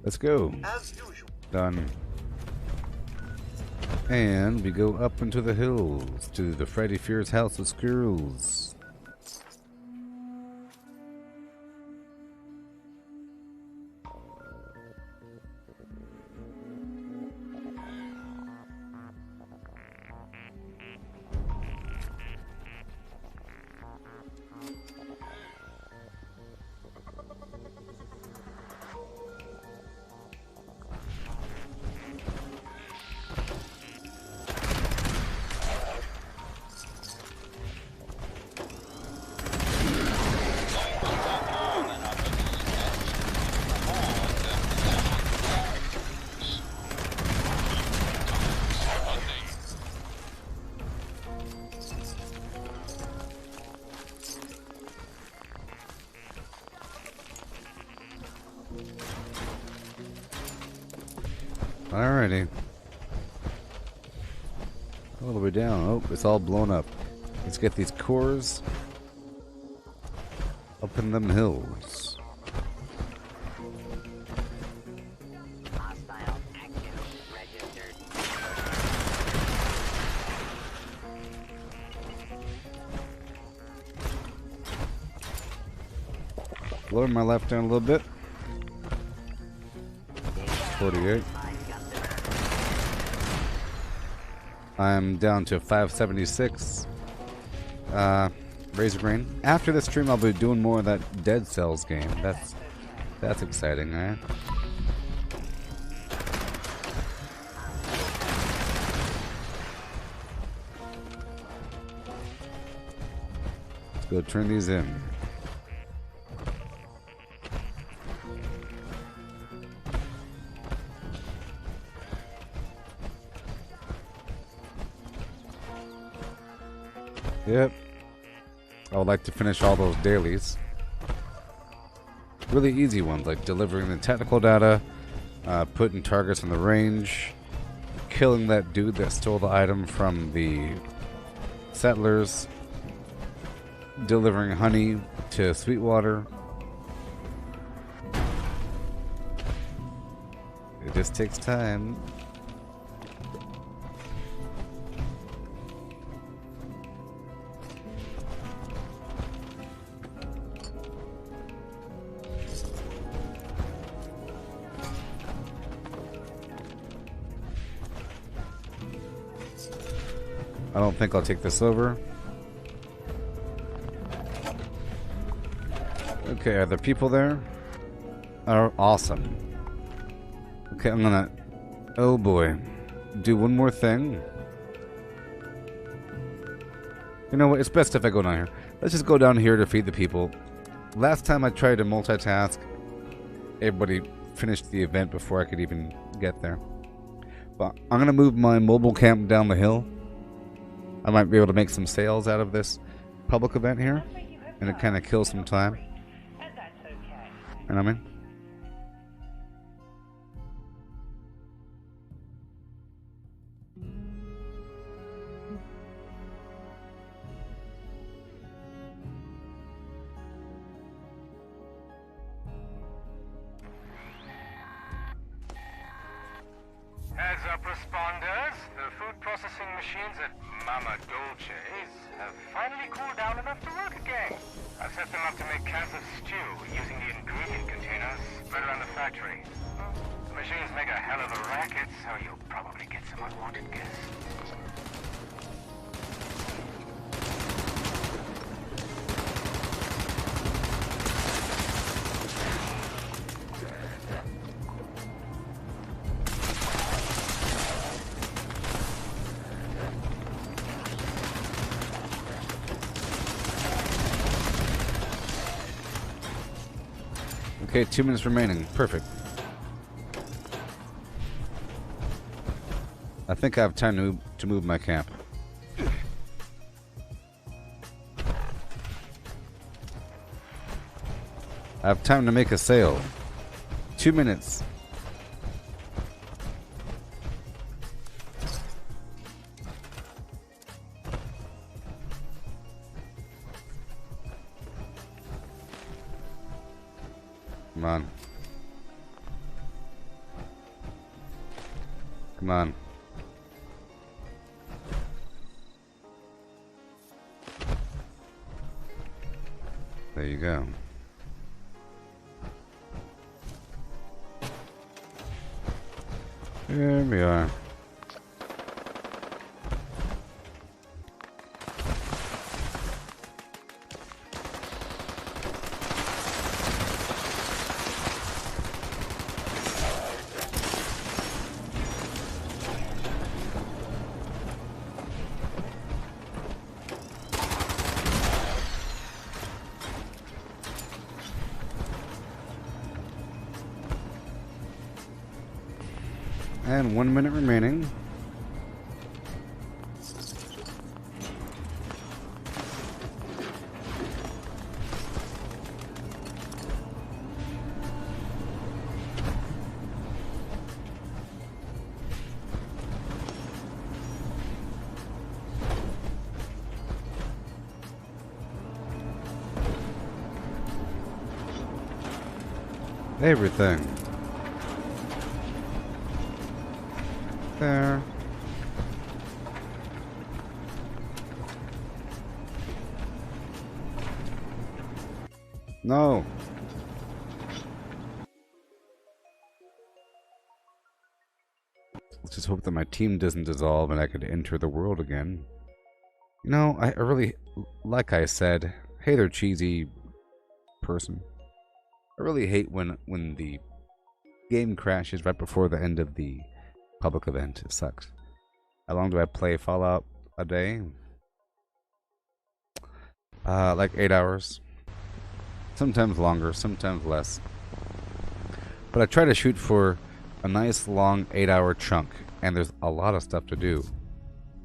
Let's go. As usual. Done. And we go up into the hills to the Freddy Fear's House of Squirrels. Alrighty. A little bit down. Oh, it's all blown up. Let's get these cores up in them hills. Hostile action registered. Lower my left down a little bit. 48. I'm down to 576. Razor Grain. After this stream, I'll be doing more of that Dead Cells game. That's exciting, right? Let's go turn these in. Yep. I would like to finish all those dailies. Really easy ones, like delivering the technical data, putting targets on the range, killing that dude that stole the item from the settlers, delivering honey to Sweetwater. It just takes time. I don't think I'll take this over. Okay, are there people there? Oh, awesome. Okay, I'm gonna... Oh boy. Do one more thing. You know what? It's best if I go down here. Let's just go down here to feed the people. Last time I tried to multitask, everybody finished the event before I could even get there. But I'm gonna move my mobile camp down the hill. I might be able to make some sales out of this public event here, and it kind of kills some time. You know what I mean? Heads up, responders. The food processing machines at Mama Dolce's have finally cooled down enough to work again. I've set them up to make cans of stew using the ingredient containers right around the factory. The machines make a hell of a racket, so you'll probably get some unwanted guests. Okay, 2 minutes remaining. Perfect. I think I have time to move my camp. I have time to make a sale. 2 minutes. Come on. Come on. There you go. Here we are. And 1 minute remaining. Everything. There. No. Let's just hope that my team doesn't dissolve and I could enter the world again. You know, I really, like I said, hey there, cheesy person. I really hate when the game crashes right before the end of the public event. It sucks. How long do I play Fallout a day? Like 8 hours. Sometimes longer, sometimes less. But I try to shoot for a nice long 8-hour chunk, and there's a lot of stuff to do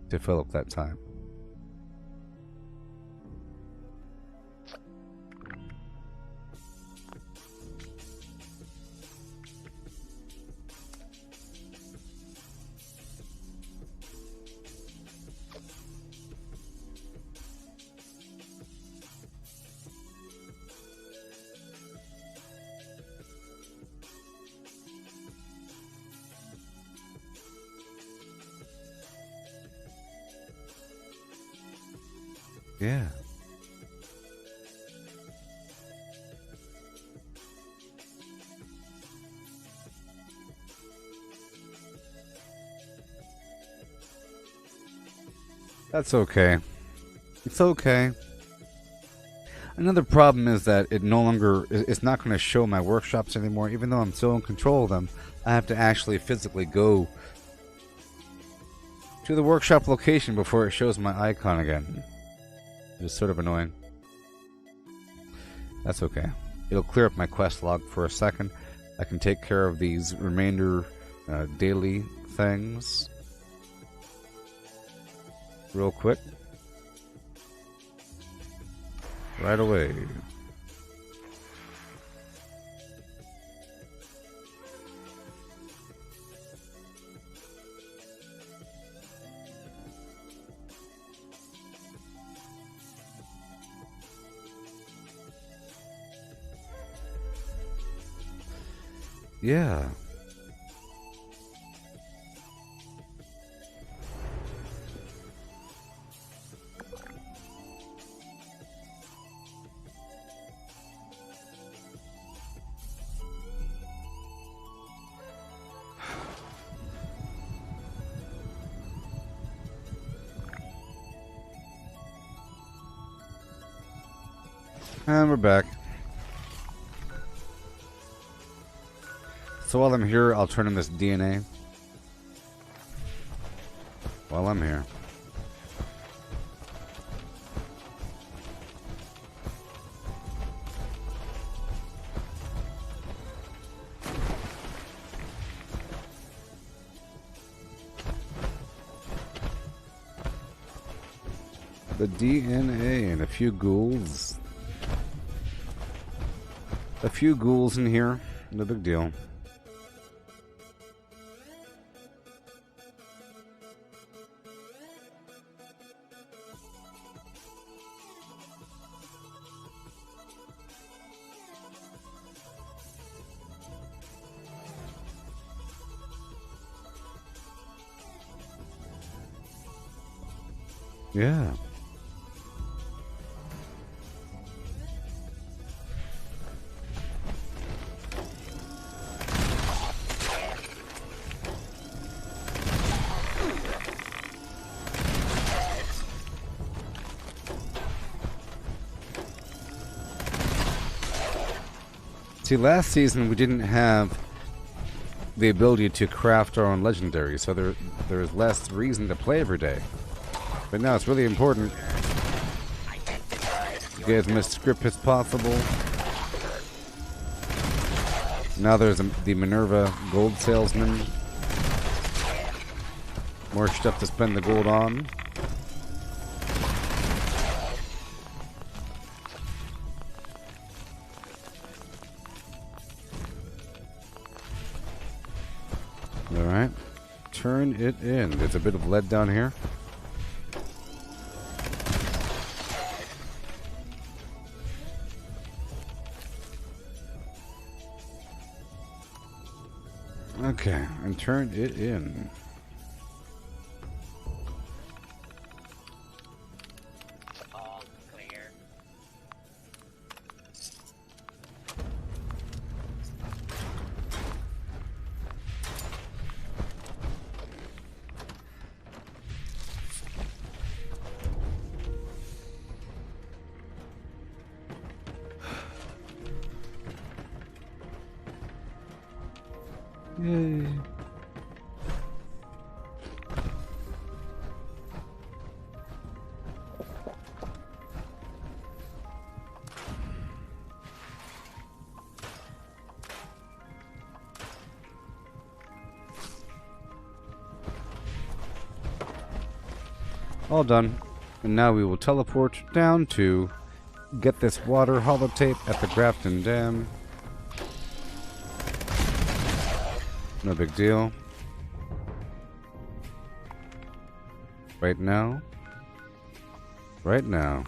to fill up that time. Yeah. That's okay. It's okay. Another problem is that it's not going to show my workshops anymore. Even though I'm still in control of them, I have to actually physically go to the workshop location before it shows my icon again. It's sort of annoying. That's okay. It'll clear up my quest log for a second. I can take care of these remainder daily things real quick. Right away. Yeah. And we're back. So while I'm here, I'll turn in this DNA. While I'm here. The DNA and a few ghouls. A few ghouls in here. No big deal. Yeah. See, last season we didn't have the ability to craft our own legendary, so there's less reason to play every day. But now it's really important to get as much script as possible. Now there's the Minerva Gold Salesman. More stuff to spend the gold on. Alright. Turn it in. There's a bit of lead down here. Okay, and turn it in. All clear. Yay. All done. And now we will teleport down to get this water holotape at the Grafton Dam. No big deal. Right now. Right now.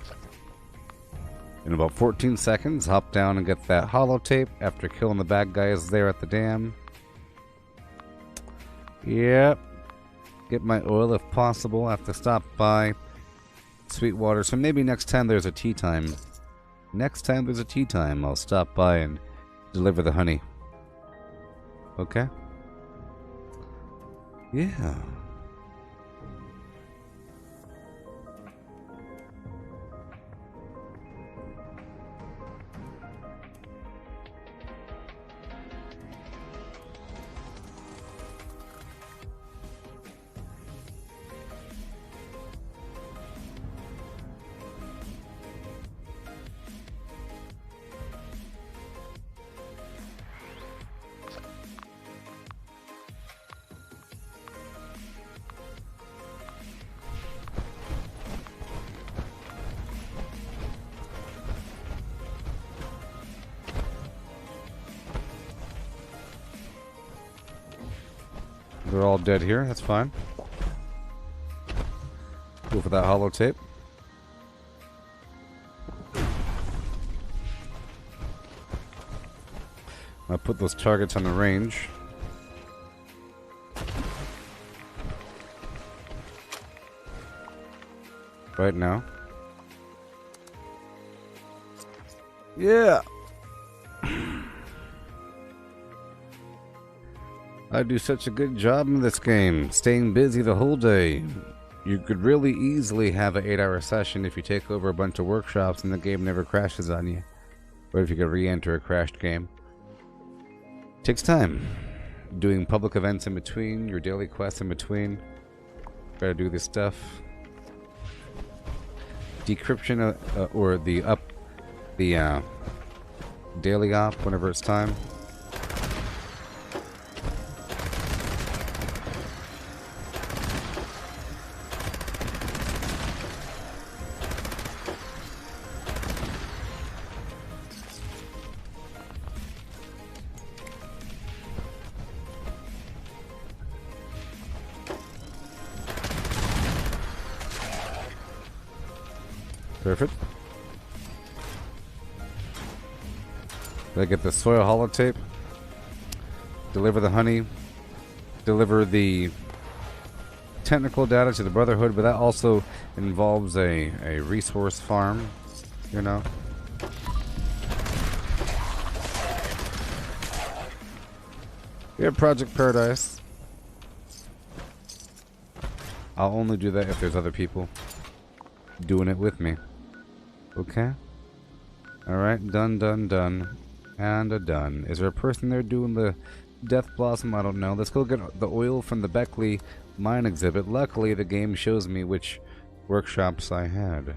In about 14 seconds, hop down and get that holotape after killing the bad guys there at the dam. Yep. Get my oil if possible. I have to stop by Sweetwater. So maybe next time there's a tea time. Next time there's a tea time, I'll stop by and deliver the honey. Okay? Yeah. They're all dead here, that's fine. Go for that holotape. I put those targets on the range. Right now. Yeah! I do such a good job in this game, staying busy the whole day. You could really easily have an 8-hour session if you take over a bunch of workshops and the game never crashes on you. Or if you could re-enter a crashed game. Takes time. Doing public events in between, your daily quests in between. Gotta do this stuff. Decryption or the daily op whenever it's time. Perfect. I get the soil holotape, deliver the honey, deliver the technical data to the Brotherhood, but that also involves a resource farm, you know. We have Project Paradise. I'll only do that if there's other people doing it with me. Okay. Alright, done, done, done. And a done. Is there a person there doing the Death Blossom? I don't know. Let's go get the oil from the Beckley mine exhibit. Luckily, the game shows me which workshops I had.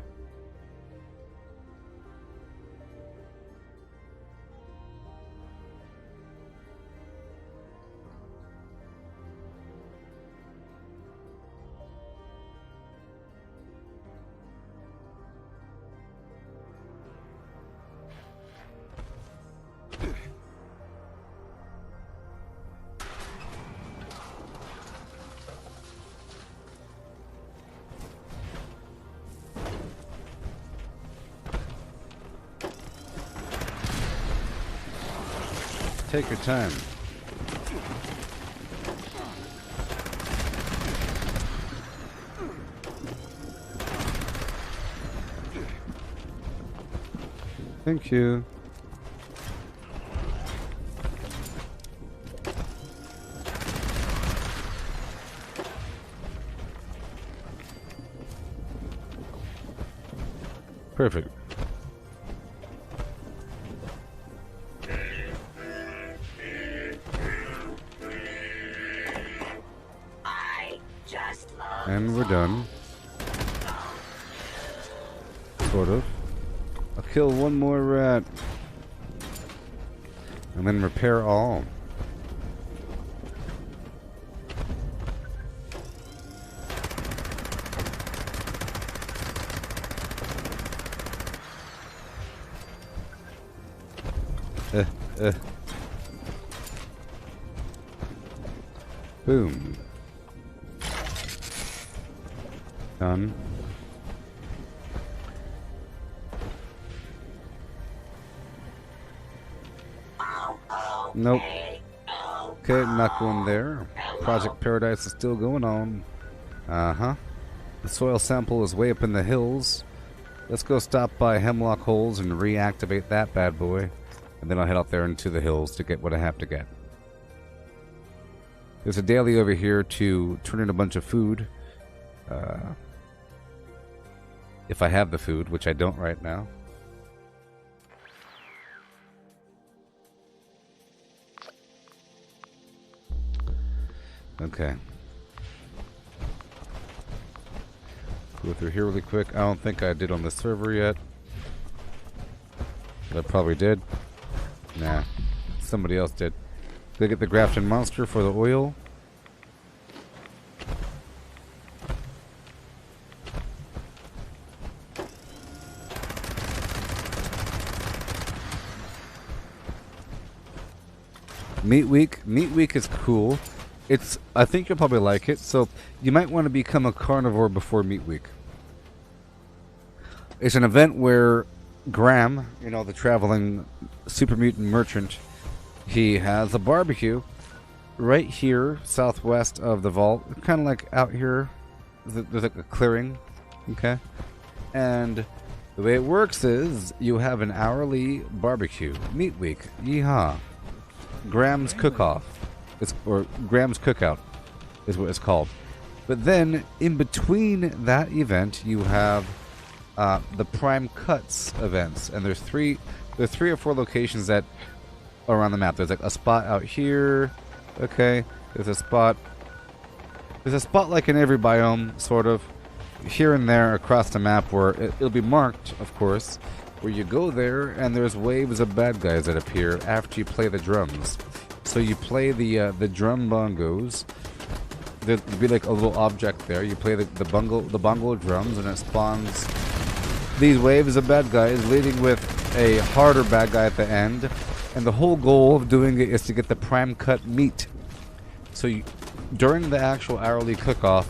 Take your time. Thank you. Perfect. And we're done. Sort of. I'll kill one more rat. And then repair all. Boom. Done. Nope. Okay, not going there. Project Paradise is still going on. Uh-huh. The soil sample is way up in the hills. Let's go stop by Hemlock Holes and reactivate that bad boy. And then I'll head out there into the hills to get what I have to get. There's a daily over here to turn in a bunch of food. If I have the food, which I don't right now. Okay. Go through here really quick. I don't think I did on the server yet. But I probably did. Nah. Somebody else did. Did I get the Grafton Monster for the oil? Meat Week. Meat Week is cool. I think you'll probably like it. So you might want to become a carnivore before Meat Week. It's an event where Graham, you know, the traveling super mutant merchant, he has a barbecue right here, southwest of the vault. Kind of like out here. There's like a clearing. Okay. And the way it works is you have an hourly barbecue. Meat Week. Yeehaw. Graham's Cook-Off, or Graham's Cookout is what it's called. But then, in between that event, you have the Prime Cuts events, and there's three or four locations that are on the map. There's like a spot out here, okay. There's a spot like in every biome, sort of, here and there across the map where it'll be marked, of course. Where you go there and there's waves of bad guys that appear after you play the drums. So you play the drum bongos. There'll be like a little object there. You play the bongo drums and it spawns these waves of bad guys, leading with a harder bad guy at the end. And the whole goal of doing it is to get the prime cut meat. So during the actual hourly cook-off,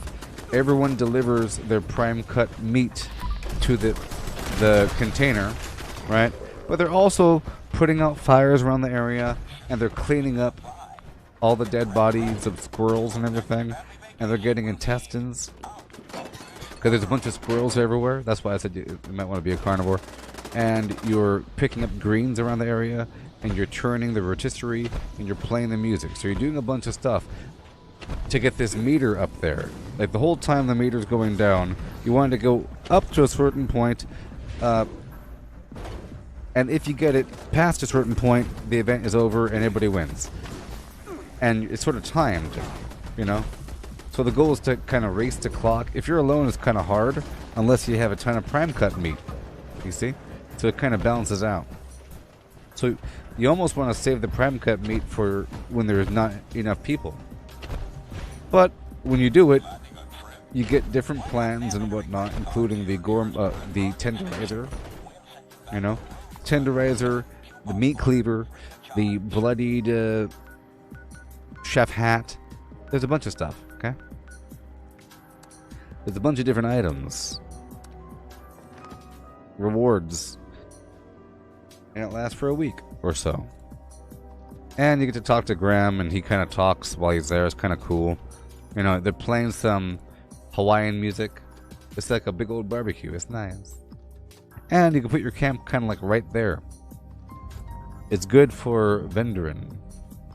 everyone delivers their prime cut meat to the container, right? But they're also putting out fires around the area, and they're cleaning up all the dead bodies of squirrels and everything, and they're getting intestines because there's a bunch of squirrels everywhere. That's why I said you might want to be a carnivore. And you're picking up greens around the area, and you're churning the rotisserie, and you're playing the music. So you're doing a bunch of stuff to get this meter up there. Like the whole time the meter's going down, you want it to go up to a certain point. And if you get it past a certain point, the event is over and everybody wins. And it's sort of timed, you know? So the goal is to kind of race the clock. If you're alone, it's kind of hard, unless you have a ton of prime cut meat. You see? So it kind of balances out. So you almost want to save the prime cut meat for when there's not enough people. But when you do it, you get different plans and whatnot, including the tenderizer, you know, tenderizer, the meat cleaver, the bloodied chef hat. There's a bunch of stuff, okay? There's a bunch of different items, rewards, and it lasts for a week or so. And you get to talk to Graham, and he kind of talks while he's there. It's kind of cool. You know, they're playing some Hawaiian music. It's like a big old barbecue. It's nice. And you can put your camp kind of like right there. It's good for vendoring.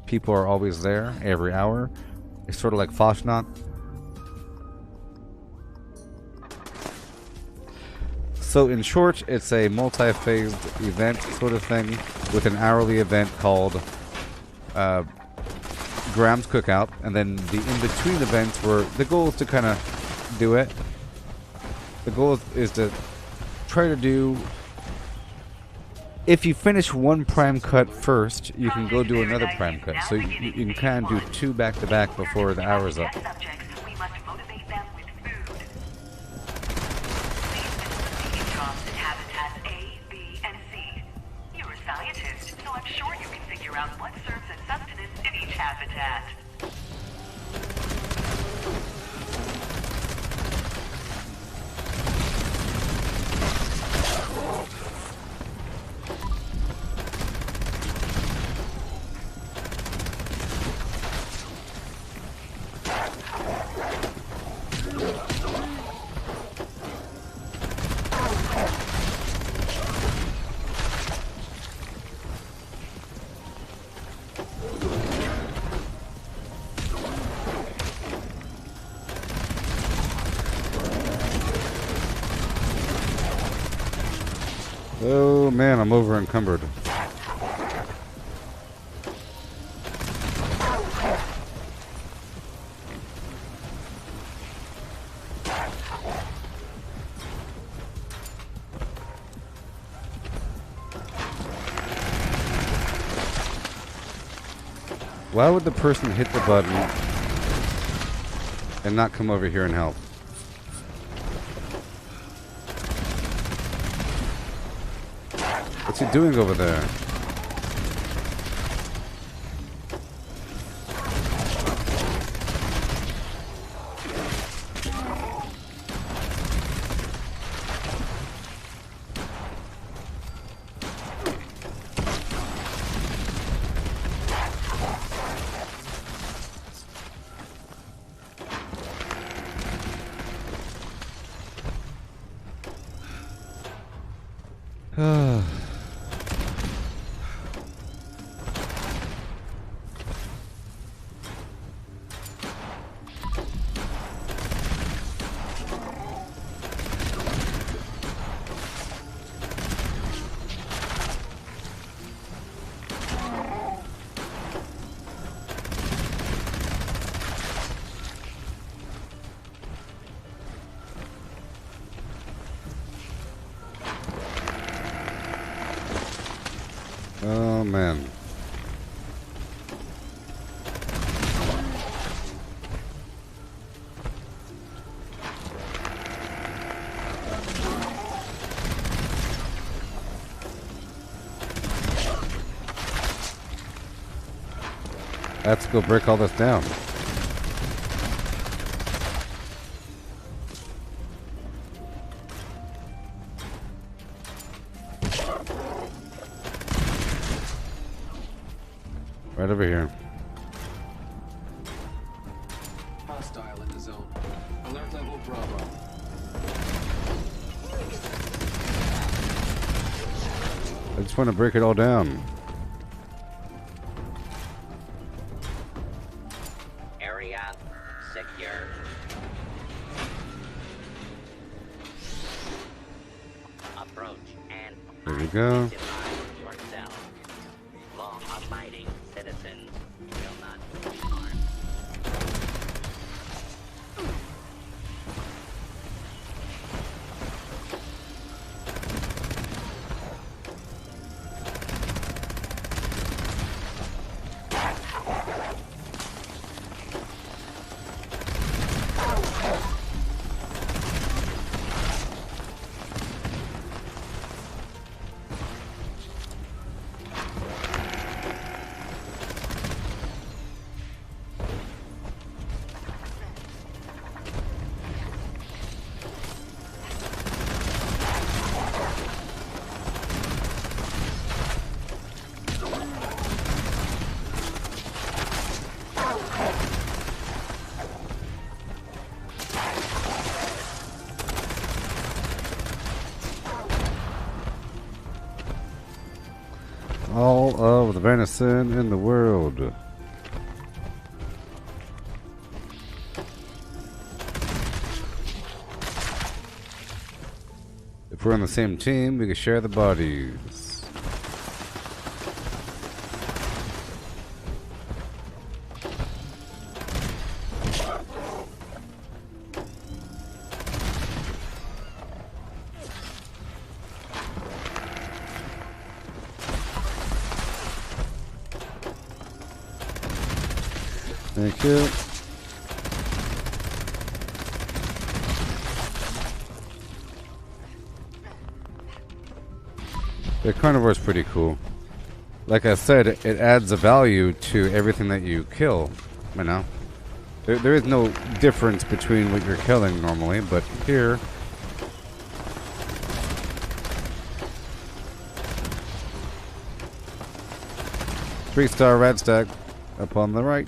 People are always there every hour. It's sort of like Foshnot. So in short, it's a multi-phased event sort of thing with an hourly event called Graham's Cookout, and then the in-between events where the goal is to kind of do it. The goal is to try to do... If you finish one prime cut first, you can go do another prime cut. So you can kind of do two back-to-back before the hour's up. What serves as sustenance in each habitat. Oh man, I'm over encumbered. Why would the person hit the button and not come over here and help? What's he doing over there? Oh man. Let's go break all this down. Right over here. Hostile in the zone. Alert level Bravo. I just want to break it all down. Area secure. Approach and There we go. yourself. Law-abiding citizens will not be harmed. All of the venison in the world. If we're on the same team, we can share the bodies. Thank you. The carnivore is pretty cool. Like I said, it adds a value to everything that you kill. You know, there is no difference between what you're killing normally, but here, three-star red stack up on the right.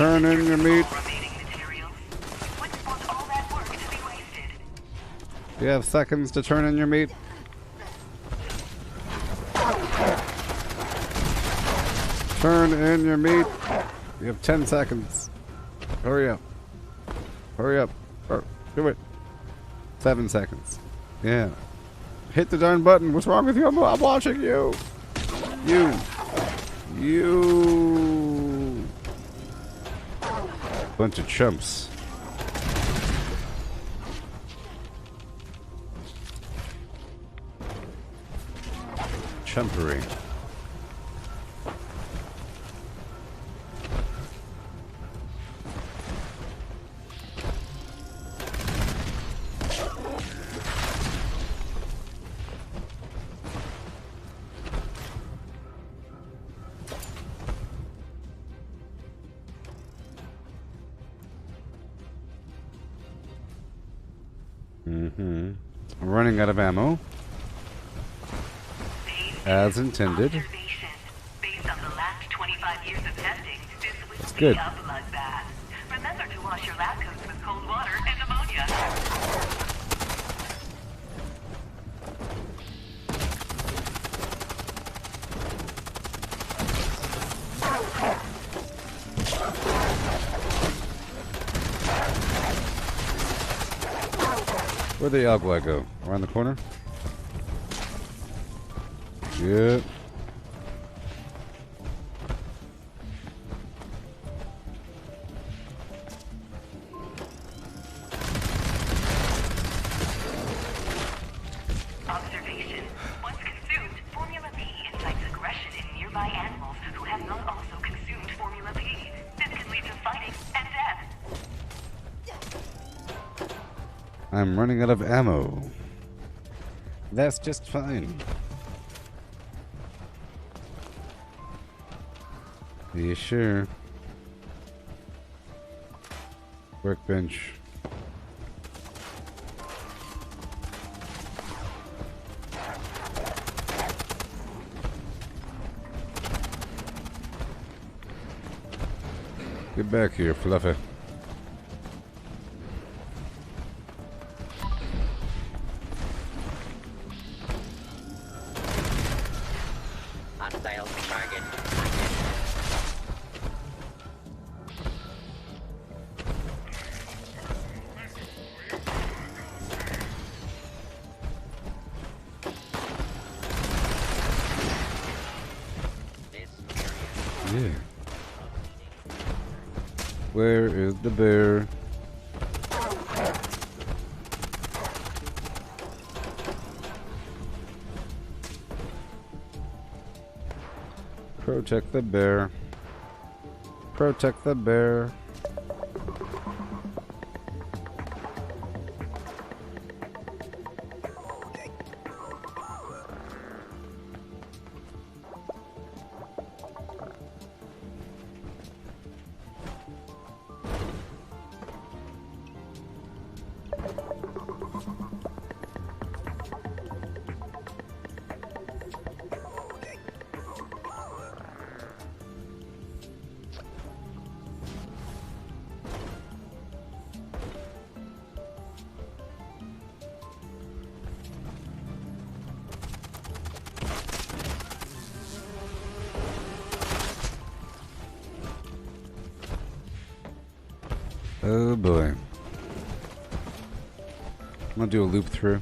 Turn in your meat. You have seconds to turn in your meat. Turn in your meat. You have 10 seconds. Hurry up. Hurry up. Do it. 7 seconds. Yeah. Hit the darn button. What's wrong with you? I'm watching you. You. Bunch of chumps. Chumpery. I'm running out of ammo. As intended. Based on the last 25 years of testing, this would That's be good. a bloodbath. Remember to wash your lab coats with cold water and ammonia. Where'd the Agua go? Around the corner? Yep. Observation. Once consumed, Formula P incites aggression in nearby animals who have not also consumed Formula P. This can lead to fighting and death. I'm running out of ammo. That's just fine. Are you sure? Workbench. Get back here, Fluffy. Hostile target. Yeah. Where is the bear? Protect the bear. Protect the bear. Oh boy. I'm gonna do a loop through.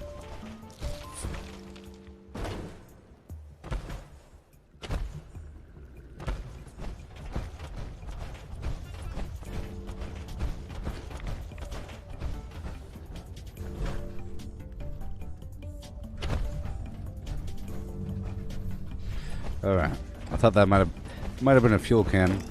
Alright. I thought that might have been a fuel can.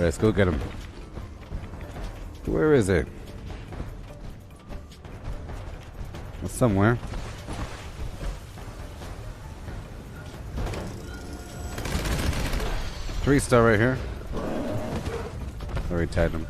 Alright, let's go get him. Where is it? It's somewhere. Three-star right here. Already tied him.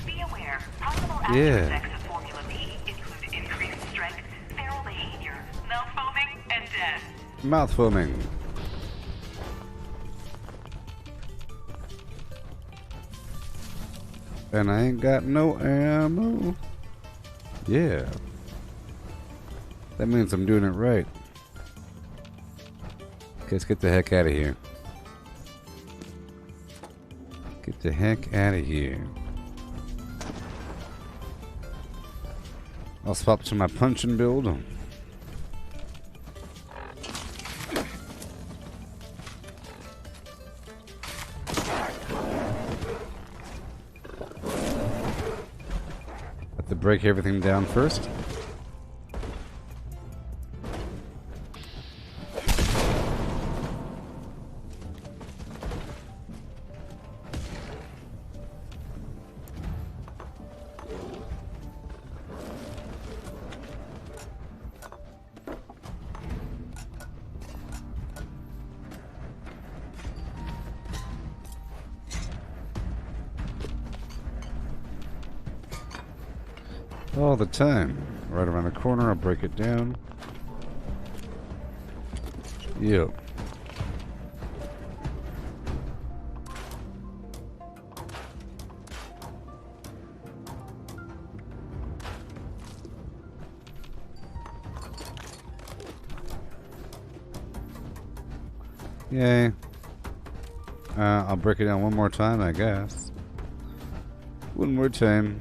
Be aware, possible after Yeah. effects of Formula B include increased strength, feral behavior, mouth foaming, and death. Mouth foaming. And I ain't got no ammo. Yeah. That means I'm doing it right. Okay, let's get the heck out of here. Get the heck out of here. I'll swap to my punch and build. Have to break everything down first. All the time. Right around the corner, I'll break it down. Yep. Yay. I'll break it down one more time, I guess. One more time.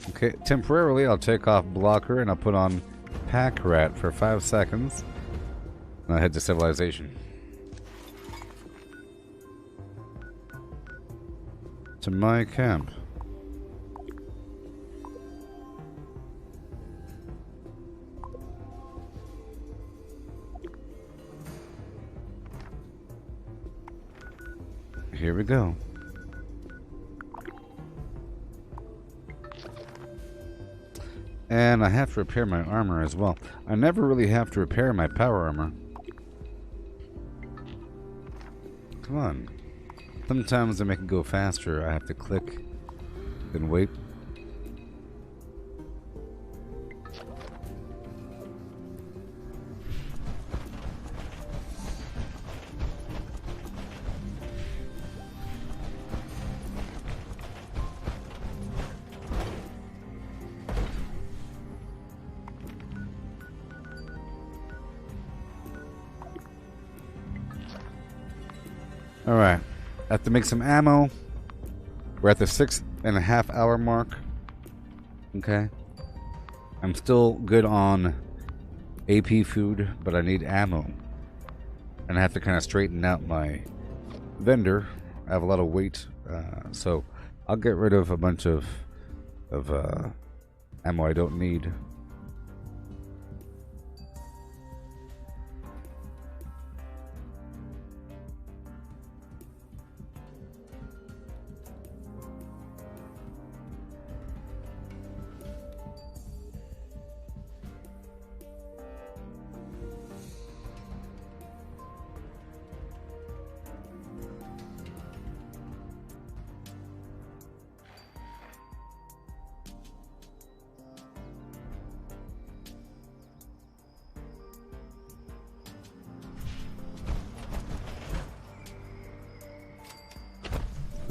Okay, temporarily I'll take off blocker and I'll put on pack rat for 5 seconds. And I'll head to civilization. To my camp. Here we go. And I have to repair my armor as well. I never really have to repair my power armor. Come on. Sometimes to make it go faster, I have to click, then wait. Alright, I have to make some ammo. We're at the 6.5 hour mark. Okay. I'm still good on AP food, but I need ammo. And I have to kind of straighten out my vendor. I have a lot of weight, so I'll get rid of a bunch of ammo I don't need.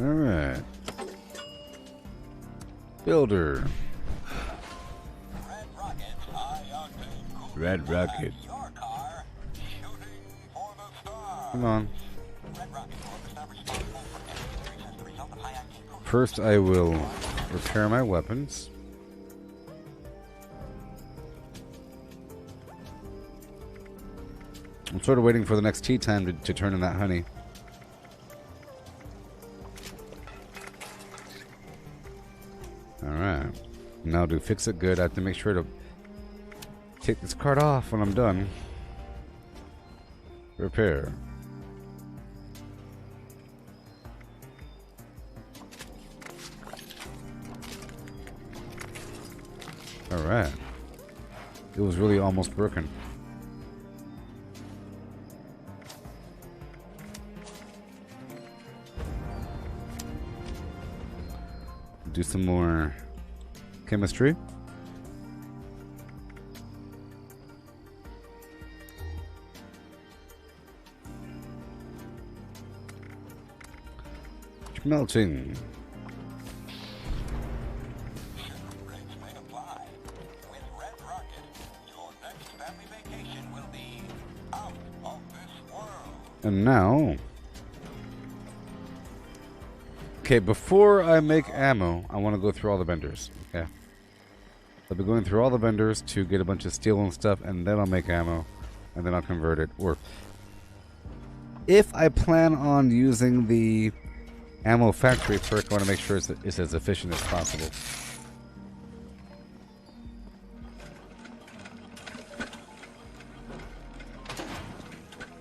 Alright. Builder. Red Rocket. Come on. First, I will repair my weapons. I'm sort of waiting for the next tea time to turn in that honey. Alright. Now to fix it good, I have to make sure to take this card off when I'm done. Repair. Alright. It was really almost broken. Do some more chemistry. Melting. And now, okay, before I make ammo, I want to go through all the vendors. Okay, I'll be going through all the vendors to get a bunch of steel and stuff, and then I'll make ammo, and then I'll convert it. Or if I plan on using the ammo factory perk, I want to make sure it's as efficient as possible.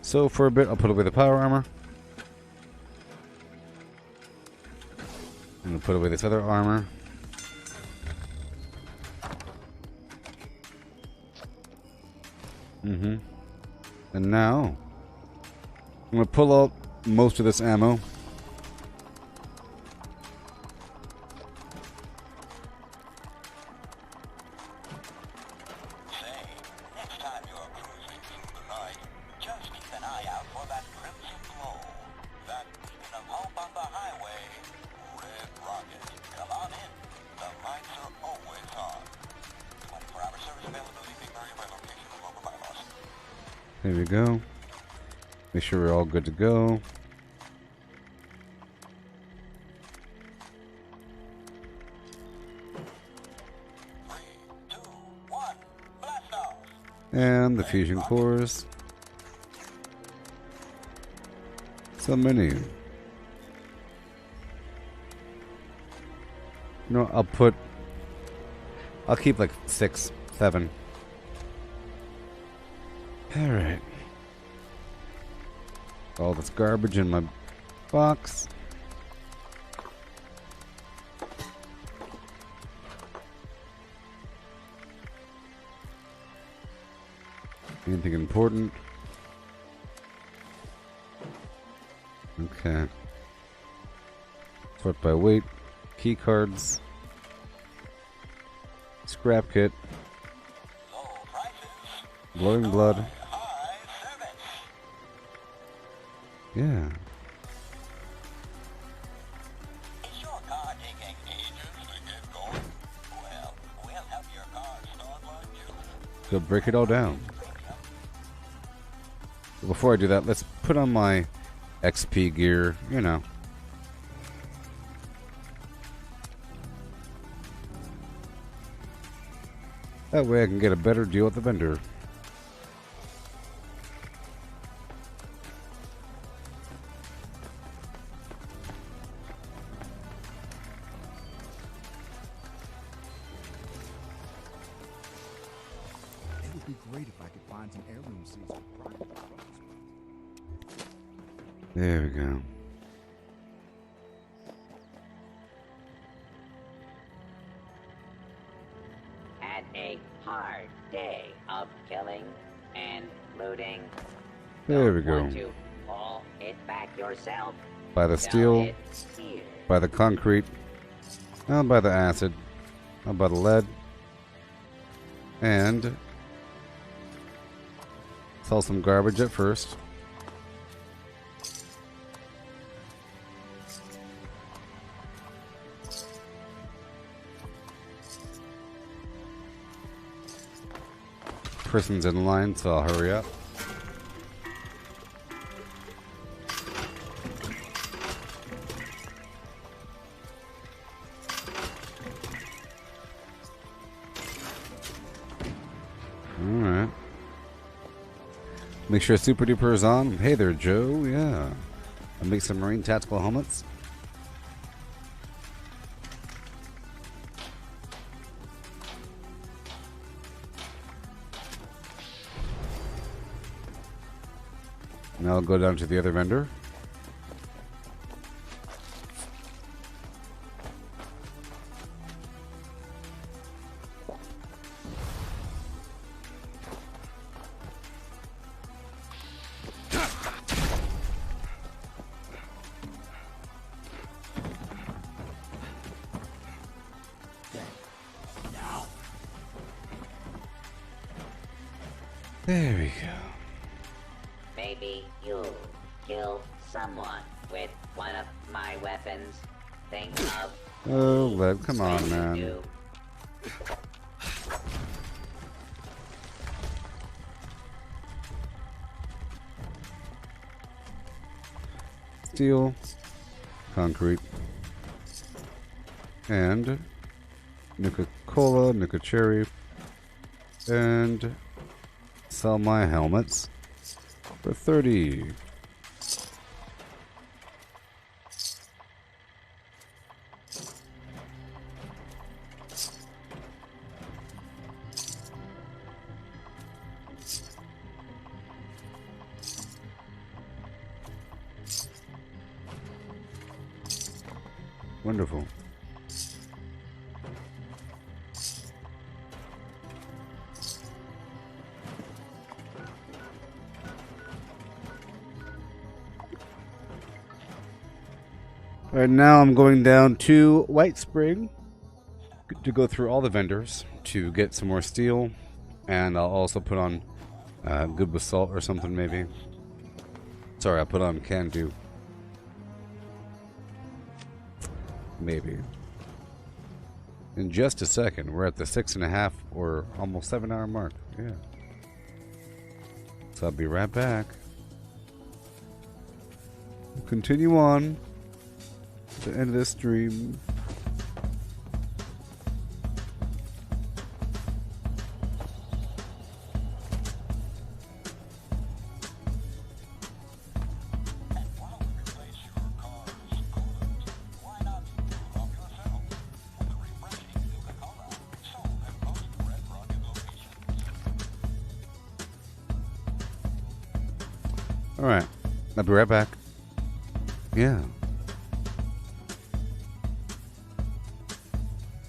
So for a bit, I'll put away the power armor. I'm going to put away this other armor. And now, I'm going to pull out most of this ammo. There we go. Make sure we're all good to go. And the fusion cores. So many. No, I'll keep like 6, 7. Alright. All this garbage in my box. Anything important? Okay. Sort by weight. Key cards. Scrap kit. Glowing blood. Yeah. So break it all down. But before I do that, let's put on my XP gear, you know. That way I can get a better deal at the vendor. There we go. Had a hard day of killing and looting. There we go. Want to haul it back yourself? By the steel, by the concrete, and by the acid, and by the lead, and sell some garbage at first. person's in line, so I'll hurry up. Alright. Make sure Super Duper is on. Hey there, Joe. Yeah. I'll make some Marine tactical helmets. Now I'll go down to the other vendor. There we go. Maybe you'll kill someone with one of my weapons. Think of Oh, Lev, come on, man. you. Steel, concrete, and Nuka-Cola, Nuka-Cherry, and sell my helmets for 30. Wonderful. Right now I'm going down to White Spring to go through all the vendors to get some more steel, and I'll also put on good with salt or something maybe. Sorry, I'll put on can do. Maybe. In just a second, we're at the 6.5 or almost 7 hour mark. Yeah. So I'll be right back. We'll continue on to the end of this stream. Alright, I'll be right back. Yeah.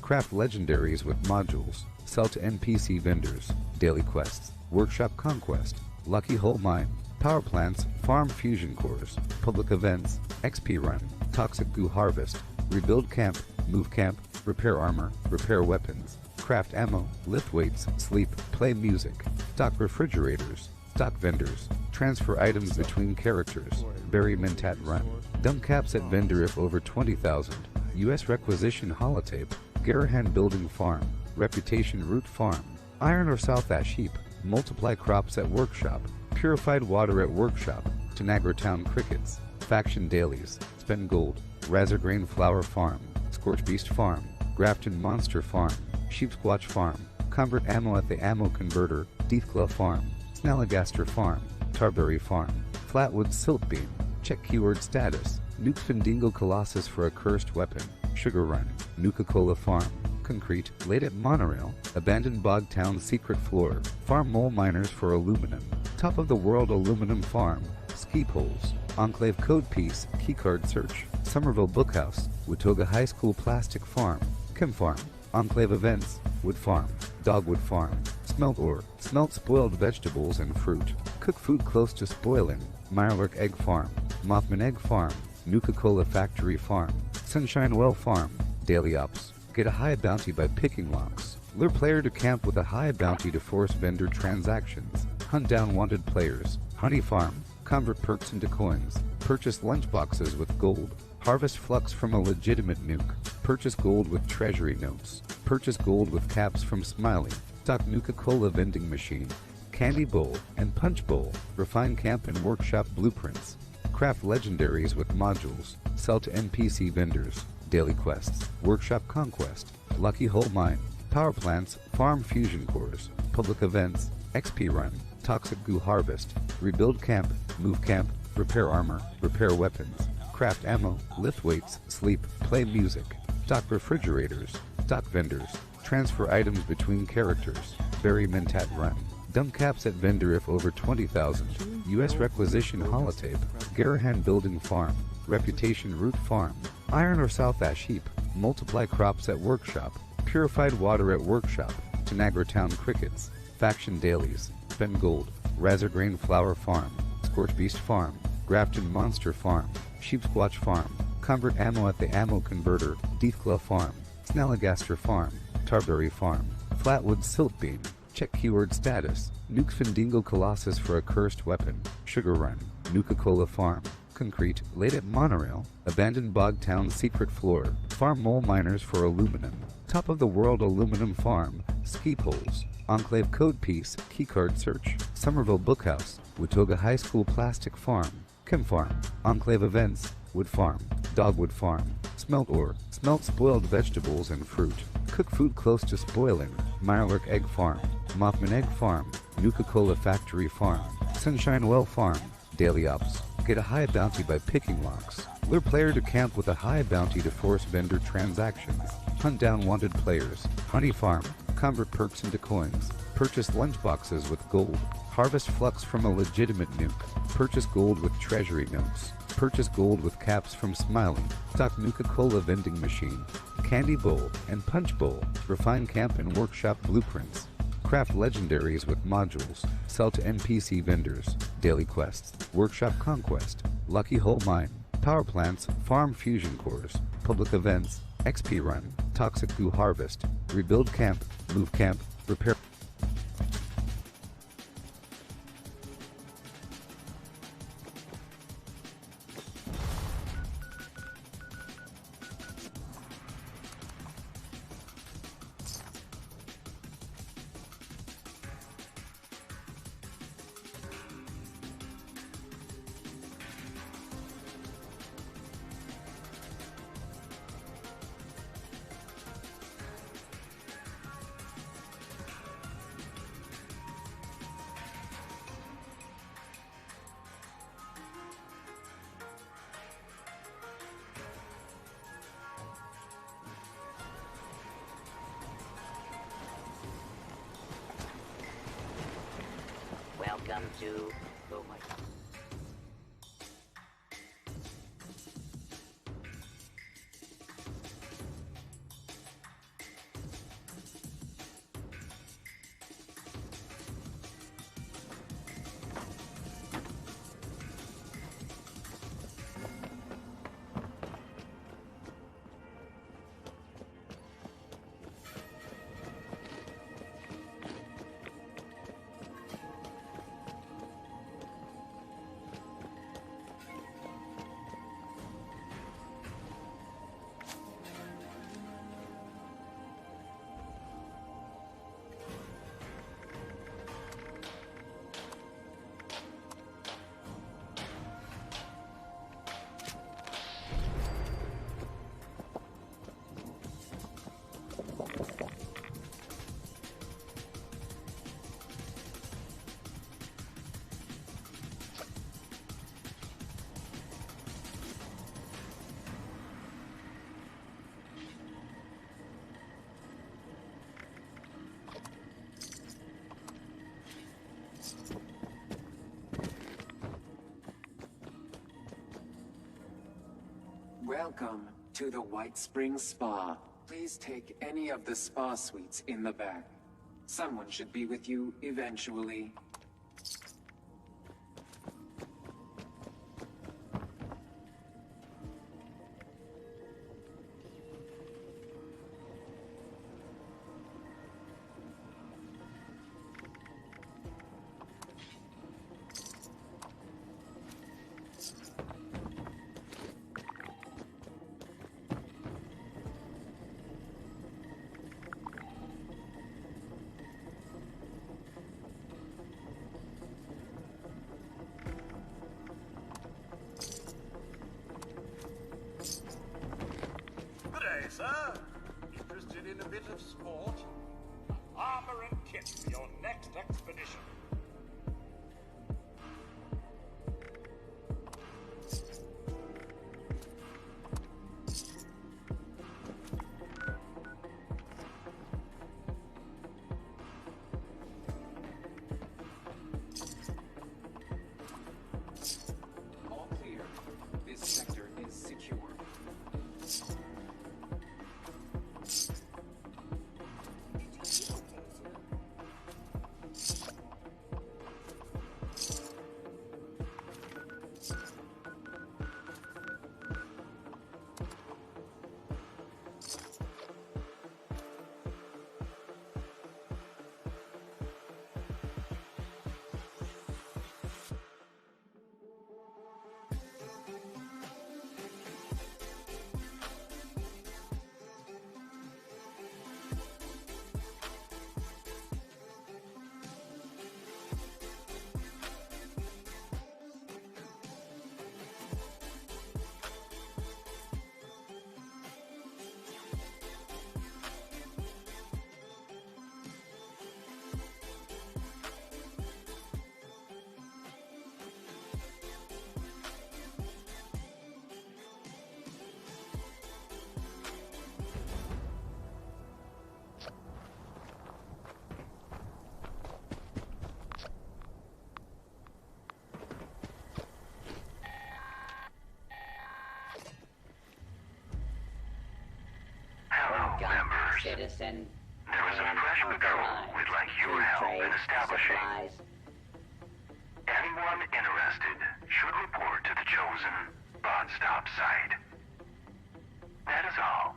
Craft legendaries with modules. Sell to NPC vendors. Daily quests. Workshop conquest. Lucky hole mine. Power plants. Farm fusion cores. Public events. XP run. Toxic goo harvest. Rebuild camp. Move camp. Repair armor. Repair weapons. Craft ammo. Lift weights. Sleep. Play music. Stock refrigerators. Stock vendors. Transfer items between characters. Bury Mentat run. Dump caps at vendor if over 20,000. U.S. requisition holotape. Garahan building farm. Reputation root farm. Iron or South Ash heap. Multiply crops at workshop. Purified water at workshop. Tanagra town crickets. Faction dailies. Spend gold. Razorgrain flower farm. Scorch beast farm. Grafton monster farm. Sheep squatch farm. Convert ammo at the ammo converter. Deathclaw farm. Snalligaster farm. Tarberry farm. Flatwood silt beam. Check keyword status. Nuke Findingo Colossus for a cursed weapon. Sugar Run. Nuka-Cola Farm. Concrete. Laid at Monorail. Abandoned Bog Town Secret Floor. Farm Mole Miners for Aluminum. Top of the World Aluminum Farm. Ski Poles. Enclave Code Piece. Keycard Search. Somerville Bookhouse. Watoga High School Plastic Farm. Chem Farm. Enclave Events. Wood Farm. Dogwood Farm. Smelt ore. Smelt spoiled vegetables and fruit. Cook food close to spoiling. Mirelurk Egg Farm. Mothman Egg Farm. Nuka-Cola Factory Farm. Sunshine Well Farm. Daily Ops. Get a high bounty by picking locks. Lure player to camp with a high bounty to force vendor transactions. Hunt down wanted players. Honey Farm. Convert perks into coins. Purchase lunchboxes with gold. Harvest flux from a legitimate nuke. Purchase gold with treasury notes. Purchase gold with caps from Smiley. Stock Nuka-Cola vending machine. Candy Bowl and Punch Bowl. Refine camp and workshop blueprints. Craft legendaries with modules. Sell to NPC vendors. Daily quests. Workshop conquest. Lucky Hole Mine. Power plants. Farm fusion cores. Public events. XP run. Toxic goo harvest. Rebuild camp. Move camp. Repair armor. Repair weapons. Craft ammo. Lift weights. Sleep. Play music. Stock refrigerators. Stock vendors. Transfer items between characters. Bury Mentat run. Dump caps at vendor if over 20,000. U.S. requisition holotape. Garahan building farm. Reputation root farm. Iron or South Ash heap. Multiply crops at workshop. Purified water at workshop. Tanagra town crickets. Faction dailies. Spend gold. Razorgrain flower farm. Scorch beast farm. Grafton monster farm. Sheepsquatch farm. Convert ammo at the ammo converter. Deathclaw farm. Snalligaster farm. Tarberry farm. Flatwood silt beam. Check keyword status. Nuke Findingo Colossus for a cursed weapon. Sugar Run. Nuka-Cola Farm. Concrete. Laid at monorail. Abandoned bog town secret floor. Farm mole miners for aluminum. Top of the world aluminum farm. Ski poles. Enclave code piece. Keycard search. Somerville Bookhouse. Watoga High School plastic farm. Chem farm. Enclave events. Wood farm. Dogwood farm. Smelt ore. Smelt spoiled vegetables and fruit. Cook food close to spoiling. Mirelurk egg farm. Mothman egg farm. Nuka-Cola factory farm. Sunshine well farm. Daily ops. Get a high bounty by picking locks. Lure player to camp with a high bounty to force vendor transactions. Hunt down wanted players. Honey farm. Convert perks into coins. Purchase lunchboxes with gold. Harvest flux from a legitimate nuke. Purchase gold with treasury notes. Purchase gold with caps from Smiley. Stock Nuka-Cola vending machine. Candy Bowl and Punch Bowl. Refine camp and workshop blueprints. Craft legendaries with modules. Sell to NPC vendors. Daily quests. Workshop conquest. Lucky Hole Mine. Power plants. Farm fusion cores. Public events. XP run. Toxic goo harvest. Rebuild camp. Move camp. Repair. Welcome to... Oh my God. Welcome to the White Springs Spa. Please take any of the spa suites in the back. Someone should be with you eventually. next expedition. All clear. This sector is secure. Hello, members. Citizen. There is a fresh patrol we'd like your help in establishing. Supplies. Anyone interested should report to the chosen bond stop site. That is all.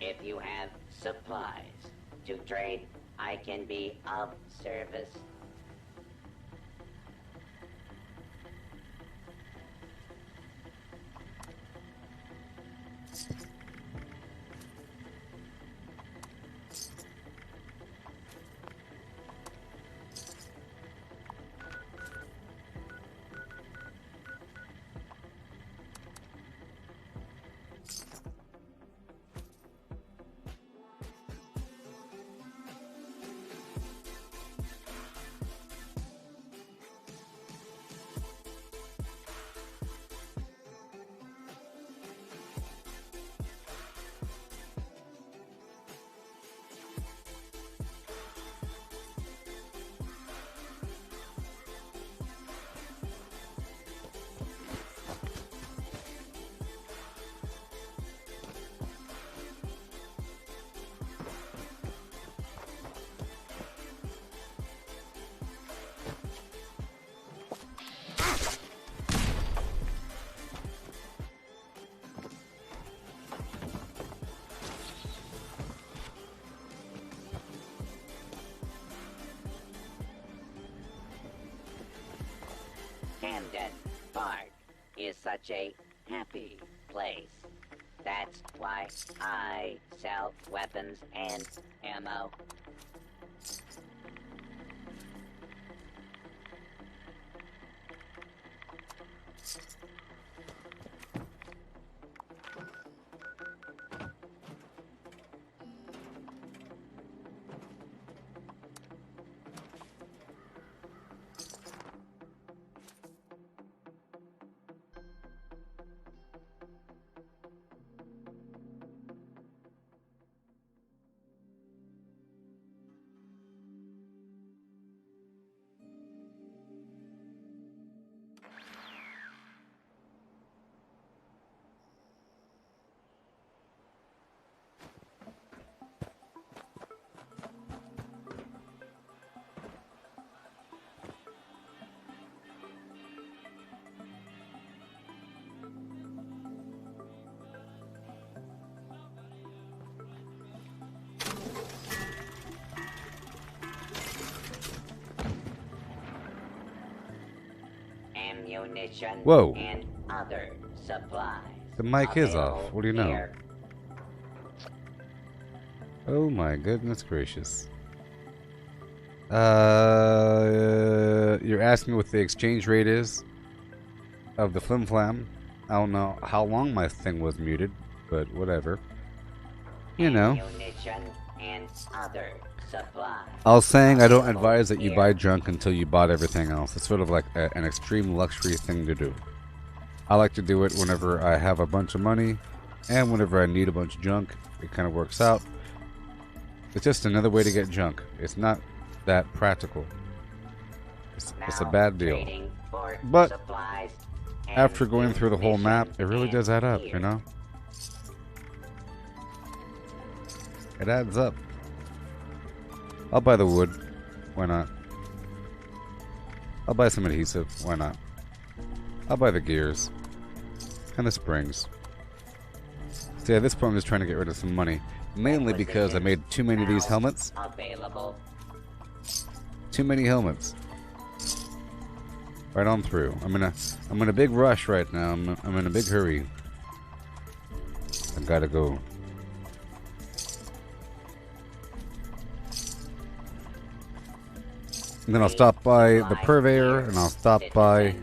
If you have supplies to trade, I can be of service. Camden Park is such a happy place. That's why I sell weapons and ammo. Ammunition Whoa. and other supplies. The mic is off. available What do you know? here. Oh my goodness gracious. You're asking what the exchange rate is of the flim flam? I don't know how long my thing was muted, but whatever. You know. Ammunition and other supplies. I was saying I don't advise that you buy junk until you bought everything else. It's sort of like an extreme luxury thing to do. I like to do it whenever I have a bunch of money and whenever I need a bunch of junk. It kind of works out. It's just another way to get junk. It's not that practical. It's a bad deal. But after going through the whole map, it really does add up, you know? It adds up. I'll buy the wood. Why not? I'll buy some adhesive. Why not? I'll buy the gears. And the springs. See, at this point I'm just trying to get rid of some money. Mainly because I made too many of these helmets. Too many helmets. Right on through. I'm in a big rush right now. I'm in a big hurry. I gotta go. And then I'll stop by the purveyor, and I'll stop by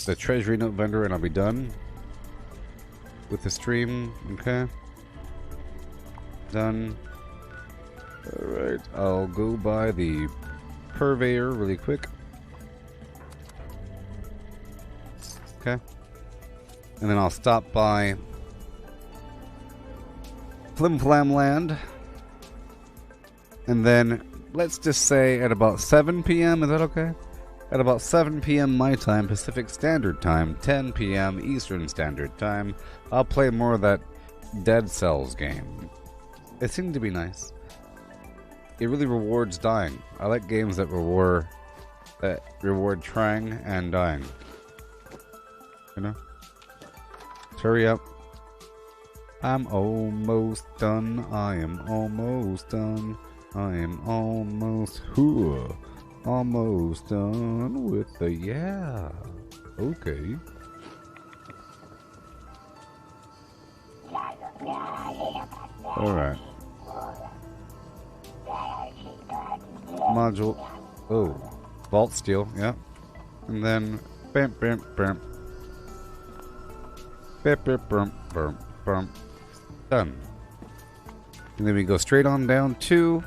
the treasury note vendor, and I'll be done with the stream. Okay. Done. Alright, I'll go by the purveyor really quick. Okay. And then I'll stop by Flim Flam Land. And then, let's just say at about 7 p.m., is that okay? At about 7 p.m. my time, Pacific Standard Time, 10 p.m. Eastern Standard Time, I'll play more of that Dead Cells game. It seemed to be nice. It really rewards dying. I like games that reward trying and dying. You know? Hurry up. I'm almost done. I am almost done. I am almost done with the yeah. Okay. Alright. Module. Oh. Vault steel, yeah. And then bam bam bam. Bam bam bam bam bam. Done. And then we go straight on down to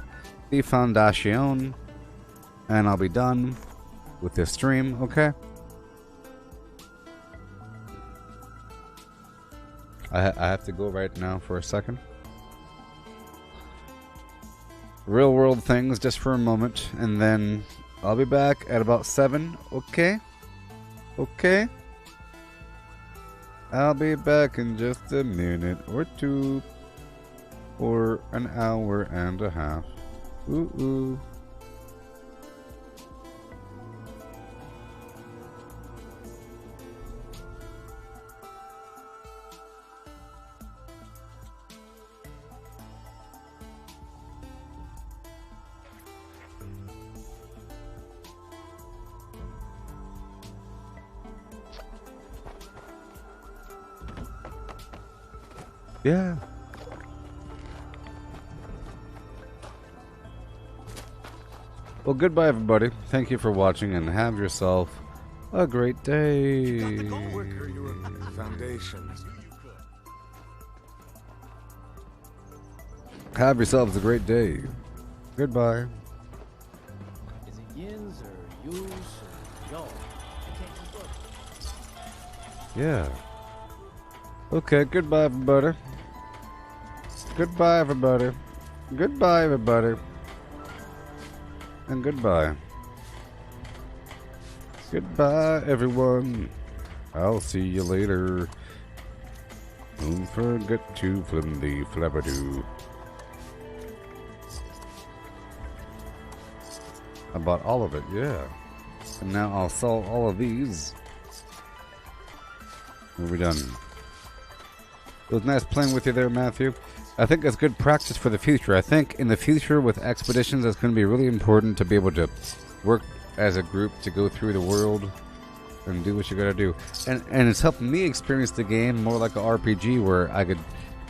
the Foundation. And I'll be done with this stream, okay? I have to go right now for a second. Real world things just for a moment, and then I'll be back at about 7, okay? Okay? I'll be back in just a minute or two, or an hour and a half. Ooh. Yeah. Well, goodbye, everybody. Thank you for watching, and have yourself a great day. Foundation. Have yourselves a great day. Goodbye. Is it yins or yous or y'all? I can't keep up. Yeah. Okay, goodbye, everybody. Goodbye, everybody. Goodbye, everybody. And goodbye. Goodbye, everyone. I'll see you later. Don't forget to flim the flabberdo. I bought all of it, yeah. And now I'll sell all of these. We're done. It was nice playing with you there, Matthew. I think it's good practice for the future. I think in the future with expeditions, it's going to be really important to be able to work as a group to go through the world and do what you got to do. And it's helped me experience the game more like an RPG where I could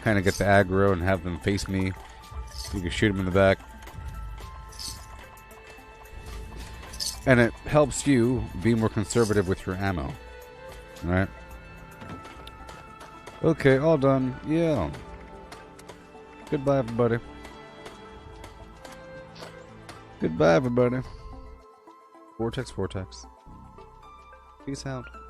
kind of get the aggro and have them face me. You can shoot them in the back. And it helps you be more conservative with your ammo. Right? Okay, all done. Yeah. Goodbye, everybody. Goodbye, everybody. Vortex, vortex. Peace out.